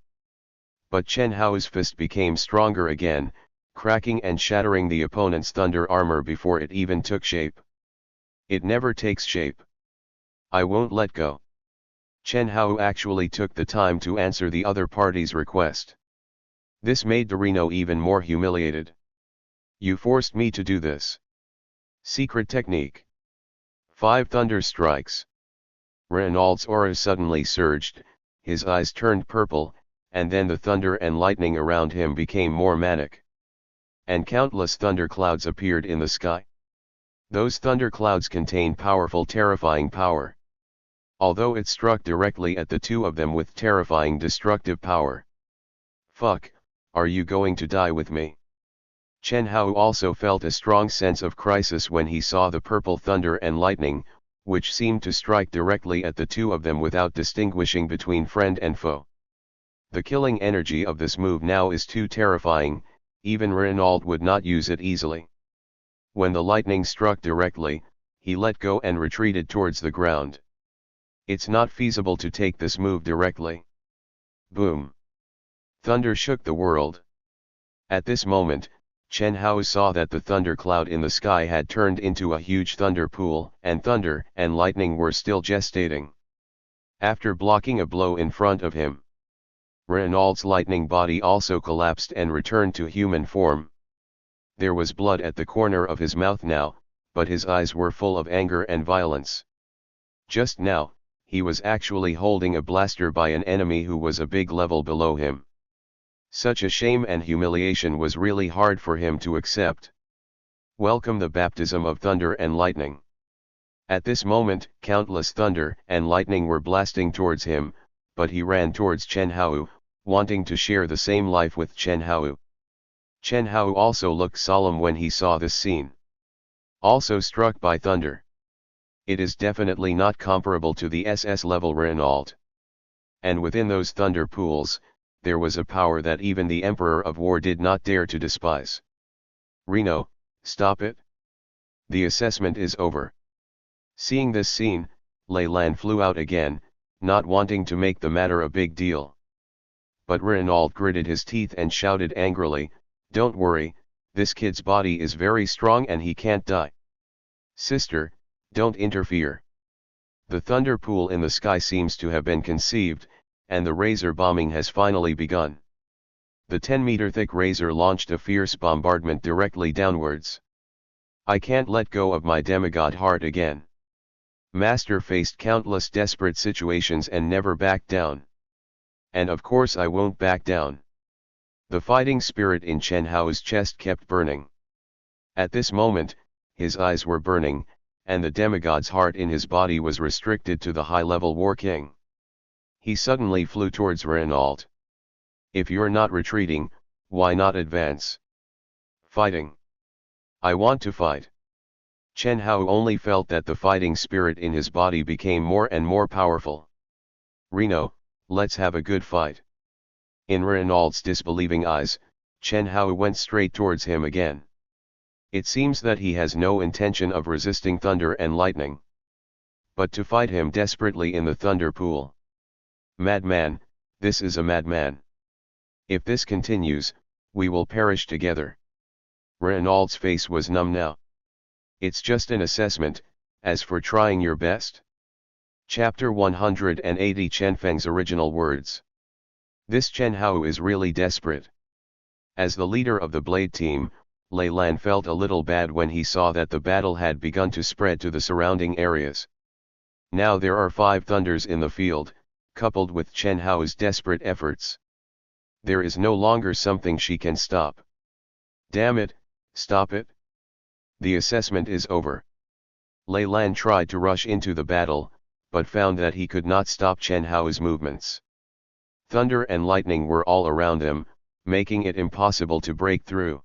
A: But Chen Hao's fist became stronger again, cracking and shattering the opponent's thunder armor before it even took shape. It never takes shape. I won't let go. Chen Hao actually took the time to answer the other party's request. This made Dorino even more humiliated. You forced me to do this. Secret technique. 5 thunder strikes. Renault's aura suddenly surged, his eyes turned purple, and then the thunder and lightning around him became more manic. And countless thunder clouds appeared in the sky. Those thunder clouds contained powerful, terrifying power. Although it struck directly at the two of them with terrifying destructive power. Fuck, are you going to die with me? Chen Hao also felt a strong sense of crisis when he saw the purple thunder and lightning, which seemed to strike directly at the two of them without distinguishing between friend and foe. The killing energy of this move now is too terrifying, even Renault would not use it easily. When the lightning struck directly, he let go and retreated towards the ground. It's not feasible to take this move directly. Boom. Thunder shook the world. At this moment, Chen Hao saw that the thunder cloud in the sky had turned into a huge thunder pool, and thunder and lightning were still gestating. After blocking a blow in front of him, Renault's lightning body also collapsed and returned to human form. There was blood at the corner of his mouth now, but his eyes were full of anger and violence. Just now, he was actually holding a blaster by an enemy who was a big level below him. Such a shame and humiliation was really hard for him to accept. Welcome the baptism of thunder and lightning. At this moment, countless thunder and lightning were blasting towards him, but he ran towards Chen Hao, wanting to share the same life with Chen Hao. Chen Hao also looked solemn when he saw this scene. Also struck by thunder. It is definitely not comparable to the SS level Renault. And within those thunder pools, there was a power that even the Emperor of War did not dare to despise. Reno, stop it. The assessment is over. Seeing this scene, Lei Lan flew out again, not wanting to make the matter a big deal. but Renault gritted his teeth and shouted angrily, "Don't worry, this kid's body is very strong and he can't die. Sister, don't interfere." The thunder pool in the sky seems to have been conceived, and the razor bombing has finally begun. The 10-meter-thick razor launched a fierce bombardment directly downwards. I can't let go of my demigod heart again. Master faced countless desperate situations and never backed down. And of course I won't back down. The fighting spirit in Chen Hao's chest kept burning. At this moment, his eyes were burning, and the demigod's heart in his body was restricted to the high-level war king. He suddenly flew towards Renault. "If you're not retreating, why not advance?" "Fighting. I want to fight." Chen Hao only felt that the fighting spirit in his body became more and more powerful. "Reno, let's have a good fight." In Renault's disbelieving eyes, Chen Hao went straight towards him again. It seems that he has no intention of resisting thunder and lightning. But to fight him desperately in the thunder pool. Madman, this is a madman. If this continues, we will perish together. Renault's face was numb now. It's just an assessment, as for trying your best. Chapter 180 Chen Feng's original words. This Chen Hao is really desperate. As the leader of the Blade team, Lei Lan felt a little bad when he saw that the battle had begun to spread to the surrounding areas. Now there are 5 thunders in the field, coupled with Chen Hao's desperate efforts. There is no longer something she can stop. Damn it, stop it. The assessment is over. Lei Lan tried to rush into the battle, but found that he could not stop Chen Hao's movements. Thunder and lightning were all around him, making it impossible to break through.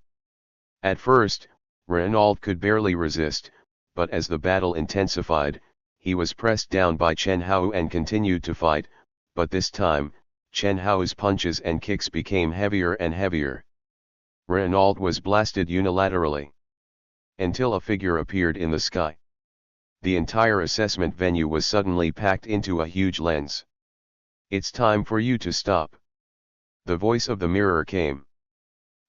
A: At first, Renault could barely resist, but as the battle intensified, he was pressed down by Chen Hao and continued to fight, but this time, Chen Hao's punches and kicks became heavier and heavier. Renault was blasted unilaterally. Until a figure appeared in the sky. The entire assessment venue was suddenly packed into a huge lens. "It's time for you to stop." The voice of the mirror came.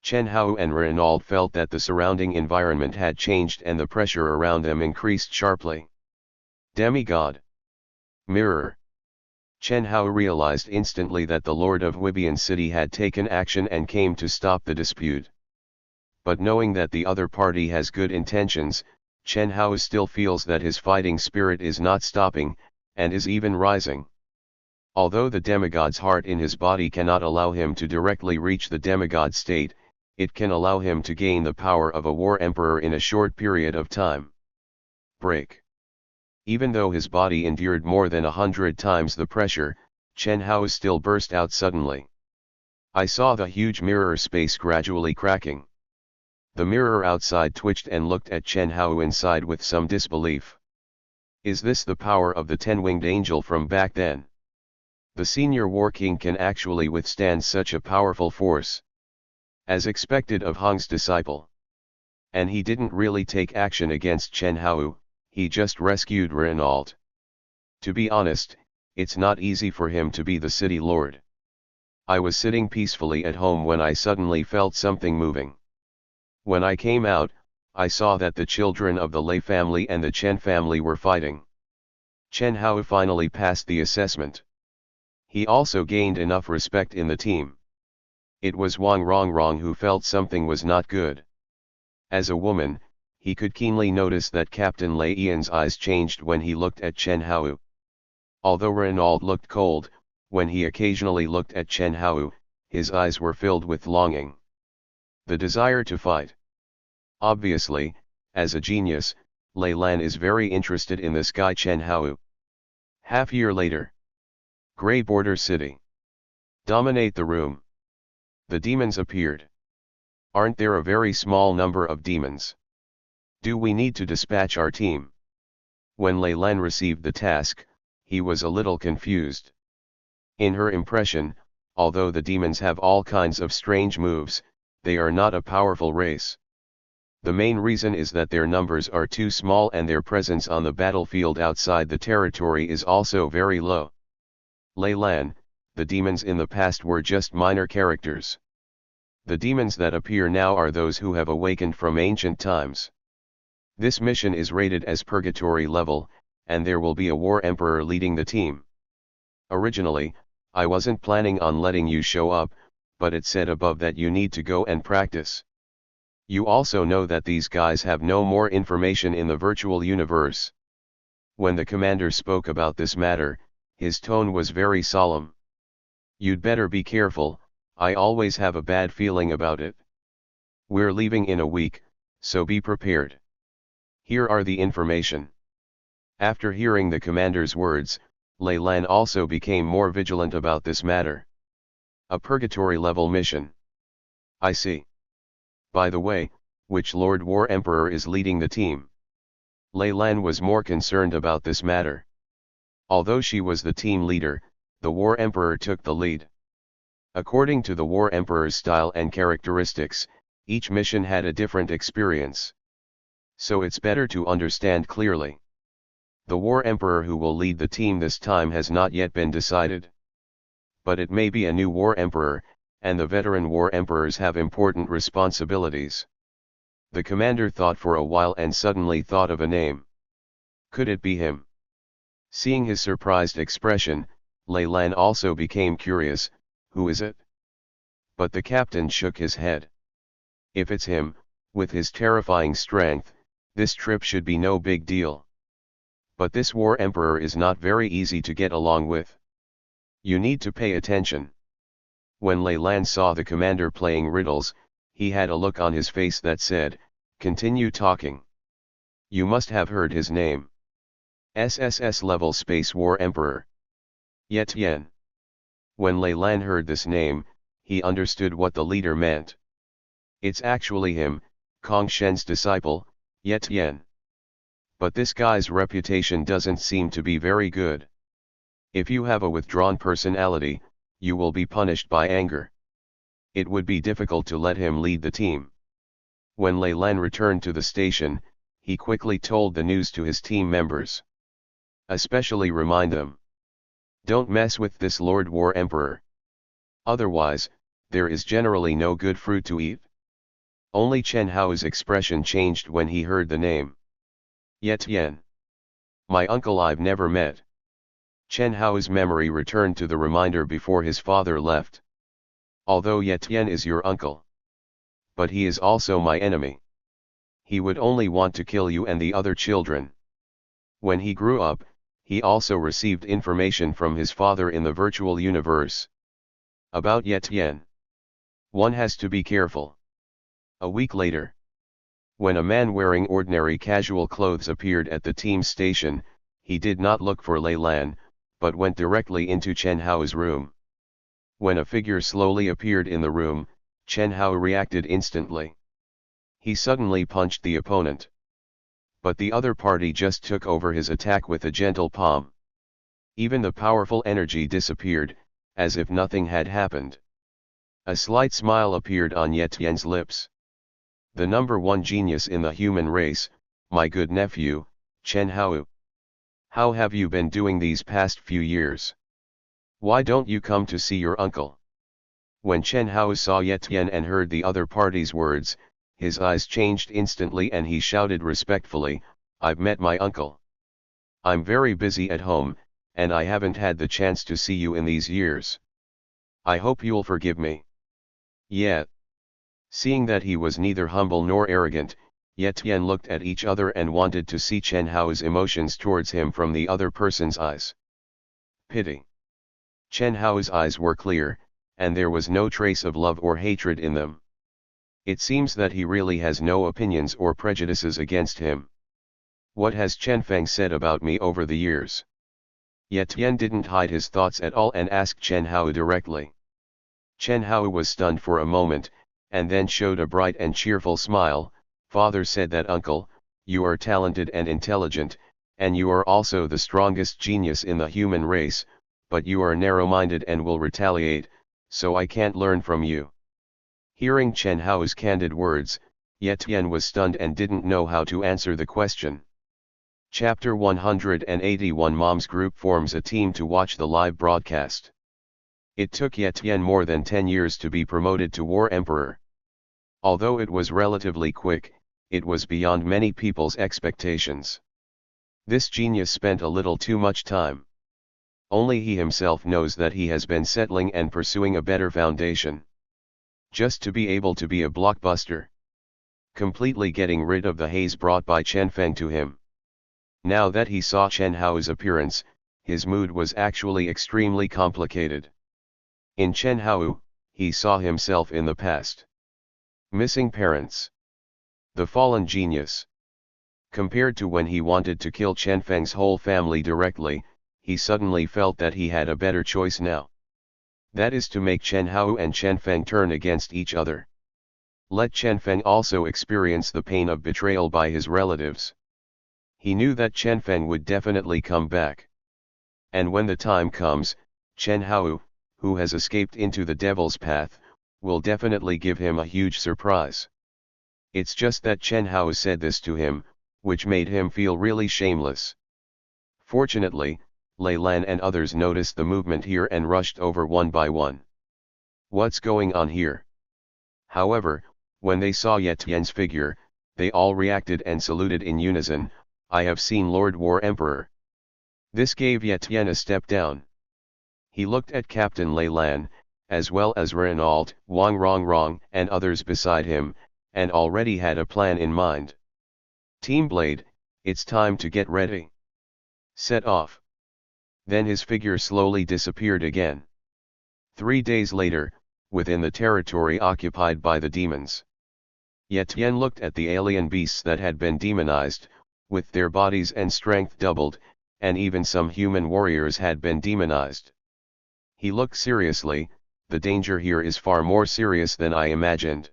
A: Chen Hao and Renault felt that the surrounding environment had changed and the pressure around them increased sharply. Demigod. Mirror. Chen Hao realized instantly that the Lord of Wibian City had taken action and came to stop the dispute. But knowing that the other party has good intentions, Chen Hao still feels that his fighting spirit is not stopping, and is even rising. Although the demigod's heart in his body cannot allow him to directly reach the demigod state, it can allow him to gain the power of a war emperor in a short period of time. Break. Even though his body endured more than 100 times the pressure, Chen Hao still burst out suddenly. I saw the huge mirror space gradually cracking. The mirror outside twitched and looked at Chen Hao inside with some disbelief. Is this the power of the 10-winged angel from back then? The senior war king can actually withstand such a powerful force. As expected of Hong's disciple. And he didn't really take action against Chen Hao, he just rescued Renault. To be honest, it's not easy for him to be the city lord. I was sitting peacefully at home when I suddenly felt something moving. When I came out, I saw that the children of the Lei family and the Chen family were fighting. Chen Hao finally passed the assessment. He also gained enough respect in the team. It was Wang Rongrong who felt something was not good. As a woman, he could keenly notice that Captain Lei Yan's eyes changed when he looked at Chen Hao. Although Renault looked cold, when he occasionally looked at Chen Hao, his eyes were filled with longing. The desire to fight. Obviously, as a genius, Lei Lan is very interested in this guy Chen Hao. Half-year later. Grey Border City. Dominate the room. The demons appeared. Aren't there a very small number of demons? Do we need to dispatch our team? When Lei Lan received the task, he was a little confused. In her impression, although the demons have all kinds of strange moves, they are not a powerful race. The main reason is that their numbers are too small and their presence on the battlefield outside the territory is also very low. Lei Lan, the demons in the past were just minor characters. The demons that appear now are those who have awakened from ancient times. This mission is rated as Purgatory level, and there will be a War Emperor leading the team. Originally, I wasn't planning on letting you show up, but it said above that you need to go and practice. You also know that these guys have no more information in the virtual universe. When the commander spoke about this matter, his tone was very solemn. You'd better be careful, I always have a bad feeling about it. We're leaving in a week, so be prepared. Here are the information. After hearing the commander's words, Lei Lan also became more vigilant about this matter. A Purgatory level mission. I see. By the way, which Lord War Emperor is leading the team? Lei Lan was more concerned about this matter. Although she was the team leader, the War Emperor took the lead. According to the War Emperor's style and characteristics, each mission had a different experience. So it's better to understand clearly. The War Emperor who will lead the team this time has not yet been decided. But it may be a new War Emperor, and the veteran War Emperors have important responsibilities. The commander thought for a while and suddenly thought of a name. Could it be him? Seeing his surprised expression, Lei Lan also became curious. Who is it? But the captain shook his head. If it's him, with his terrifying strength, this trip should be no big deal. But this War Emperor is not very easy to get along with. You need to pay attention. When Lei Lan saw the commander playing riddles, he had a look on his face that said, "Continue talking." You must have heard his name. SSS level Space War Emperor. Ye Tian. When Lei Lan heard this name, he understood what the leader meant. It's actually him, Kong Shen's disciple, Ye Tian. But this guy's reputation doesn't seem to be very good. If you have a withdrawn personality, you will be punished by anger. It would be difficult to let him lead the team. When Lei Lan returned to the station, he quickly told the news to his team members. Especially remind them. Don't mess with this Lord War Emperor. Otherwise, there is generally no good fruit to eat. Only Chen Hao's expression changed when he heard the name. Ye Tian. My uncle I've never met. Chen Hao's memory returned to the reminder before his father left. Although Ye Tian is your uncle. But he is also my enemy. He would only want to kill you and the other children. When he grew up, he also received information from his father in the virtual universe. About Ye Tian. One has to be careful. A week later. When a man wearing ordinary casual clothes appeared at the team station, he did not look for Lei Lan, but went directly into Chen Hao's room. When a figure slowly appeared in the room, Chen Hao reacted instantly. He suddenly punched the opponent. But the other party just took over his attack with a gentle palm. Even the powerful energy disappeared, as if nothing had happened. A slight smile appeared on Ye Tian's lips. The number one genius in the human race, my good nephew, Chen Hao. How have you been doing these past few years? Why don't you come to see your uncle? When Chen Hao saw Ye Tian and heard the other party's words, his eyes changed instantly and he shouted respectfully, I've met my uncle. I'm very busy at home, and I haven't had the chance to see you in these years. I hope you'll forgive me. Yeah. Seeing that he was neither humble nor arrogant, Ye Tian looked at each other and wanted to see Chen Hao's emotions towards him from the other person's eyes. Pity. Chen Hao's eyes were clear, and there was no trace of love or hatred in them. It seems that he really has no opinions or prejudices against him. What has Chen Feng said about me over the years? Ye Tian didn't hide his thoughts at all and asked Chen Hao directly. Chen Hao was stunned for a moment, and then showed a bright and cheerful smile. Father said that uncle, you are talented and intelligent, and you are also the strongest genius in the human race, but you are narrow-minded and will retaliate, so I can't learn from you. Hearing Chen Hao's candid words, Ye Tian was stunned and didn't know how to answer the question. Chapter 181 Mom's group forms a team to watch the live broadcast. It took Ye Tian more than 10 years to be promoted to War Emperor. Although it was relatively quick, it was beyond many people's expectations. This genius spent a little too much time. Only he himself knows that he has been settling and pursuing a better foundation. Just to be able to be a blockbuster. Completely getting rid of the haze brought by Chen Feng to him. Now that he saw Chen Hao's appearance, his mood was actually extremely complicated. In Chen Hao, he saw himself in the past. Missing parents. The fallen genius. Compared to when he wanted to kill Chen Feng's whole family directly, he suddenly felt that he had a better choice now. That is to make Chen Hao and Chen Feng turn against each other. Let Chen Feng also experience the pain of betrayal by his relatives. He knew that Chen Feng would definitely come back. And when the time comes, Chen Hao, who has escaped into the devil's path, will definitely give him a huge surprise. It's just that Chen Hao said this to him, which made him feel really shameless. Fortunately, Lei Lan and others noticed the movement here and rushed over one by one. What's going on here? However, when they saw Ye Tian's figure, they all reacted and saluted in unison. I have seen Lord War Emperor. This gave Ye Tian a step down. He looked at Captain Lei Lan, as well as Renault, Wang Rongrong and others beside him, and already had a plan in mind. Team Blade, it's time to get ready. Set off. Then his figure slowly disappeared again. 3 days later, within the territory occupied by the demons. Ye Tian looked at the alien beasts that had been demonized, with their bodies and strength doubled, and even some human warriors had been demonized. He looked seriously. The danger here is far more serious than I imagined.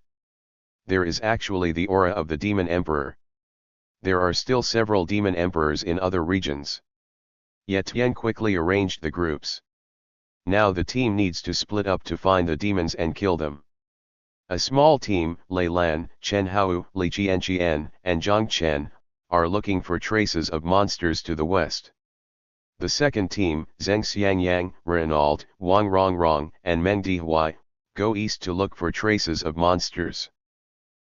A: There is actually the aura of the Demon Emperor. There are still several Demon Emperors in other regions. Ye Tian quickly arranged the groups. Now the team needs to split up to find the demons and kill them. A small team, Lei Lan, Chen Hao, Li Qianqian, and Zhang Chen, are looking for traces of monsters to the west. The second team, Zheng Xiangyang, Renault, Wang Rongrong, and Meng Dihui, go east to look for traces of monsters.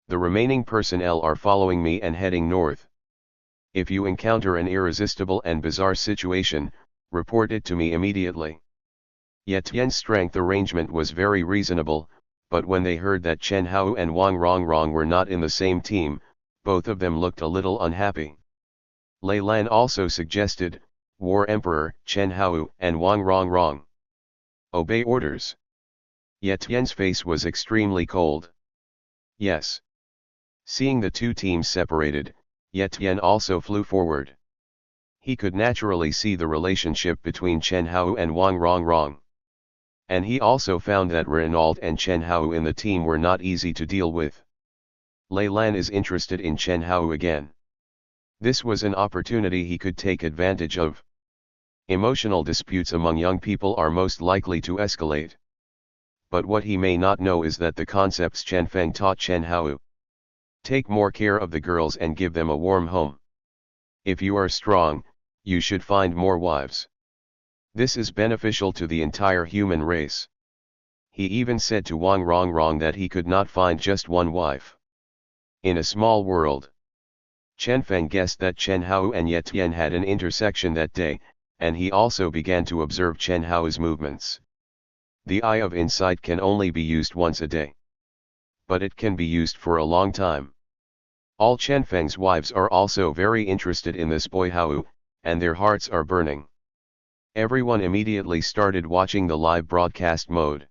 A: The remaining personnel are following me and heading north. If you encounter an irresistible and bizarre situation, report it to me immediately. Ye Tian's strength arrangement was very reasonable, but when they heard that Chen Hao and Wang Rongrong were not in the same team, both of them looked a little unhappy. Lei Lan also suggested, War Emperor, Chen Hao, and Wang Rongrong. Obey orders. Ye Tian's face was extremely cold. Yes. Seeing the two teams separated, Ye Tian also flew forward. He could naturally see the relationship between Chen Hao and Wang Rongrong. And he also found that Renault and Chen Hao in the team were not easy to deal with. Lei Lan is interested in Chen Hao again. This was an opportunity he could take advantage of. Emotional disputes among young people are most likely to escalate. But what he may not know is that the concepts Chen Feng taught Chen Hao. Take more care of the girls and give them a warm home. If you are strong, you should find more wives. This is beneficial to the entire human race. He even said to Wang Rongrong that he could not find just one wife. In a small world. Chen Feng guessed that Chen Hao and Ye Tian had an intersection that day, and he also began to observe Chen Hao's movements. The eye of insight can only be used once a day. But it can be used for a long time. All Chen Feng's wives are also very interested in this boy Hao, and their hearts are burning. Everyone immediately started watching the live broadcast mode.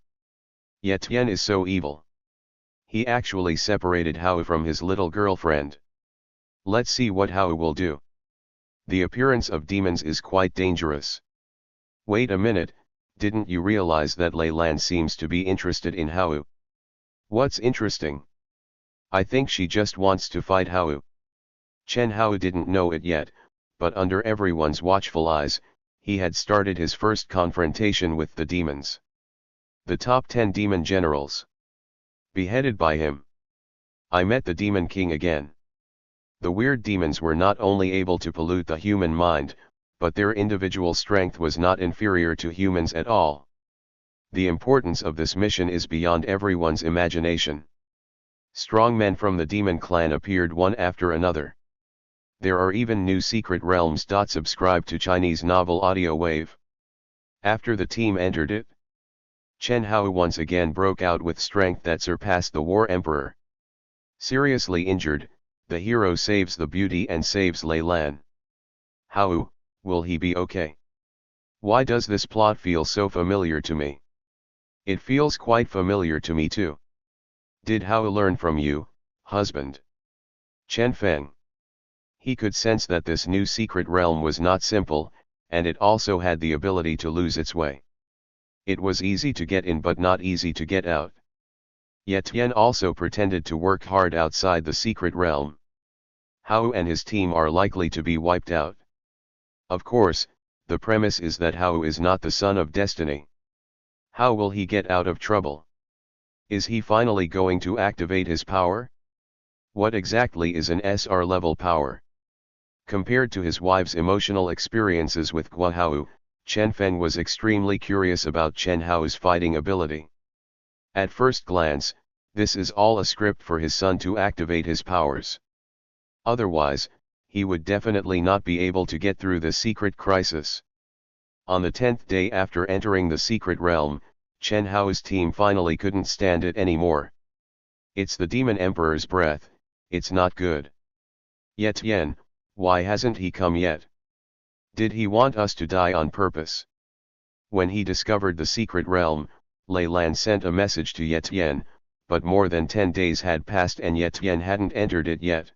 A: Ye Tian is so evil. He actually separated Hao from his little girlfriend. Let's see what Hao will do. The appearance of demons is quite dangerous. Wait a minute, didn't you realize that Lei Lan seems to be interested in Hao? What's interesting? I think she just wants to fight Hao. Chen Hao didn't know it yet, but under everyone's watchful eyes, he had started his first confrontation with the demons. The top 10 demon generals. Beheaded by him. I met the Demon King again. The weird demons were not only able to pollute the human mind, but their individual strength was not inferior to humans at all. The importance of this mission is beyond everyone's imagination. Strong men from the demon clan appeared one after another. There are even new secret realms. Subscribe to Chinese novel audio wave. After the team entered it, Chen Hao once again broke out with strength that surpassed the War Emperor. Seriously injured, the hero saves the beauty and saves Lei Lan. Hao, will he be okay? Why does this plot feel so familiar to me? It feels quite familiar to me too. Did Hao learn from you, husband? Chen Feng. He could sense that this new secret realm was not simple, and it also had the ability to lose its way. It was easy to get in but not easy to get out. Yet Tian also pretended to work hard outside the secret realm. Hao and his team are likely to be wiped out. Of course, the premise is that Hao is not the son of destiny. How will he get out of trouble? Is he finally going to activate his power? What exactly is an SR level power? Compared to his wife's emotional experiences with Guo Hao, Chen Feng was extremely curious about Chen Hao's fighting ability. At first glance, this is all a script for his son to activate his powers. Otherwise, he would definitely not be able to get through the secret crisis. On the 10th day after entering the secret realm, Chen Hao's team finally couldn't stand it anymore. It's the Demon Emperor's breath, it's not good. Yet Yen, why hasn't he come yet? Did he want us to die on purpose? When he discovered the secret realm, Lei Lan sent a message to Ye Tian, but more than 10 days had passed and Ye Tian hadn't entered it yet.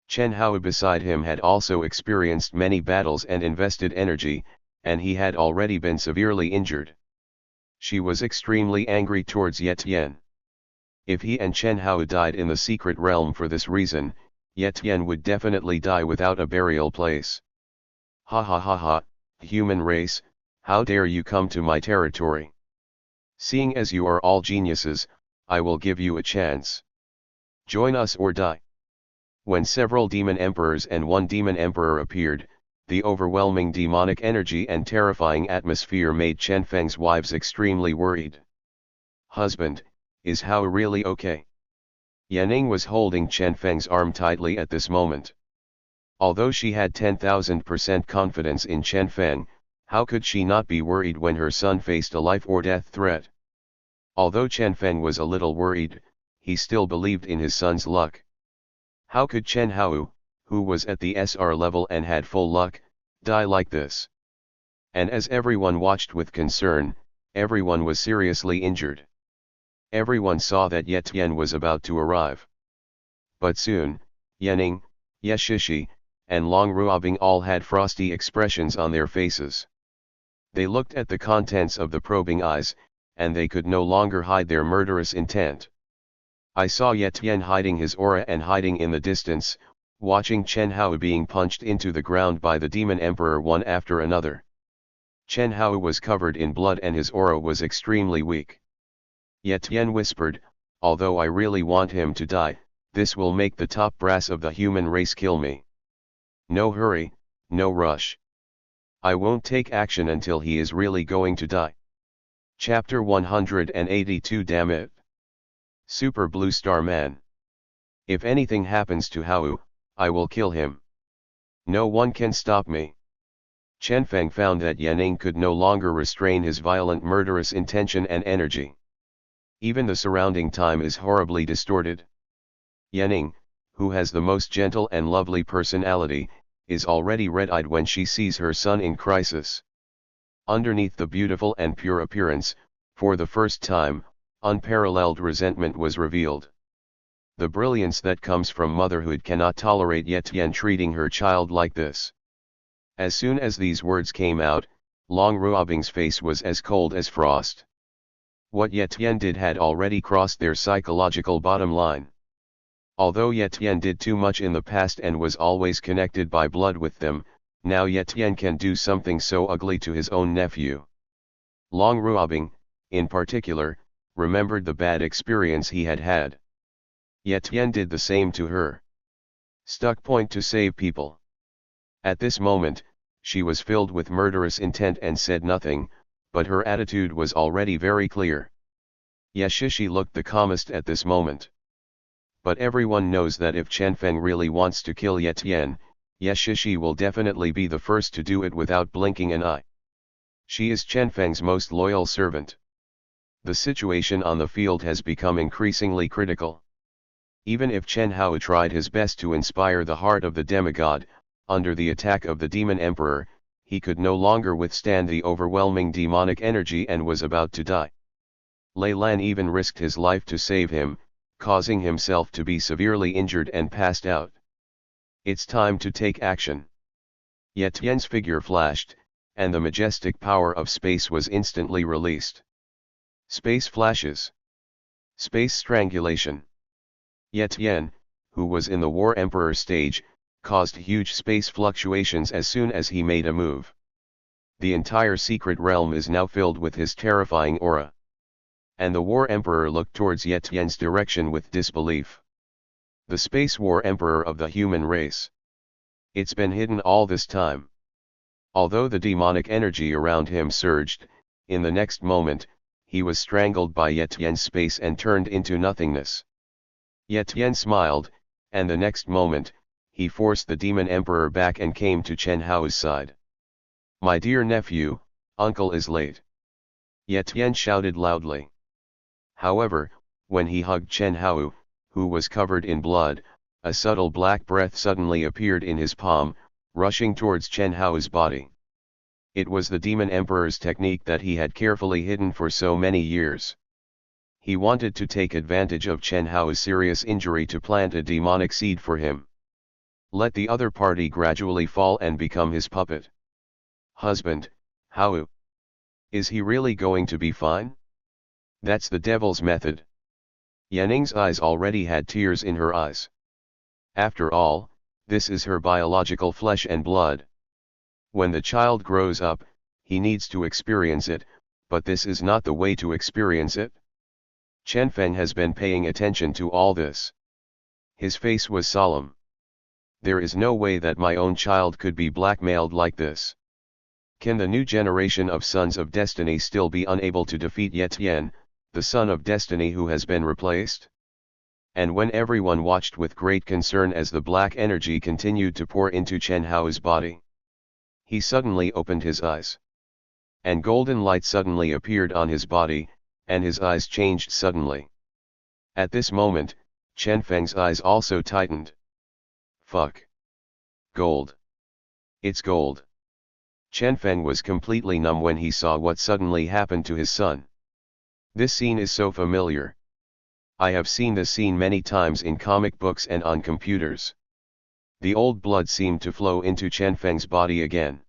A: Chen Hao beside him had also experienced many battles and invested energy, and he had already been severely injured. She was extremely angry towards Ye Tian. If he and Chen Hao died in the secret realm for this reason, Ye Tian would definitely die without a burial place. Ha ha ha ha, human race, how dare you come to my territory? Seeing as you are all geniuses, I will give you a chance. Join us or die. When several demon emperors and one demon emperor appeared, the overwhelming demonic energy and terrifying atmosphere made Chen Feng's wives extremely worried. Husband, is Hao really okay? Yanning was holding Chen Feng's arm tightly at this moment. Although she had 10,000% confidence in Chen Feng, how could she not be worried when her son faced a life or death threat? Although Chen Feng was a little worried, he still believed in his son's luck. How could Chen Hao, who was at the SR level and had full luck, die like this? And as everyone watched with concern, everyone was seriously injured. Everyone saw that Ye Tian was about to arrive. But soon, Yanning, Ye Shishi, and Long Ruobing all had frosty expressions on their faces. They looked at the contents of the probing eyes, and they could no longer hide their murderous intent. I saw Ye Tian hiding his aura and hiding in the distance, watching Chen Hao being punched into the ground by the Demon Emperor one after another. Chen Hao was covered in blood and his aura was extremely weak. Ye Tian whispered, although I really want him to die, this will make the top brass of the human race kill me. No hurry, no rush. I won't take action until he is really going to die. Chapter 182. Damn it. Super Blue Star Man. If anything happens to Hao, I will kill him. No one can stop me. Chen Feng found that Yanning could no longer restrain his violent murderous intention and energy. Even the surrounding time is horribly distorted. Yanning, who has the most gentle and lovely personality, is already red-eyed when she sees her son in crisis. Underneath the beautiful and pure appearance, for the first time, unparalleled resentment was revealed. The brilliance that comes from motherhood cannot tolerate Ye Tian treating her child like this. As soon as these words came out, Long Ruobing's face was as cold as frost. What Ye Tian did had already crossed their psychological bottom line. Although Ye Tian did too much in the past and was always connected by blood with them, now Ye Tian can do something so ugly to his own nephew. Long Ruobing, in particular, remembered the bad experience he had had. Ye Tian did the same to her. Stuck point to save people. At this moment, she was filled with murderous intent and said nothing, but her attitude was already very clear. Yashishi looked the calmest at this moment. But everyone knows that if Chen Feng really wants to kill Ye Tian, Yashishi will definitely be the first to do it without blinking an eye. She is Chen Feng's most loyal servant. The situation on the field has become increasingly critical. Even if Chen Hao tried his best to inspire the heart of the demigod, under the attack of the demon emperor, he could no longer withstand the overwhelming demonic energy and was about to die. Lei Lan even risked his life to save him, causing himself to be severely injured and passed out. It's time to take action. Ye Tian's figure flashed, and the majestic power of space was instantly released. Space flashes. Space strangulation. Ye Tian, who was in the War Emperor stage, caused huge space fluctuations as soon as he made a move. The entire secret realm is now filled with his terrifying aura. And the War Emperor looked towards Ye Tian's direction with disbelief. The Space War Emperor of the human race. It's been hidden all this time. Although the demonic energy around him surged, in the next moment, he was strangled by Ye Tian's space and turned into nothingness. Ye Tian smiled, and the next moment, he forced the demon emperor back and came to Chen Hao's side. "My dear nephew, uncle is late," Ye Tian shouted loudly. However, when he hugged Chen Hao, who was covered in blood, a subtle black breath suddenly appeared in his palm, rushing towards Chen Hao's body. It was the demon emperor's technique that he had carefully hidden for so many years. He wanted to take advantage of Chen Hao's serious injury to plant a demonic seed for him. Let the other party gradually fall and become his puppet. Husband, Hao. Is he really going to be fine? That's the devil's method. Yaning's eyes already had tears in her eyes. After all, this is her biological flesh and blood. When the child grows up, he needs to experience it, but this is not the way to experience it. Chen Feng has been paying attention to all this. His face was solemn. There is no way that my own child could be blackmailed like this. Can the new generation of Sons of Destiny still be unable to defeat Ye Tian, the Son of Destiny who has been replaced? And when everyone watched with great concern as the black energy continued to pour into Chen Hao's body, he suddenly opened his eyes. And golden light suddenly appeared on his body, and his eyes changed suddenly. At this moment, Chen Feng's eyes also tightened. Fuck. Gold. It's gold. Chen Feng was completely numb when he saw what suddenly happened to his son. This scene is so familiar. I have seen this scene many times in comic books and on computers. The old blood seemed to flow into Chen Feng's body again.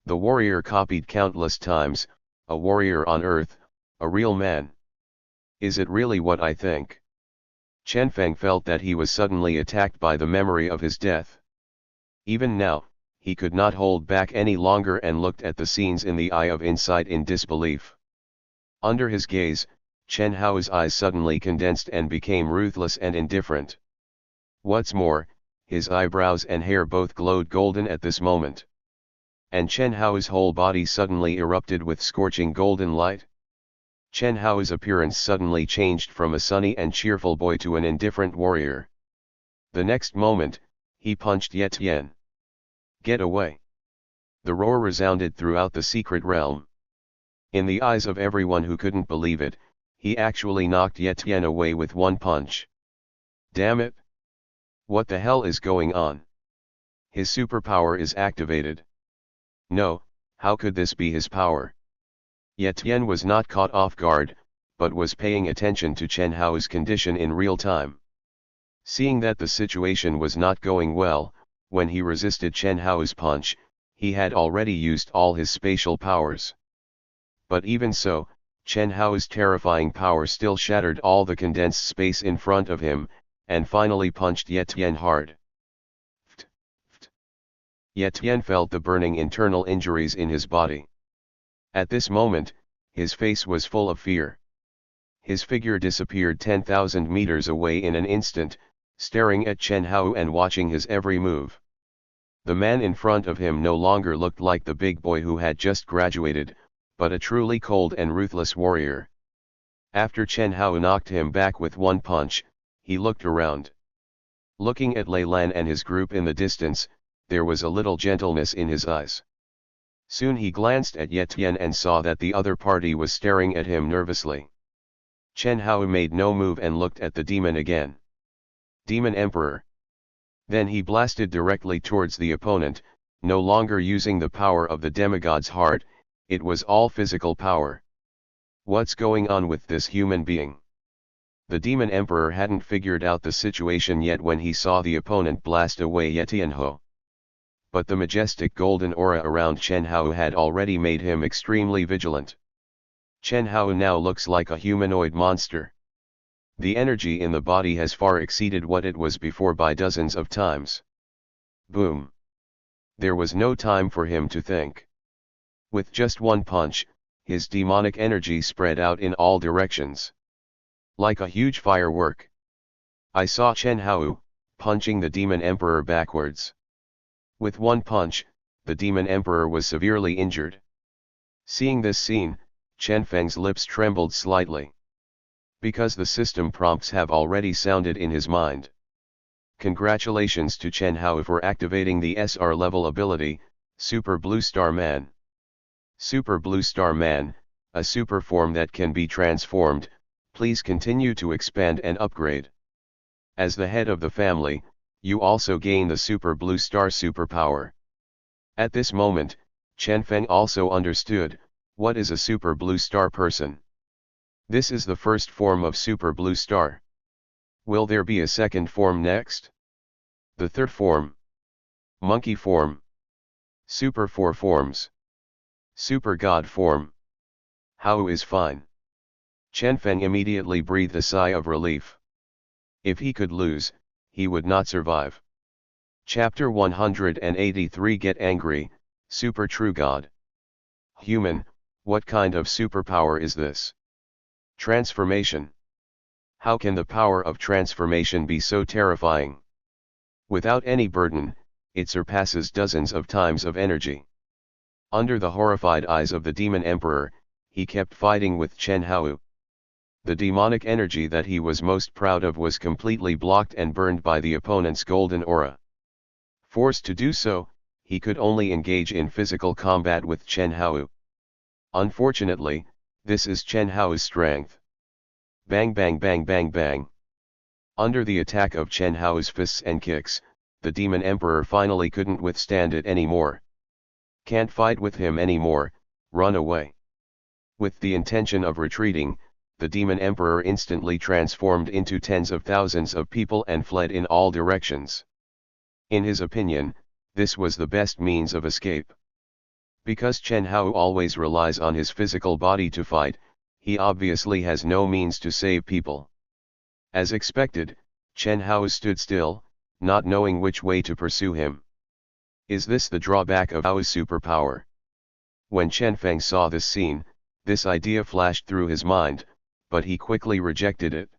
A: The warrior copied countless times, a warrior on earth, a real man. Is it really what I think? Chen Feng felt that he was suddenly attacked by the memory of his death. Even now, he could not hold back any longer and looked at the scenes in the eye of insight in disbelief. Under his gaze, Chen Hao's eyes suddenly condensed and became ruthless and indifferent. What's more, his eyebrows and hair both glowed golden at this moment. And Chen Hao's whole body suddenly erupted with scorching golden light. Chen Hao's appearance suddenly changed from a sunny and cheerful boy to an indifferent warrior. The next moment, he punched Ye Tian. Get away! The roar resounded throughout the secret realm. In the eyes of everyone who couldn't believe it, he actually knocked Ye Tian away with one punch. Damn it! What the hell is going on? His superpower is activated. No, how could this be his power? Ye Tian was not caught off guard, but was paying attention to Chen Hao's condition in real time. Seeing that the situation was not going well, when he resisted Chen Hao's punch, he had already used all his spatial powers. But even so, Chen Hao's terrifying power still shattered all the condensed space in front of him, and finally punched Ye Tian hard. Ft, ft. Ye Tian felt the burning internal injuries in his body. At this moment, his face was full of fear. His figure disappeared 10,000 meters away in an instant, staring at Chen Hao and watching his every move. The man in front of him no longer looked like the big boy who had just graduated, but a truly cold and ruthless warrior. After Chen Hao knocked him back with one punch, he looked around. Looking at Lei Lan and his group in the distance, there was a little gentleness in his eyes. Soon he glanced at Ye Tian and saw that the other party was staring at him nervously. Chen Hao made no move and looked at the demon again. Demon Emperor. Then he blasted directly towards the opponent, no longer using the power of the demigod's heart, it was all physical power. What's going on with this human being? The Demon Emperor hadn't figured out the situation yet when he saw the opponent blast away Ye Tianho. But the majestic golden aura around Chen Hao had already made him extremely vigilant. Chen Hao now looks like a humanoid monster. The energy in the body has far exceeded what it was before by dozens of times. Boom! There was no time for him to think. With just one punch, his demonic energy spread out in all directions. Like a huge firework. I saw Chen Hao punching the Demon Emperor backwards. With one punch, the Demon Emperor was severely injured. Seeing this scene, Chen Feng's lips trembled slightly. Because the system prompts have already sounded in his mind. Congratulations to Chen Hao for activating the SR level ability, Super Blue Star Man. Super Blue Star Man, a super form that can be transformed, please continue to expand and upgrade. As the head of the family, you also gain the Super Blue Star superpower. At this moment, Chen Feng also understood, what is a Super Blue Star person? This is the first form of Super Blue Star. Will there be a second form next? The third form? Monkey form? Super 4 forms? Super God form? Hao is fine. Chen Feng immediately breathed a sigh of relief. If he could lose, he would not survive. Chapter 183 Get Angry, Super True God. Human, what kind of superpower is this? Transformation. How can the power of transformation be so terrifying? Without any burden, it surpasses dozens of times of energy. Under the horrified eyes of the Demon Emperor, he kept fighting with Chen Hao. The demonic energy that he was most proud of was completely blocked and burned by the opponent's golden aura. Forced to do so, he could only engage in physical combat with Chen Hao. Unfortunately, this is Chen Hao's strength. Bang bang bang bang bang. Under the attack of Chen Hao's fists and kicks, the Demon Emperor finally couldn't withstand it anymore. Can't fight with him anymore, run away. With the intention of retreating, the Demon Emperor instantly transformed into tens of thousands of people and fled in all directions. In his opinion, this was the best means of escape. Because Chen Hao always relies on his physical body to fight, he obviously has no means to save people. As expected, Chen Hao stood still, not knowing which way to pursue him. Is this the drawback of Hao's superpower? When Chen Feng saw this scene, this idea flashed through his mind, but he quickly rejected it.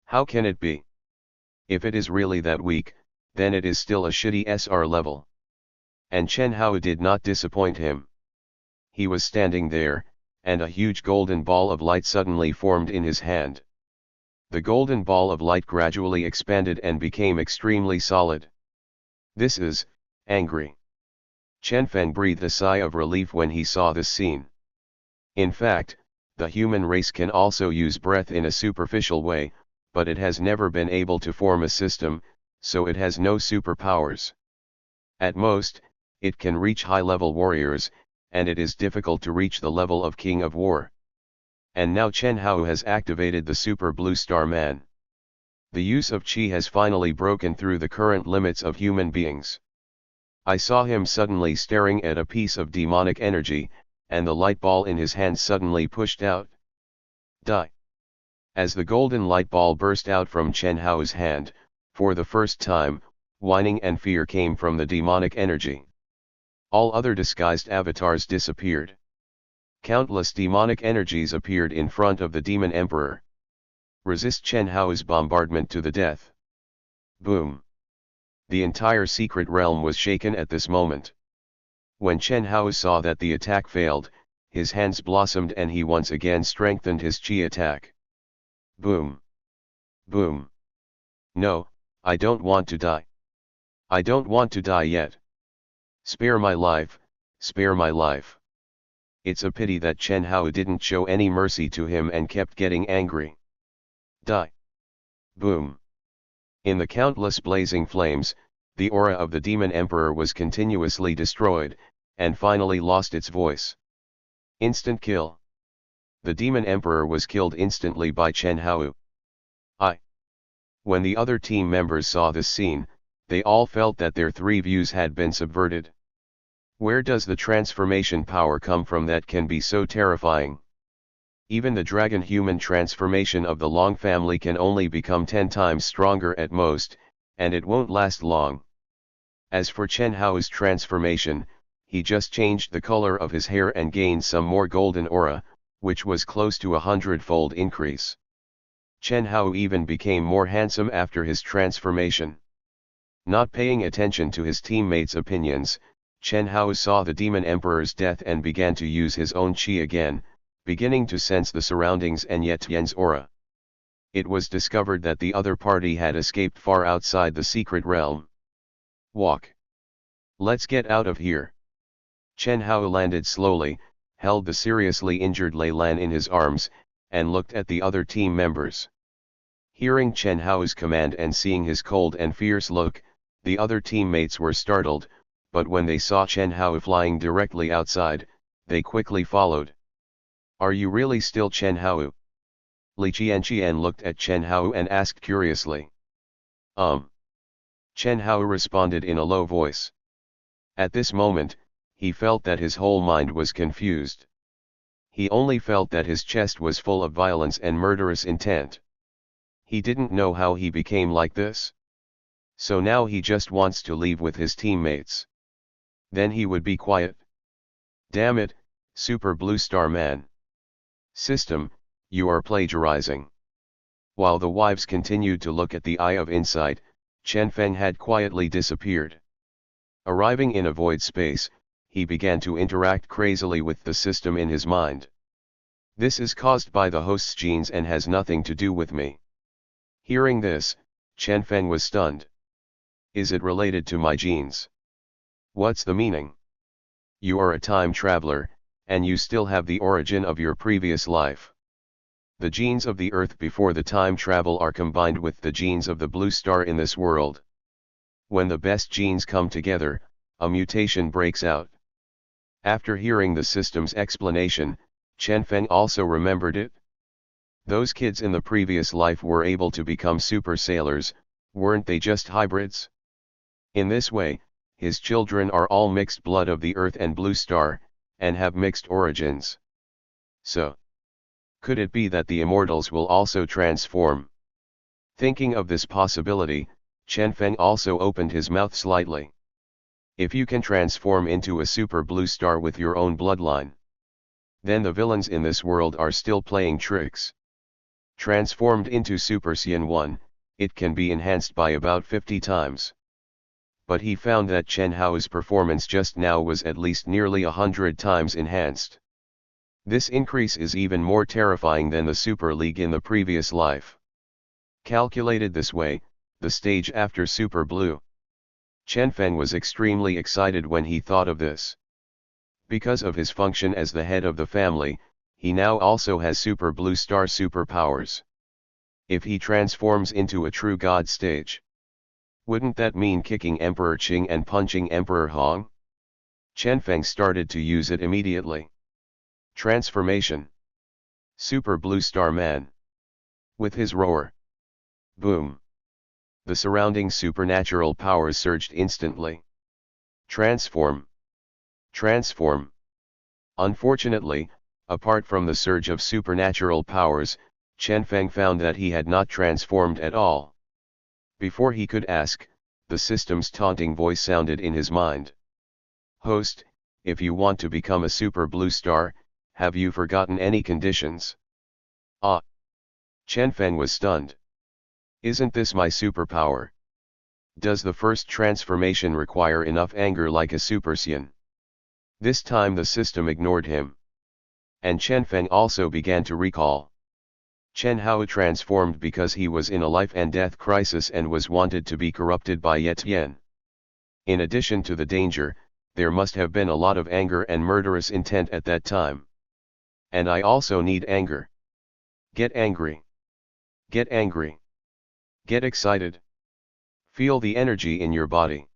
A: How can it be? If it is really that weak, then it is still a shitty SR level. And Chen Hao did not disappoint him. He was standing there, and a huge golden ball of light suddenly formed in his hand. The golden ball of light gradually expanded and became extremely solid. This is, angry. Chen Feng breathed a sigh of relief when he saw this scene. In fact, the human race can also use breath in a superficial way, but it has never been able to form a system, so it has no superpowers. At most, it can reach high-level warriors, and it is difficult to reach the level of King of War. And now Chen Hao has activated the Super Blue Star Man. The use of Qi has finally broken through the current limits of human beings. I saw him suddenly staring at a piece of demonic energy, and the light ball in his hand suddenly pushed out. Die! As the golden light ball burst out from Chen Hao's hand, for the first time, whining and fear came from the demonic energy. All other disguised avatars disappeared. Countless demonic energies appeared in front of the Demon Emperor. Resist Chen Hao's bombardment to the death. Boom! The entire secret realm was shaken at this moment. When Chen Hao saw that the attack failed, his hands blossomed and he once again strengthened his chi attack. Boom! Boom! No, I don't want to die. I don't want to die yet. Spare my life, spare my life. It's a pity that Chen Hao didn't show any mercy to him and kept getting angry. Die! Boom! In the countless blazing flames, the aura of the demon emperor was continuously destroyed, and finally lost its voice. Instant kill. The demon emperor was killed instantly by Chen Hao. When the other team members saw this scene, they all felt that their three views had been subverted. Where does the transformation power come from that can be so terrifying? Even the dragon human transformation of the Long family can only become 10 times stronger at most, and it won't last long. As for Chen Hao's transformation, he just changed the color of his hair and gained some more golden aura, which was close to 100-fold increase. Chen Hao even became more handsome after his transformation. Not paying attention to his teammates' opinions, Chen Hao saw the demon emperor's death and began to use his own qi again, beginning to sense the surroundings and Ye Tian's aura. It was discovered that the other party had escaped far outside the secret realm. Walk. Let's get out of here. Chen Hao landed slowly, held the seriously injured Lei Lan in his arms, and looked at the other team members. Hearing Chen Hao's command and seeing his cold and fierce look, the other teammates were startled, but when they saw Chen Hao flying directly outside, they quickly followed. Are you really still Chen Hao? Li Qianqian looked at Chen Hao and asked curiously. Chen Hao responded in a low voice. At this moment, he felt that his whole mind was confused. He only felt that his chest was full of violence and murderous intent. He didn't know how he became like this. So now he just wants to leave with his teammates. Then he would be quiet. Damn it, Super Blue Star Man. System, you are plagiarizing. While the wives continued to look at the Eye of Insight, Chen Feng had quietly disappeared. Arriving in a void space, he began to interact crazily with the system in his mind. This is caused by the host's genes and has nothing to do with me. Hearing this, Chen Feng was stunned. Is it related to my genes? What's the meaning? You are a time traveler, and you still have the origin of your previous life. The genes of the Earth before the time travel are combined with the genes of the blue star in this world. When the best genes come together, a mutation breaks out. After hearing the system's explanation, Chen Feng also remembered it. Those kids in the previous life were able to become super sailors, weren't they just hybrids? In this way, his children are all mixed blood of the Earth and Blue Star, and have mixed origins. So, could it be that the immortals will also transform? Thinking of this possibility, Chen Feng also opened his mouth slightly. If you can transform into a super blue star with your own bloodline, then the villains in this world are still playing tricks. Transformed into Super Saiyan 1, it can be enhanced by about 50 times. But he found that Chen Hao's performance just now was at least nearly 100 times enhanced. This increase is even more terrifying than the Super League in the previous life. Calculated this way, the stage after Super Blue. Chen Feng was extremely excited when he thought of this. Because of his function as the head of the family, he now also has Super Blue Star superpowers. If he transforms into a true god stage, wouldn't that mean kicking Emperor Qing and punching Emperor Hong? Chen Feng started to use it immediately. Transformation. Super Blue Star Man. With his roar. Boom. The surrounding supernatural powers surged instantly. Transform. Transform. Unfortunately, apart from the surge of supernatural powers, Chen Feng found that he had not transformed at all. Before he could ask, the system's taunting voice sounded in his mind. Host, if you want to become a super blue star, have you forgotten any conditions? Ah! Chen Feng was stunned. Isn't this my superpower? Does the first transformation require enough anger like a Super Saiyan? This time the system ignored him. and Chen Feng also began to recall. Chen Hao transformed because he was in a life and death crisis and was wanted to be corrupted by Ye Tian. In addition to the danger, there must have been a lot of anger and murderous intent at that time. And I also need anger. Get angry. Get angry. Get excited. Feel the energy in your body.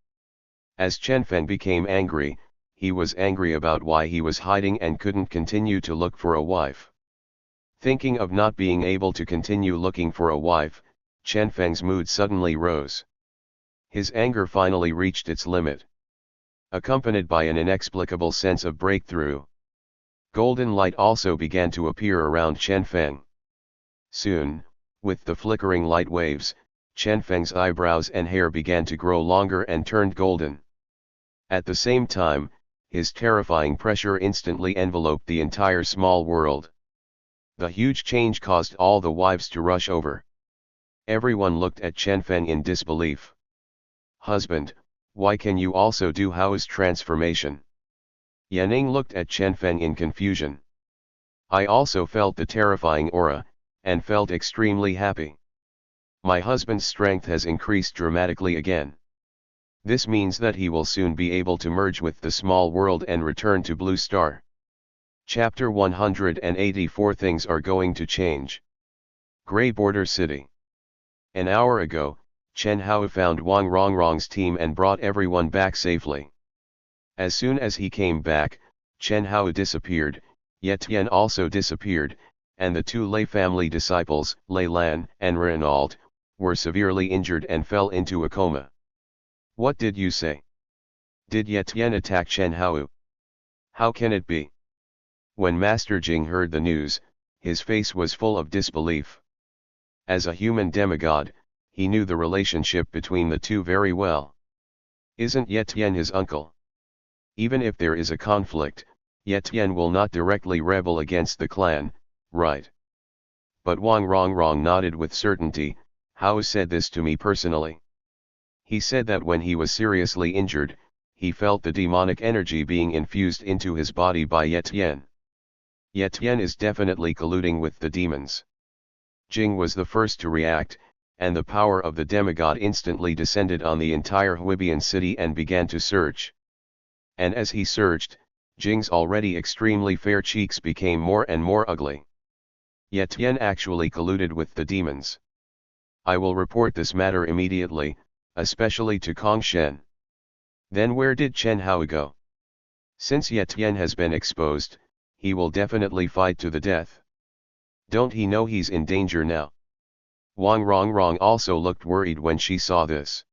A: As Chen Feng became angry, he was angry about why he was hiding and couldn't continue to look for a wife. Thinking of not being able to continue looking for a wife, Chen Feng's mood suddenly rose. His anger finally reached its limit, accompanied by an inexplicable sense of breakthrough. Golden light also began to appear around Chen Feng. Soon, with the flickering light waves, Chen Feng's eyebrows and hair began to grow longer and turned golden. At the same time, his terrifying pressure instantly enveloped the entire small world. The huge change caused all the wives to rush over. Everyone looked at Chen Feng in disbelief. "Husband, why can you also do Hao's transformation?" Yuanling looked at Chen Feng in confusion. "I also felt the terrifying aura, and felt extremely happy. My husband's strength has increased dramatically again. This means that he will soon be able to merge with the small world and return to Blue Star." Chapter 184 Things are going to change. Grey Border City. An hour ago, Chen Hao found Wang Rongrong's team and brought everyone back safely. As soon as he came back, Chen Hao disappeared, Ye Tian also disappeared, and the two Lei family disciples, Lei Lan and Renault, were severely injured and fell into a coma. "What did you say? Did Ye Tian attack Chen Hao? How can it be?" When Master Jing heard the news, his face was full of disbelief. As a human demigod, he knew the relationship between the two very well. Isn't Ye Tian his uncle? Even if there is a conflict, Ye Tian will not directly rebel against the clan, right? But Wang Rongrong nodded with certainty. "Hao said this to me personally. He said that when he was seriously injured, he felt the demonic energy being infused into his body by Ye Tian. Ye Tian is definitely colluding with the demons." Jing was the first to react, and the power of the demigod instantly descended on the entire Huibian city and began to search. And as he searched, Jing's already extremely fair cheeks became more and more ugly. Ye Tian actually colluded with the demons. "I will report this matter immediately, especially to Kongshen." Then where did Chen Hao go? Since Ye Tian has been exposed, he will definitely fight to the death. Don't he know he's in danger now? Wang Rongrong also looked worried when she saw this.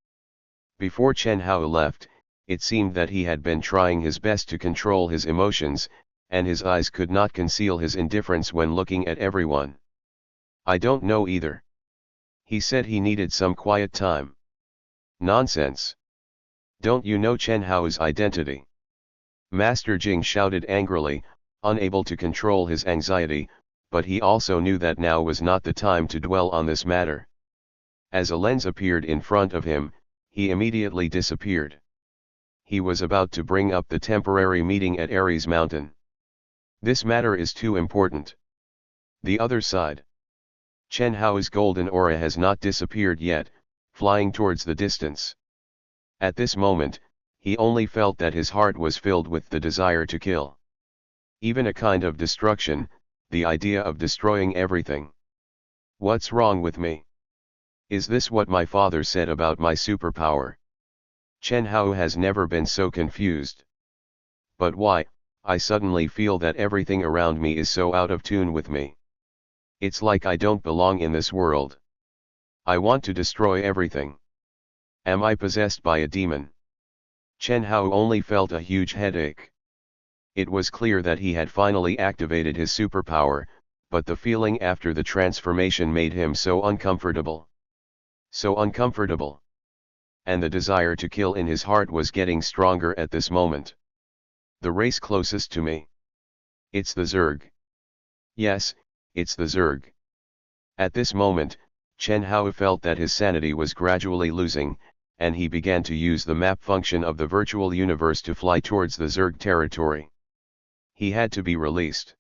A: Before Chen Hao left, it seemed that he had been trying his best to control his emotions, and his eyes could not conceal his indifference when looking at everyone. "I don't know either. He said he needed some quiet time." "Nonsense. Don't you know Chen Hao's identity?" Master Jing shouted angrily, unable to control his anxiety, but he also knew that now was not the time to dwell on this matter. As a lens appeared in front of him, he immediately disappeared. He was about to bring up the temporary meeting at Ares Mountain. This matter is too important. The other side. Chen Hao's golden aura has not disappeared yet, flying towards the distance. At this moment, he only felt that his heart was filled with the desire to kill. Even a kind of destruction, the idea of destroying everything. What's wrong with me? Is this what my father said about my superpower? Chen Hao has never been so confused. But why, I suddenly feel that everything around me is so out of tune with me. It's like I don't belong in this world. I want to destroy everything. Am I possessed by a demon? Chen Hao only felt a huge headache. It was clear that he had finally activated his superpower, but the feeling after the transformation made him so uncomfortable. So uncomfortable. And the desire to kill in his heart was getting stronger at this moment. The race closest to me. It's the Zerg. Yes, it's the Zerg. At this moment, Chen Hao felt that his sanity was gradually losing, and he began to use the map function of the virtual universe to fly towards the Zerg territory. He had to be released.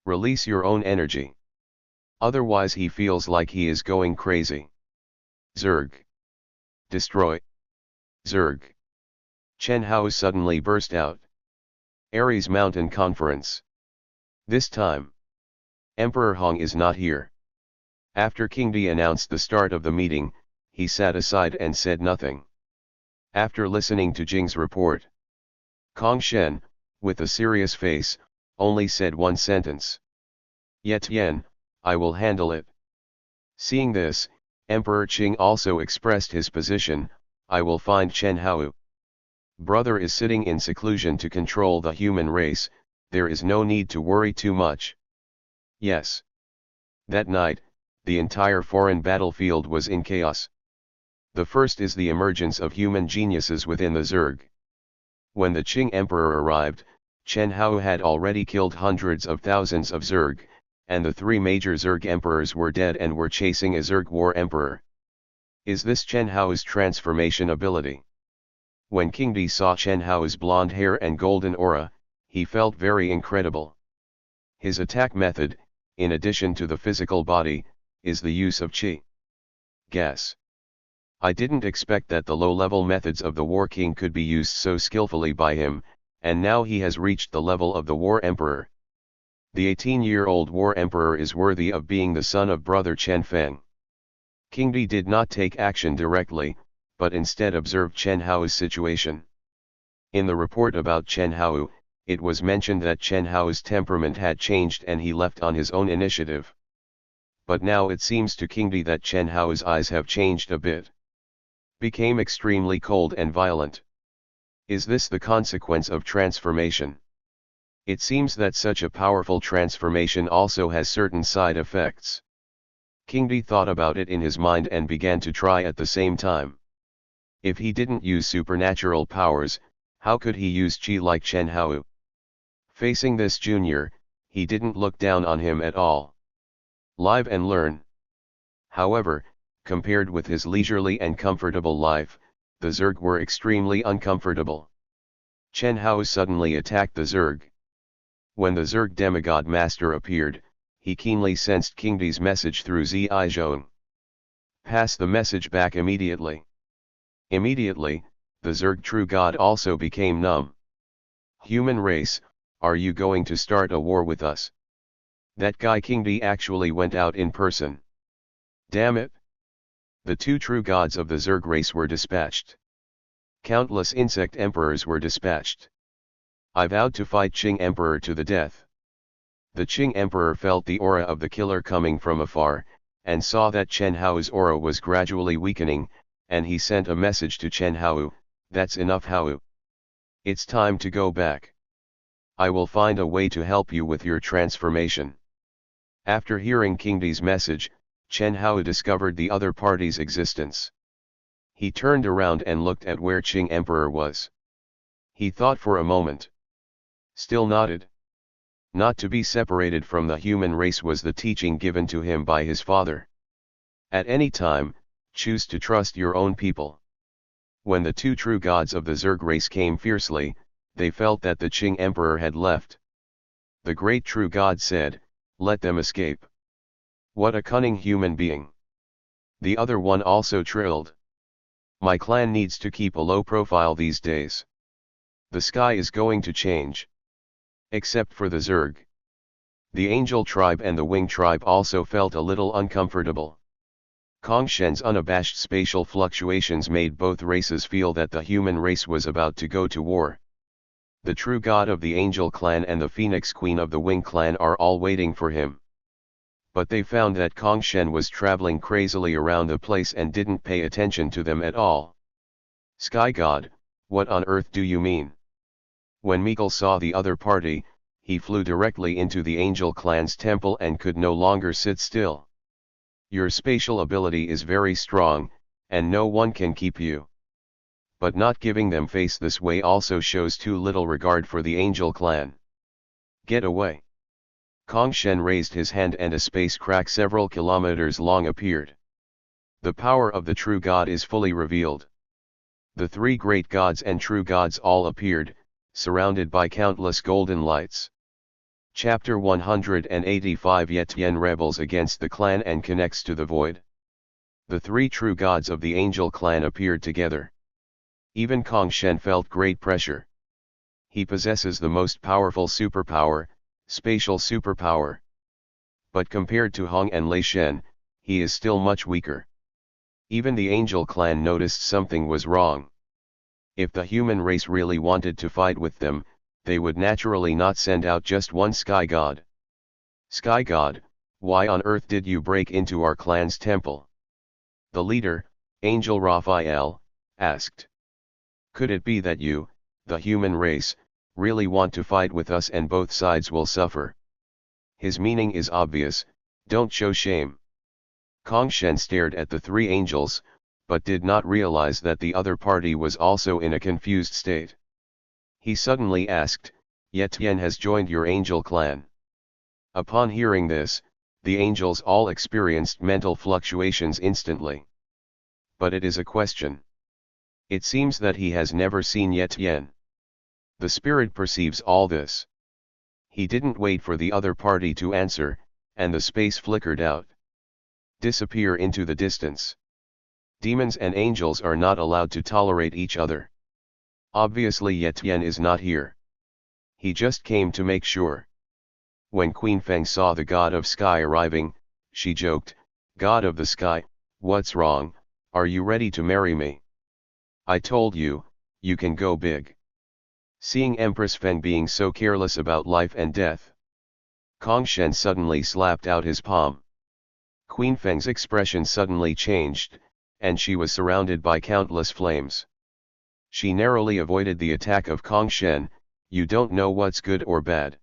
A: Release your own energy. Otherwise he feels like he is going crazy. Zerg. Destroy. Zerg. Chen Hao suddenly burst out. Ares Mountain Conference. This time, Emperor Hong is not here. After King Di announced the start of the meeting, he sat aside and said nothing. After listening to Jing's report, Kong Shen, with a serious face, only said one sentence. Ye Tian, I will handle it. Seeing this, Emperor Qing also expressed his position, I will find Chen Hao. Brother is sitting in seclusion to control the human race, there is no need to worry too much. Yes. That night, the entire foreign battlefield was in chaos. The first is the emergence of human geniuses within the Zerg. When the Qing Emperor arrived, Chen Hao had already killed hundreds of thousands of Zerg, and the three major Zerg emperors were dead and were chasing a Zerg war emperor. Is this Chen Hao's transformation ability? When King Di saw Chen Hao's blonde hair and golden aura, he felt very incredible. His attack method, in addition to the physical body, is the use of qi. Gas. I didn't expect that the low-level methods of the War King could be used so skillfully by him, and now he has reached the level of the War Emperor. The 18-year-old War Emperor is worthy of being the son of brother Chen Feng. King Di did not take action directly, but instead observed Chen Hao's situation. In the report about Chen Hao, it was mentioned that Chen Hao's temperament had changed and he left on his own initiative. But now it seems to King Di that Chen Hao's eyes have changed a bit. Became extremely cold and violent. Is this the consequence of transformation? It seems that such a powerful transformation also has certain side effects. King Di thought about it in his mind and began to try at the same time. If he didn't use supernatural powers, how could he use qi like Chen Hao? Facing this junior, he didn't look down on him at all. Live and learn. However, compared with his leisurely and comfortable life, the Zerg were extremely uncomfortable. Chen Hao suddenly attacked the Zerg. When the Zerg demigod master appeared, he keenly sensed King Di's message through Zi Zhong. Pass the message back immediately. Immediately, the Zerg true god also became numb. Human race, are you going to start a war with us? That guy King Di actually went out in person. Damn it! The two true gods of the Zerg race were dispatched. Countless insect emperors were dispatched. I vowed to fight Qing Emperor to the death. The Qing Emperor felt the aura of the killer coming from afar, and saw that Chen Hao's aura was gradually weakening, and he sent a message to Chen Hao, that's enough Hao. It's time to go back. I will find a way to help you with your transformation. After hearing King Di's message, Chen Hao discovered the other party's existence. He turned around and looked at where Qing Emperor was. He thought for a moment. Still nodded. Not to be separated from the human race was the teaching given to him by his father. At any time, choose to trust your own people. When the two true gods of the Zerg race came fiercely, they felt that the Qing Emperor had left. The great true god said, let them escape. What a cunning human being. The other one also trilled. My clan needs to keep a low profile these days. The sky is going to change. Except for the Zerg. The Angel tribe and the Wing tribe also felt a little uncomfortable. Kong Shen's unabashed spatial fluctuations made both races feel that the human race was about to go to war. The true god of the Angel clan and the Phoenix Queen of the Wing clan are all waiting for him. But they found that Kong Shen was traveling crazily around the place and didn't pay attention to them at all. Sky God, what on earth do you mean? When Meagle saw the other party, he flew directly into the Angel clan's temple and could no longer sit still. Your spatial ability is very strong, and no one can keep you. But not giving them face this way also shows too little regard for the Angel clan. Get away. Kong Shen raised his hand and a space crack several kilometers long appeared. The power of the true god is fully revealed. The three great gods and true gods all appeared, surrounded by countless golden lights. Chapter 185 Ye Tian rebels against the clan and connects to the void. The three true gods of the angel clan appeared together. Even Kong Shen felt great pressure. He possesses the most powerful superpower, spatial superpower. But compared to Hong and Lei Shen, he is still much weaker. Even the angel clan noticed something was wrong. If the human race really wanted to fight with them, they would naturally not send out just one sky god. Sky god, why on earth did you break into our clan's temple? The leader, Angel Raphael, asked. Could it be that you, the human race, really want to fight with us and both sides will suffer? His meaning is obvious, don't show shame. Kong Shen stared at the three angels, but did not realize that the other party was also in a confused state. He suddenly asked, Ye Tian has joined your angel clan. Upon hearing this, the angels all experienced mental fluctuations instantly. But it is a question. It seems that he has never seen Ye Tian. The spirit perceives all this. He didn't wait for the other party to answer, and the space flickered out. Disappear into the distance. Demons and angels are not allowed to tolerate each other. Obviously Ye Tian is not here. He just came to make sure. When Queen Feng saw the god of sky arriving, she joked, God of the sky, what's wrong, are you ready to marry me? I told you, you can go big. Seeing Empress Feng being so careless about life and death, Kong Shen suddenly slapped out his palm. Queen Feng's expression suddenly changed, and she was surrounded by countless flames. She narrowly avoided the attack of Kong Shen. You don't know what's good or bad.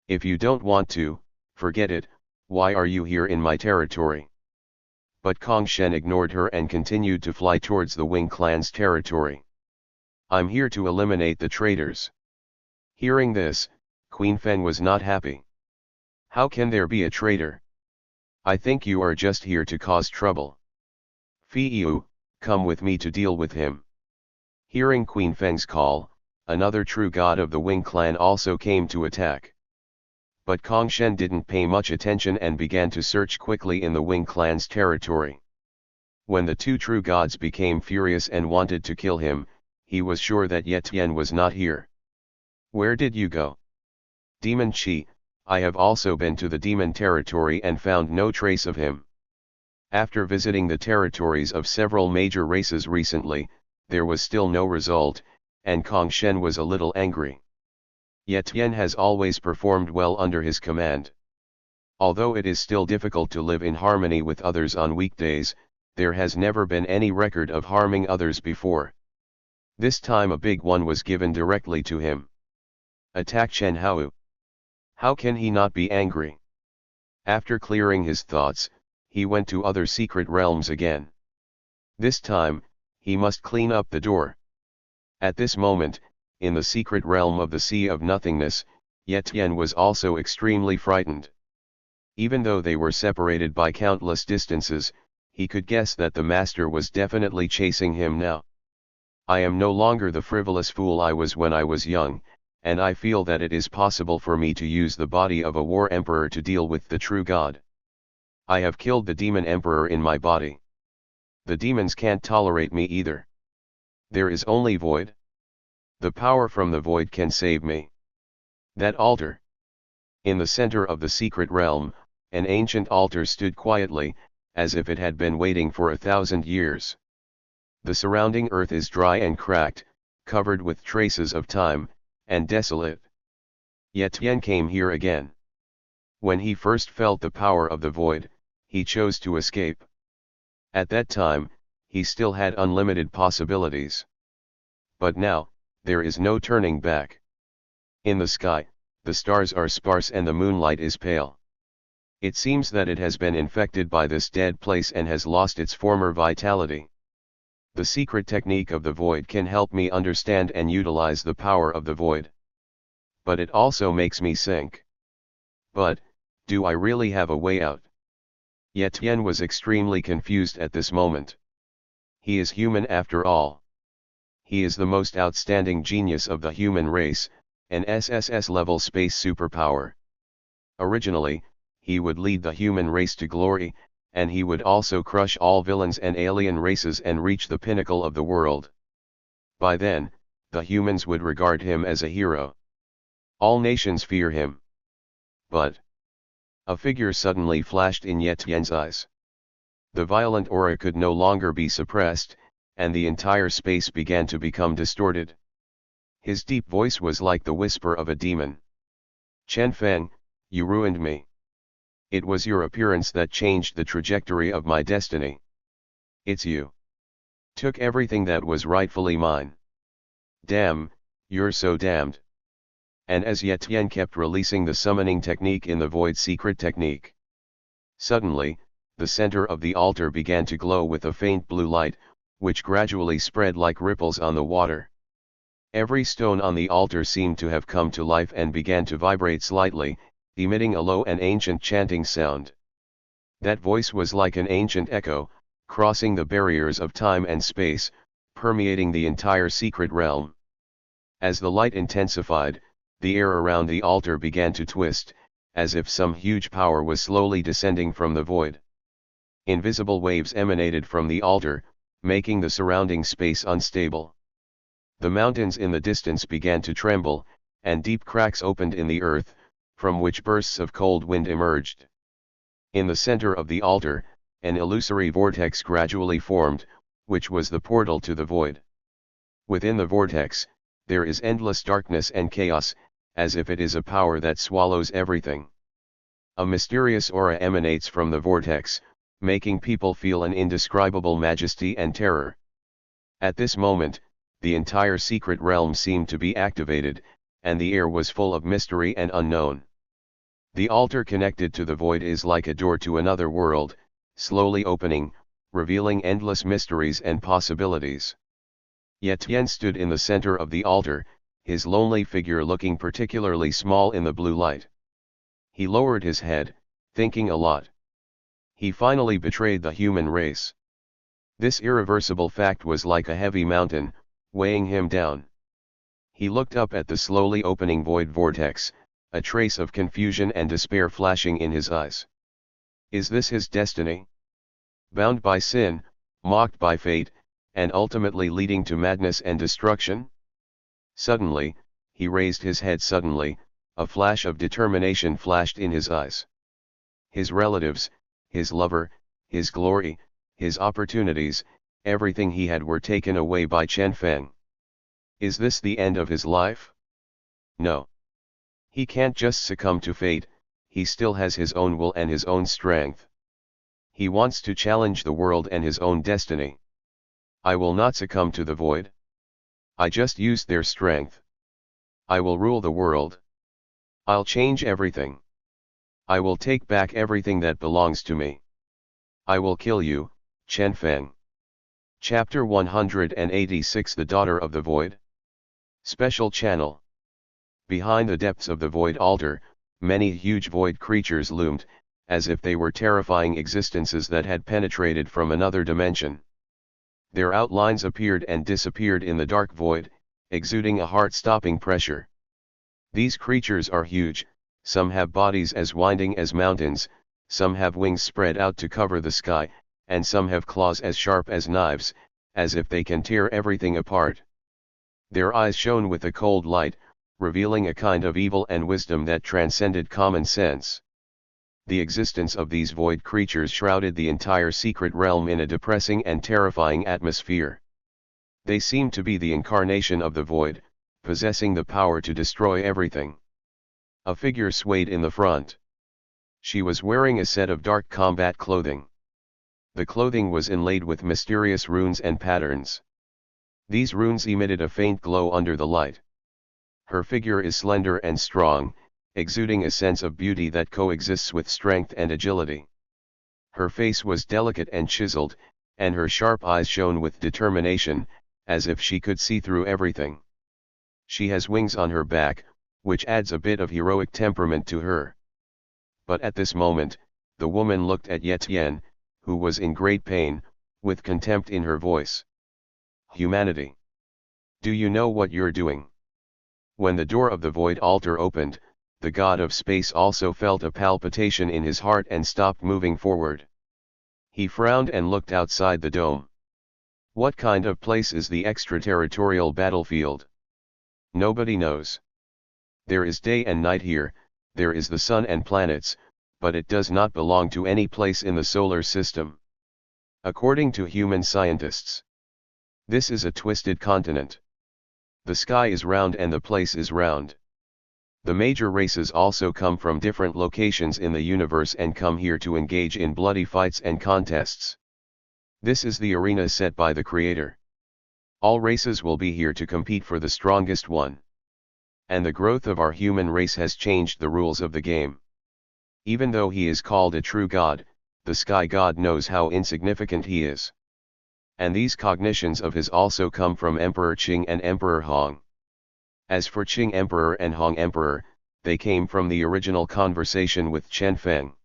A: If you don't want to, forget it, why are you here in my territory? But Kong Shen ignored her and continued to fly towards the Wing clan's territory. I'm here to eliminate the traitors. Hearing this, Queen Feng was not happy. How can there be a traitor? I think you are just here to cause trouble. Fiyu, come with me to deal with him. Hearing Queen Feng's call, another true god of the Wing clan also came to attack. But Kong Shen didn't pay much attention and began to search quickly in the Wing clan's territory. When the two true gods became furious and wanted to kill him, he was sure that Ye Tian was not here. Where did you go? Demon Chi, I have also been to the demon territory and found no trace of him. After visiting the territories of several major races recently, there was still no result, and Kong Shen was a little angry. Ye Tian has always performed well under his command. Although it is still difficult to live in harmony with others on weekdays, there has never been any record of harming others before. This time a big one was given directly to him. Attack Chen Hao. How can he not be angry? After clearing his thoughts, he went to other secret realms again. This time, he must clean up the door. At this moment, in the secret realm of the Sea of Nothingness, Ye Tian was also extremely frightened. Even though they were separated by countless distances, he could guess that the master was definitely chasing him now. I am no longer the frivolous fool I was when I was young, and I feel that it is possible for me to use the body of a war emperor to deal with the true god. I have killed the demon emperor in my body. The demons can't tolerate me either. There is only void. The power from the void can save me. That altar. In the center of the secret realm, an ancient altar stood quietly, as if it had been waiting for 1,000 years. The surrounding earth is dry and cracked, covered with traces of time, and desolate. Ye Tian came here again. When he first felt the power of the void, he chose to escape. At that time, he still had unlimited possibilities. But now, there is no turning back. In the sky, the stars are sparse and the moonlight is pale. It seems that it has been infected by this dead place and has lost its former vitality. The secret technique of the void can help me understand and utilize the power of the void. But it also makes me sink. But, do I really have a way out? Ye Tian was extremely confused at this moment. He is human after all. He is the most outstanding genius of the human race, an SSS-level space superpower. Originally, he would lead the human race to glory, and he would also crush all villains and alien races and reach the pinnacle of the world. By then, the humans would regard him as a hero. All nations fear him. But a figure suddenly flashed in Ye Tian's eyes. The violent aura could no longer be suppressed, and the entire space began to become distorted. His deep voice was like the whisper of a demon. Chen Feng, you ruined me. It was your appearance that changed the trajectory of my destiny. It's you. Took everything that was rightfully mine. Damn, you're so damned. And as Ye Tian kept releasing the summoning technique in the void secret technique. Suddenly, the center of the altar began to glow with a faint blue light, which gradually spread like ripples on the water. Every stone on the altar seemed to have come to life and began to vibrate slightly, emitting a low and ancient chanting sound. That voice was like an ancient echo, crossing the barriers of time and space, permeating the entire secret realm. As the light intensified, the air around the altar began to twist, as if some huge power was slowly descending from the void. Invisible waves emanated from the altar, making the surrounding space unstable. The mountains in the distance began to tremble, and deep cracks opened in the earth, from which bursts of cold wind emerged. In the center of the altar, an illusory vortex gradually formed, which was the portal to the void. Within the vortex, there is endless darkness and chaos, as if it is a power that swallows everything. A mysterious aura emanates from the vortex, making people feel an indescribable majesty and terror. At this moment, the entire secret realm seemed to be activated, and the air was full of mystery and unknown. The altar connected to the void is like a door to another world, slowly opening, revealing endless mysteries and possibilities. Ye Tian stood in the center of the altar, his lonely figure looking particularly small in the blue light. He lowered his head, thinking a lot. He finally betrayed the human race. This irreversible fact was like a heavy mountain, weighing him down. He looked up at the slowly opening void vortex, a trace of confusion and despair flashing in his eyes. Is this his destiny? Bound by sin, mocked by fate, and ultimately leading to madness and destruction? Suddenly, he raised his head suddenly, a flash of determination flashed in his eyes. His relatives, his lover, his glory, his opportunities, everything he had were taken away by Chen Feng. Is this the end of his life? No. He can't just succumb to fate, he still has his own will and his own strength. He wants to challenge the world and his own destiny. I will not succumb to the void. I just use their strength. I will rule the world. I'll change everything. I will take back everything that belongs to me. I will kill you, Chen Feng. Chapter 186 The Daughter of the Void. Special Channel. Behind the depths of the void altar, many huge void creatures loomed, as if they were terrifying existences that had penetrated from another dimension. Their outlines appeared and disappeared in the dark void, exuding a heart-stopping pressure. These creatures are huge, some have bodies as winding as mountains, some have wings spread out to cover the sky, and some have claws as sharp as knives, as if they can tear everything apart. Their eyes shone with a cold light, revealing a kind of evil and wisdom that transcended common sense. The existence of these void creatures shrouded the entire secret realm in a depressing and terrifying atmosphere. They seemed to be the incarnation of the void, possessing the power to destroy everything. A figure swayed in the front. She was wearing a set of dark combat clothing. The clothing was inlaid with mysterious runes and patterns. These runes emitted a faint glow under the light. Her figure is slender and strong, exuding a sense of beauty that coexists with strength and agility. Her face was delicate and chiseled, and her sharp eyes shone with determination, as if she could see through everything. She has wings on her back, which adds a bit of heroic temperament to her. But at this moment, the woman looked at Ye Tian, who was in great pain, with contempt in her voice. Humanity! Do you know what you're doing? When the door of the void altar opened, the god of space also felt a palpitation in his heart and stopped moving forward. He frowned and looked outside the dome. What kind of place is the extraterritorial battlefield? Nobody knows. There is day and night here, there is the sun and planets, but it does not belong to any place in the solar system. According to human scientists, this is a twisted continent. The sky is round and the place is round. The major races also come from different locations in the universe and come here to engage in bloody fights and contests. This is the arena set by the Creator. All races will be here to compete for the strongest one. And the growth of our human race has changed the rules of the game. Even though he is called a true god, the sky god knows how insignificant he is. And these cognitions of his also come from Emperor Qing and Emperor Hong. As for Qing Emperor and Hong Emperor, they came from the original conversation with Chen Feng.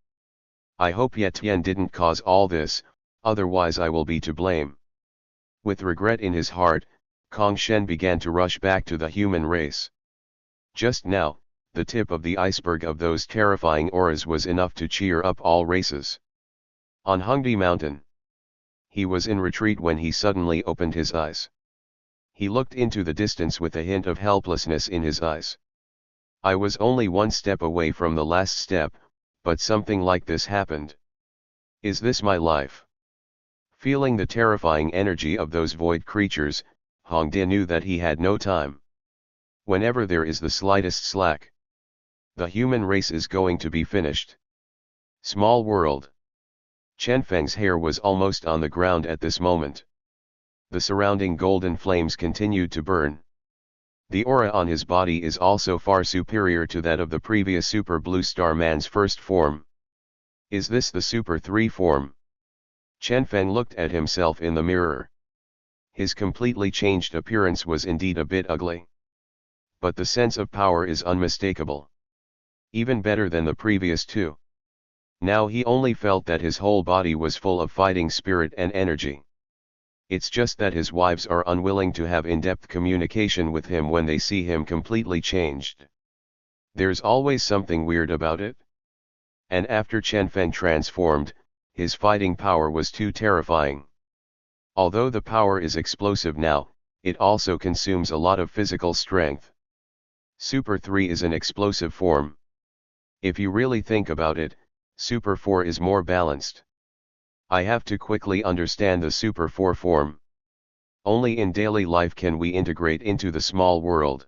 A: I hope Ye Tian didn't cause all this, otherwise I will be to blame. With regret in his heart, Kong Shen began to rush back to the human race. Just now, the tip of the iceberg of those terrifying auras was enough to cheer up all races. On Hongdi Mountain, he was in retreat when he suddenly opened his eyes. He looked into the distance with a hint of helplessness in his eyes. I was only one step away from the last step, but something like this happened. Is this my life? Feeling the terrifying energy of those void creatures, Hong Di knew that he had no time. Whenever there is the slightest slack, the human race is going to be finished. Small world. Chen Feng's hair was almost on the ground at this moment. The surrounding golden flames continued to burn. The aura on his body is also far superior to that of the previous Super Blue Star Man's first form. Is this the Super 3 form? Chen Feng looked at himself in the mirror. His completely changed appearance was indeed a bit ugly. But the sense of power is unmistakable. Even better than the previous two. Now he only felt that his whole body was full of fighting spirit and energy. It's just that his wives are unwilling to have in-depth communication with him when they see him completely changed. There's always something weird about it. And after Chen Feng transformed, his fighting power was too terrifying. Although the power is explosive now, it also consumes a lot of physical strength. Super 3 is an explosive form. If you really think about it, Super 4 is more balanced. I have to quickly understand the Super 4 form. Only in daily life can we integrate into the small world.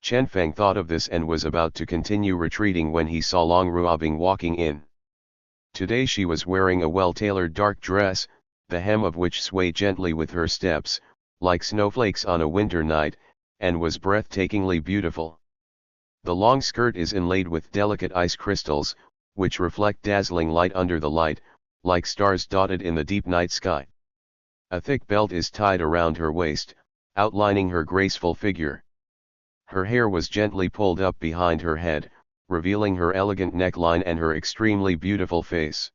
A: Chen Feng thought of this and was about to continue retreating when he saw Long Ruobing walking in. Today she was wearing a well-tailored dark dress, the hem of which swayed gently with her steps, like snowflakes on a winter night, and was breathtakingly beautiful. The long skirt is inlaid with delicate ice crystals, which reflect dazzling light under the light, like stars dotted in the deep night sky. A thick belt is tied around her waist, outlining her graceful figure. Her hair was gently pulled up behind her head, revealing her elegant neckline and her extremely beautiful face.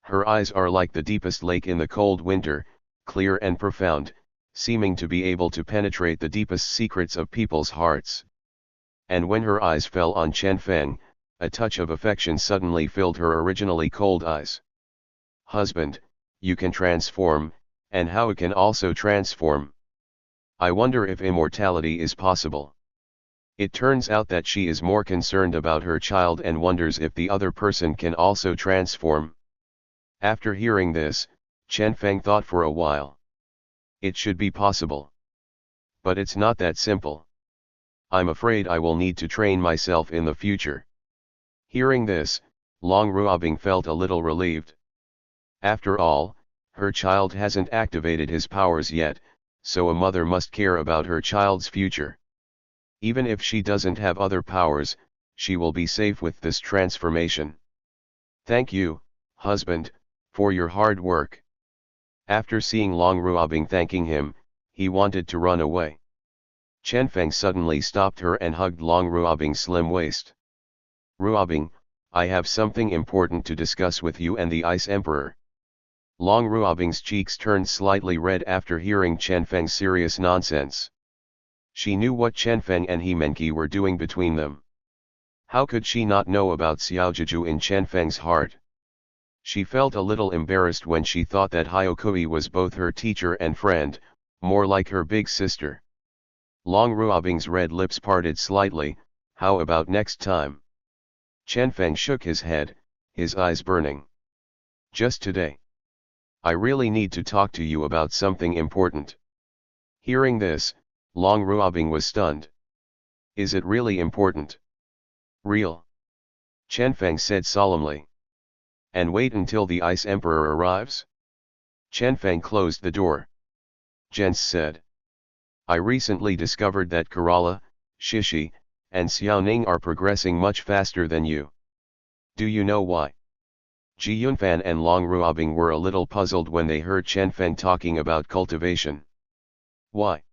A: Her eyes are like the deepest lake in the cold winter, clear and profound, seeming to be able to penetrate the deepest secrets of people's hearts. And when her eyes fell on Chen Feng, a touch of affection suddenly filled her originally cold eyes. Husband, you can transform, and how it can also transform. I wonder if immortality is possible. It turns out that she is more concerned about her child and wonders if the other person can also transform. After hearing this, Chen Feng thought for a while. It should be possible. But it's not that simple. I'm afraid I will need to train myself in the future. Hearing this, Long Ruobing felt a little relieved. After all, her child hasn't activated his powers yet, so a mother must care about her child's future. Even if she doesn't have other powers, she will be safe with this transformation. Thank you, husband, for your hard work. After seeing Long Ruobing thanking him, he wanted to run away. Chen Feng suddenly stopped her and hugged Long Ruobing's slim waist. Ruobing, I have something important to discuss with you and the Ice Emperor. Long Ruobing's cheeks turned slightly red after hearing Chen Feng's serious nonsense. She knew what Chen Feng and He Menqi were doing between them. How could she not know about Xiaojuju in Chen Feng's heart? She felt a little embarrassed when she thought that Hyokui was both her teacher and friend, more like her big sister. Long Ruobing's red lips parted slightly. How about next time? Chen Feng shook his head, his eyes burning. Just today. I really need to talk to you about something important. Hearing this, Long Ruobing was stunned. Is it really important? Real. Chen Feng said solemnly. And wait until the Ice Emperor arrives? Chen Feng closed the door. Jens said. I recently discovered that Kerala, Shishi, and Xiaoning are progressing much faster than you. Do you know why? Ji Yunfan and Long Ruobing were a little puzzled when they heard Chen Feng talking about cultivation. Why?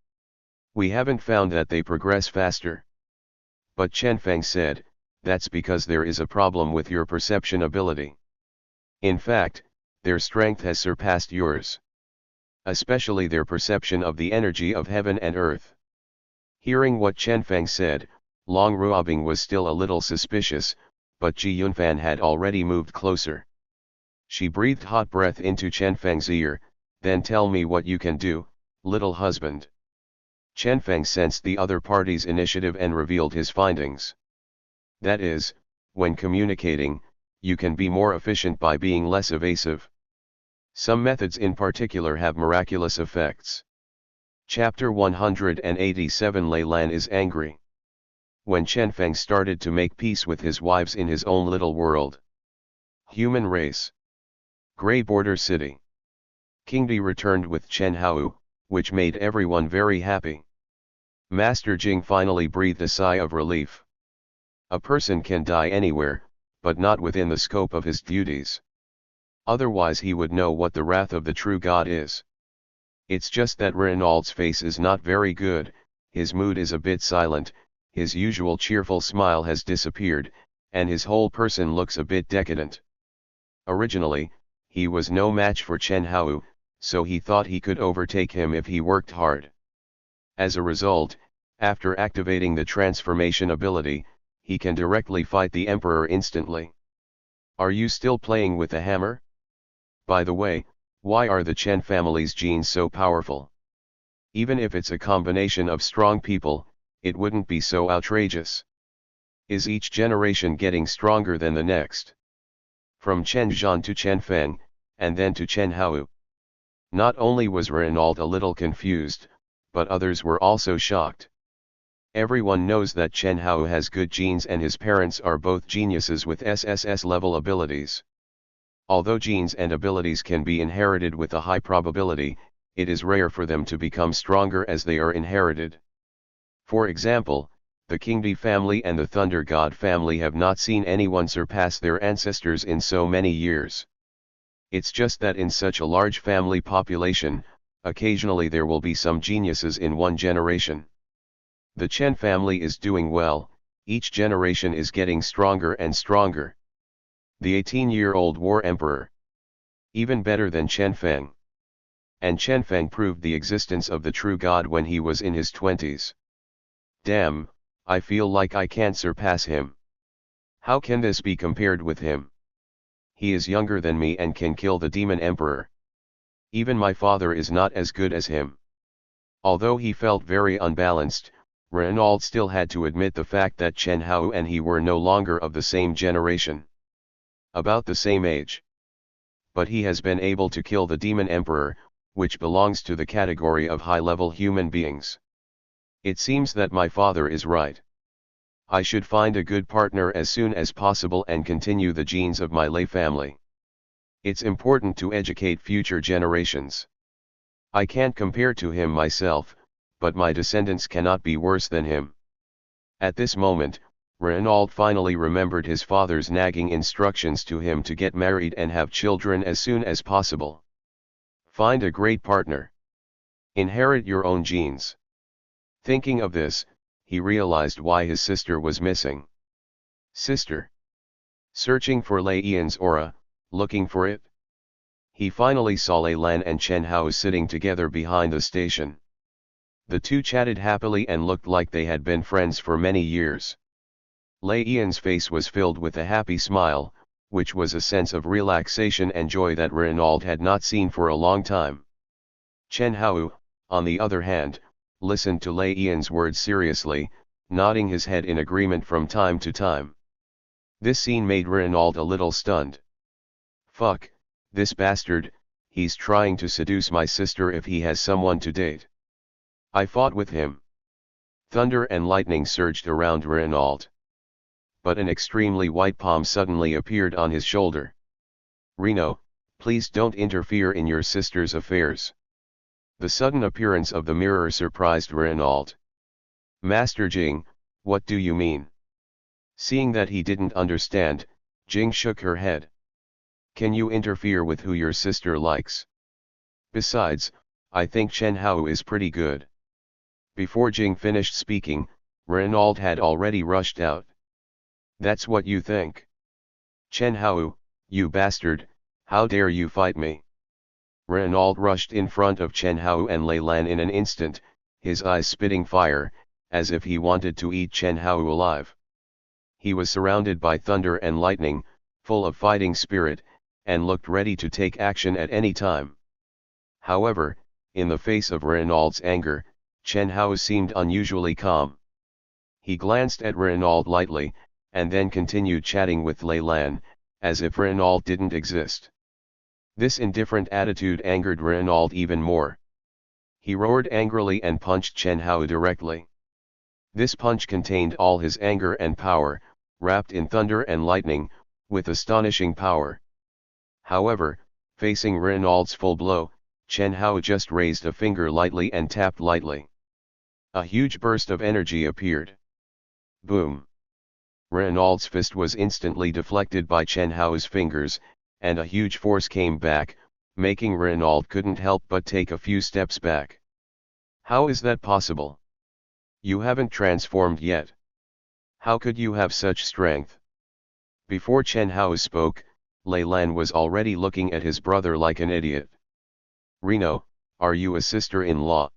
A: We haven't found that they progress faster. But Chen Feng said, that's because there is a problem with your perception ability. In fact, their strength has surpassed yours. Especially their perception of the energy of heaven and earth. Hearing what Chen Feng said, Long Ruobing was still a little suspicious, but Ji Yunfan had already moved closer. She breathed hot breath into Chen Feng's ear, then tell me what you can do, little husband. Chen Feng sensed the other party's initiative and revealed his findings. That is, when communicating, you can be more efficient by being less evasive. Some methods in particular have miraculous effects. Chapter 187 Lei Lan is angry. When Chen Feng started to make peace with his wives in his own little world. Human race. Grey Border City. King Di returned with Chen Hao, which made everyone very happy. Master Jing finally breathed a sigh of relief. A person can die anywhere, but not within the scope of his duties. Otherwise he would know what the wrath of the true God is. It's just that Reynald's face is not very good, his mood is a bit silent, his usual cheerful smile has disappeared, and his whole person looks a bit decadent. Originally, he was no match for Chen Hao, so he thought he could overtake him if he worked hard. As a result, after activating the transformation ability, he can directly fight the Emperor instantly. Are you still playing with the hammer? By the way, why are the Chen family's genes so powerful? Even if it's a combination of strong people, it wouldn't be so outrageous. Is each generation getting stronger than the next? From Chen Zhan to Chen Feng, and then to Chen Hao. Not only was Reynald a little confused, but others were also shocked. Everyone knows that Chen Hao has good genes and his parents are both geniuses with SSS level abilities. Although genes and abilities can be inherited with a high probability, it is rare for them to become stronger as they are inherited. For example, the Qingdi family and the Thunder God family have not seen anyone surpass their ancestors in so many years. It's just that in such a large family population, occasionally there will be some geniuses in one generation. The Chen family is doing well, each generation is getting stronger and stronger. The 18-year-old war emperor. Even better than Chen Feng. And Chen Feng proved the existence of the true God when he was in his 20s. Damn, I feel like I can't surpass him. How can this be compared with him? He is younger than me and can kill the demon emperor. Even my father is not as good as him. Although he felt very unbalanced, Reynald still had to admit the fact that Chen Hao and he were no longer of the same generation. About the same age. But he has been able to kill the demon emperor, which belongs to the category of high-level human beings. It seems that my father is right. I should find a good partner as soon as possible and continue the genes of my Lei family. It's important to educate future generations. I can't compare to him myself, but my descendants cannot be worse than him. At this moment, Reynald finally remembered his father's nagging instructions to him to get married and have children as soon as possible. Find a great partner. Inherit your own genes. Thinking of this, he realized why his sister was missing. Sister. Searching for Lei Yan's aura, looking for it. He finally saw Lei Lan and Chen Hao sitting together behind the station. The two chatted happily and looked like they had been friends for many years. Lei Yan's face was filled with a happy smile, which was a sense of relaxation and joy that Renaud had not seen for a long time. Chen Hao, on the other hand, listened to Lei Yan's words seriously, nodding his head in agreement from time to time. This scene made Renaud a little stunned. Fuck, this bastard, he's trying to seduce my sister if he has someone to date. I fought with him. Thunder and lightning surged around Renaud. But an extremely white palm suddenly appeared on his shoulder. Reno, please don't interfere in your sister's affairs. The sudden appearance of the mirror surprised Renaud. Master Jing, what do you mean? Seeing that he didn't understand, Jing shook her head. Can you interfere with who your sister likes? Besides, I think Chen Hao is pretty good. Before Jing finished speaking, Renaud had already rushed out. That's what you think? Chen Hao, you bastard, how dare you fight me? Renaud rushed in front of Chen Hao and Lei Lan in an instant, his eyes spitting fire, as if he wanted to eat Chen Hao alive. He was surrounded by thunder and lightning, full of fighting spirit, and looked ready to take action at any time. However, in the face of Renaud's anger, Chen Hao seemed unusually calm. He glanced at Renaud lightly, and then continued chatting with Lei Lan, as if Renaud didn't exist. This indifferent attitude angered Renaud even more. He roared angrily and punched Chen Hao directly. This punch contained all his anger and power, wrapped in thunder and lightning, with astonishing power. However, facing Renaud's full blow, Chen Hao just raised a finger lightly and tapped lightly. A huge burst of energy appeared. Boom! Renaud's fist was instantly deflected by Chen Hao's fingers, and a huge force came back, making Renaud couldn't help but take a few steps back. How is that possible? You haven't transformed yet. How could you have such strength? Before Chen Hao spoke, Lei Lan was already looking at his brother like an idiot. Reno, are you a sister-in-law?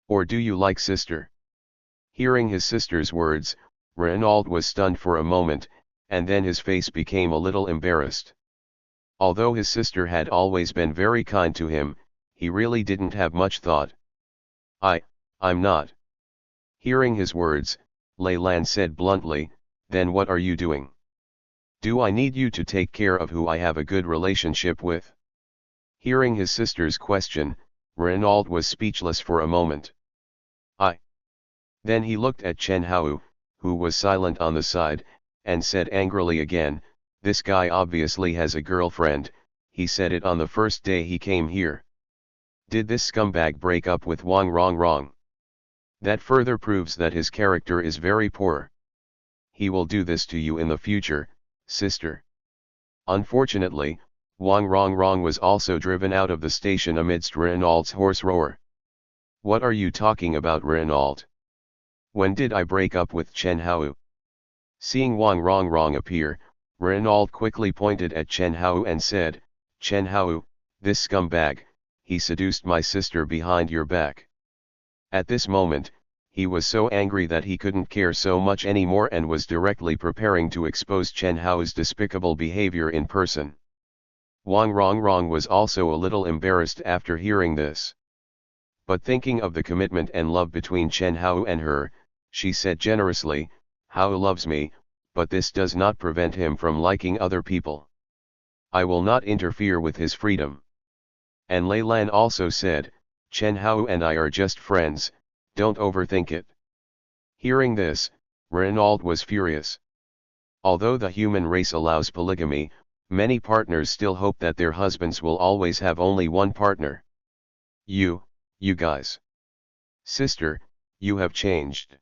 A: Or do you like sister? Hearing his sister's words, Renaud was stunned for a moment, and then his face became a little embarrassed. Although his sister had always been very kind to him, he really didn't have much thought. I'm not. Hearing his words, Lei Lan said bluntly, then what are you doing? Do I need you to take care of who I have a good relationship with? Hearing his sister's question, Renaud was speechless for a moment. Then he looked at Chen Hao, who was silent on the side, and said angrily again, this guy obviously has a girlfriend, he said it on the first day he came here. Did this scumbag break up with Wang? That further proves that his character is very poor. He will do this to you in the future, sister. Unfortunately, Wang was also driven out of the station amidst Renaud's hoarse roar. What are you talking about, Renaud? When did I break up with Chen Hao? Seeing Wang appear, Renaud quickly pointed at Chen Hao and said, Chen Hao, this scumbag, he seduced my sister behind your back. At this moment, he was so angry that he couldn't care so much anymore and was directly preparing to expose Chen Hao's despicable behavior in person. Wang was also a little embarrassed after hearing this. But thinking of the commitment and love between Chen Hao and her, she said generously, Hao loves me, but this does not prevent him from liking other people. I will not interfere with his freedom. And Lei Lan also said, Chen Hao and I are just friends, don't overthink it. Hearing this, Renaud was furious. Although the human race allows polygamy, many partners still hope that their husbands will always have only one partner. You guys. Sister, you have changed.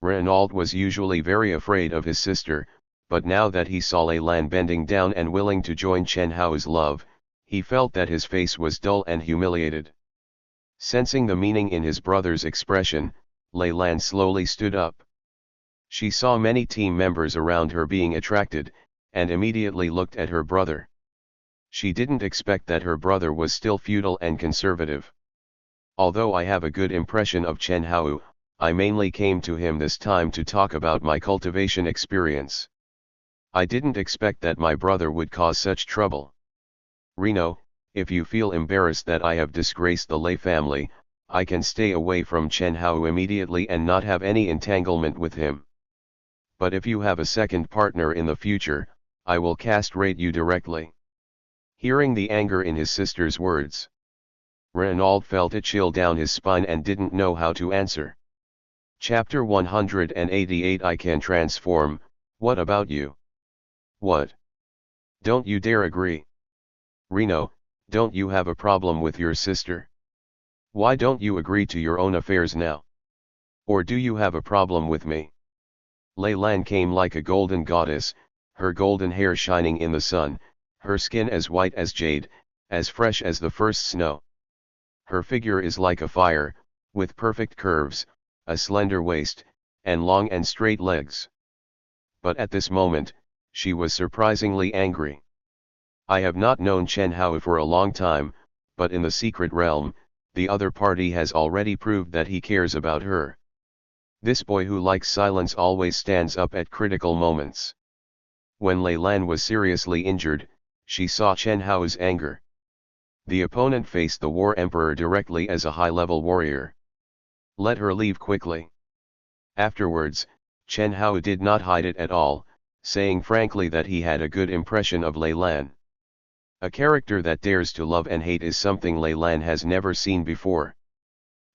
A: Renaud was usually very afraid of his sister, but now that he saw Lei Lan bending down and willing to join Chen Hao's love, he felt that his face was dull and humiliated. Sensing the meaning in his brother's expression, Lei Lan slowly stood up. She saw many team members around her being attracted, and immediately looked at her brother. She didn't expect that her brother was still feudal and conservative. Although I have a good impression of Chen Hao, I mainly came to him this time to talk about my cultivation experience. I didn't expect that my brother would cause such trouble. Reno, if you feel embarrassed that I have disgraced the Lei family, I can stay away from Chen Hao immediately and not have any entanglement with him. But if you have a second partner in the future, I will castrate you directly. Hearing the anger in his sister's words, Renaud felt a chill down his spine and didn't know how to answer. Chapter 188 I can transform, what about you? What? Don't you dare agree. Reno, don't you have a problem with your sister? Why don't you agree to your own affairs now? Or do you have a problem with me? Lei Lan came like a golden goddess, her golden hair shining in the sun, her skin as white as jade, as fresh as the first snow. Her figure is like a fire, with perfect curves, a slender waist, and long and straight legs. But at this moment, she was surprisingly angry. I have not known Chen Hao for a long time, but in the secret realm, the other party has already proved that he cares about her. This boy who likes silence always stands up at critical moments. When Lei Lan was seriously injured, she saw Chen Hao's anger. The opponent faced the War Emperor directly as a high-level warrior. Let her leave quickly. Afterwards, Chen Hao did not hide it at all, saying frankly that he had a good impression of Lei Lan. A character that dares to love and hate is something Lei Lan has never seen before.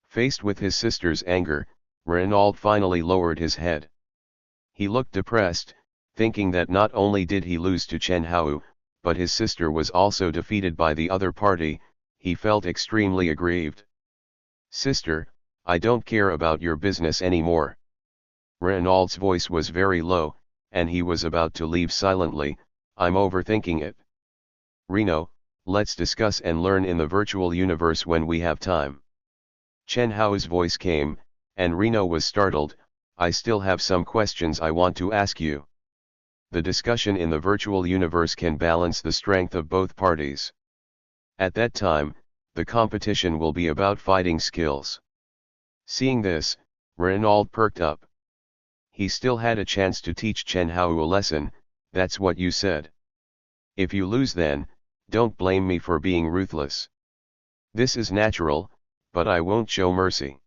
A: Faced with his sister's anger, Renaud finally lowered his head. He looked depressed, thinking that not only did he lose to Chen Hao, but his sister was also defeated by the other party. He felt extremely aggrieved. Sister, I don't care about your business anymore. Renaud's voice was very low, and he was about to leave silently. I'm overthinking it. Reno, let's discuss and learn in the virtual universe when we have time. Chen Hao's voice came, and Reno was startled. I still have some questions I want to ask you. The discussion in the virtual universe can balance the strength of both parties. At that time, the competition will be about fighting skills. Seeing this, Renaud perked up. He still had a chance to teach Chen Hao a lesson. That's what you said. If you lose then, don't blame me for being ruthless. This is natural, but I won't show mercy.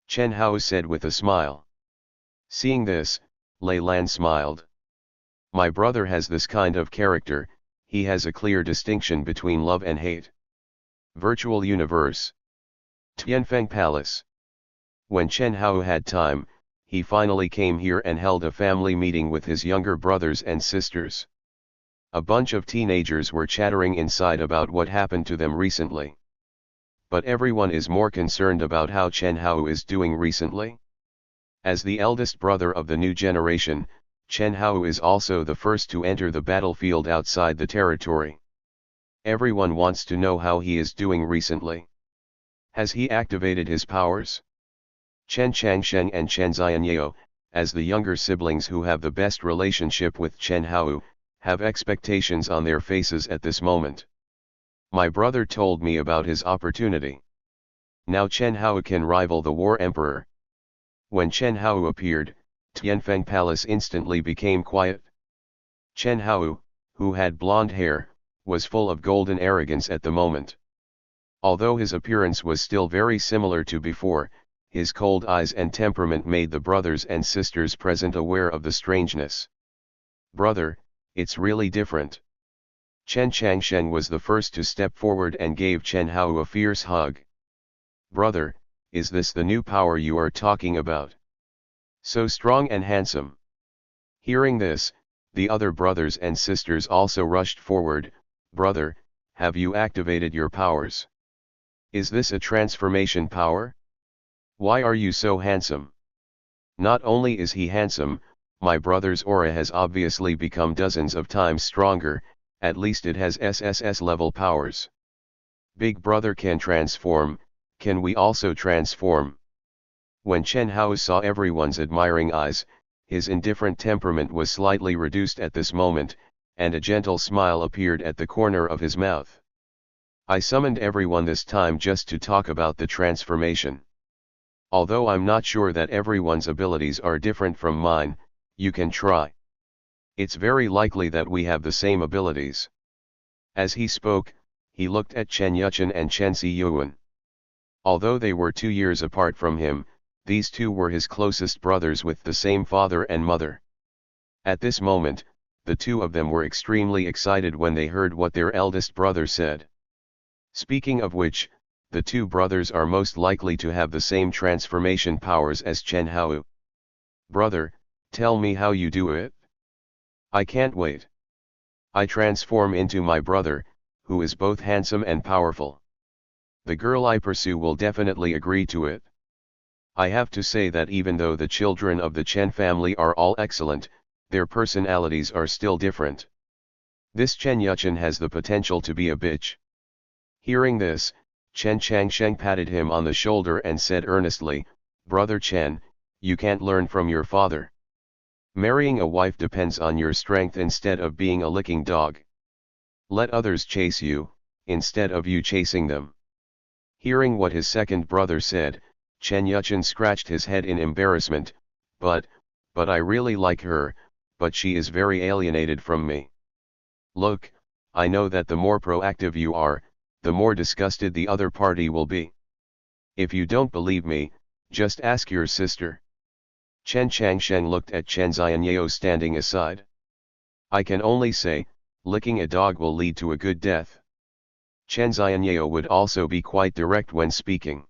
A: Chen Hao said with a smile. Seeing this, Lei Lan smiled. My brother has this kind of character, he has a clear distinction between love and hate. Virtual Universe. Tianfeng Palace. When Chen Hao had time, he finally came here and held a family meeting with his younger brothers and sisters. A bunch of teenagers were chattering inside about what happened to them recently. But everyone is more concerned about how Chen Hao is doing recently. As the eldest brother of the new generation, Chen Hao is also the first to enter the battlefield outside the territory. Everyone wants to know how he is doing recently. Has he activated his powers? Chen Changsheng and Chen Xianyao, as the younger siblings who have the best relationship with Chen Hao, have expectations on their faces at this moment. My brother told me about his opportunity. Now Chen Hao can rival the War Emperor. When Chen Hao appeared, Tianfeng Palace instantly became quiet. Chen Hao, who had blonde hair, was full of golden arrogance at the moment. Although his appearance was still very similar to before, his cold eyes and temperament made the brothers and sisters present aware of the strangeness. Brother, it's really different. Chen Changsheng was the first to step forward and gave Chen Hao a fierce hug. Brother, is this the new power you are talking about? So strong and handsome. Hearing this, the other brothers and sisters also rushed forward. Brother, have you activated your powers? Is this a transformation power? Why are you so handsome? Not only is he handsome, my brother's aura has obviously become dozens of times stronger, at least it has SSS level powers. Big brother can transform, can we also transform? When Chen Hao saw everyone's admiring eyes, his indifferent temperament was slightly reduced at this moment, and a gentle smile appeared at the corner of his mouth. I summoned everyone this time just to talk about the transformation. Although I'm not sure that everyone's abilities are different from mine, you can try. It's very likely that we have the same abilities. As he spoke, he looked at Chen Yuchen and Chen Siyuan. Although they were 2 years apart from him, these two were his closest brothers with the same father and mother. At this moment, the two of them were extremely excited when they heard what their eldest brother said. Speaking of which, the two brothers are most likely to have the same transformation powers as Chen Hao. Brother, tell me how you do it. I can't wait. I transform into my brother, who is both handsome and powerful. The girl I pursue will definitely agree to it. I have to say that even though the children of the Chen family are all excellent, their personalities are still different. This Chen Yuchen has the potential to be a bitch. Hearing this, Chen Changsheng patted him on the shoulder and said earnestly, Brother Chen, you can't learn from your father. Marrying a wife depends on your strength instead of being a licking dog. Let others chase you, instead of you chasing them. Hearing what his second brother said, Chen Yuchen scratched his head in embarrassment, but I really like her, but she is very alienated from me. Look, I know that the more proactive you are, the more disgusted the other party will be. If you don't believe me, just ask your sister. Chen Changsheng looked at Chen Xianyao standing aside. I can only say, licking a dog will lead to a good death. Chen Xianyao would also be quite direct when speaking.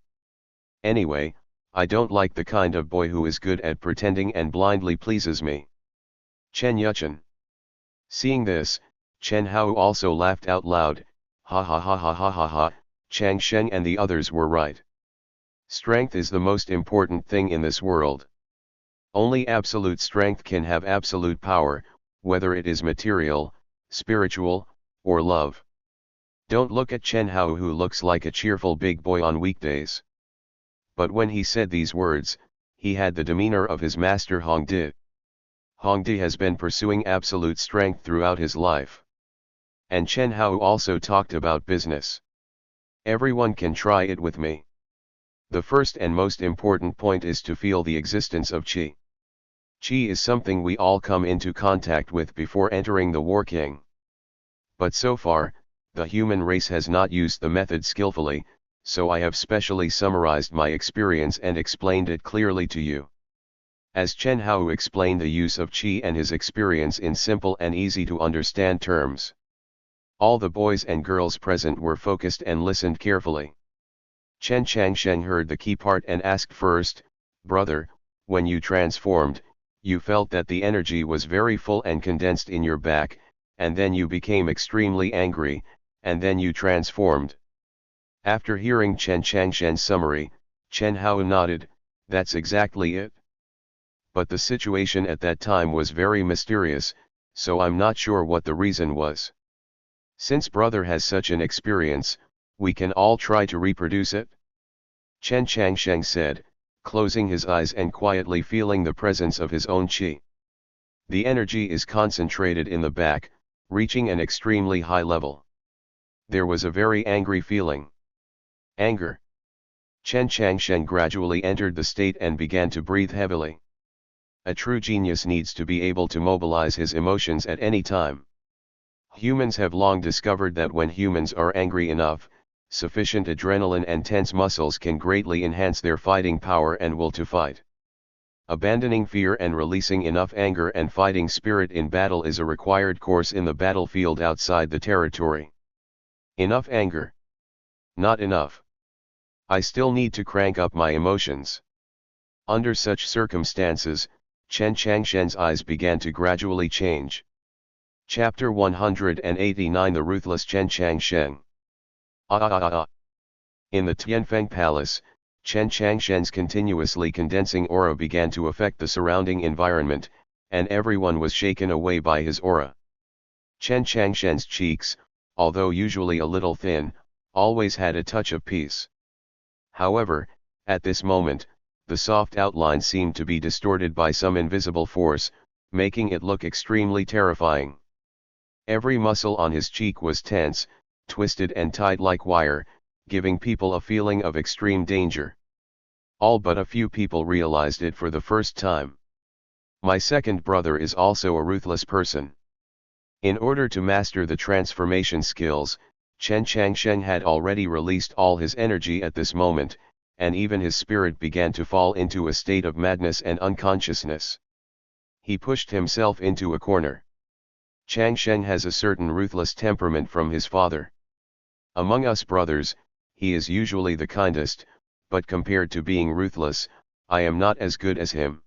A: Anyway, I don't like the kind of boy who is good at pretending and blindly pleases me. Chen Yuchen. Seeing this, Chen Hao also laughed out loud, ha ha ha ha ha ha ha, Chang Sheng and the others were right. Strength is the most important thing in this world. Only absolute strength can have absolute power, whether it is material, spiritual, or love. Don't look at Chen Hao, who looks like a cheerful big boy on weekdays. But when he said these words, he had the demeanor of his master Hongdi. Hongdi has been pursuing absolute strength throughout his life. And Chen Hao also talked about business. Everyone can try it with me. The first and most important point is to feel the existence of qi. Qi is something we all come into contact with before entering the War King. But so far, the human race has not used the method skillfully, so I have specially summarized my experience and explained it clearly to you. As Chen Hao explained the use of qi and his experience in simple and easy to understand terms. All the boys and girls present were focused and listened carefully. Chen Changsheng heard the key part and asked first, Brother, when you transformed, you felt that the energy was very full and condensed in your back, and then you became extremely angry, and then you transformed. After hearing Chen Changsheng's summary, Chen Hao nodded, that's exactly it. But the situation at that time was very mysterious, so I'm not sure what the reason was. Since brother has such an experience, we can all try to reproduce it? Chen Changsheng said, closing his eyes and quietly feeling the presence of his own qi. The energy is concentrated in the back, reaching an extremely high level. There was a very angry feeling. Anger. Chen Changsheng gradually entered the state and began to breathe heavily. A true genius needs to be able to mobilize his emotions at any time. Humans have long discovered that when humans are angry enough, sufficient adrenaline and tense muscles can greatly enhance their fighting power and will to fight. Abandoning fear and releasing enough anger and fighting spirit in battle is a required course in the battlefield outside the territory. Enough anger. Not enough. I still need to crank up my emotions. Under such circumstances, Chen Changsheng's eyes began to gradually change. Chapter 189 The Ruthless Chen Changsheng. In the Tianfeng Palace, Chen Changsheng's continuously condensing aura began to affect the surrounding environment, and everyone was shaken away by his aura. Chen Changsheng's cheeks, although usually a little thin, always had a touch of peace. However, at this moment, the soft outline seemed to be distorted by some invisible force, making it look extremely terrifying. Every muscle on his cheek was tense, twisted and tight like wire, giving people a feeling of extreme danger. All but a few people realized it for the first time. My second brother is also a ruthless person. In order to master the transformation skills, Chen Changsheng had already released all his energy at this moment, and even his spirit began to fall into a state of madness and unconsciousness. He pushed himself into a corner. Changsheng has a certain ruthless temperament from his father. Among us brothers, he is usually the kindest, but compared to being ruthless, I am not as good as him.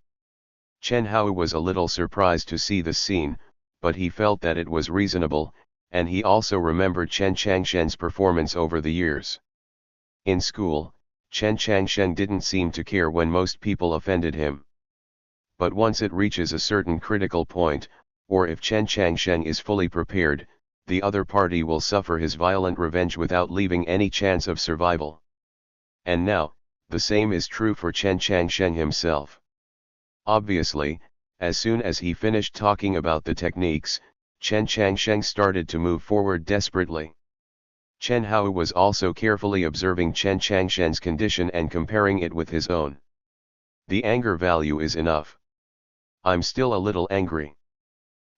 A: Chen Hao was a little surprised to see this scene, but he felt that it was reasonable, and he also remembered Chen Changsheng's performance over the years. In school, Chen Changsheng didn't seem to care when most people offended him. But once it reaches a certain critical point, or if Chen Changsheng is fully prepared, the other party will suffer his violent revenge without leaving any chance of survival. And now, the same is true for Chen Changsheng himself. Obviously, as soon as he finished talking about the techniques, Chen Changsheng started to move forward desperately. Chen Hao was also carefully observing Chen Changsheng's condition and comparing it with his own. The anger value is enough. I'm still a little angry.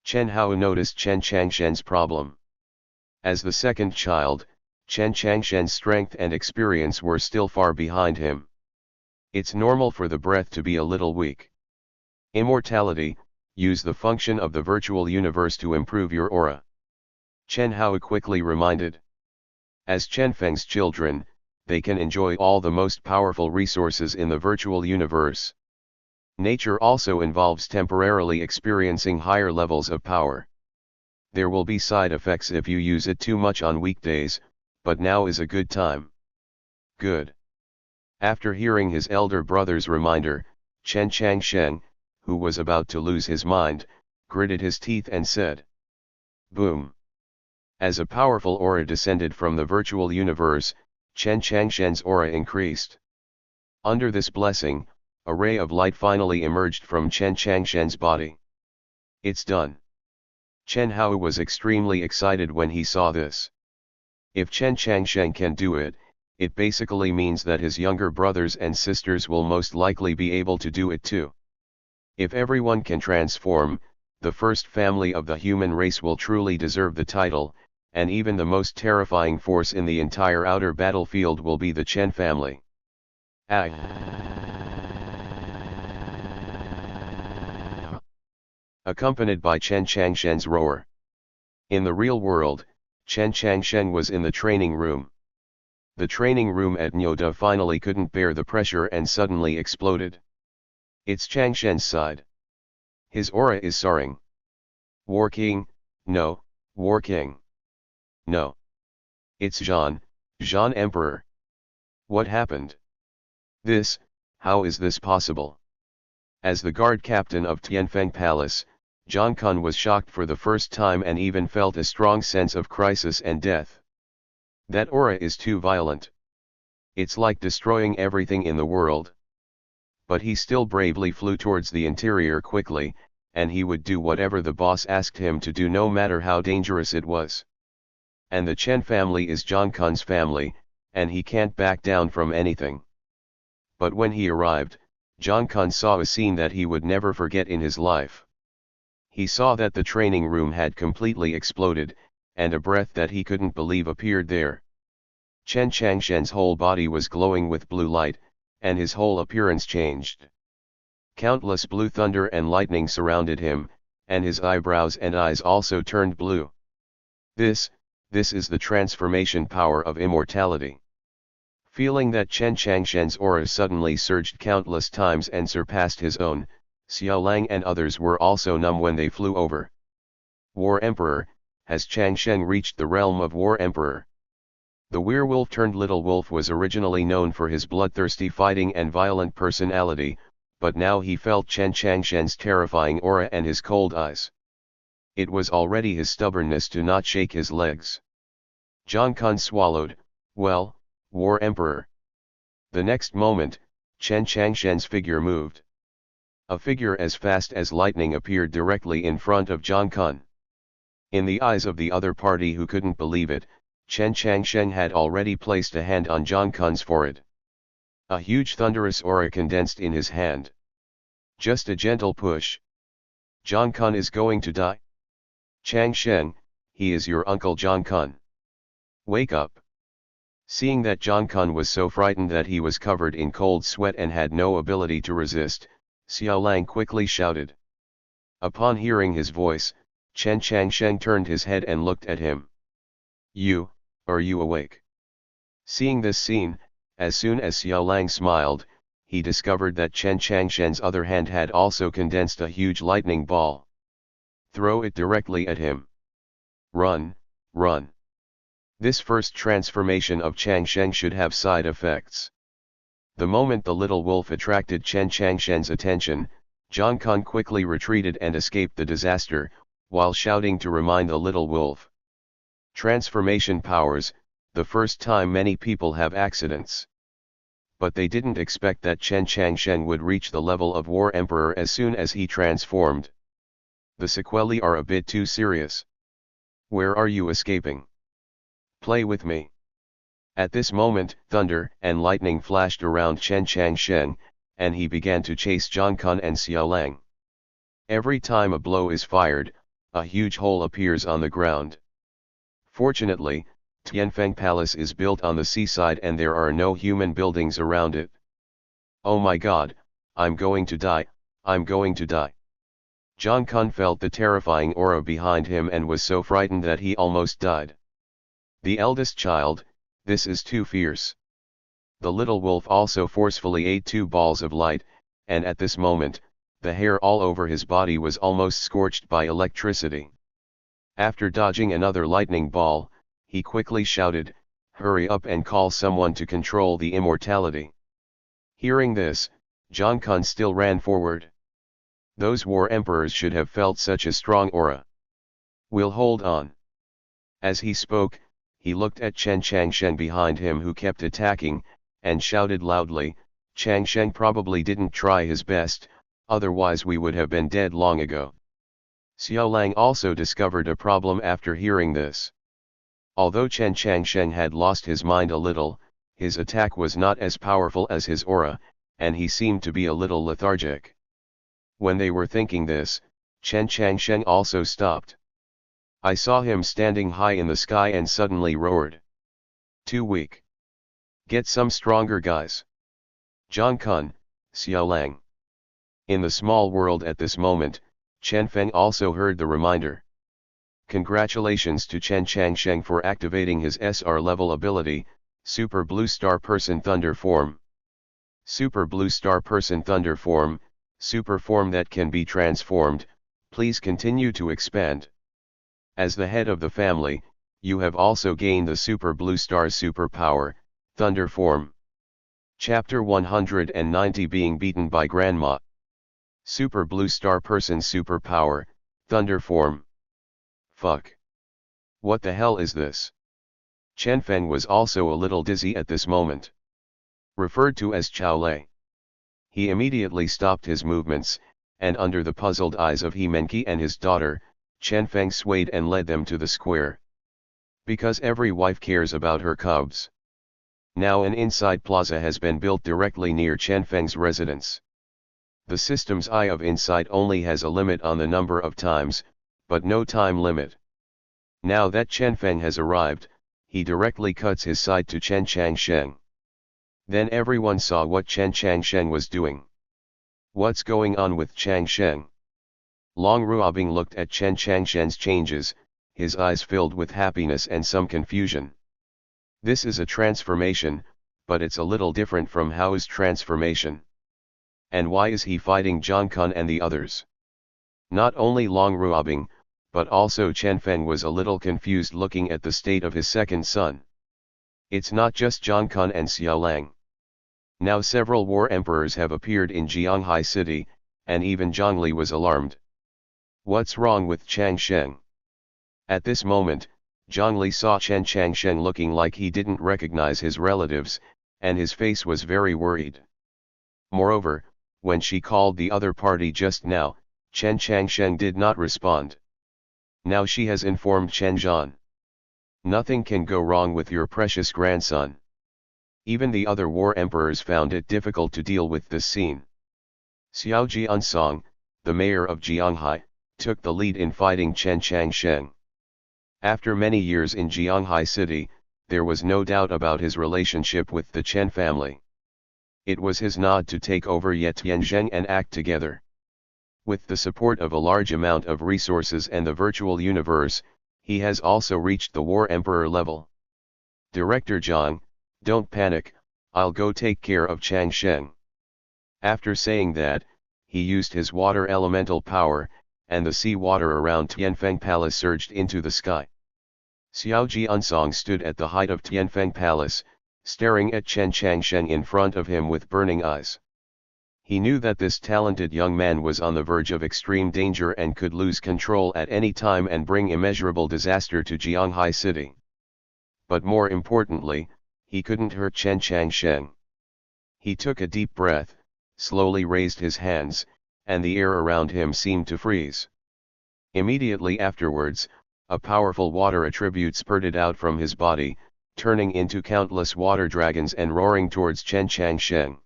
A: Chen Hao noticed Chen Changsheng's problem. As the second child, Chen Changsheng's strength and experience were still far behind him. It's normal for the breath to be a little weak. Immortality, use the function of the virtual universe to improve your aura. Chen Hao quickly reminded. As Chen Feng's children, they can enjoy all the most powerful resources in the virtual universe. Nature also involves temporarily experiencing higher levels of power. There will be side effects if you use it too much on weekdays, but now is a good time. Good. After hearing his elder brother's reminder, Chen Changsheng, who was about to lose his mind, gritted his teeth and said, "Boom." As a powerful aura descended from the virtual universe, Chen Changsheng's aura increased. Under this blessing, a ray of light finally emerged from Chen Changsheng's body. It's done. Chen Hao was extremely excited when he saw this. If Chen Changsheng can do it, it basically means that his younger brothers and sisters will most likely be able to do it too. If everyone can transform, the first family of the human race will truly deserve the title, and even the most terrifying force in the entire outer battlefield will be the Chen family. Accompanied by Chen Changsheng's roar. In the real world, Chen Changsheng was in the training room. The training room at Nyoda finally couldn't bear the pressure and suddenly exploded. It's Changsheng's side. His aura is soaring. War King, no, War King. No. It's Jean Emperor. What happened? How is this possible? As the guard captain of Tianfeng Palace, Zhang Kun was shocked for the first time and even felt a strong sense of crisis and death. That aura is too violent. It's like destroying everything in the world. But he still bravely flew towards the interior quickly, and he would do whatever the boss asked him to do no matter how dangerous it was. And the Chen family is Zhang Kun's family, and he can't back down from anything. But when he arrived, Zhang Kun saw a scene that he would never forget in his life. He saw that the training room had completely exploded, and a breath that he couldn't believe appeared there. Chen Changsheng's whole body was glowing with blue light, and his whole appearance changed. Countless blue thunder and lightning surrounded him, and his eyebrows and eyes also turned blue. This is the transformation power of immortality. Feeling that Chen Changsheng's aura suddenly surged countless times and surpassed his own, Xiao Lang and others were also numb when they flew over. War Emperor, has Changsheng reached the realm of War Emperor? The werewolf-turned-little wolf was originally known for his bloodthirsty fighting and violent personality, but now he felt Chen Changsheng's terrifying aura and his cold eyes. It was already his stubbornness to not shake his legs. Zhang Kun swallowed, well, War Emperor. The next moment, Chen Changsheng's figure moved. A figure as fast as lightning appeared directly in front of Zhang Kun. In the eyes of the other party who couldn't believe it, Chen Changsheng had already placed a hand on Zhang Kun's forehead. A huge thunderous aura condensed in his hand. Just a gentle push. Zhang Kun is going to die. Chang Sheng, he is your uncle Zhang Kun. Wake up. Seeing that Zhang Kun was so frightened that he was covered in cold sweat and had no ability to resist, Xiao Lang quickly shouted. Upon hearing his voice, Chen Changsheng turned his head and looked at him. Are you awake? Seeing this scene, as soon as Xiao Lang smiled, he discovered that Chen Changsheng's other hand had also condensed a huge lightning ball. Throw it directly at him. Run, run. This first transformation of Changsheng should have side effects. The moment the little wolf attracted Chen Changsheng's attention, Zhang Kun quickly retreated and escaped the disaster, while shouting to remind the little wolf. Transformation powers, the first time many people have accidents. But they didn't expect that Chen Changsheng would reach the level of War Emperor as soon as he transformed. The sequelae are a bit too serious. Where are you escaping? Play with me. At this moment, thunder and lightning flashed around Chen Changsheng, and he began to chase Zhang Kun and Xiao Lang. Every time a blow is fired, a huge hole appears on the ground. Fortunately, Tianfeng Palace is built on the seaside and there are no human buildings around it. Oh my god, I'm going to die, I'm going to die. Zhang Kun felt the terrifying aura behind him and was so frightened that he almost died. The eldest child, this is too fierce. The little wolf also forcefully ate 2 balls of light, and at this moment, the hair all over his body was almost scorched by electricity. After dodging another lightning ball, he quickly shouted, "Hurry up and call someone to control the immortality." Hearing this, Zhang Kun still ran forward. Those war emperors should have felt such a strong aura. We'll hold on. As he spoke, he looked at Chen Changsheng behind him who kept attacking, and shouted loudly, "Changsheng probably didn't try his best, otherwise we would have been dead long ago." Xiao Lang also discovered a problem after hearing this. Although Chen Changsheng had lost his mind a little, his attack was not as powerful as his aura, and he seemed to be a little lethargic. When they were thinking this, Chen Changsheng also stopped. I saw him standing high in the sky and suddenly roared. Too weak. Get some stronger guys. Zhang Kun, Xiao Lang. In the small world at this moment, Chen Feng also heard the reminder. Congratulations to Chen Changsheng for activating his SR level ability, Super Blue Star Person Thunder Form. Super Blue Star Person Thunder Form, super form that can be transformed, please continue to expand. As the head of the family, you have also gained the Super Blue Star's superpower, Thunder Form. Chapter 190 Being Beaten by Grandma. Super Blue Star Person's superpower, Thunder Form. Fuck. What the hell is this? Chen Feng was also a little dizzy at this moment. Referred to as Chao Lei. He immediately stopped his movements, and under the puzzled eyes of He Menqi and his daughter, Chen Feng swayed and led them to the square. Because every wife cares about her cubs. Now an inside plaza has been built directly near Chen Feng's residence. The system's eye of insight only has a limit on the number of times, but no time limit. Now that Chen Feng has arrived, he directly cuts his side to Chen Changsheng. Then everyone saw what Chen Changsheng was doing. What's going on with Changsheng? Long Ruobing looked at Chen Changsheng's changes, his eyes filled with happiness and some confusion. This is a transformation, but it's a little different from Hao's transformation. And why is he fighting Zhang Kun and the others? Not only Long Ruobing, but also Chen Feng was a little confused looking at the state of his second son. It's not just Zhang Kun and Xiao Lang. Now several war emperors have appeared in Jianghai city, and even Zhongli was alarmed. What's wrong with Changsheng? At this moment, Zhongli saw Chen Changsheng looking like he didn't recognize his relatives, and his face was very worried. Moreover, when she called the other party just now, Chen Changsheng did not respond. Now she has informed Chen Zhan. Nothing can go wrong with your precious grandson. Even the other war emperors found it difficult to deal with this scene. Xiao Jiansong, the mayor of Jianghai, took the lead in fighting Chen Changshen. After many years in Jianghai city, there was no doubt about his relationship with the Chen family. It was his nod to take over Yetianzheng and act together. With the support of a large amount of resources and the virtual universe, he has also reached the war emperor level. Director Zhang, don't panic, I'll go take care of Changshen. After saying that, he used his water elemental power, and the sea water around Tianfeng Palace surged into the sky. Xiao Jiansong stood at the height of Tianfeng Palace, staring at Chen Changshen in front of him with burning eyes. He knew that this talented young man was on the verge of extreme danger and could lose control at any time and bring immeasurable disaster to Jianghai city. But more importantly, he couldn't hurt Chen Changshen. He took a deep breath, slowly raised his hands, and the air around him seemed to freeze. Immediately afterwards, a powerful water attribute spurted out from his body, turning into countless water dragons and roaring towards Chen Changshen.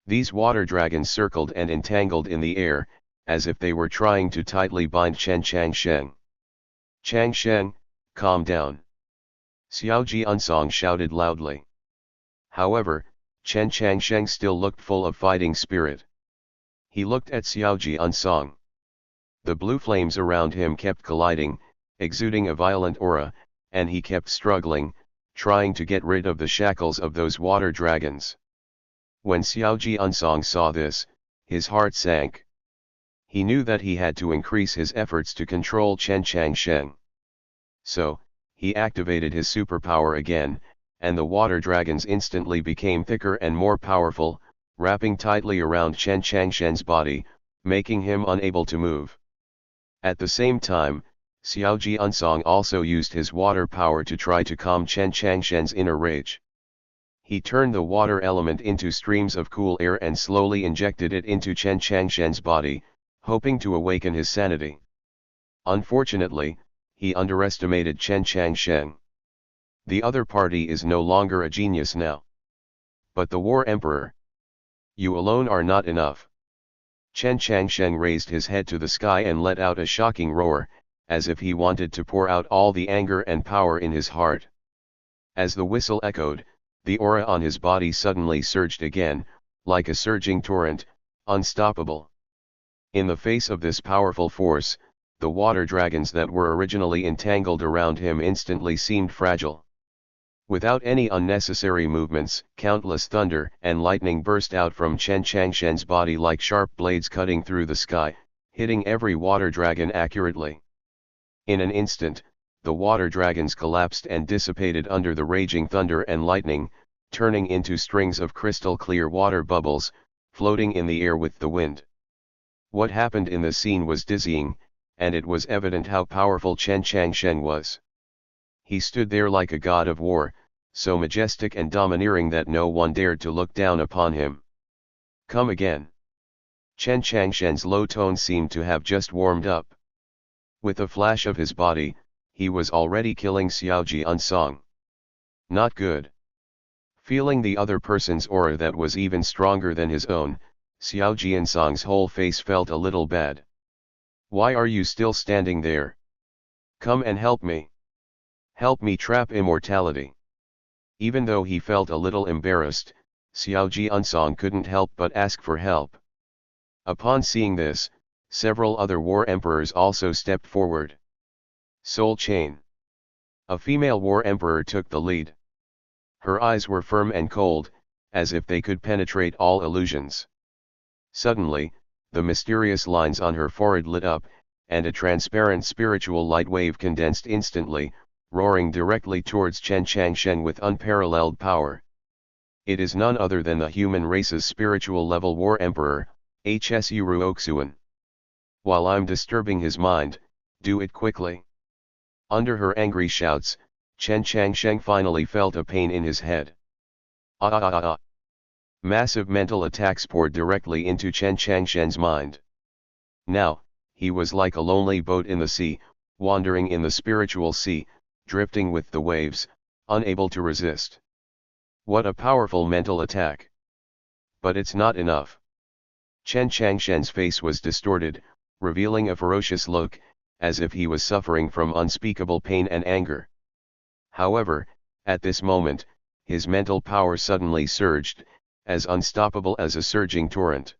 A: These water dragons circled and entangled in the air, as if they were trying to tightly bind Chen Changshen. Changshen, calm down. Xiao Jiansong shouted loudly. However, Chen Changshen still looked full of fighting spirit. He looked at Xiao Jiansong. The blue flames around him kept colliding, exuding a violent aura, and he kept struggling, trying to get rid of the shackles of those water dragons. When Xiao Jiansong saw this, his heart sank. He knew that he had to increase his efforts to control Chen Changshen. So, he activated his superpower again, and the water dragons instantly became thicker and more powerful, wrapping tightly around Chen Changshen's body, making him unable to move. At the same time, Xiao Jiansong also used his water power to try to calm Chen Changshen's inner rage. He turned the water element into streams of cool air and slowly injected it into Chen Changshen's body, hoping to awaken his sanity. Unfortunately, he underestimated Chen Changshen. The other party is no longer a genius now. But the war emperor. You alone are not enough. Chen Changshen raised his head to the sky and let out a shocking roar, as if he wanted to pour out all the anger and power in his heart. As the whistle echoed, the aura on his body suddenly surged again, like a surging torrent, unstoppable. In the face of this powerful force, the water dragons that were originally entangled around him instantly seemed fragile. Without any unnecessary movements, countless thunder and lightning burst out from Chen Changshen's body like sharp blades cutting through the sky, hitting every water dragon accurately. In an instant, the water dragons collapsed and dissipated under the raging thunder and lightning, turning into strings of crystal-clear water bubbles, floating in the air with the wind. What happened in the scene was dizzying, and it was evident how powerful Chen Changshen was. He stood there like a god of war, so majestic and domineering that no one dared to look down upon him. Come again. Chen Changshen's low tone seemed to have just warmed up. With a flash of his body, he was already killing Xiao Jiansong. Not good. Feeling the other person's aura that was even stronger than his own, Xiao Jiansong's whole face felt a little bad. Why are you still standing there? Come and help me. Help me trap immortality. Even though he felt a little embarrassed, Xiao Jiansong couldn't help but ask for help. Upon seeing this, several other war emperors also stepped forward. Soul Chain. A female war emperor took the lead. Her eyes were firm and cold, as if they could penetrate all illusions. Suddenly, the mysterious lines on her forehead lit up, and a transparent spiritual light wave condensed instantly, roaring directly towards Chen Changshen with unparalleled power. It is none other than the human race's spiritual level war emperor, Hsu Ruoxuan. While I'm disturbing his mind, do it quickly. Under her angry shouts, Chen Changshen finally felt a pain in his head. Ah ah ah ah. Massive mental attacks poured directly into Chen Changshen's mind. Now, he was like a lonely boat in the sea, wandering in the spiritual sea, drifting with the waves, unable to resist. What a powerful mental attack. But it's not enough. Chen Changshen's face was distorted, revealing a ferocious look, as if he was suffering from unspeakable pain and anger. However, at this moment, his mental power suddenly surged, as unstoppable as a surging torrent.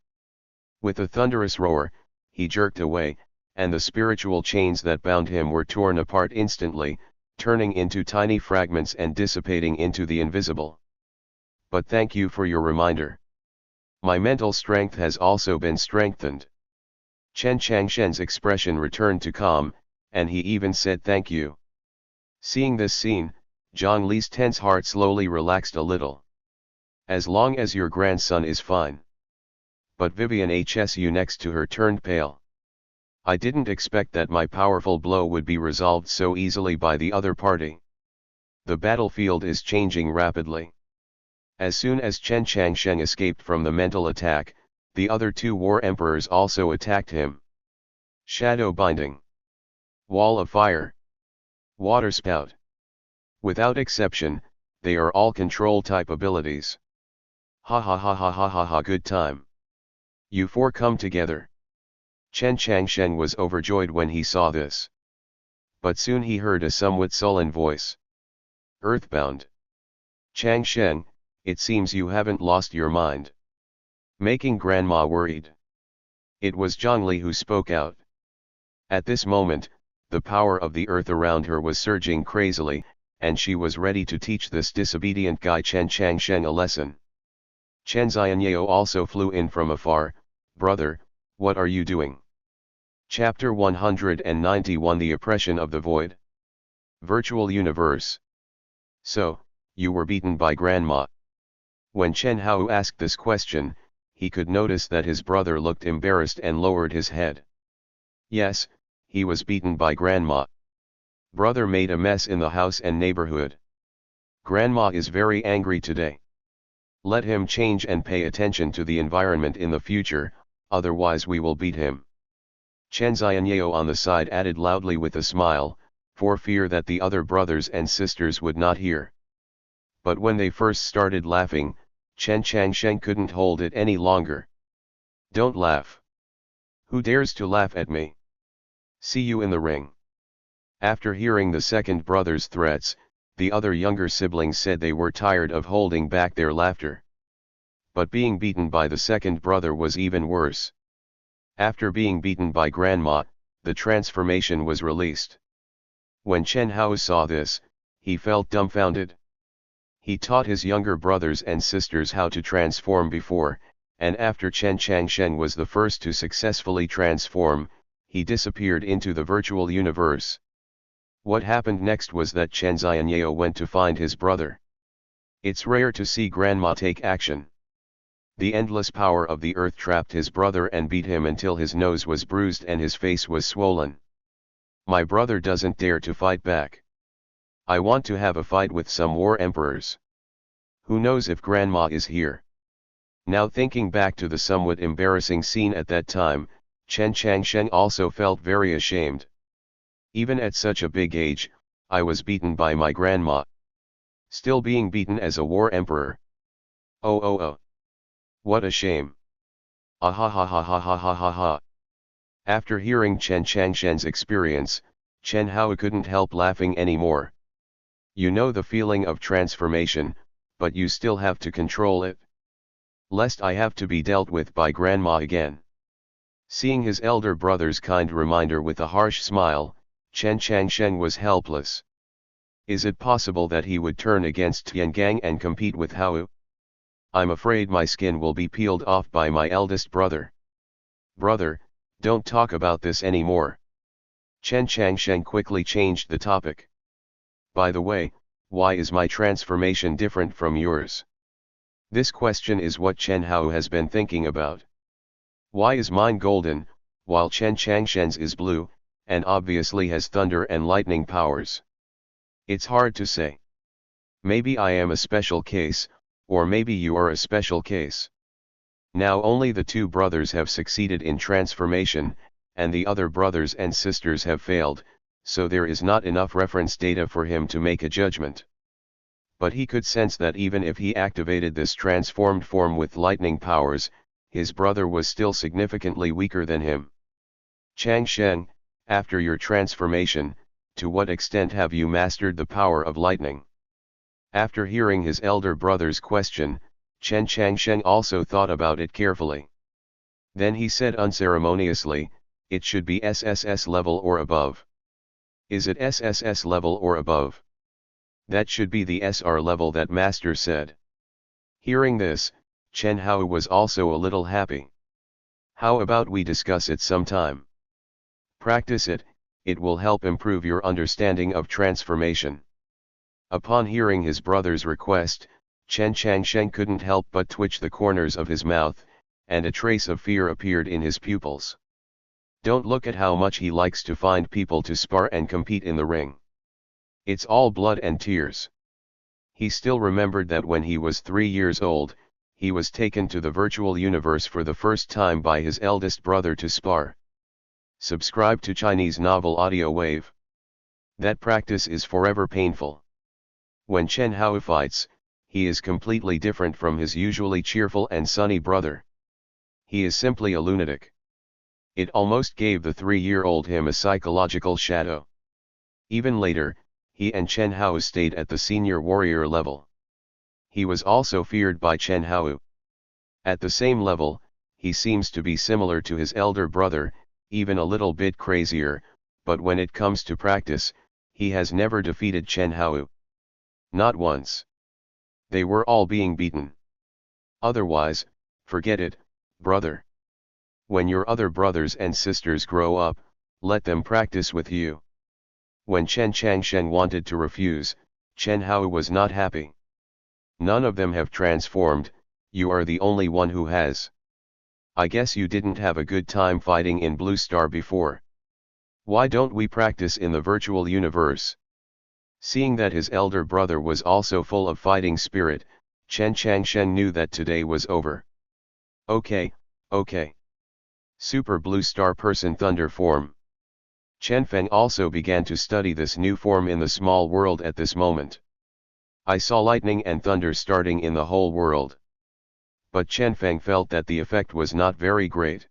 A: With a thunderous roar, he jerked away, and the spiritual chains that bound him were torn apart instantly, turning into tiny fragments and dissipating into the invisible. But thank you for your reminder. My mental strength has also been strengthened. Chen Changshen's expression returned to calm, and he even said thank you. Seeing this scene, Zhang Li's tense heart slowly relaxed a little. As long as your grandson is fine. But Vivian Hsu next to her turned pale. I didn't expect that my powerful blow would be resolved so easily by the other party. The battlefield is changing rapidly. As soon as Chen Changsheng escaped from the mental attack, the other two war emperors also attacked him. Shadow binding. Wall of fire. Water spout. Without exception, they are all control type abilities. Ha ha ha ha ha ha ha, good time. You four come together. Chen Changshen was overjoyed when he saw this. But soon he heard a somewhat sullen voice. Earthbound. Changshen, it seems you haven't lost your mind. Making Grandma worried. It was Zhang Li who spoke out. At this moment, the power of the earth around her was surging crazily, and she was ready to teach this disobedient guy Chen Changshen a lesson. Chen Xianyao also flew in from afar. Brother, what are you doing? Chapter 191, The Oppression of the Void. Virtual Universe. So, you were beaten by Grandma. When Chen Hao asked this question, he could notice that his brother looked embarrassed and lowered his head. Yes, he was beaten by Grandma. Brother made a mess in the house and neighborhood. Grandma is very angry today. Let him change and pay attention to the environment in the future, otherwise we will beat him. Chen Xianyao on the side added loudly with a smile, for fear that the other brothers and sisters would not hear. But when they first started laughing, Chen Changshen couldn't hold it any longer. Don't laugh. Who dares to laugh at me? See you in the ring. After hearing the second brother's threats, the other younger siblings said they were tired of holding back their laughter. But being beaten by the second brother was even worse. After being beaten by Grandma, the transformation was released. When Chen Hao saw this, he felt dumbfounded. He taught his younger brothers and sisters how to transform before, and after Chen Changshen was the first to successfully transform, he disappeared into the virtual universe. What happened next was that Chen Xianyao went to find his brother. It's rare to see Grandma take action. The endless power of the earth trapped his brother and beat him until his nose was bruised and his face was swollen. My brother doesn't dare to fight back. I want to have a fight with some war emperors. Who knows if Grandma is here? Now thinking back to the somewhat embarrassing scene at that time, Chen Changshen also felt very ashamed. Even at such a big age, I was beaten by my grandma. Still being beaten as a war emperor. Oh. What a shame. Ah ha ha ha ha ha ha ha ha. After hearing Chen Changshen's experience, Chen Hao couldn't help laughing anymore. You know the feeling of transformation, but you still have to control it. Lest I have to be dealt with by Grandma again. Seeing his elder brother's kind reminder with a harsh smile, Chen Changshen was helpless. Is it possible that he would turn against Tiangang and compete with Hao? I'm afraid my skin will be peeled off by my eldest brother. Brother, don't talk about this anymore. Chen Changshen quickly changed the topic. By the way, why is my transformation different from yours? This question is what Chen Hao has been thinking about. Why is mine golden, while Chen Changshen's is blue, and obviously has thunder and lightning powers? It's hard to say. Maybe I am a special case, or maybe you are a special case. Now only the two brothers have succeeded in transformation, and the other brothers and sisters have failed, so there is not enough reference data for him to make a judgment. but he could sense that even if he activated this transformed form with lightning powers, his brother was still significantly weaker than him. Chang Sheng, after your transformation, to what extent have you mastered the power of lightning? After hearing his elder brother's question, Chen Changsheng also thought about it carefully. Then he said unceremoniously, "It should be SSS level or above." "Is it SSS level or above?" "That should be the SR level that Master said." Hearing this, Chen Hao was also a little happy. "How about we discuss it sometime? Practice it, it will help improve your understanding of transformation." Upon hearing his brother's request, Chen Changsheng couldn't help but twitch the corners of his mouth, and a trace of fear appeared in his pupils. Don't look at how much he likes to find people to spar and compete in the ring. It's all blood and tears. He still remembered that when he was 3 years old, he was taken to the virtual universe for the first time by his eldest brother to spar. Subscribe to Chinese Novel Audio Wave. That practice is forever painful. When Chen Hao fights, he is completely different from his usually cheerful and sunny brother. He is simply a lunatic. It almost gave the 3-year-old him a psychological shadow. Even later, he and Chen Hao stayed at the senior warrior level. He was also feared by Chen Hao. At the same level, he seems to be similar to his elder brother, even a little bit crazier, but when it comes to practice, he has never defeated Chen Hao. Not once. They were all being beaten. Otherwise, forget it, brother. When your other brothers and sisters grow up, let them practice with you. When Chen Changsheng wanted to refuse, Chen Hao was not happy. None of them have transformed, you are the only one who has. I guess you didn't have a good time fighting in Blue Star before. Why don't we practice in the virtual universe? Seeing that his elder brother was also full of fighting spirit, Chen Changsheng knew that today was over. Okay. Super Blue Star Person Thunder form. Chen Feng also began to study this new form in the small world at this moment. I saw lightning and thunder starting in the whole world. But Chen Feng felt that the effect was not very great.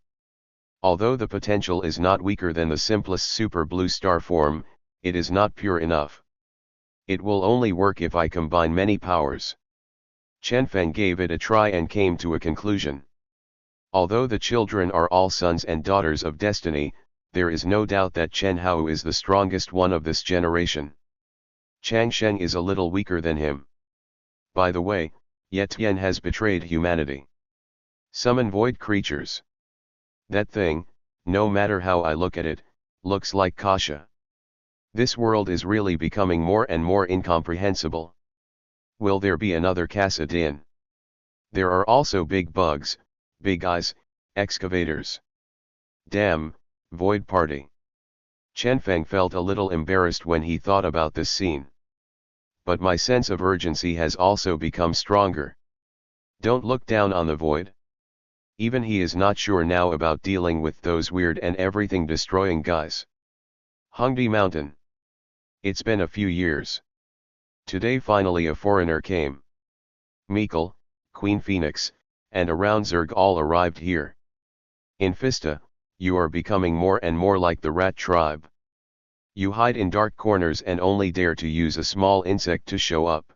A: Although the potential is not weaker than the simplest Super Blue Star form, it is not pure enough. It will only work if I combine many powers. Chen Feng gave it a try and came to a conclusion. Although the children are all sons and daughters of destiny, there is no doubt that Chen Hao is the strongest one of this generation. Chang Sheng is a little weaker than him. By the way, Ye Tian has betrayed humanity. Summon void creatures. That thing, no matter how I look at it, looks like Kasha. This world is really becoming more and more incomprehensible. Will there be another Casa Din? There are also big bugs, big eyes, excavators. Damn, void party. Chen Feng felt a little embarrassed when he thought about this scene. But my sense of urgency has also become stronger. Don't look down on the void. Even he is not sure now about dealing with those weird and everything destroying guys. Hongdi Mountain. It's been a few years. Today finally a foreigner came. Mikkel, Queen Phoenix, and around Zerg all arrived here. In Fista, you are becoming more and more like the rat tribe. You hide in dark corners and only dare to use a small insect to show up.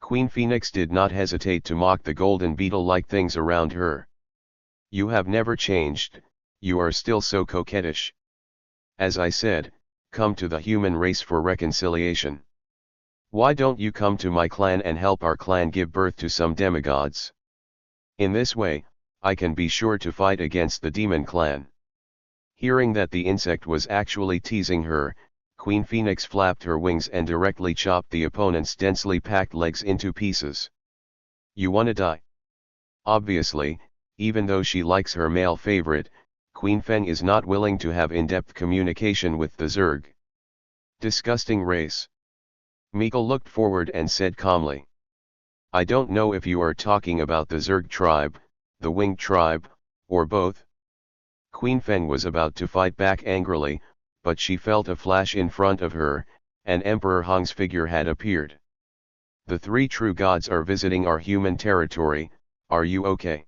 A: Queen Phoenix did not hesitate to mock the golden beetle-like things around her. You have never changed, you are still so coquettish. As I said, come to the human race for reconciliation. Why don't you come to my clan and help our clan give birth to some demigods? In this way, I can be sure to fight against the demon clan. Hearing that the insect was actually teasing her, Queen Phoenix flapped her wings and directly chopped the opponent's densely packed legs into pieces. You wanna die? Obviously, even though she likes her male favorite, Queen Feng is not willing to have in-depth communication with the Zerg. Disgusting race. Mikkel looked forward and said calmly. I don't know if you are talking about the Zerg tribe, the Winged tribe, or both. Queen Feng was about to fight back angrily, but she felt a flash in front of her, and Emperor Hong's figure had appeared. The three true gods are visiting our human territory, are you okay?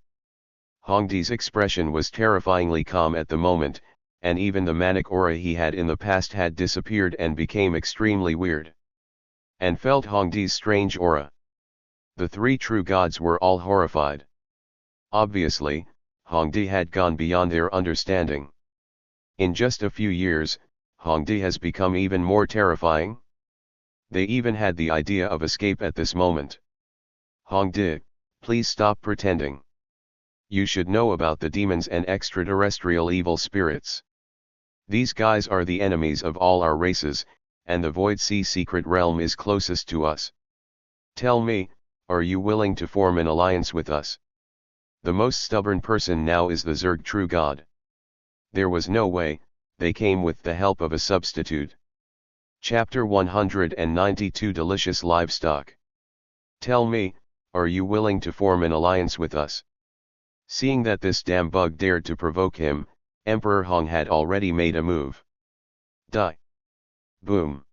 A: Hongdi's expression was terrifyingly calm at the moment, and even the manic aura he had in the past had disappeared and became extremely weird. And felt Hongdi's strange aura. The three true gods were all horrified. Obviously, Hongdi had gone beyond their understanding. In just a few years, Hongdi has become even more terrifying. They even had the idea of escape at this moment. Hongdi, please stop pretending. You should know about the demons and extraterrestrial evil spirits. These guys are the enemies of all our races, and the Void Sea secret realm is closest to us. Tell me, are you willing to form an alliance with us? The most stubborn person now is the Zerg true god. There was no way, they came with the help of a substitute. Chapter 192 Delicious Livestock. Tell me, are you willing to form an alliance with us? Seeing that this damn bug dared to provoke him, Emperor Hong had already made a move. Die. Boom.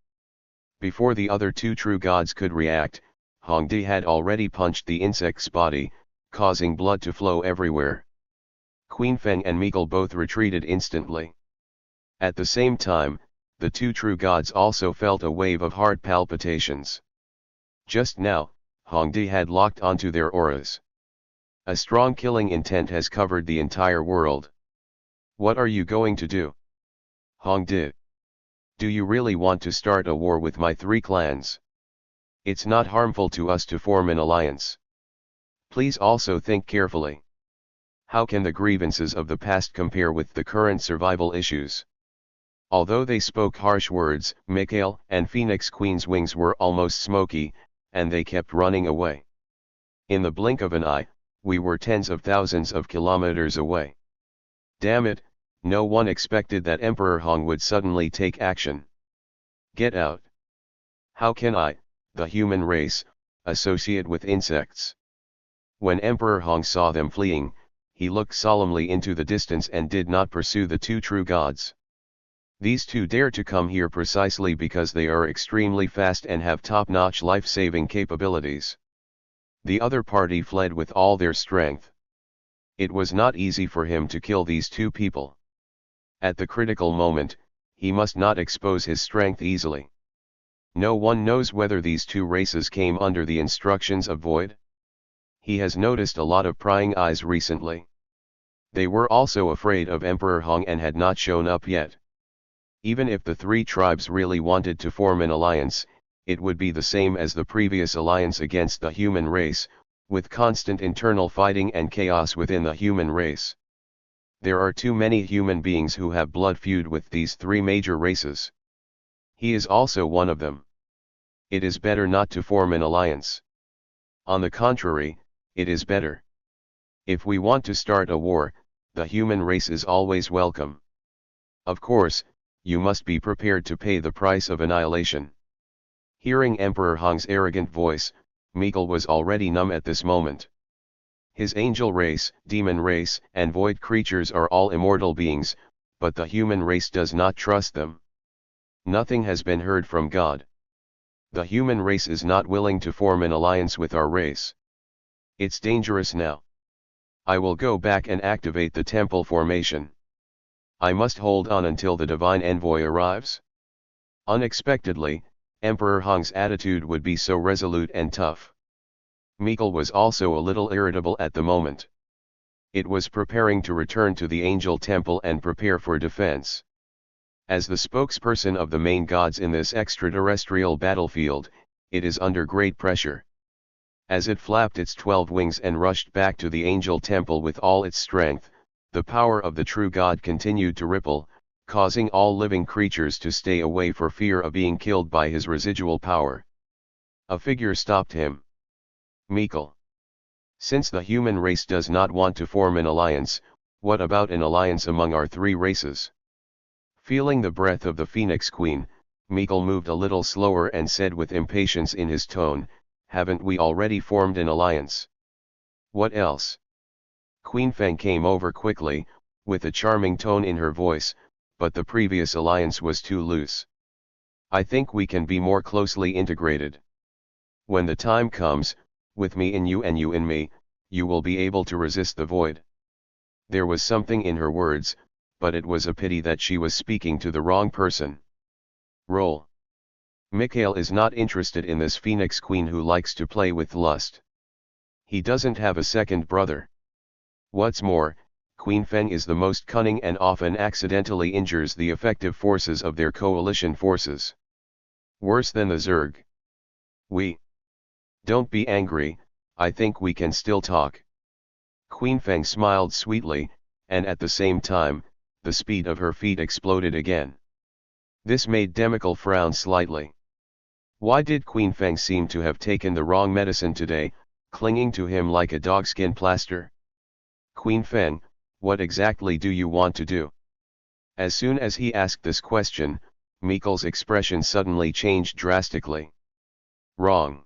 A: Before the other two true gods could react, Hongdi had already punched the insect's body, causing blood to flow everywhere. Queen Feng and Meagle both retreated instantly. At the same time, the two true gods also felt a wave of heart palpitations. Just now, Hongdi had locked onto their auras. A strong killing intent has covered the entire world. What are you going to do? Hongdi. Do you really want to start a war with my three clans? It's not harmful to us to form an alliance. Please also think carefully. How can the grievances of the past compare with the current survival issues? Although they spoke harsh words, Mikhail and Phoenix Queen's wings were almost smoky, and they kept running away. In the blink of an eye, we were tens of thousands of kilometers away. Damn it, no one expected that Emperor Hong would suddenly take action. Get out. How can I, the human race, associate with insects? When Emperor Hong saw them fleeing, he looked solemnly into the distance and did not pursue the two true gods. These two dare to come here precisely because they are extremely fast and have top-notch life-saving capabilities. The other party fled with all their strength. It was not easy for him to kill these two people. At the critical moment, he must not expose his strength easily. No one knows whether these two races came under the instructions of Void. He has noticed a lot of prying eyes recently. They were also afraid of Emperor Hong and had not shown up yet. Even if the three tribes really wanted to form an alliance, it would be the same as the previous alliance against the human race, with constant internal fighting and chaos within the human race. There are too many human beings who have blood feud with these three major races. He is also one of them. It is better not to form an alliance. On the contrary, it is better. If we want to start a war, the human race is always welcome. Of course, you must be prepared to pay the price of annihilation. Hearing Emperor Hong's arrogant voice, Meagle was already numb at this moment. His angel race, demon race, and void creatures are all immortal beings, but the human race does not trust them. Nothing has been heard from God. The human race is not willing to form an alliance with our race. It's dangerous now. I will go back and activate the temple formation. I must hold on until the divine envoy arrives. Unexpectedly, Emperor Hong's attitude would be so resolute and tough. Meagle was also a little irritable at the moment. It was preparing to return to the angel temple and prepare for defense. As the spokesperson of the main gods in this extraterrestrial battlefield, it is under great pressure. As it flapped its 12 wings and rushed back to the angel temple with all its strength, the power of the true God continued to ripple, causing all living creatures to stay away for fear of being killed by his residual power. A figure stopped him. Meagle. Since the human race does not want to form an alliance, what about an alliance among our three races? Feeling the breath of the Phoenix Queen, Meagle moved a little slower and said with impatience in his tone, "Haven't we already formed an alliance? What else?" Queen Feng came over quickly, with a charming tone in her voice, but the previous alliance was too loose. I think we can be more closely integrated. When the time comes, with me in you and you in me, you will be able to resist the void. There was something in her words, but it was a pity that she was speaking to the wrong person. Roll. Mikhail is not interested in this Phoenix Queen who likes to play with lust. He doesn't have a second brother. What's more, Queen Feng is the most cunning and often accidentally injures the effective forces of their coalition forces. Worse than the Zerg. Don't be angry, I think we can still talk. Queen Feng smiled sweetly, and at the same time, the speed of her feet exploded again. This made Demical frown slightly. Why did Queen Feng seem to have taken the wrong medicine today, clinging to him like a dogskin plaster? Queen Feng, what exactly do you want to do? As soon as he asked this question, Mikel's expression suddenly changed drastically. Wrong.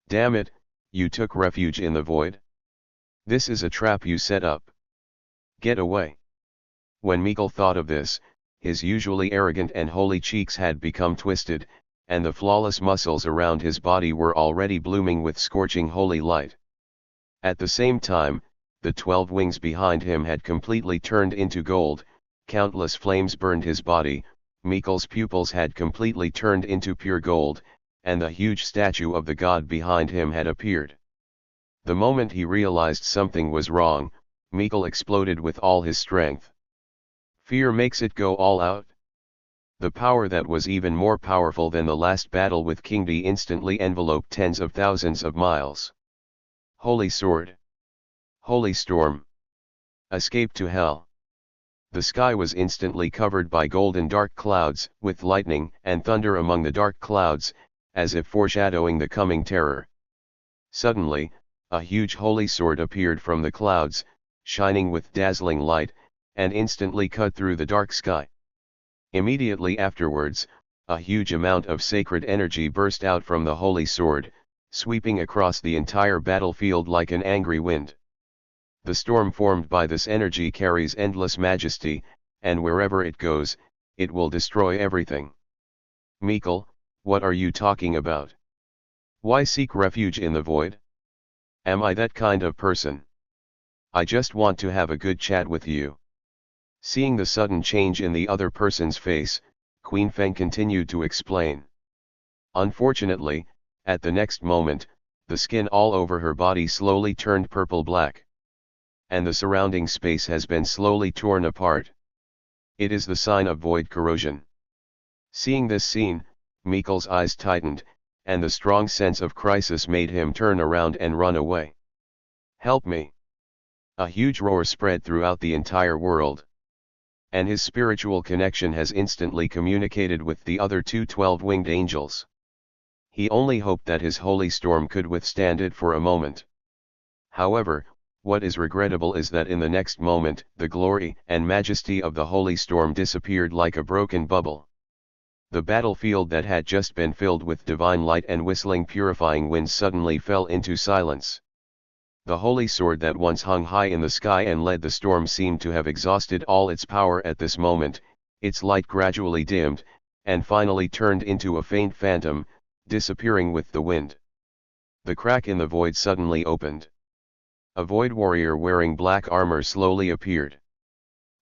A: Damn it, you took refuge in the void? This is a trap you set up. Get away. When Mikel thought of this, his usually arrogant and holy cheeks had become twisted, and the flawless muscles around his body were already blooming with scorching holy light. At the same time, the 12 wings behind him had completely turned into gold, countless flames burned his body, Mikel's pupils had completely turned into pure gold, and the huge statue of the god behind him had appeared. The moment he realized something was wrong, Mikel exploded with all his strength. Fear makes it go all out. The power that was even more powerful than the last battle with King D instantly enveloped tens of thousands of miles. Holy Sword. Holy Storm. Escape to hell. The sky was instantly covered by golden dark clouds, with lightning and thunder among the dark clouds, as if foreshadowing the coming terror. Suddenly, a huge holy sword appeared from the clouds, shining with dazzling light, and instantly cut through the dark sky. Immediately afterwards, a huge amount of sacred energy burst out from the holy sword, sweeping across the entire battlefield like an angry wind. The storm formed by this energy carries endless majesty, and wherever it goes, it will destroy everything. Mikel, what are you talking about? Why seek refuge in the void? Am I that kind of person? I just want to have a good chat with you. Seeing the sudden change in the other person's face, Queen Feng continued to explain. Unfortunately, at the next moment, the skin all over her body slowly turned purple-black. And the surrounding space has been slowly torn apart. It is the sign of void corrosion. Seeing this scene, Mikel's eyes tightened, and the strong sense of crisis made him turn around and run away. Help me! A huge roar spread throughout the entire world. And his spiritual connection has instantly communicated with the other two 12-winged angels. He only hoped that his holy storm could withstand it for a moment. However, what is regrettable is that in the next moment, the glory and majesty of the holy storm disappeared like a broken bubble. The battlefield that had just been filled with divine light and whistling purifying winds suddenly fell into silence. The holy sword that once hung high in the sky and led the storm seemed to have exhausted all its power at this moment, its light gradually dimmed, and finally turned into a faint phantom, disappearing with the wind. The crack in the void suddenly opened. A void warrior wearing black armor slowly appeared.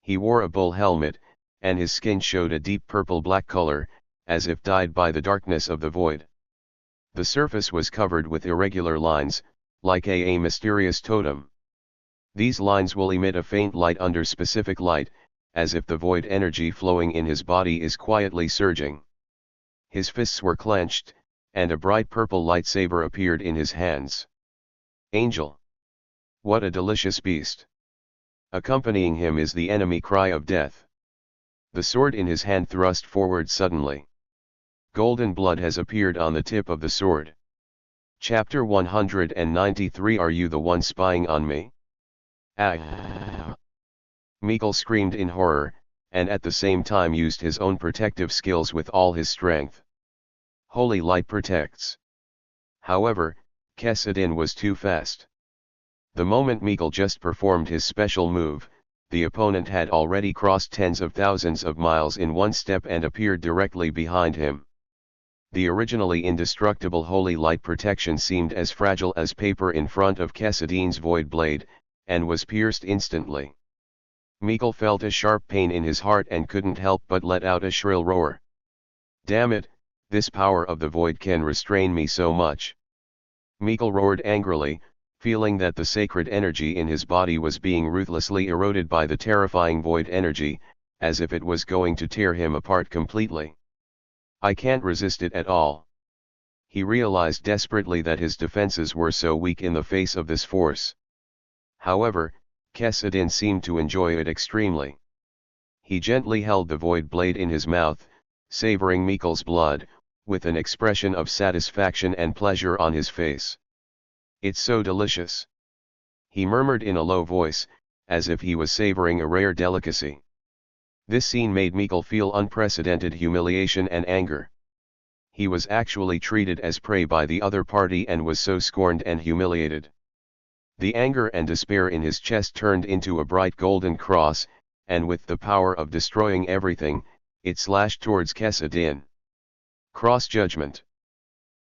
A: He wore a bull helmet, and his skin showed a deep purple-black color, as if dyed by the darkness of the void. The surface was covered with irregular lines, like a mysterious totem. These lines will emit a faint light under specific light, as if the void energy flowing in his body is quietly surging. His fists were clenched, and a bright purple lightsaber appeared in his hands. Angel! What a delicious beast! Accompanying him is the enemy cry of death. The sword in his hand thrust forward suddenly. Golden blood has appeared on the tip of the sword. Chapter 193. Are you the one spying on me? Ah! Mikel screamed in horror, and at the same time used his own protective skills with all his strength. Holy light protects. However, Kesadin was too fast. The moment Mikel just performed his special move, the opponent had already crossed tens of thousands of miles in one step and appeared directly behind him. The originally indestructible holy light protection seemed as fragile as paper in front of Cassidine's void blade, and was pierced instantly. Mikkel felt a sharp pain in his heart and couldn't help but let out a shrill roar. Damn it, this power of the void can restrain me so much. Mikkel roared angrily, feeling that the sacred energy in his body was being ruthlessly eroded by the terrifying void energy, as if it was going to tear him apart completely. I can't resist it at all. He realized desperately that his defenses were so weak in the face of this force. However, Cassidin seemed to enjoy it extremely. He gently held the void blade in his mouth, savoring Mikkel's blood, with an expression of satisfaction and pleasure on his face. It's so delicious. He murmured in a low voice, as if he was savoring a rare delicacy. This scene made Mikkel feel unprecedented humiliation and anger. He was actually treated as prey by the other party and was so scorned and humiliated. The anger and despair in his chest turned into a bright golden cross, and with the power of destroying everything, it slashed towards Cassidin. Cross judgment.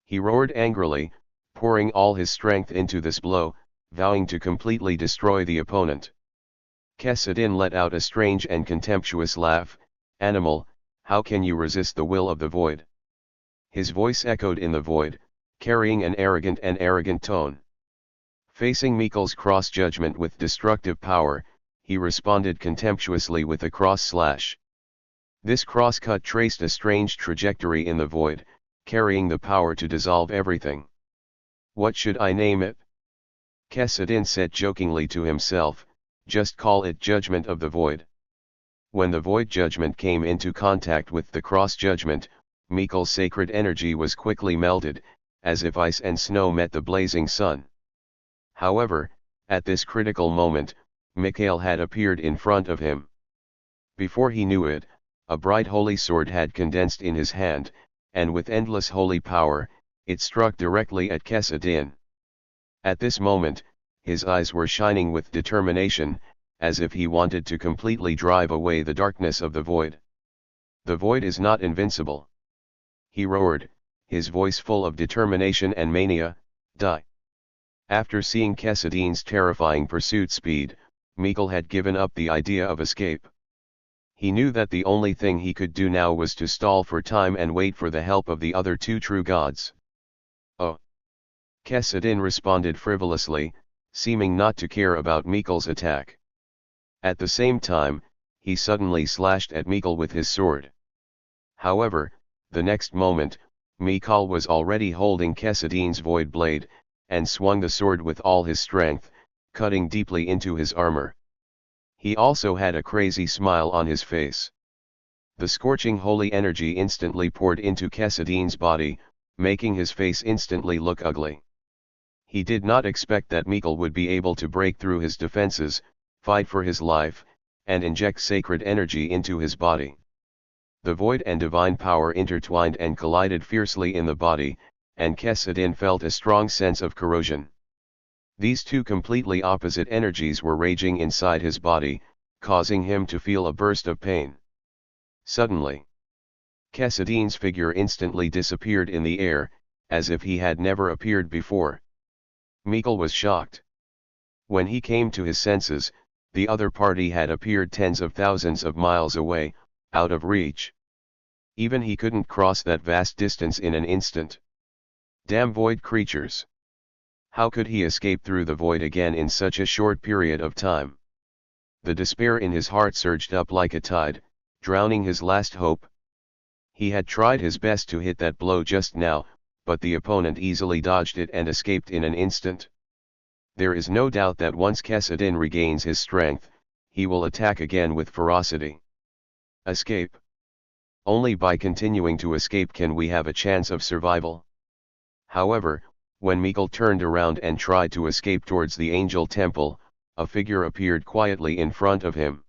A: He roared angrily, pouring all his strength into this blow, vowing to completely destroy the opponent. Cassidin let out a strange and contemptuous laugh. Animal, how can you resist the will of the void? His voice echoed in the void, carrying an arrogant tone. Facing Mikkel's cross judgment with destructive power, he responded contemptuously with a cross slash. This cross cut traced a strange trajectory in the void, carrying the power to dissolve everything. What should I name it? Cassidin said jokingly to himself, just call it Judgment of the Void. When the void judgment came into contact with the cross judgment, Mikkel's sacred energy was quickly melted, as if ice and snow met the blazing sun. However, at this critical moment, Mikkel had appeared in front of him. Before he knew it, a bright holy sword had condensed in his hand, and with endless holy power, it struck directly at Cassidin. At this moment, his eyes were shining with determination, as if he wanted to completely drive away the darkness of the void. The void is not invincible. He roared, his voice full of determination and mania. Die. After seeing Cassidin's terrifying pursuit speed, Mikkel had given up the idea of escape. He knew that the only thing he could do now was to stall for time and wait for the help of the other two true gods. Oh! Cassidin responded frivolously, seeming not to care about Mikkel's attack. At the same time, he suddenly slashed at Mikkel with his sword. However, the next moment, Mikkel was already holding Cassidin's void blade, and swung the sword with all his strength, cutting deeply into his armor. He also had a crazy smile on his face. The scorching holy energy instantly poured into Cassidin's body, making his face instantly look ugly. He did not expect that Mikkel would be able to break through his defenses, fight for his life, and inject sacred energy into his body. The void and divine power intertwined and collided fiercely in the body, and Cassidin felt a strong sense of corrosion. These two completely opposite energies were raging inside his body, causing him to feel a burst of pain. Suddenly, Cassidin's figure instantly disappeared in the air, as if he had never appeared before. Mikkel was shocked. When he came to his senses, the other party had appeared tens of thousands of miles away, out of reach. Even he couldn't cross that vast distance in an instant. Damn void creatures! How could he escape through the void again in such a short period of time? The despair in his heart surged up like a tide, drowning his last hope. He had tried his best to hit that blow just now, but the opponent easily dodged it and escaped in an instant. There is no doubt that once Cassidin regains his strength, he will attack again with ferocity. Escape. Only by continuing to escape can we have a chance of survival. However, when Mikkel turned around and tried to escape towards the angel temple, a figure appeared quietly in front of him.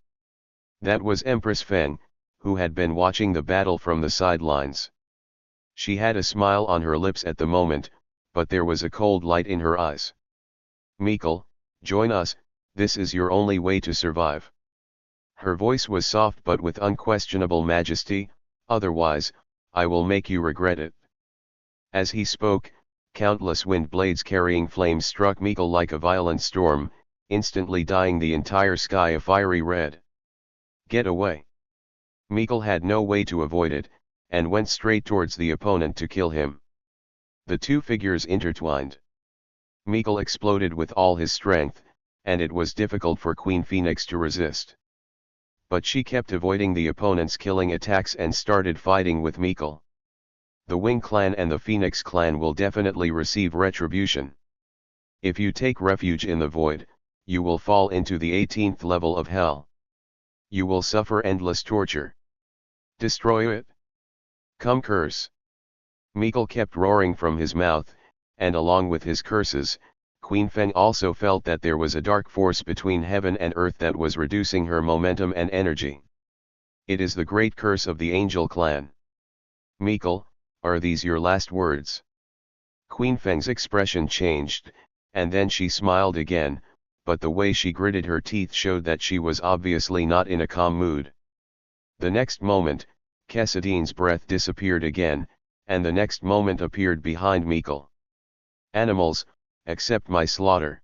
A: That was Empress Feng, who had been watching the battle from the sidelines. She had a smile on her lips at the moment, but there was a cold light in her eyes. Mikkel, join us, this is your only way to survive. Her voice was soft but with unquestionable majesty, otherwise, I will make you regret it. As he spoke, countless wind blades carrying flames struck Mikkel like a violent storm, instantly dyeing the entire sky a fiery red. Get away! Mikkel had no way to avoid it, and went straight towards the opponent to kill him. The two figures intertwined. Mikkel exploded with all his strength, and it was difficult for Queen Phoenix to resist. But she kept avoiding the opponent's killing attacks and started fighting with Mikkel. The Wing clan and the Phoenix clan will definitely receive retribution. If you take refuge in the void, you will fall into the 18th level of hell. You will suffer endless torture. Destroy it. Come curse. Mikkel kept roaring from his mouth, and along with his curses, Queen Feng also felt that there was a dark force between heaven and earth that was reducing her momentum and energy. It is the great curse of the Angel clan. Mikkel, are these your last words? Queen Feng's expression changed, and then she smiled again, but the way she gritted her teeth showed that she was obviously not in a calm mood. The next moment, Kessidine's breath disappeared again, and the next moment appeared behind Mikkel. Animals, accept my slaughter.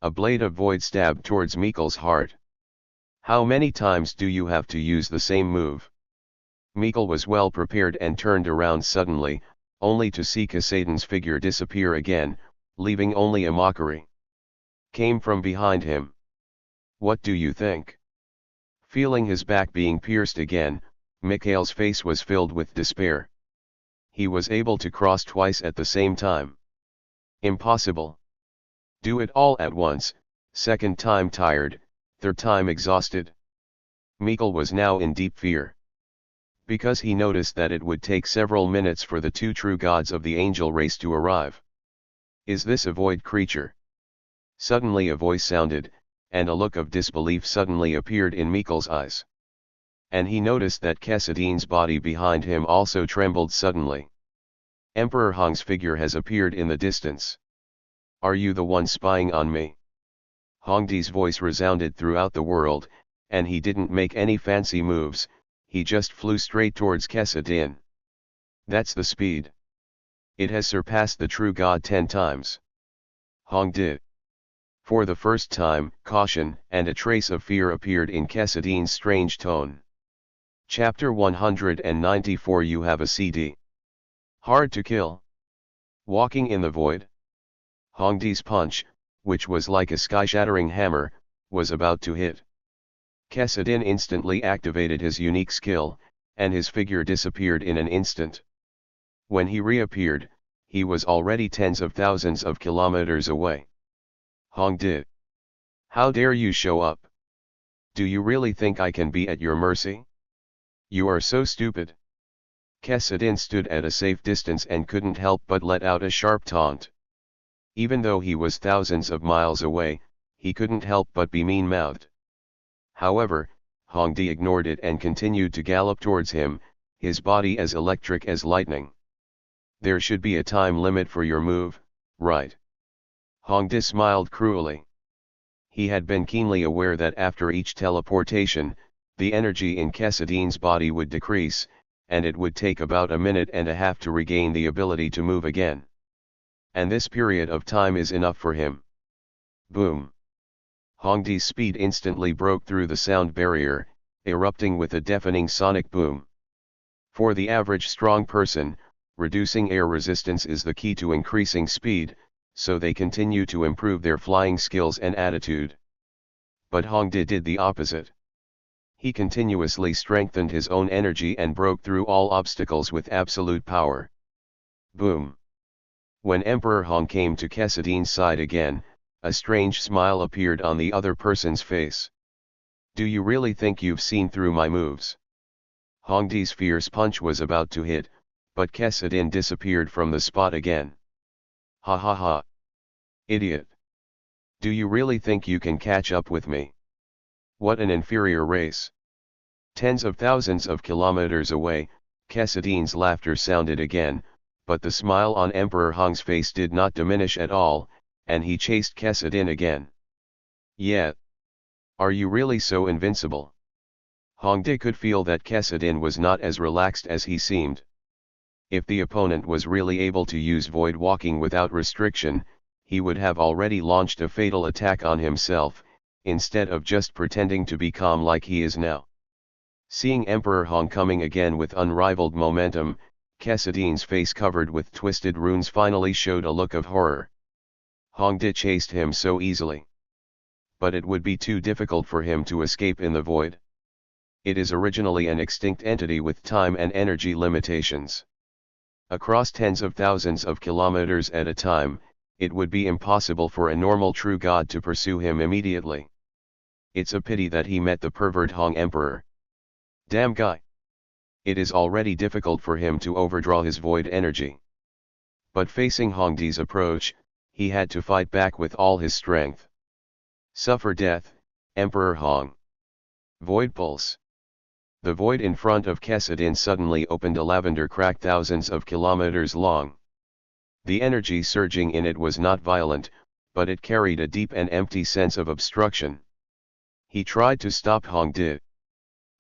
A: A blade of void stabbed towards Mikkel's heart. How many times do you have to use the same move? Mikkel was well prepared and turned around suddenly, only to see Kessidine's figure disappear again, leaving only a mockery. Came from behind him. What do you think? Feeling his back being pierced again, Mikhail's face was filled with despair. He was able to cross twice at the same time. Impossible. Do it all at once, second time tired, third time exhausted. Mikkel was now in deep fear. Because he noticed that it would take several minutes for the two true gods of the angel race to arrive. Is this a void creature? Suddenly a voice sounded, and a look of disbelief suddenly appeared in Mikkel's eyes. And he noticed that Kessidine's body behind him also trembled suddenly. Emperor Hong's figure has appeared in the distance. Are you the one spying on me? Hongdi's voice resounded throughout the world, and he didn't make any fancy moves, he just flew straight towards Kessidine. That's the speed. It has surpassed the true god 10 times. Hong did. For the first time, caution and a trace of fear appeared in Kessidine's strange tone. Chapter 194. You have a CD. Hard to kill. Walking in the void. Hongdi's punch, which was like a sky-shattering hammer, was about to hit. Kessidine instantly activated his unique skill, and his figure disappeared in an instant. When he reappeared, he was already tens of thousands of kilometers away. Hong did. How dare you show up? Do you really think I can be at your mercy? You are so stupid. Kessidine stood at a safe distance and couldn't help but let out a sharp taunt. Even though he was thousands of miles away, he couldn't help but be mean-mouthed. However, Hongdi ignored it and continued to gallop towards him, his body as electric as lightning. There should be a time limit for your move, right? Hongdi smiled cruelly. He had been keenly aware that after each teleportation, the energy in Kessidine's body would decrease, and it would take about a minute and a half to regain the ability to move again. And this period of time is enough for him. Boom! Hongdi's speed instantly broke through the sound barrier, erupting with a deafening sonic boom. For the average strong person, reducing air resistance is the key to increasing speed, so they continue to improve their flying skills and attitude. But Hongdi did the opposite. He continuously strengthened his own energy and broke through all obstacles with absolute power. Boom! When Emperor Hong came to Kessidine's side again, a strange smile appeared on the other person's face. Do you really think you've seen through my moves? Hongdi's fierce punch was about to hit, but Kessidine disappeared from the spot again. Ha ha ha. Idiot. Do you really think you can catch up with me? What an inferior race. Tens of thousands of kilometers away, Kessidine's laughter sounded again, but the smile on Emperor Hong's face did not diminish at all, and he chased Kessidine again. Yeah. Are you really so invincible? Hongdi could feel that Kessidine was not as relaxed as he seemed. If the opponent was really able to use void walking without restriction, he would have already launched a fatal attack on himself, instead of just pretending to be calm like he is now. Seeing Emperor Hong coming again with unrivaled momentum, Cassadin's face covered with twisted runes finally showed a look of horror. Hongdi chased him so easily. But it would be too difficult for him to escape in the void. It is originally an extinct entity with time and energy limitations. Across tens of thousands of kilometers at a time, it would be impossible for a normal true god to pursue him immediately. It's a pity that he met the pervert Hong Emperor. Damn guy. It is already difficult for him to overdraw his void energy. But facing Hongdi's approach, he had to fight back with all his strength. Suffer death, Emperor Hong. Void pulse. The void in front of Cassadin suddenly opened, a lavender crack thousands of kilometers long. The energy surging in it was not violent, but it carried a deep and empty sense of obstruction. He tried to stop Hongdi.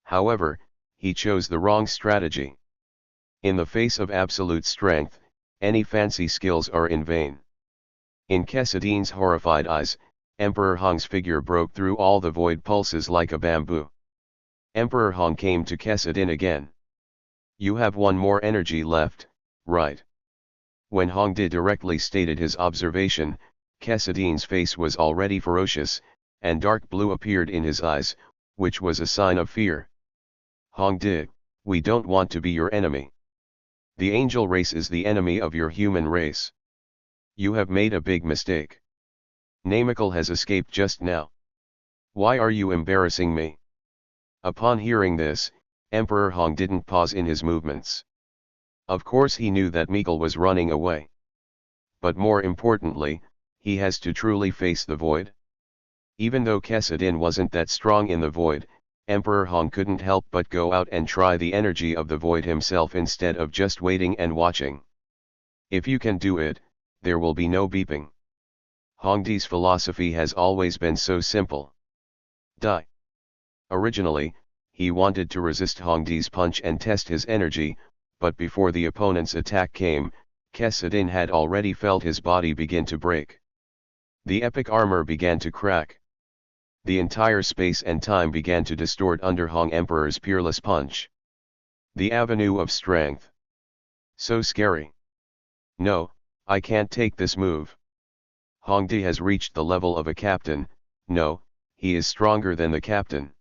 A: However, he chose the wrong strategy. In the face of absolute strength, any fancy skills are in vain. In Cassadin's horrified eyes, Emperor Hong's figure broke through all the void pulses like a bamboo. Emperor Hong came to Cassadin again. You have one more energy left, right? When Hongdi directly stated his observation, Cassadin's face was already ferocious, and dark blue appeared in his eyes, which was a sign of fear. Hongdi, we don't want to be your enemy. The angel race is the enemy of your human race. You have made a big mistake. Namical has escaped just now. Why are you embarrassing me? Upon hearing this, Emperor Hong didn't pause in his movements. Of course he knew that Meikle was running away. But more importantly, he has to truly face the void. Even though Cassadin wasn't that strong in the void, Emperor Hong couldn't help but go out and try the energy of the void himself instead of just waiting and watching. If you can do it, there will be no beeping. Hongdi's philosophy has always been so simple. Die. Originally, he wanted to resist Hongdi's punch and test his energy, but before the opponent's attack came, Cassadin had already felt his body begin to break. The epic armor began to crack. The entire space and time began to distort under Hong Emperor's peerless punch. The avenue of strength. So scary. No, I can't take this move. Hongdi has reached the level of a captain. No, he is stronger than the captain.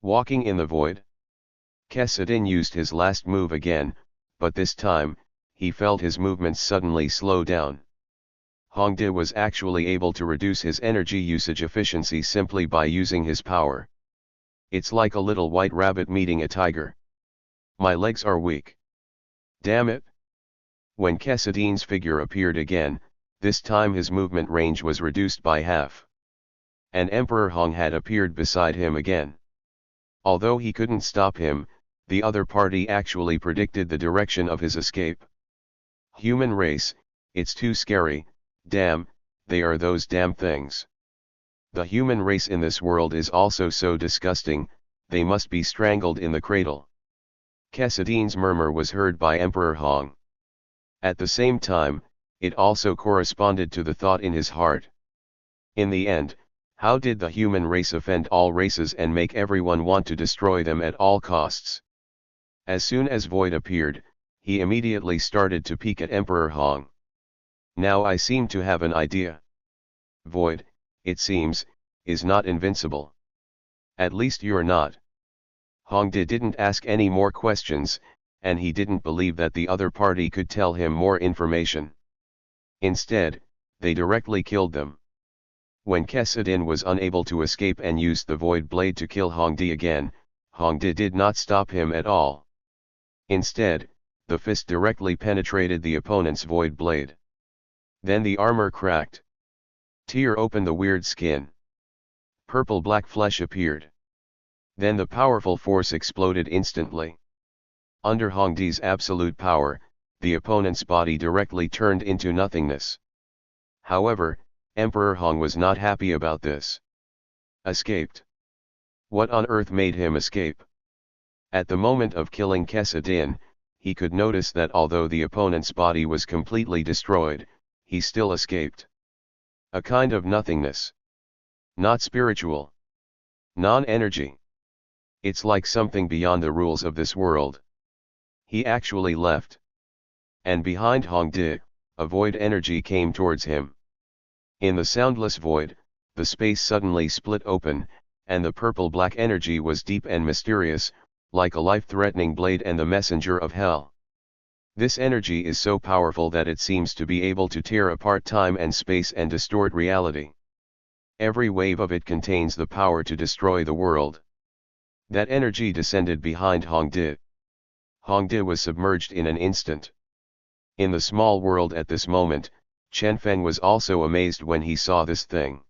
A: Walking in the void. Cassadin used his last move again, but this time, he felt his movements suddenly slow down. Hongdi was actually able to reduce his energy usage efficiency simply by using his power. It's like a little white rabbit meeting a tiger. My legs are weak. Damn it! When Cassadin's figure appeared again, this time his movement range was reduced by half. And Emperor Hong had appeared beside him again. Although he couldn't stop him, the other party actually predicted the direction of his escape. Human race, it's too scary, damn, they are those damn things. The human race in this world is also so disgusting, they must be strangled in the cradle. Cassadin's murmur was heard by Emperor Hong. At the same time, it also corresponded to the thought in his heart. In the end, how did the human race offend all races and make everyone want to destroy them at all costs? As soon as Void appeared, he immediately started to peek at Emperor Hong. Now I seem to have an idea. Void, it seems, is not invincible. At least you're not. Hongdi didn't ask any more questions, and he didn't believe that the other party could tell him more information. Instead, they directly killed them. When Cassadin was unable to escape and used the Void Blade to kill Hongdi again, Hongdi did not stop him at all. Instead, the fist directly penetrated the opponent's Void Blade. Then the armor cracked. Tear opened the weird skin. Purple-black flesh appeared. Then the powerful force exploded instantly. Under Hongdi's absolute power, the opponent's body directly turned into nothingness. However, Emperor Hong was not happy about this. Escaped. What on earth made him escape? At the moment of killing Cassadin, he could notice that although the opponent's body was completely destroyed, he still escaped. A kind of nothingness. Not spiritual. Non-energy. It's like something beyond the rules of this world. He actually left. And behind Hongdi, a void energy came towards him. In the soundless void, the space suddenly split open, and the purple-black energy was deep and mysterious, like a life-threatening blade and the messenger of hell. This energy is so powerful that it seems to be able to tear apart time and space and distort reality. Every wave of it contains the power to destroy the world. That energy descended behind Hongdi. Hongdi was submerged in an instant. In the small world at this moment, Chen Feng was also amazed when he saw this thing.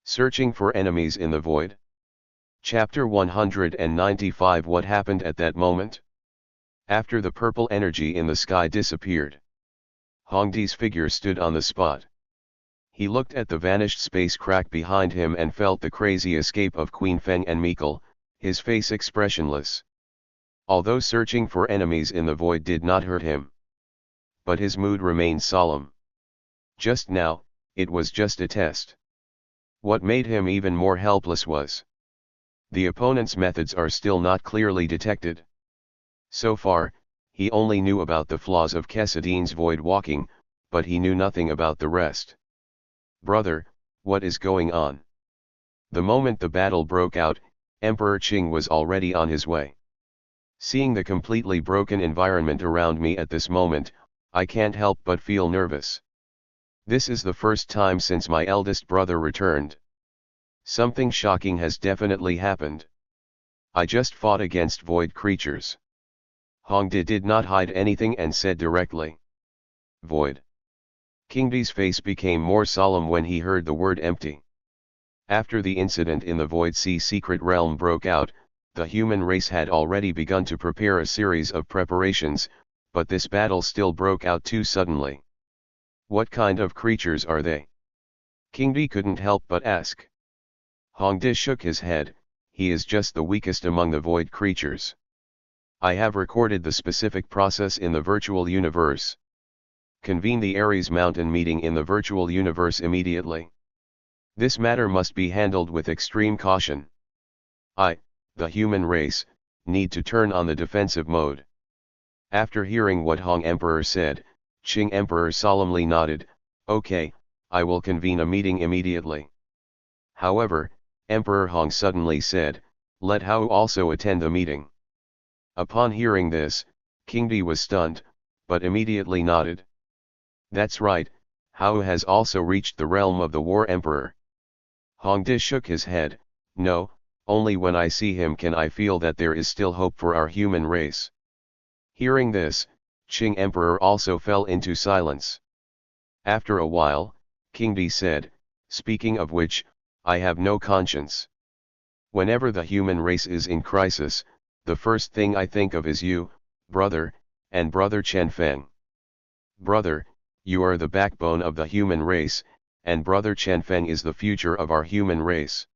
A: Searching for enemies in the void. Chapter 195. What happened at that moment? After the purple energy in the sky disappeared, Hongdi's figure stood on the spot. He looked at the vanished space crack behind him and felt the crazy escape of Queen Feng and Mikkel, his face expressionless. Although searching for enemies in the void did not hurt him, but his mood remained solemn. Just now, it was just a test. What made him even more helpless was the opponent's methods are still not clearly detected. So far, he only knew about the flaws of Kessidine's void walking, but he knew nothing about the rest. Brother, what is going on? The moment the battle broke out, Emperor Qing was already on his way. Seeing the completely broken environment around me at this moment, I can't help but feel nervous. This is the first time since my eldest brother returned. Something shocking has definitely happened. I just fought against void creatures. Hongdi did not hide anything and said directly. Void. Qingdi's face became more solemn when he heard the word empty. After the incident in the Void Sea secret realm broke out, the human race had already begun to prepare a series of preparations, but this battle still broke out too suddenly. What kind of creatures are they? Qingdi couldn't help but ask. Hongdi shook his head. He is just the weakest among the void creatures. I have recorded the specific process in the virtual universe. Convene the Ares Mountain meeting in the virtual universe immediately. This matter must be handled with extreme caution. I, the human race, need to turn on the defensive mode. After hearing what Hong Emperor said, Qing Emperor solemnly nodded. Okay, I will convene a meeting immediately. However, Emperor Hong suddenly said, let Hao also attend the meeting. Upon hearing this, Qingdi was stunned, but immediately nodded. That's right, Hao has also reached the realm of the War Emperor. Hongdi shook his head. No, only when I see him can I feel that there is still hope for our human race. Hearing this, Qing Emperor also fell into silence. After a while, Qingdi said, speaking of which, I have no conscience. Whenever the human race is in crisis, the first thing I think of is you, brother, and brother Chen Feng. Brother, you are the backbone of the human race, and brother Chen Feng is the future of our human race.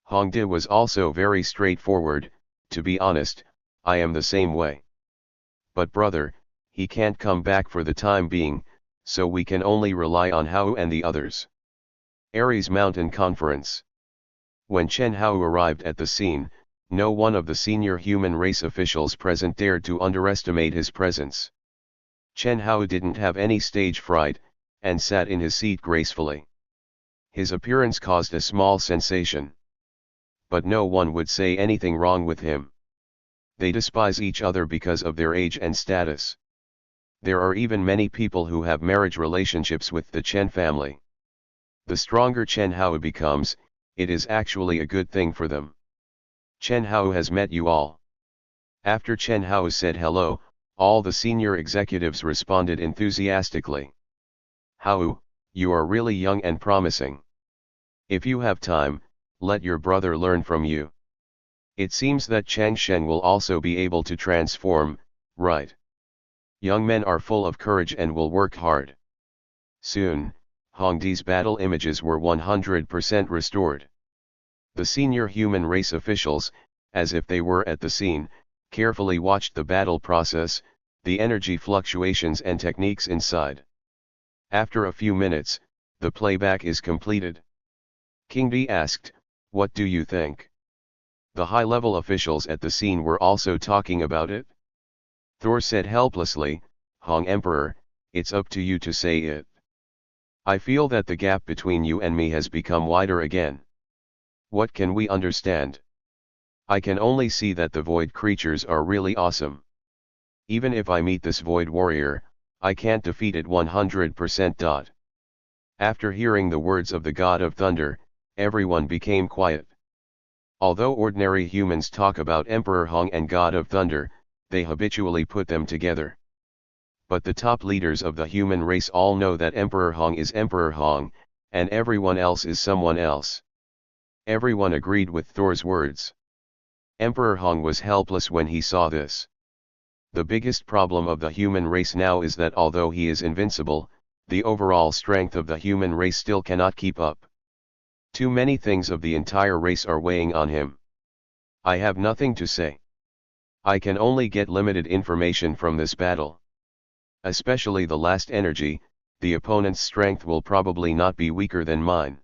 A: Hongdi was also very straightforward. To be honest, I am the same way. But brother, he can't come back for the time being, so we can only rely on Hao and the others. Ares Mountain Conference. When Chen Hao arrived at the scene, no one of the senior human race officials present dared to underestimate his presence. Chen Hao didn't have any stage fright, and sat in his seat gracefully. His appearance caused a small sensation. But no one would say anything wrong with him. They despise each other because of their age and status. There are even many people who have marriage relationships with the Chen family. The stronger Chen Hao becomes, it is actually a good thing for them. Chen Hao has met you all. After Chen Hao said hello, all the senior executives responded enthusiastically. Hao, you are really young and promising. If you have time, let your brother learn from you. It seems that Chang Shen will also be able to transform, right? Young men are full of courage and will work hard. Soon, Hongdi's battle images were 100% restored. The senior human race officials, as if they were at the scene, carefully watched the battle process, the energy fluctuations and techniques inside. After a few minutes, the playback is completed. King Di asked, "What do you think?" The high-level officials at the scene were also talking about it. Thor said helplessly, "Hong Emperor, it's up to you to say it. I feel that the gap between you and me has become wider again. What can we understand? I can only see that the void creatures are really awesome. Even if I meet this void warrior, I can't defeat it 100%. After hearing the words of the God of Thunder, everyone became quiet. Although ordinary humans talk about Emperor Hong and God of Thunder, they habitually put them together. But the top leaders of the human race all know that Emperor Hong is Emperor Hong, and everyone else is someone else. Everyone agreed with Thor's words. Emperor Hong was helpless when he saw this. The biggest problem of the human race now is that although he is invincible, the overall strength of the human race still cannot keep up. Too many things of the entire race are weighing on him. I have nothing to say. I can only get limited information from this battle. Especially the last energy, the opponent's strength will probably not be weaker than mine."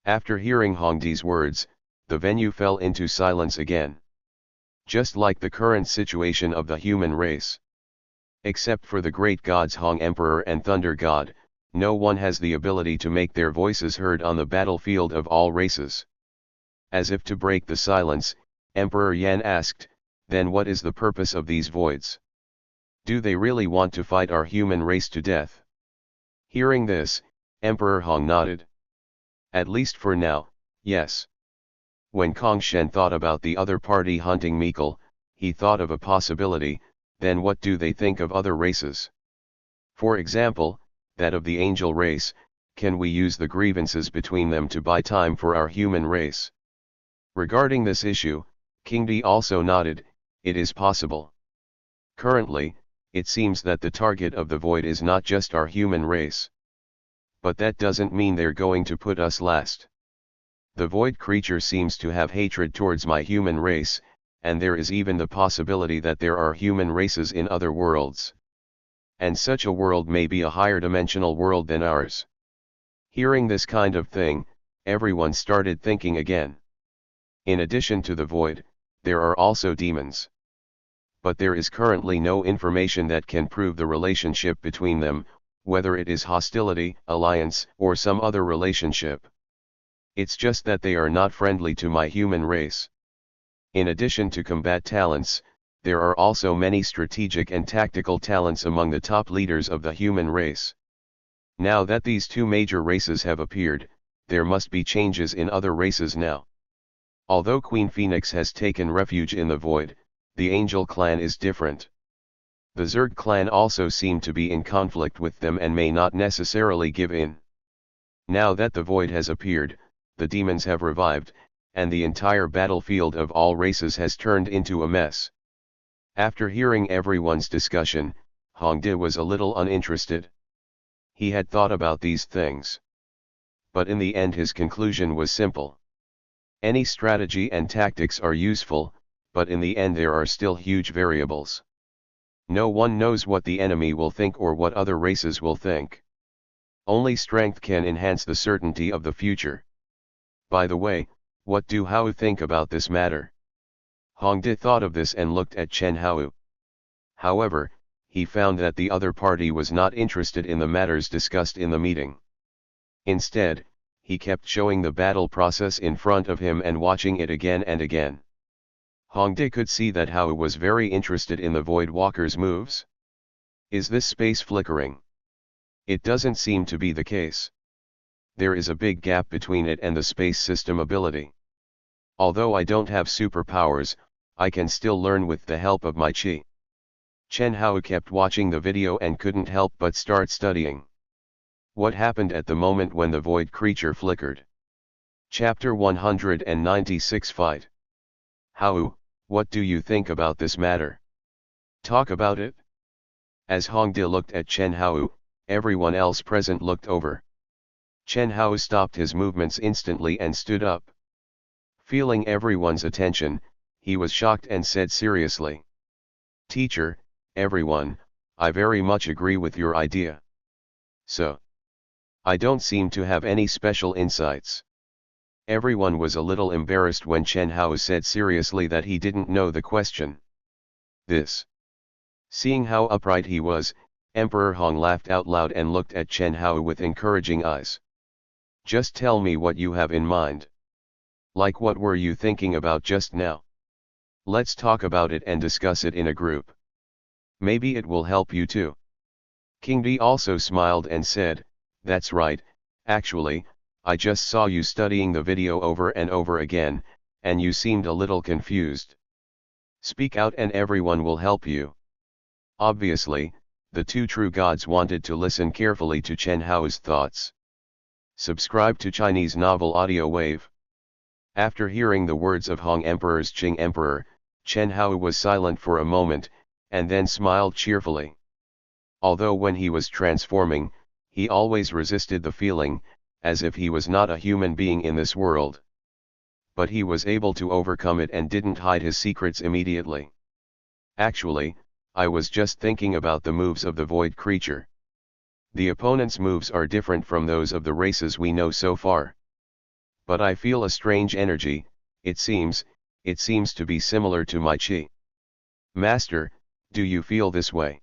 A: After hearing Hongdi's words, the venue fell into silence again. Just like the current situation of the human race. Except for the great gods Hong Emperor and Thunder God, no one has the ability to make their voices heard on the battlefield of all races. As if to break the silence, Emperor Yan asked, "Then what is the purpose of these voids? Do they really want to fight our human race to death?" Hearing this, Emperor Hong nodded. "At least for now, yes." When Kong Shen thought about the other party hunting Meikle, he thought of a possibility. Then what do they think of other races? For example, that of the angel race. Can we use the grievances between them to buy time for our human race? Regarding this issue, King Di also nodded, "It is possible. Currently, it seems that the target of the void is not just our human race. But that doesn't mean they're going to put us last. The void creature seems to have hatred towards my human race, and there is even the possibility that there are human races in other worlds. And such a world may be a higher dimensional world than ours." Hearing this kind of thing, everyone started thinking again. In addition to the void, there are also demons. But there is currently no information that can prove the relationship between them, whether it is hostility, alliance, or some other relationship. It's just that they are not friendly to my human race. In addition to combat talents, there are also many strategic and tactical talents among the top leaders of the human race. Now that these two major races have appeared, there must be changes in other races now. Although Queen Phoenix has taken refuge in the void, the Angel clan is different. The Zerg clan also seem to be in conflict with them and may not necessarily give in. Now that the void has appeared, the demons have revived, and the entire battlefield of all races has turned into a mess. After hearing everyone's discussion, Hongdi was a little uninterested. He had thought about these things. But in the end his conclusion was simple. Any strategy and tactics are useful, but in the end there are still huge variables. No one knows what the enemy will think or what other races will think. Only strength can enhance the certainty of the future. By the way, what do Hao think about this matter? Hongdi thought of this and looked at Chen Hao. However, he found that the other party was not interested in the matters discussed in the meeting. Instead, he kept showing the battle process in front of him and watching it again and again. Hongdi could see that Hao was very interested in the Void Walker's moves. Is this space flickering? It doesn't seem to be the case. There is a big gap between it and the space system ability. Although I don't have superpowers, I can still learn with the help of my chi. Chen Hao kept watching the video and couldn't help but start studying. What happened at the moment when the void creature flickered? Chapter 196 Fight. Hao, what do you think about this matter? Talk about it. As Hongdi looked at Chen Hao, everyone else present looked over. Chen Hao stopped his movements instantly and stood up. Feeling everyone's attention, he was shocked and said seriously, "Teacher, everyone, I very much agree with your idea. So, I don't seem to have any special insights. Everyone was a little embarrassed when Chen Hao said seriously that he didn't know the question. This. Seeing how upright he was, Emperor Hong laughed out loud and looked at Chen Hao with encouraging eyes. Just tell me what you have in mind. Like what were you thinking about just now? Let's talk about it and discuss it in a group. Maybe it will help you too. King Di also smiled and said, that's right, actually, I just saw you studying the video over and over again, and you seemed a little confused. Speak out and everyone will help you. Obviously, the two true gods wanted to listen carefully to Chen Hao's thoughts. Subscribe to Chinese Novel Audio Wave. After hearing the words of Hong Emperor's Qing Emperor, Chen Hao was silent for a moment, and then smiled cheerfully. Although when he was transforming, he always resisted the feeling, as if he was not a human being in this world. But he was able to overcome it and didn't hide his secrets immediately. Actually, I was just thinking about the moves of the void creature. The opponent's moves are different from those of the races we know so far. But I feel a strange energy, it seems to be similar to my qi. Master, do you feel this way?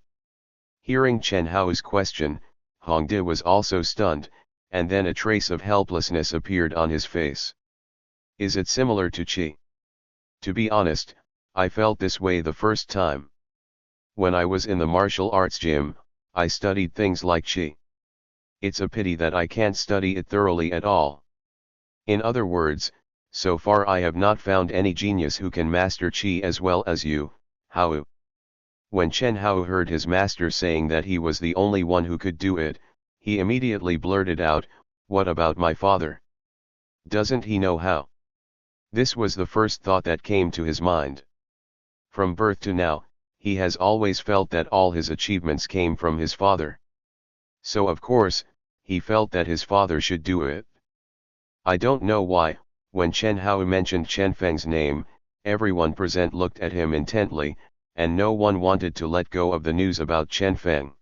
A: Hearing Chen Hao's question, Hong Di was also stunned, and then a trace of helplessness appeared on his face. Is it similar to qi? To be honest, I felt this way the first time. When I was in the martial arts gym, I studied things like qi. It's a pity that I can't study it thoroughly at all. In other words, so far I have not found any genius who can master qi as well as you, Hao. When Chen Hao heard his master saying that he was the only one who could do it, he immediately blurted out, what about my father? Doesn't he know how? This was the first thought that came to his mind. From birth to now, he has always felt that all his achievements came from his father. So of course, he felt that his father should do it. I don't know why, when Chen Hao mentioned Chen Feng's name, everyone present looked at him intently, and no one wanted to let go of the news about Chen Feng.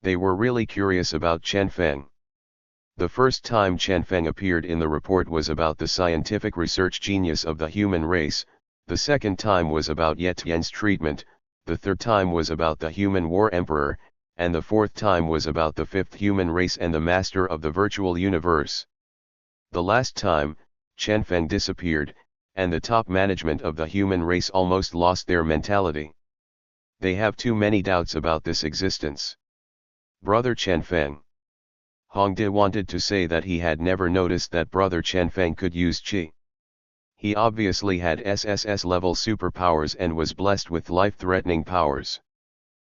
A: They were really curious about Chen Feng. The first time Chen Feng appeared in the report was about the scientific research genius of the human race, the second time was about Ye Tian's treatment, the third time was about the human war emperor, and the fourth time was about the fifth human race and the master of the virtual universe. The last time, Chen Feng disappeared, and the top management of the human race almost lost their mentality. They have too many doubts about this existence. Brother Chen Feng. Hong Di wanted to say that he had never noticed that Brother Chen Feng could use qi. He obviously had SSS-level superpowers and was blessed with life-threatening powers.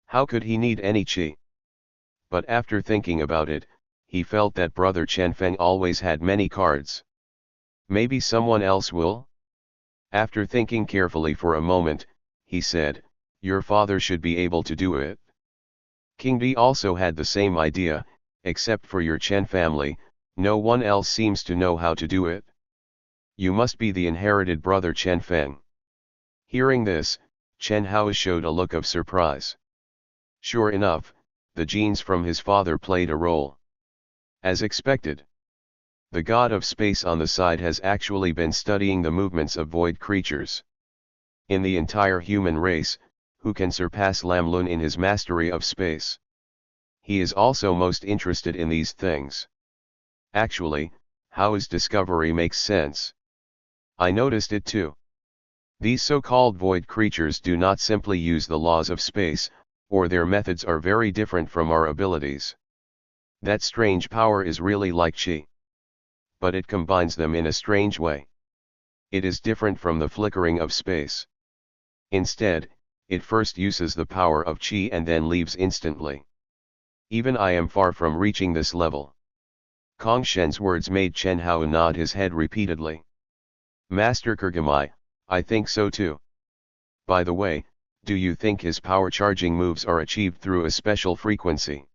A: How could he need any qi? But after thinking about it, he felt that Brother Chen Feng always had many cards. Maybe someone else will? After thinking carefully for a moment, he said, your father should be able to do it. King Di also had the same idea, except for your Chen family, no one else seems to know how to do it. You must be the inherited Brother Chen Feng. Hearing this, Chen Hao showed a look of surprise. Sure enough, the genes from his father played a role. As expected. The god of space on the side has actually been studying the movements of void creatures. In the entire human race, who can surpass Lam Lun in his mastery of space? He is also most interested in these things. Actually, Hao's discovery makes sense. I noticed it too. These so-called void creatures do not simply use the laws of space, or their methods are very different from our abilities. That strange power is really like qi. But it combines them in a strange way. It is different from the flickering of space. Instead, it first uses the power of qi and then leaves instantly. Even I am far from reaching this level. Kong Shen's words made Chen Hao nod his head repeatedly. Master Kurgamai, I think so too. By the way, do you think his power charging moves are achieved through a special frequency?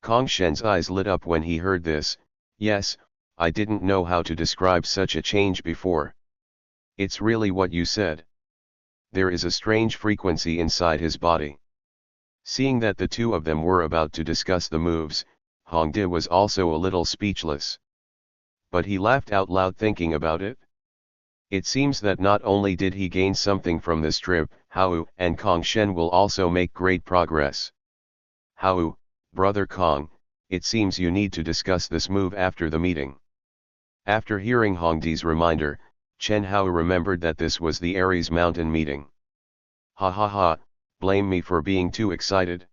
A: Kong Shen's eyes lit up when he heard this. Yes, I didn't know how to describe such a change before. It's really what you said. There is a strange frequency inside his body. Seeing that the two of them were about to discuss the moves, Hongde was also a little speechless. But he laughed out loud thinking about it. It seems that not only did he gain something from this trip, Hao and Kong Shen will also make great progress. Hao, brother Kong, it seems you need to discuss this move after the meeting. After hearing Hongde's reminder, Chen Hao remembered that this was the Aries Mountain meeting. Ha ha ha, blame me for being too excited.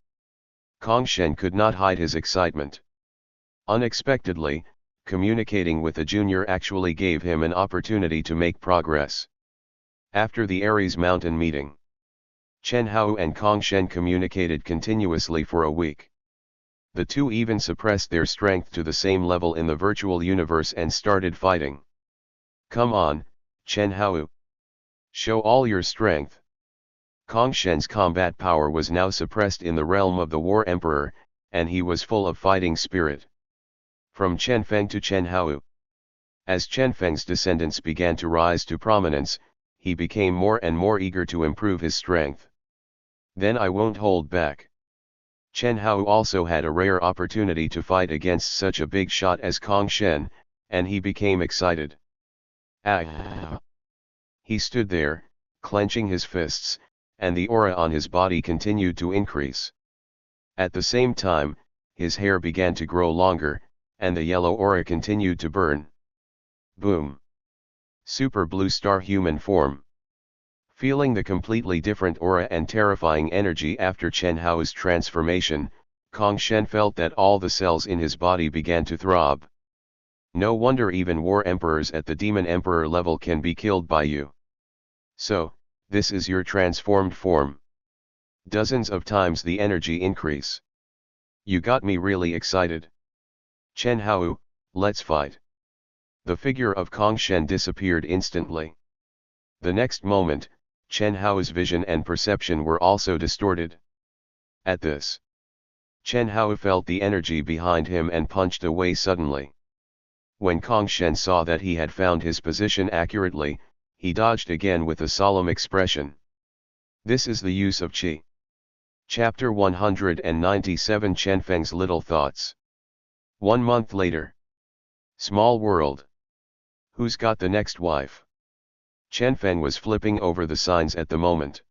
A: Kong Shen could not hide his excitement. Unexpectedly, communicating with the junior actually gave him an opportunity to make progress. After the Aries Mountain meeting, Chen Hao and Kong Shen communicated continuously for a week. The two even suppressed their strength to the same level in the virtual universe and started fighting. Come on, Chen Hao. Show all your strength. Kong Shen's combat power was now suppressed in the realm of the War Emperor, and he was full of fighting spirit. From Chen Feng to Chen Hao. As Chen Feng's descendants began to rise to prominence, he became more and more eager to improve his strength. Then I won't hold back. Chen Hao also had a rare opportunity to fight against such a big shot as Kong Shen, and he became excited. Ah! He stood there, clenching his fists, and the aura on his body continued to increase. At the same time, his hair began to grow longer, and the yellow aura continued to burn. Boom! Super Blue Star human form. Feeling the completely different aura and terrifying energy after Chen Hao's transformation, Kong Shen felt that all the cells in his body began to throb. No wonder even war emperors at the demon emperor level can be killed by you. So, this is your transformed form. Dozens of times the energy increase. You got me really excited. Chen Hao, let's fight. The figure of Kong Shen disappeared instantly. The next moment, Chen Hao's vision and perception were also distorted. At this, Chen Hao felt the energy behind him and punched away suddenly. When Kong Shen saw that he had found his position accurately, he dodged again with a solemn expression. This is the use of qi. Chapter 197 Chen Feng's Little Thoughts. 1 month later. Small world. Who's got the next wife? Chen Feng was flipping over the signs at the moment.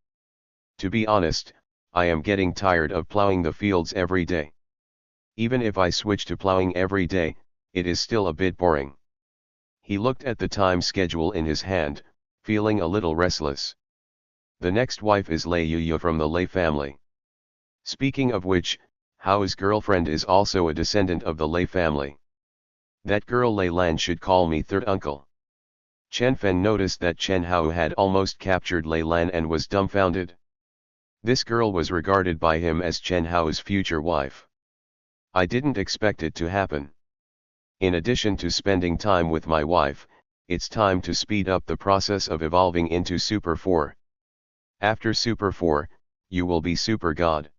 A: To be honest, I am getting tired of plowing the fields every day. Even if I switch to plowing every day, it is still a bit boring. He looked at the time schedule in his hand, feeling a little restless. The next wife is Lei Yuya from the Lei family. Speaking of which, Hao's girlfriend is also a descendant of the Lei family. That girl Lei Lan should call me third uncle. Chen Feng noticed that Chen Hao had almost captured Lei Lan and was dumbfounded. This girl was regarded by him as Chen Hao's future wife. I didn't expect it to happen. In addition to spending time with my wife, it's time to speed up the process of evolving into Super 4. After Super 4, you will be Super God.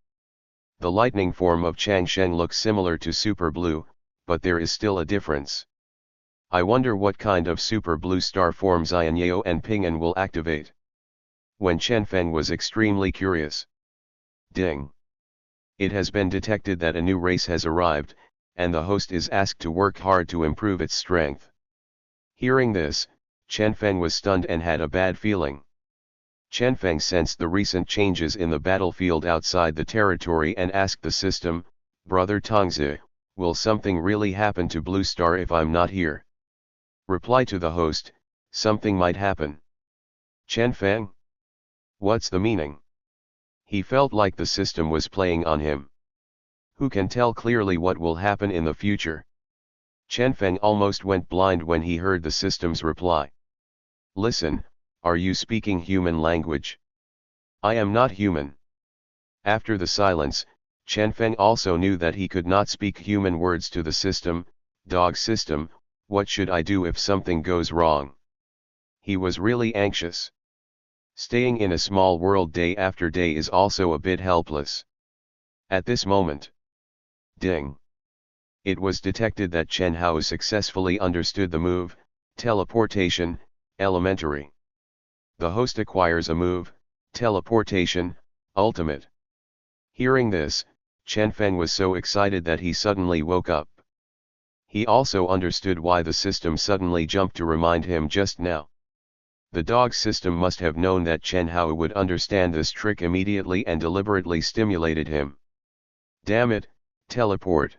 A: The lightning form of Chang Sheng looks similar to Super Blue, but there is still a difference. I wonder what kind of Super Blue Star form Xian Yao and Ping'an will activate. When Chen Feng was extremely curious. Ding! It has been detected that a new race has arrived, and the host is asked to work hard to improve its strength. Hearing this, Chen Feng was stunned and had a bad feeling. Chen Feng sensed the recent changes in the battlefield outside the territory and asked the system, Brother Tongzi, will something really happen to Blue Star if I'm not here? Reply to the host, something might happen. Chen Feng? What's the meaning? He felt like the system was playing on him. Who can tell clearly what will happen in the future? Chen Feng almost went blind when he heard the system's reply. Listen, are you speaking human language? I am not human. After the silence, Chen Feng also knew that he could not speak human words to the system. Dog system, what should I do if something goes wrong? He was really anxious. Staying in a small world day after day is also a bit helpless. At this moment. Ding! It was detected that Chen Hao successfully understood the move, teleportation, elementary. The host acquires a move, teleportation, ultimate. Hearing this, Chen Feng was so excited that he suddenly woke up. He also understood why the system suddenly jumped to remind him just now. The dog system must have known that Chen Hao would understand this trick immediately and deliberately stimulated him. Damn it, teleport.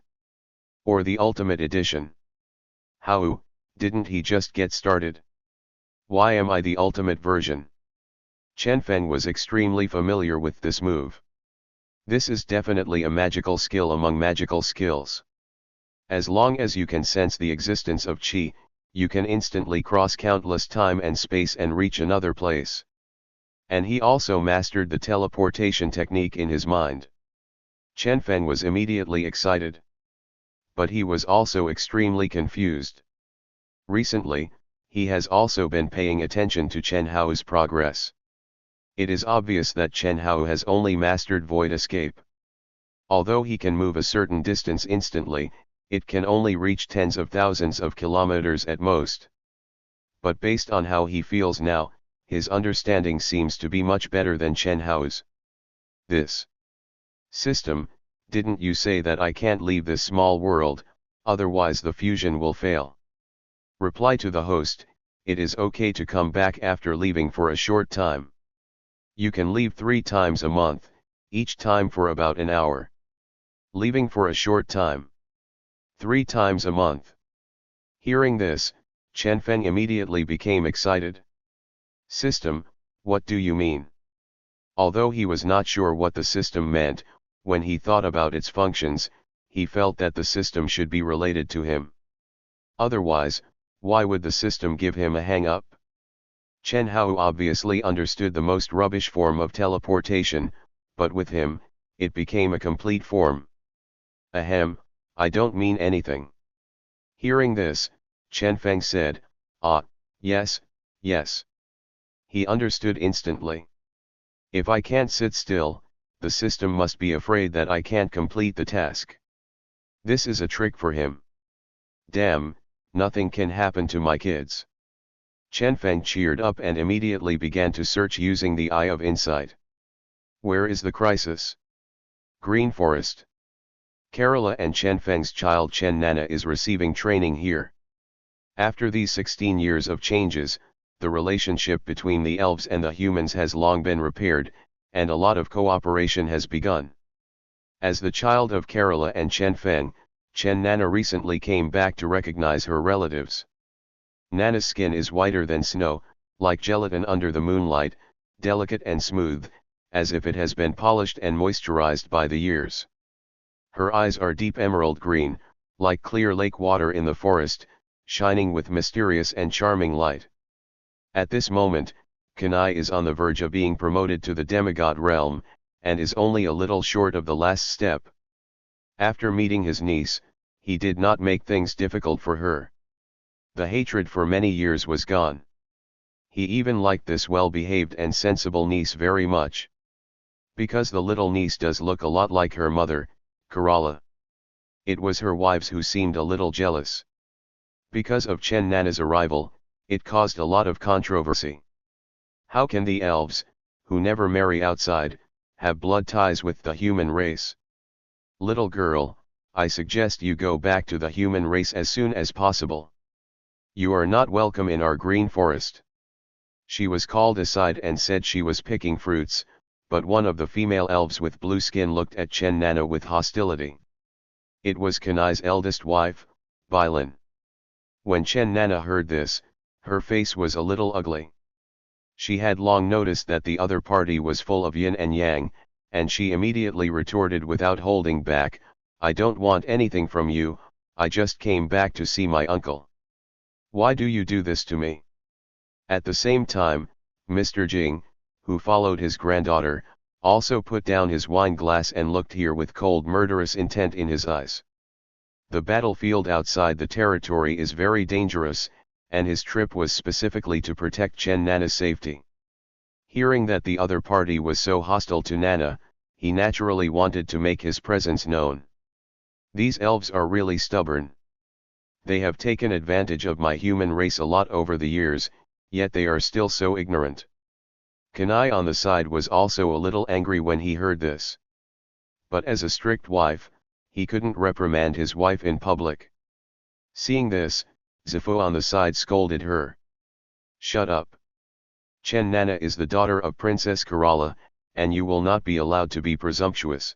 A: Or the ultimate edition. Hao, didn't he just get started? Why am I the ultimate version? Chen Feng was extremely familiar with this move. This is definitely a magical skill among magical skills. As long as you can sense the existence of qi, you can instantly cross countless time and space and reach another place. And he also mastered the teleportation technique in his mind. Chen Feng was immediately excited. But he was also extremely confused. Recently, he has also been paying attention to Chen Hao's progress. It is obvious that Chen Hao has only mastered void escape. Although he can move a certain distance instantly, it can only reach tens of thousands of kilometers at most. But based on how he feels now, his understanding seems to be much better than Chen Hao's. This system, didn't you say that I can't leave this small world, otherwise the fusion will fail? Reply to the host, it is okay to come back after leaving for a short time. You can leave 3 times a month, each time for about an hour. Leaving for a short time. 3 times a month. Hearing this, Chen Feng immediately became excited. System, what do you mean? Although he was not sure what the system meant, when he thought about its functions, he felt that the system should be related to him. Otherwise, why would the system give him a hang-up? Chen Hao obviously understood the most rubbish form of teleportation, but with him, it became a complete form. Ahem, I don't mean anything. Hearing this, Chen Feng said, ah, yes, yes. He understood instantly. If I can't sit still, the system must be afraid that I can't complete the task. This is a trick for him. Damn, nothing can happen to my kids. Chen Feng cheered up and immediately began to search using the Eye of Insight. Where is the crisis? Green Forest. Kerala and Chen Feng's child Chen Nana is receiving training here. After these 16 years of changes, the relationship between the elves and the humans has long been repaired, and a lot of cooperation has begun. As the child of Kerala and Chen Feng, Chen Nana recently came back to recognize her relatives. Nana's skin is whiter than snow, like gelatin under the moonlight, delicate and smooth, as if it has been polished and moisturized by the years. Her eyes are deep emerald green, like clear lake water in the forest, shining with mysterious and charming light. At this moment, Kanai is on the verge of being promoted to the demigod realm, and is only a little short of the last step. After meeting his niece, he did not make things difficult for her. The hatred for many years was gone. He even liked this well-behaved and sensible niece very much. Because the little niece does look a lot like her mother, Kerala. It was her wives who seemed a little jealous. Because of Chen Nana's arrival, it caused a lot of controversy. How can the elves, who never marry outside, have blood ties with the human race? Little girl, I suggest you go back to the human race as soon as possible. You are not welcome in our green forest. She was called aside and said she was picking fruits, but one of the female elves with blue skin looked at Chen Nana with hostility. It was Kanai's eldest wife, Bailin. When Chen Nana heard this, her face was a little ugly. She had long noticed that the other party was full of yin and yang, and she immediately retorted without holding back, I don't want anything from you, I just came back to see my uncle. Why do you do this to me? At the same time, Mr. Jing, who followed his granddaughter, also put down his wine glass and looked here with cold murderous intent in his eyes. The battlefield outside the territory is very dangerous, and his trip was specifically to protect Chen Nana's safety. Hearing that the other party was so hostile to Nana, he naturally wanted to make his presence known. These elves are really stubborn. They have taken advantage of my human race a lot over the years, yet they are still so ignorant. Kanai on the side was also a little angry when he heard this. But as a strict wife, he couldn't reprimand his wife in public. Seeing this, Zifu on the side scolded her. "Shut up. Chen Nana is the daughter of Princess Kerala, and you will not be allowed to be presumptuous."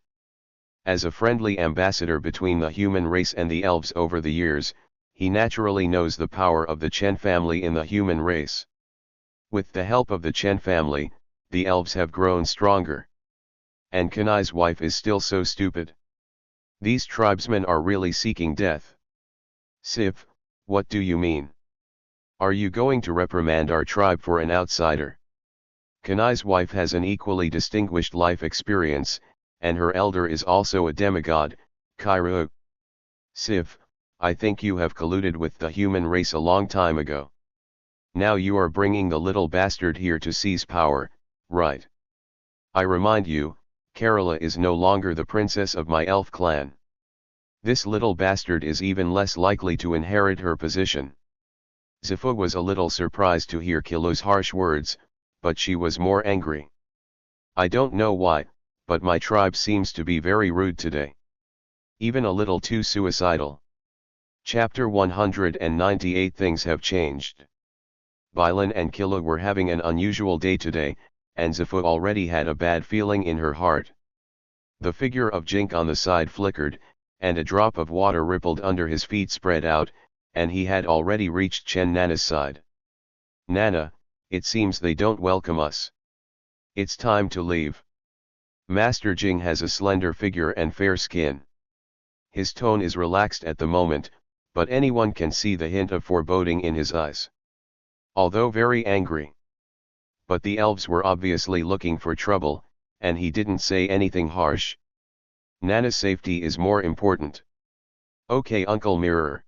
A: As a friendly ambassador between the human race and the elves over the years, he naturally knows the power of the Chen family in the human race. With the help of the Chen family, the elves have grown stronger. And Kanai's wife is still so stupid. These tribesmen are really seeking death. "Sif, what do you mean? Are you going to reprimand our tribe for an outsider?" Kanai's wife has an equally distinguished life experience, and her elder is also a demigod, Kairu. "Sif, I think you have colluded with the human race a long time ago. Now you are bringing the little bastard here to seize power, right? I remind you, Kerala is no longer the princess of my elf clan. This little bastard is even less likely to inherit her position." Zifu was a little surprised to hear Kilo's harsh words, but she was more angry. "I don't know why, but my tribe seems to be very rude today. Even a little too suicidal." Chapter 198. Things have changed. Bailan and Kilo were having an unusual day today, and Zifu already had a bad feeling in her heart. The figure of Jink on the side flickered, and a drop of water rippled under his feet spread out, and he had already reached Chen Nana's side. "Nana, it seems they don't welcome us. It's time to leave." Master Jing has a slender figure and fair skin. His tone is relaxed at the moment, but anyone can see the hint of foreboding in his eyes. Although very angry. But the elves were obviously looking for trouble, and he didn't say anything harsh. "Nana's safety is more important." "Okay, Uncle Mirror."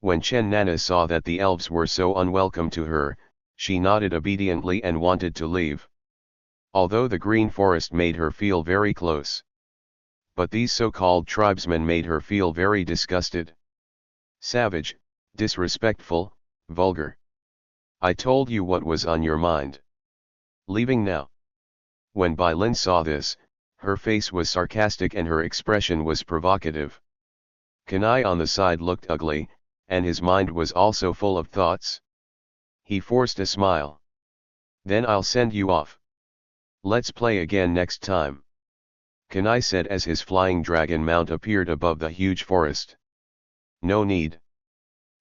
A: When Chen Nana saw that the elves were so unwelcome to her, she nodded obediently and wanted to leave. Although the green forest made her feel very close. But these so-called tribesmen made her feel very disgusted. Savage, disrespectful, vulgar. "I told you what was on your mind. Leaving now." When Bai Lin saw this, her face was sarcastic and her expression was provocative. Kanai on the side looked ugly, and his mind was also full of thoughts. He forced a smile. "Then I'll send you off. Let's play again next time," Kanai said as his flying dragon mount appeared above the huge forest. "No need."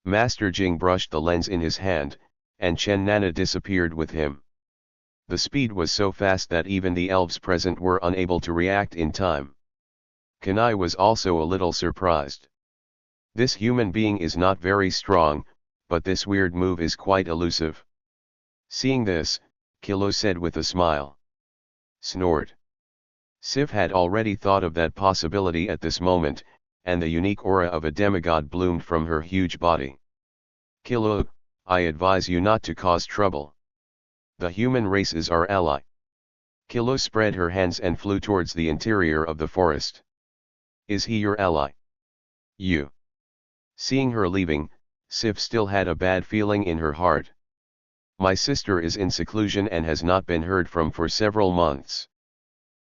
A: Master Jing brushed the lens in his hand, and Chen Nana disappeared with him. The speed was so fast that even the elves present were unable to react in time. Kanai was also a little surprised. This human being is not very strong, but this weird move is quite elusive. Seeing this, Kilo said with a smile. Snort. Sif had already thought of that possibility at this moment, and the unique aura of a demigod bloomed from her huge body. "Kilo, I advise you not to cause trouble. The human race is our ally." Kilo spread her hands and flew towards the interior of the forest. "Is he your ally?" "You." Seeing her leaving, Sif still had a bad feeling in her heart. "My sister is in seclusion and has not been heard from for several months.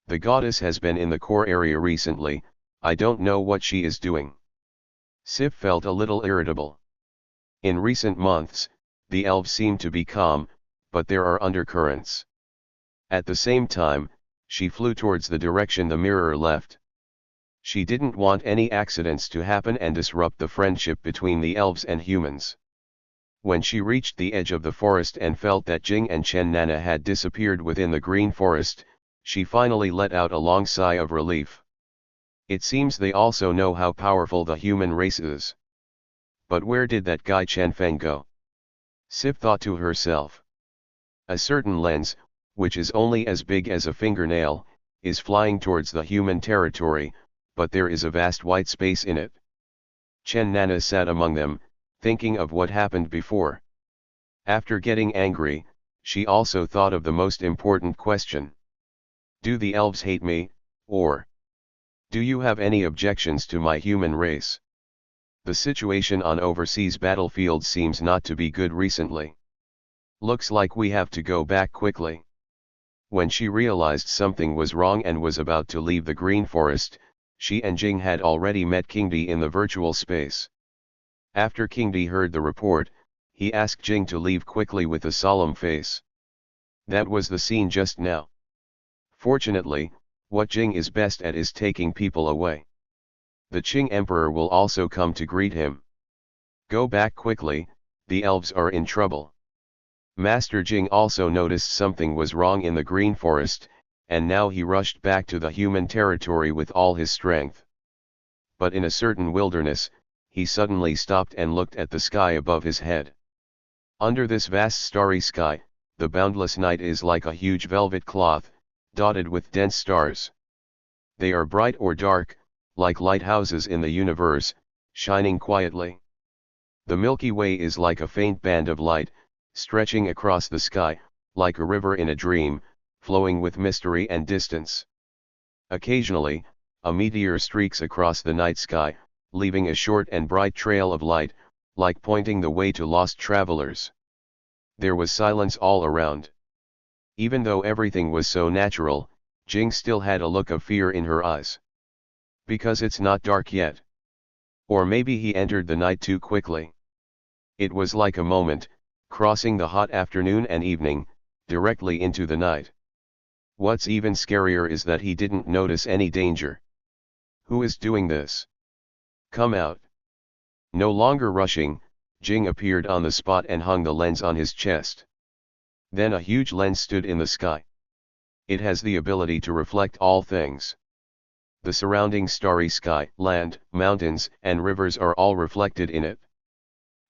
A: The goddess has been in the core area recently, I don't know what she is doing." Sif felt a little irritable. In recent months, the elves seem to be calm, but there are undercurrents. At the same time, she flew towards the direction the mirror left. She didn't want any accidents to happen and disrupt the friendship between the elves and humans. When she reached the edge of the forest and felt that Jing and Chen Nana had disappeared within the green forest, she finally let out a long sigh of relief. It seems they also know how powerful the human race is. But where did that guy Chen Feng go? Sif thought to herself. A certain lens, which is only as big as a fingernail, is flying towards the human territory, but there is a vast white space in it. Chen Nana sat among them, thinking of what happened before. After getting angry, she also thought of the most important question. Do the elves hate me, or do you have any objections to my human race? The situation on overseas battlefields seems not to be good recently. Looks like we have to go back quickly. When she realized something was wrong and was about to leave the green forest, she and Jing had already met King Di in the virtual space. After King Di heard the report, he asked Jing to leave quickly with a solemn face. That was the scene just now. Fortunately, what Jing is best at is taking people away. The Qing Emperor will also come to greet him. Go back quickly, the elves are in trouble. Master Jing also noticed something was wrong in the green forest, and now he rushed back to the human territory with all his strength. But in a certain wilderness, he suddenly stopped and looked at the sky above his head. Under this vast starry sky, the boundless night is like a huge velvet cloth, dotted with dense stars. They are bright or dark, like lighthouses in the universe, shining quietly. The Milky Way is like a faint band of light, stretching across the sky, like a river in a dream, flowing with mystery and distance. Occasionally, a meteor streaks across the night sky, leaving a short and bright trail of light, like pointing the way to lost travelers. There was silence all around. Even though everything was so natural, Jing still had a look of fear in her eyes. Because it's not dark yet. Or maybe he entered the night too quickly. It was like a moment, crossing the hot afternoon and evening, directly into the night. What's even scarier is that he didn't notice any danger. Who is doing this? Come out. No longer rushing, Jing appeared on the spot and hung the lens on his chest. Then a huge lens stood in the sky. It has the ability to reflect all things. The surrounding starry sky, land, mountains, and rivers are all reflected in it.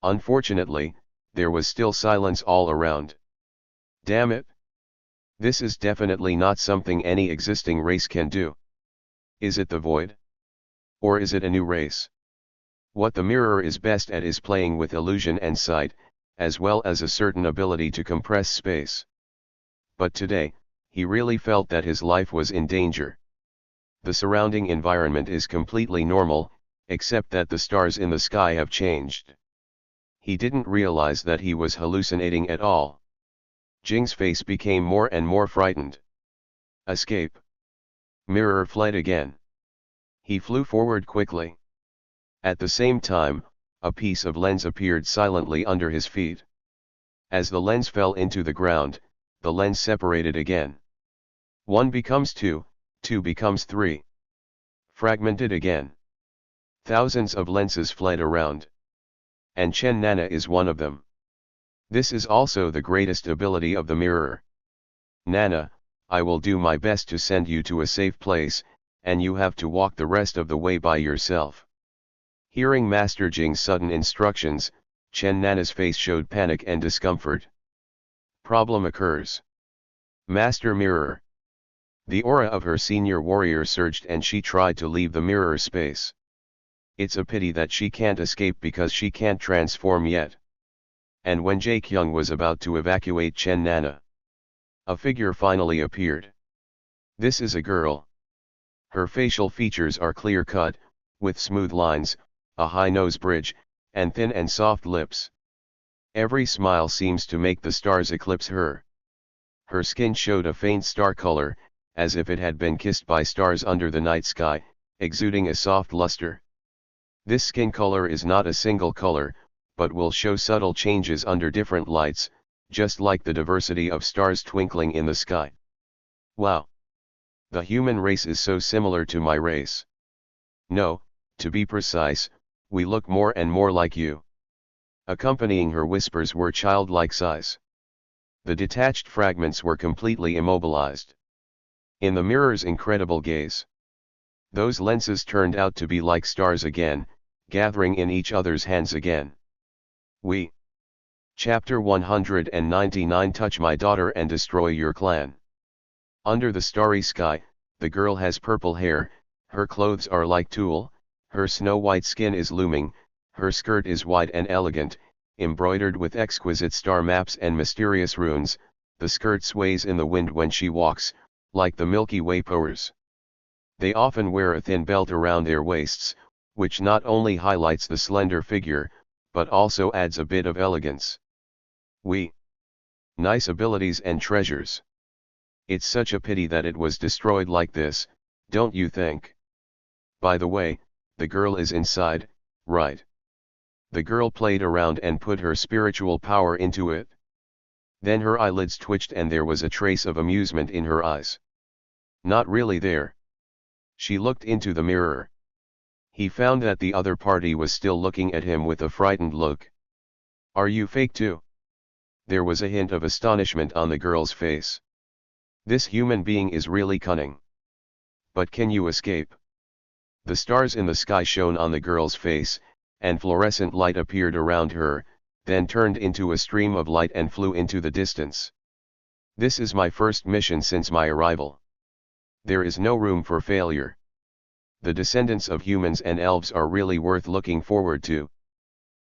A: Unfortunately, there was still silence all around. Damn it! This is definitely not something any existing race can do. Is it the void? Or is it a new race? What the mirror is best at is playing with illusion and sight, as well as a certain ability to compress space. But today, he really felt that his life was in danger. The surrounding environment is completely normal, except that the stars in the sky have changed. He didn't realize that he was hallucinating at all. Jing's face became more and more frightened. Escape. Mirror fled again. He flew forward quickly. At the same time, a piece of lens appeared silently under his feet. As the lens fell into the ground, the lens separated again. 1 becomes 2, 2 becomes 3. Fragmented again. Thousands of lenses fled around. And Chen Nana is one of them. This is also the greatest ability of the mirror. Nana, I will do my best to send you to a safe place, and you have to walk the rest of the way by yourself. Hearing Master Jing's sudden instructions, Chen Nana's face showed panic and discomfort. Problem occurs. Master Mirror. The aura of her senior warrior surged and she tried to leave the mirror space. It's a pity that she can't escape because she can't transform yet. And when Jaekyung was about to evacuate Chen Nana, a figure finally appeared. This is a girl. Her facial features are clear-cut, with smooth lines, a high nose bridge, and thin and soft lips. Every smile seems to make the stars eclipse her. Her skin showed a faint star color, as if it had been kissed by stars under the night sky, exuding a soft luster. This skin color is not a single color, but will show subtle changes under different lights, just like the diversity of stars twinkling in the sky. Wow! The human race is so similar to my race. No, to be precise, we look more and more like you. Accompanying her whispers were childlike sighs. The detached fragments were completely immobilized. In the mirror's incredible gaze, those lenses turned out to be like stars again, gathering in each other's hands again. We. Chapter 199 Touch my daughter and destroy your clan. Under the starry sky, the girl has purple hair, her clothes are like tulle, her snow-white skin is looming, her skirt is wide and elegant, embroidered with exquisite star maps and mysterious runes, the skirt sways in the wind when she walks, like the Milky Way poers. They often wear a thin belt around their waists, which not only highlights the slender figure, but also adds a bit of elegance. We. Nice abilities and treasures. It's such a pity that it was destroyed like this, don't you think? By the way, the girl is inside, right? The girl played around and put her spiritual power into it. Then her eyelids twitched and there was a trace of amusement in her eyes. Not really there. She looked into the mirror. He found that the other party was still looking at him with a frightened look. Are you fake too? There was a hint of astonishment on the girl's face. This human being is really cunning. But can you escape? The stars in the sky shone on the girl's face, and fluorescent light appeared around her, then turned into a stream of light and flew into the distance. This is my first mission since my arrival. There is no room for failure. The descendants of humans and elves are really worth looking forward to.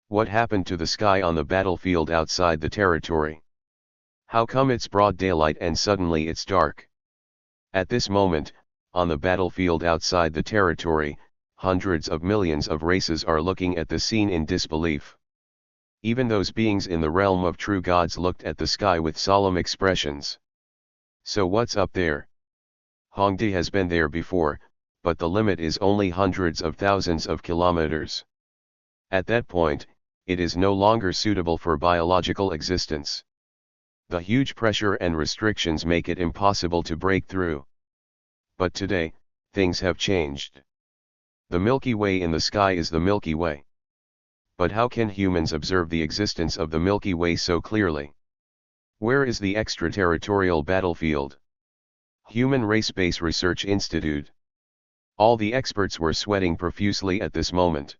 A: What happened to the sky on the battlefield outside the territory? How come it's broad daylight and suddenly it's dark? At this moment, on the battlefield outside the territory, hundreds of millions of races are looking at the scene in disbelief. Even those beings in the realm of true gods looked at the sky with solemn expressions. So what's up there? Hongdi has been there before, but the limit is only hundreds of thousands of kilometers. At that point, it is no longer suitable for biological existence. The huge pressure and restrictions make it impossible to break through. But today, things have changed. The Milky Way in the sky is the Milky Way. But how can humans observe the existence of the Milky Way so clearly? Where is the extraterritorial battlefield? Human Race Base Research Institute. All the experts were sweating profusely at this moment.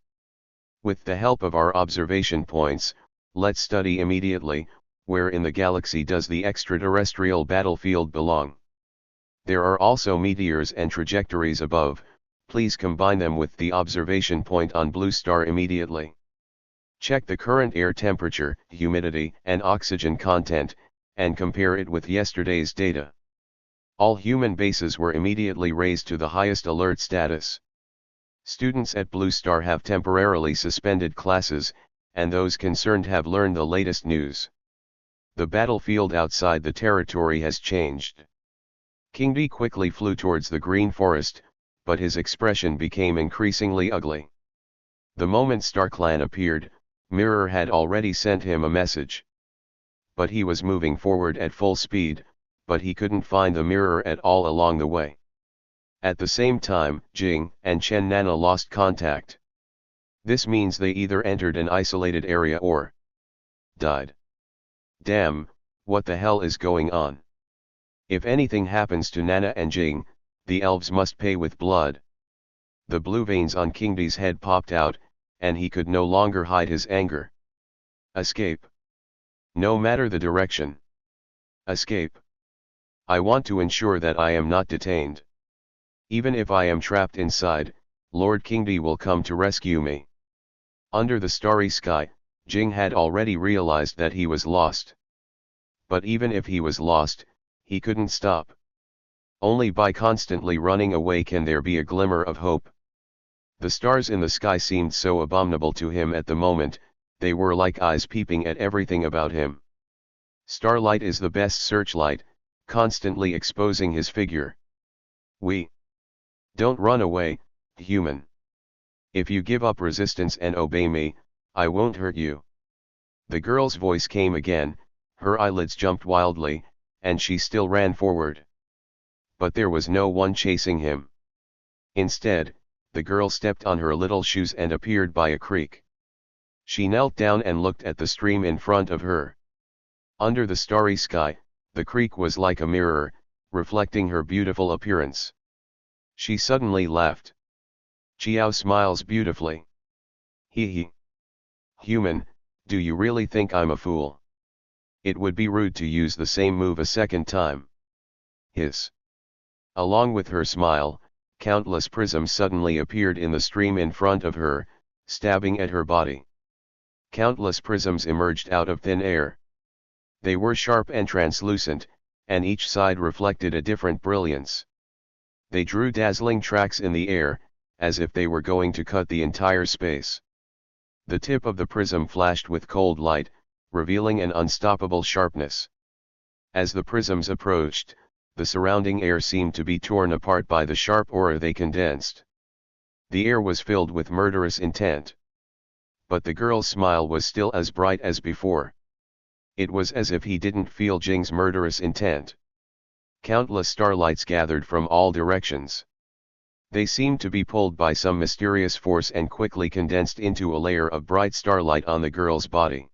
A: With the help of our observation points, let's study immediately, where in the galaxy does the extraterrestrial battlefield belong? There are also meteors and trajectories above, please combine them with the observation point on Blue Star immediately. Check the current air temperature, humidity, and oxygen content, and compare it with yesterday's data. All human bases were immediately raised to the highest alert status. Students at Blue Star have temporarily suspended classes, and those concerned have learned the latest news. The battlefield outside the territory has changed. King D quickly flew towards the green forest, but his expression became increasingly ugly. The moment StarClan appeared, Mirror had already sent him a message. But he was moving forward at full speed, but he couldn't find the mirror at all along the way. At the same time, Jing and Chen Nana lost contact. This means they either entered an isolated area or died. Damn, what the hell is going on? If anything happens to Nana and Jing, the elves must pay with blood. The blue veins on King D's head popped out, and he could no longer hide his anger. Escape. No matter the direction. Escape. I want to ensure that I am not detained. Even if I am trapped inside, Lord King D will come to rescue me. Under the starry sky, Jing had already realized that he was lost. But even if he was lost, he couldn't stop. Only by constantly running away can there be a glimmer of hope. The stars in the sky seemed so abominable to him at the moment, they were like eyes peeping at everything about him. Starlight is the best searchlight, constantly exposing his figure. Don't run away, human. If you give up resistance and obey me, I won't hurt you. The girl's voice came again, her eyelids jumped wildly, and she still ran forward. But there was no one chasing him. Instead, the girl stepped on her little shoes and appeared by a creek. She knelt down and looked at the stream in front of her. Under the starry sky, the creek was like a mirror, reflecting her beautiful appearance. She suddenly laughed. Chiao smiles beautifully. Hee hee. Human, do you really think I'm a fool? It would be rude to use the same move a second time. Hiss. Along with her smile, countless prisms suddenly appeared in the stream in front of her, stabbing at her body. Countless prisms emerged out of thin air. They were sharp and translucent, and each side reflected a different brilliance. They drew dazzling tracks in the air, as if they were going to cut the entire space. The tip of the prism flashed with cold light, revealing an unstoppable sharpness. As the prisms approached, the surrounding air seemed to be torn apart by the sharp aura they condensed. The air was filled with murderous intent. But the girl's smile was still as bright as before. It was as if he didn't feel Jing's murderous intent. Countless starlights gathered from all directions. They seemed to be pulled by some mysterious force and quickly condensed into a layer of bright starlight on the girl's body.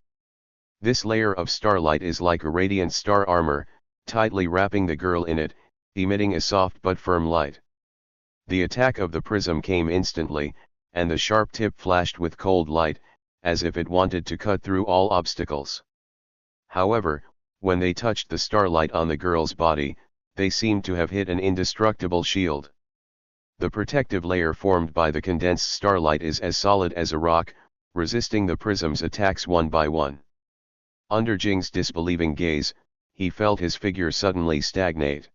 A: This layer of starlight is like a radiant star armor, tightly wrapping the girl in it, emitting a soft but firm light. The attack of the prism came instantly, and the sharp tip flashed with cold light, as if it wanted to cut through all obstacles. However, when they touched the starlight on the girl's body, they seemed to have hit an indestructible shield. The protective layer formed by the condensed starlight is as solid as a rock, resisting the prism's attacks one by one. Under Jing's disbelieving gaze, he felt his figure suddenly stagnate.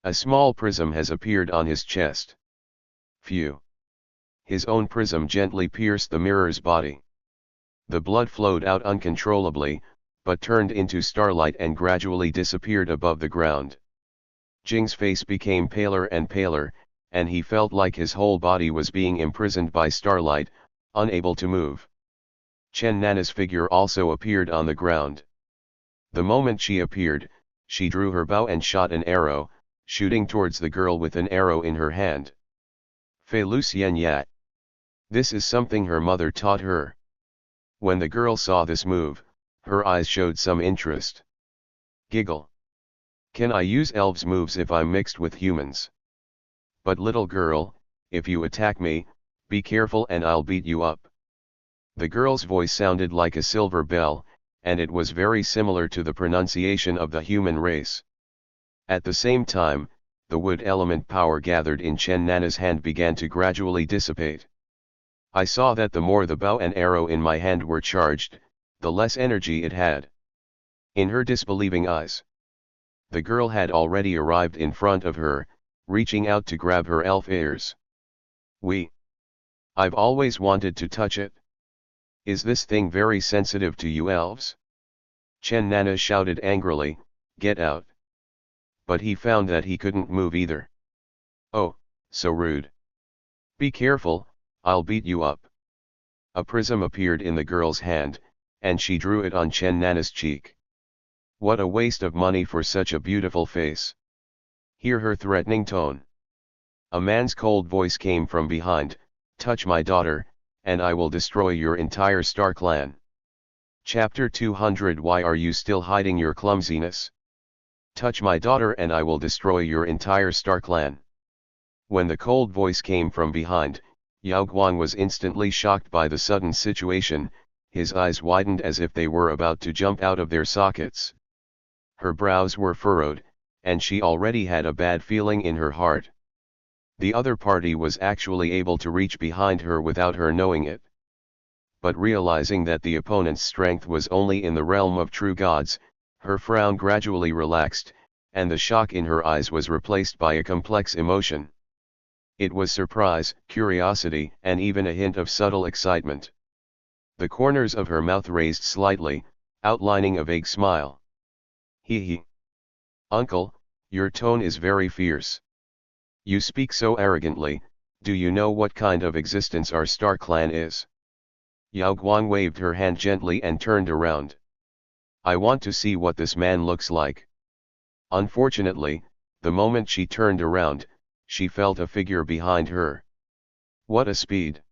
A: A small prism has appeared on his chest. Phew! His own prism gently pierced the mirror's body. The blood flowed out uncontrollably, but turned into starlight and gradually disappeared above the ground. Jing's face became paler and paler, and he felt like his whole body was being imprisoned by starlight, unable to move. Chen Nana's figure also appeared on the ground. The moment she appeared, she drew her bow and shot an arrow, shooting towards the girl with an arrow in her hand. Fei Lucien Yat. This is something her mother taught her. When the girl saw this move, her eyes showed some interest. Giggle. Can I use elves' moves if I'm mixed with humans? But little girl, if you attack me, be careful and I'll beat you up. The girl's voice sounded like a silver bell, and it was very similar to the pronunciation of the human race. At the same time, the wood element power gathered in Chen Nana's hand began to gradually dissipate. I saw that the more the bow and arrow in my hand were charged, the less energy it had. In her disbelieving eyes, the girl had already arrived in front of her, reaching out to grab her elf ears. I've always wanted to touch it. Is this thing very sensitive to you elves? Chen Nana shouted angrily, get out. But he found that he couldn't move either. Oh, so rude. Be careful, I'll beat you up. A prism appeared in the girl's hand, and she drew it on Chen Nana's cheek. What a waste of money for such a beautiful face. Hear her threatening tone. A man's cold voice came from behind, touch my daughter, and I will destroy your entire star clan. Chapter 200. Why are you still hiding your clumsiness? Touch my daughter and I will destroy your entire star clan. When the cold voice came from behind, Yao Guang was instantly shocked by the sudden situation, his eyes widened as if they were about to jump out of their sockets. Her brows were furrowed, and she already had a bad feeling in her heart. The other party was actually able to reach behind her without her knowing it. But realizing that the opponent's strength was only in the realm of true gods, her frown gradually relaxed, and the shock in her eyes was replaced by a complex emotion. It was surprise, curiosity, and even a hint of subtle excitement. The corners of her mouth raised slightly, outlining a vague smile. Hee. Uncle, your tone is very fierce. You speak so arrogantly, do you know what kind of existence our star clan is? Yao Guang waved her hand gently and turned around. I want to see what this man looks like. Unfortunately, the moment she turned around, she felt a figure behind her. What a speed!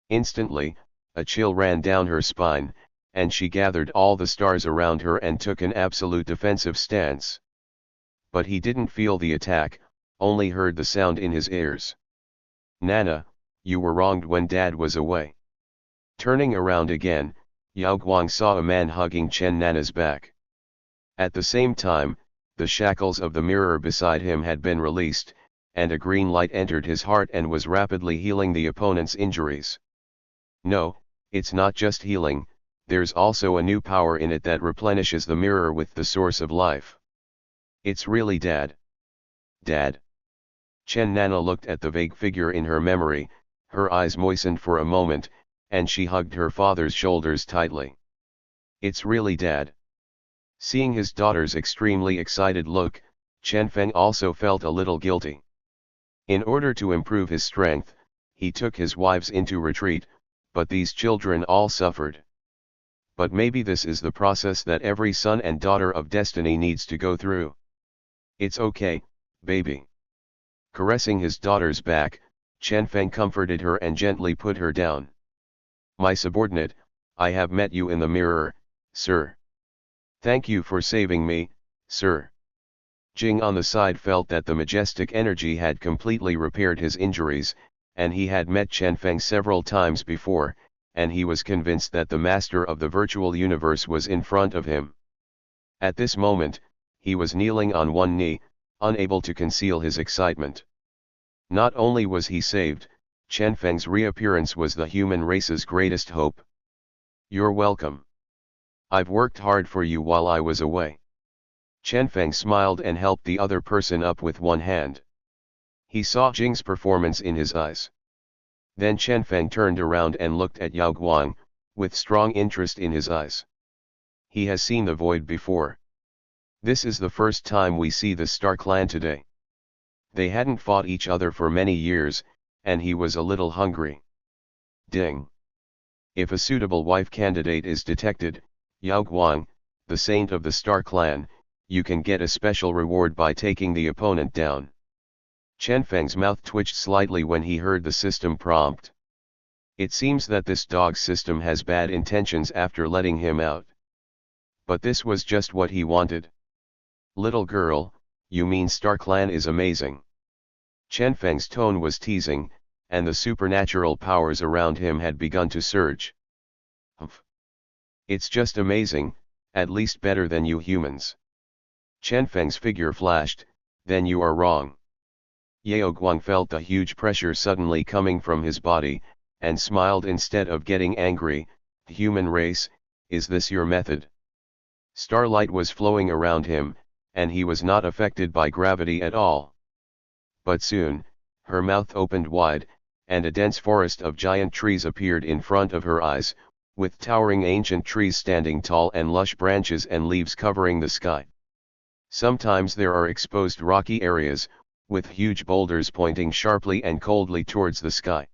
A: Instantly, a chill ran down her spine, and she gathered all the stars around her and took an absolute defensive stance. But he didn't feel the attack, only heard the sound in his ears. Nana, you were wronged when Dad was away. Turning around again, Yao Guang saw a man hugging Chen Nana's back. At the same time, the shackles of the mirror beside him had been released, and a green light entered his heart and was rapidly healing the opponent's injuries. No, it's not just healing, there's also a new power in it that replenishes the mirror with the source of life. It's really Dad. Dad. Chen Nana looked at the vague figure in her memory, her eyes moistened for a moment, and she hugged her father's shoulders tightly. It's really Dad. Seeing his daughter's extremely excited look, Chen Feng also felt a little guilty. In order to improve his strength, he took his wives into retreat, but these children all suffered. But maybe this is the process that every son and daughter of destiny needs to go through. It's okay, baby. Caressing his daughter's back, Chen Feng comforted her and gently put her down. My subordinate, I have met you in the mirror, sir. Thank you for saving me, sir. Jing on the side felt that the majestic energy had completely repaired his injuries, and he had met Chen Feng several times before, and he was convinced that the master of the virtual universe was in front of him. At this moment, he was kneeling on one knee, unable to conceal his excitement. Not only was he saved, Chen Feng's reappearance was the human race's greatest hope. You're welcome. I've worked hard for you while I was away. Chen Feng smiled and helped the other person up with one hand. He saw Jing's performance in his eyes. Then Chen Feng turned around and looked at Yao Guang, with strong interest in his eyes. He has seen the void before. This is the first time we see the Star Clan today. They hadn't fought each other for many years, and he was a little hungry. Ding. If a suitable wife candidate is detected, Yao Guang, the saint of the Star Clan, you can get a special reward by taking the opponent down. Chen Feng's mouth twitched slightly when he heard the system prompt. It seems that this dog system has bad intentions after letting him out. But this was just what he wanted. Little girl, you mean Star Clan is amazing. Chen Feng's tone was teasing, and the supernatural powers around him had begun to surge. Humph. It's just amazing, at least better than you humans. Chen Feng's figure flashed, then you are wrong. Yao Guang felt the huge pressure suddenly coming from his body, and smiled instead of getting angry. Human race, is this your method? Starlight was flowing around him, and he was not affected by gravity at all. But soon, her mouth opened wide, and a dense forest of giant trees appeared in front of her eyes, with towering ancient trees standing tall and lush branches and leaves covering the sky. Sometimes there are exposed rocky areas, with huge boulders pointing sharply and coldly towards the sky.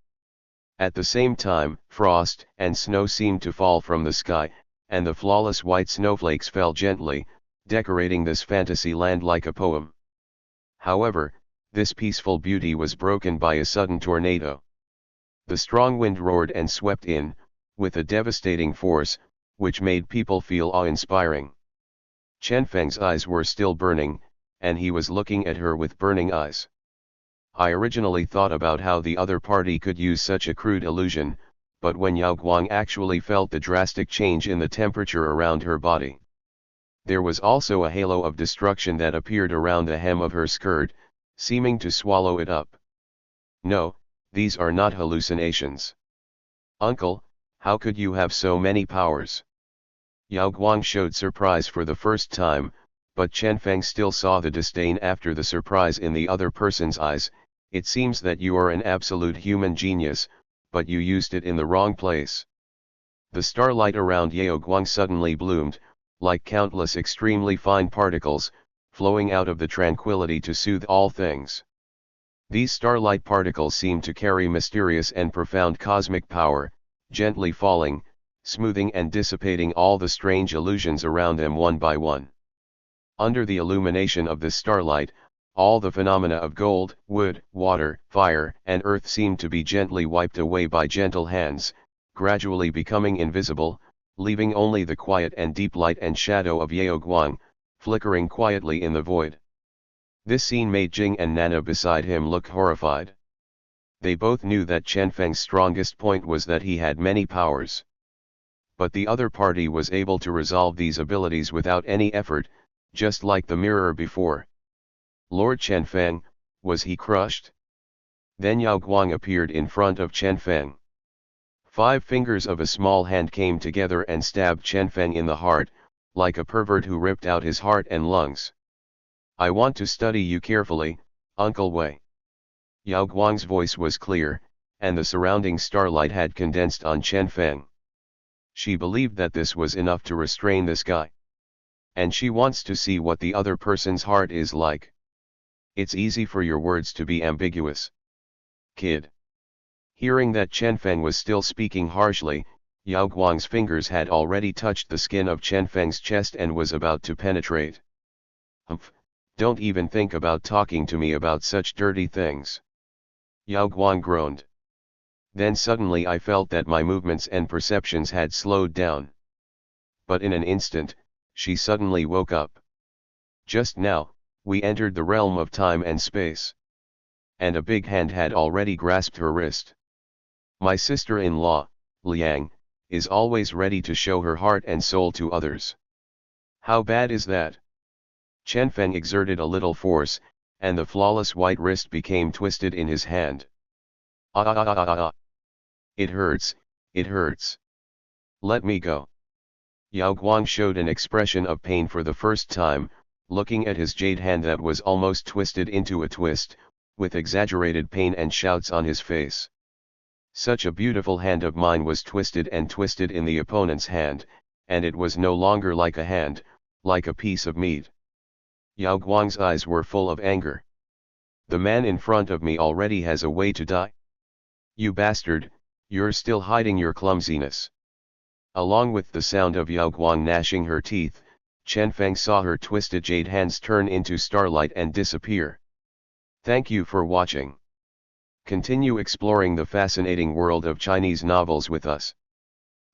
A: At the same time, frost and snow seemed to fall from the sky, and the flawless white snowflakes fell gently, decorating this fantasy land like a poem. However, this peaceful beauty was broken by a sudden tornado. The strong wind roared and swept in, with a devastating force, which made people feel awe-inspiring. Chen Feng's eyes were still burning, and he was looking at her with burning eyes. I originally thought about how the other party could use such a crude illusion, but when Yao Guang actually felt the drastic change in the temperature around her body. There was also a halo of destruction that appeared around the hem of her skirt, seeming to swallow it up. No, these are not hallucinations. Uncle, how could you have so many powers? Yao Guang showed surprise for the first time, but Chen Feng still saw the disdain after the surprise in the other person's eyes. It seems that you are an absolute human genius, but you used it in the wrong place. The starlight around Yao Guang suddenly bloomed, like countless extremely fine particles, flowing out of the tranquility to soothe all things. These starlight particles seemed to carry mysterious and profound cosmic power, gently falling, smoothing and dissipating all the strange illusions around them one by one. Under the illumination of this starlight, all the phenomena of gold, wood, water, fire, and earth seemed to be gently wiped away by gentle hands, gradually becoming invisible, leaving only the quiet and deep light and shadow of Yao Guang, flickering quietly in the void. This scene made Jing and Nana beside him look horrified. They both knew that Chen Feng's strongest point was that he had many powers. But the other party was able to resolve these abilities without any effort, just like the mirror before. Lord Chen Feng, was he crushed? Then Yao Guang appeared in front of Chen Feng. 5 fingers of a small hand came together and stabbed Chen Feng in the heart, like a pervert who ripped out his heart and lungs. I want to study you carefully, Uncle Wei. Yao Guang's voice was clear, and the surrounding starlight had condensed on Chen Feng. She believed that this was enough to restrain this guy. And she wants to see what the other person's heart is like. It's easy for your words to be ambiguous. Kid. Hearing that Chen Feng was still speaking harshly, Yao Guang's fingers had already touched the skin of Chen Feng's chest and was about to penetrate. Humph, don't even think about talking to me about such dirty things. Yao Guang groaned. Then suddenly I felt that my movements and perceptions had slowed down. But in an instant, she suddenly woke up. Just now, we entered the realm of time and space. And a big hand had already grasped her wrist. My sister-in-law, Liang, is always ready to show her heart and soul to others. How bad is that? Chen Feng exerted a little force, and the flawless white wrist became twisted in his hand. Ah. It hurts, it hurts. Let me go. Yao Guang showed an expression of pain for the first time, looking at his jade hand that was almost twisted into a twist, with exaggerated pain and shouts on his face. Such a beautiful hand of mine was twisted and twisted in the opponent's hand, and it was no longer like a hand, like a piece of meat. Yao Guang's eyes were full of anger. The man in front of me already has a way to die. You bastard, you're still hiding your clumsiness. Along with the sound of Yao Guang gnashing her teeth, Chen Feng saw her twisted jade hands turn into starlight and disappear. Thank you for watching. Continue exploring the fascinating world of Chinese novels with us.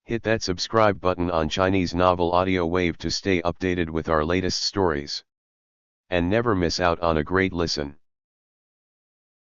A: Hit that subscribe button on Chinese Novel Audio Wave to stay updated with our latest stories. And never miss out on a great listen.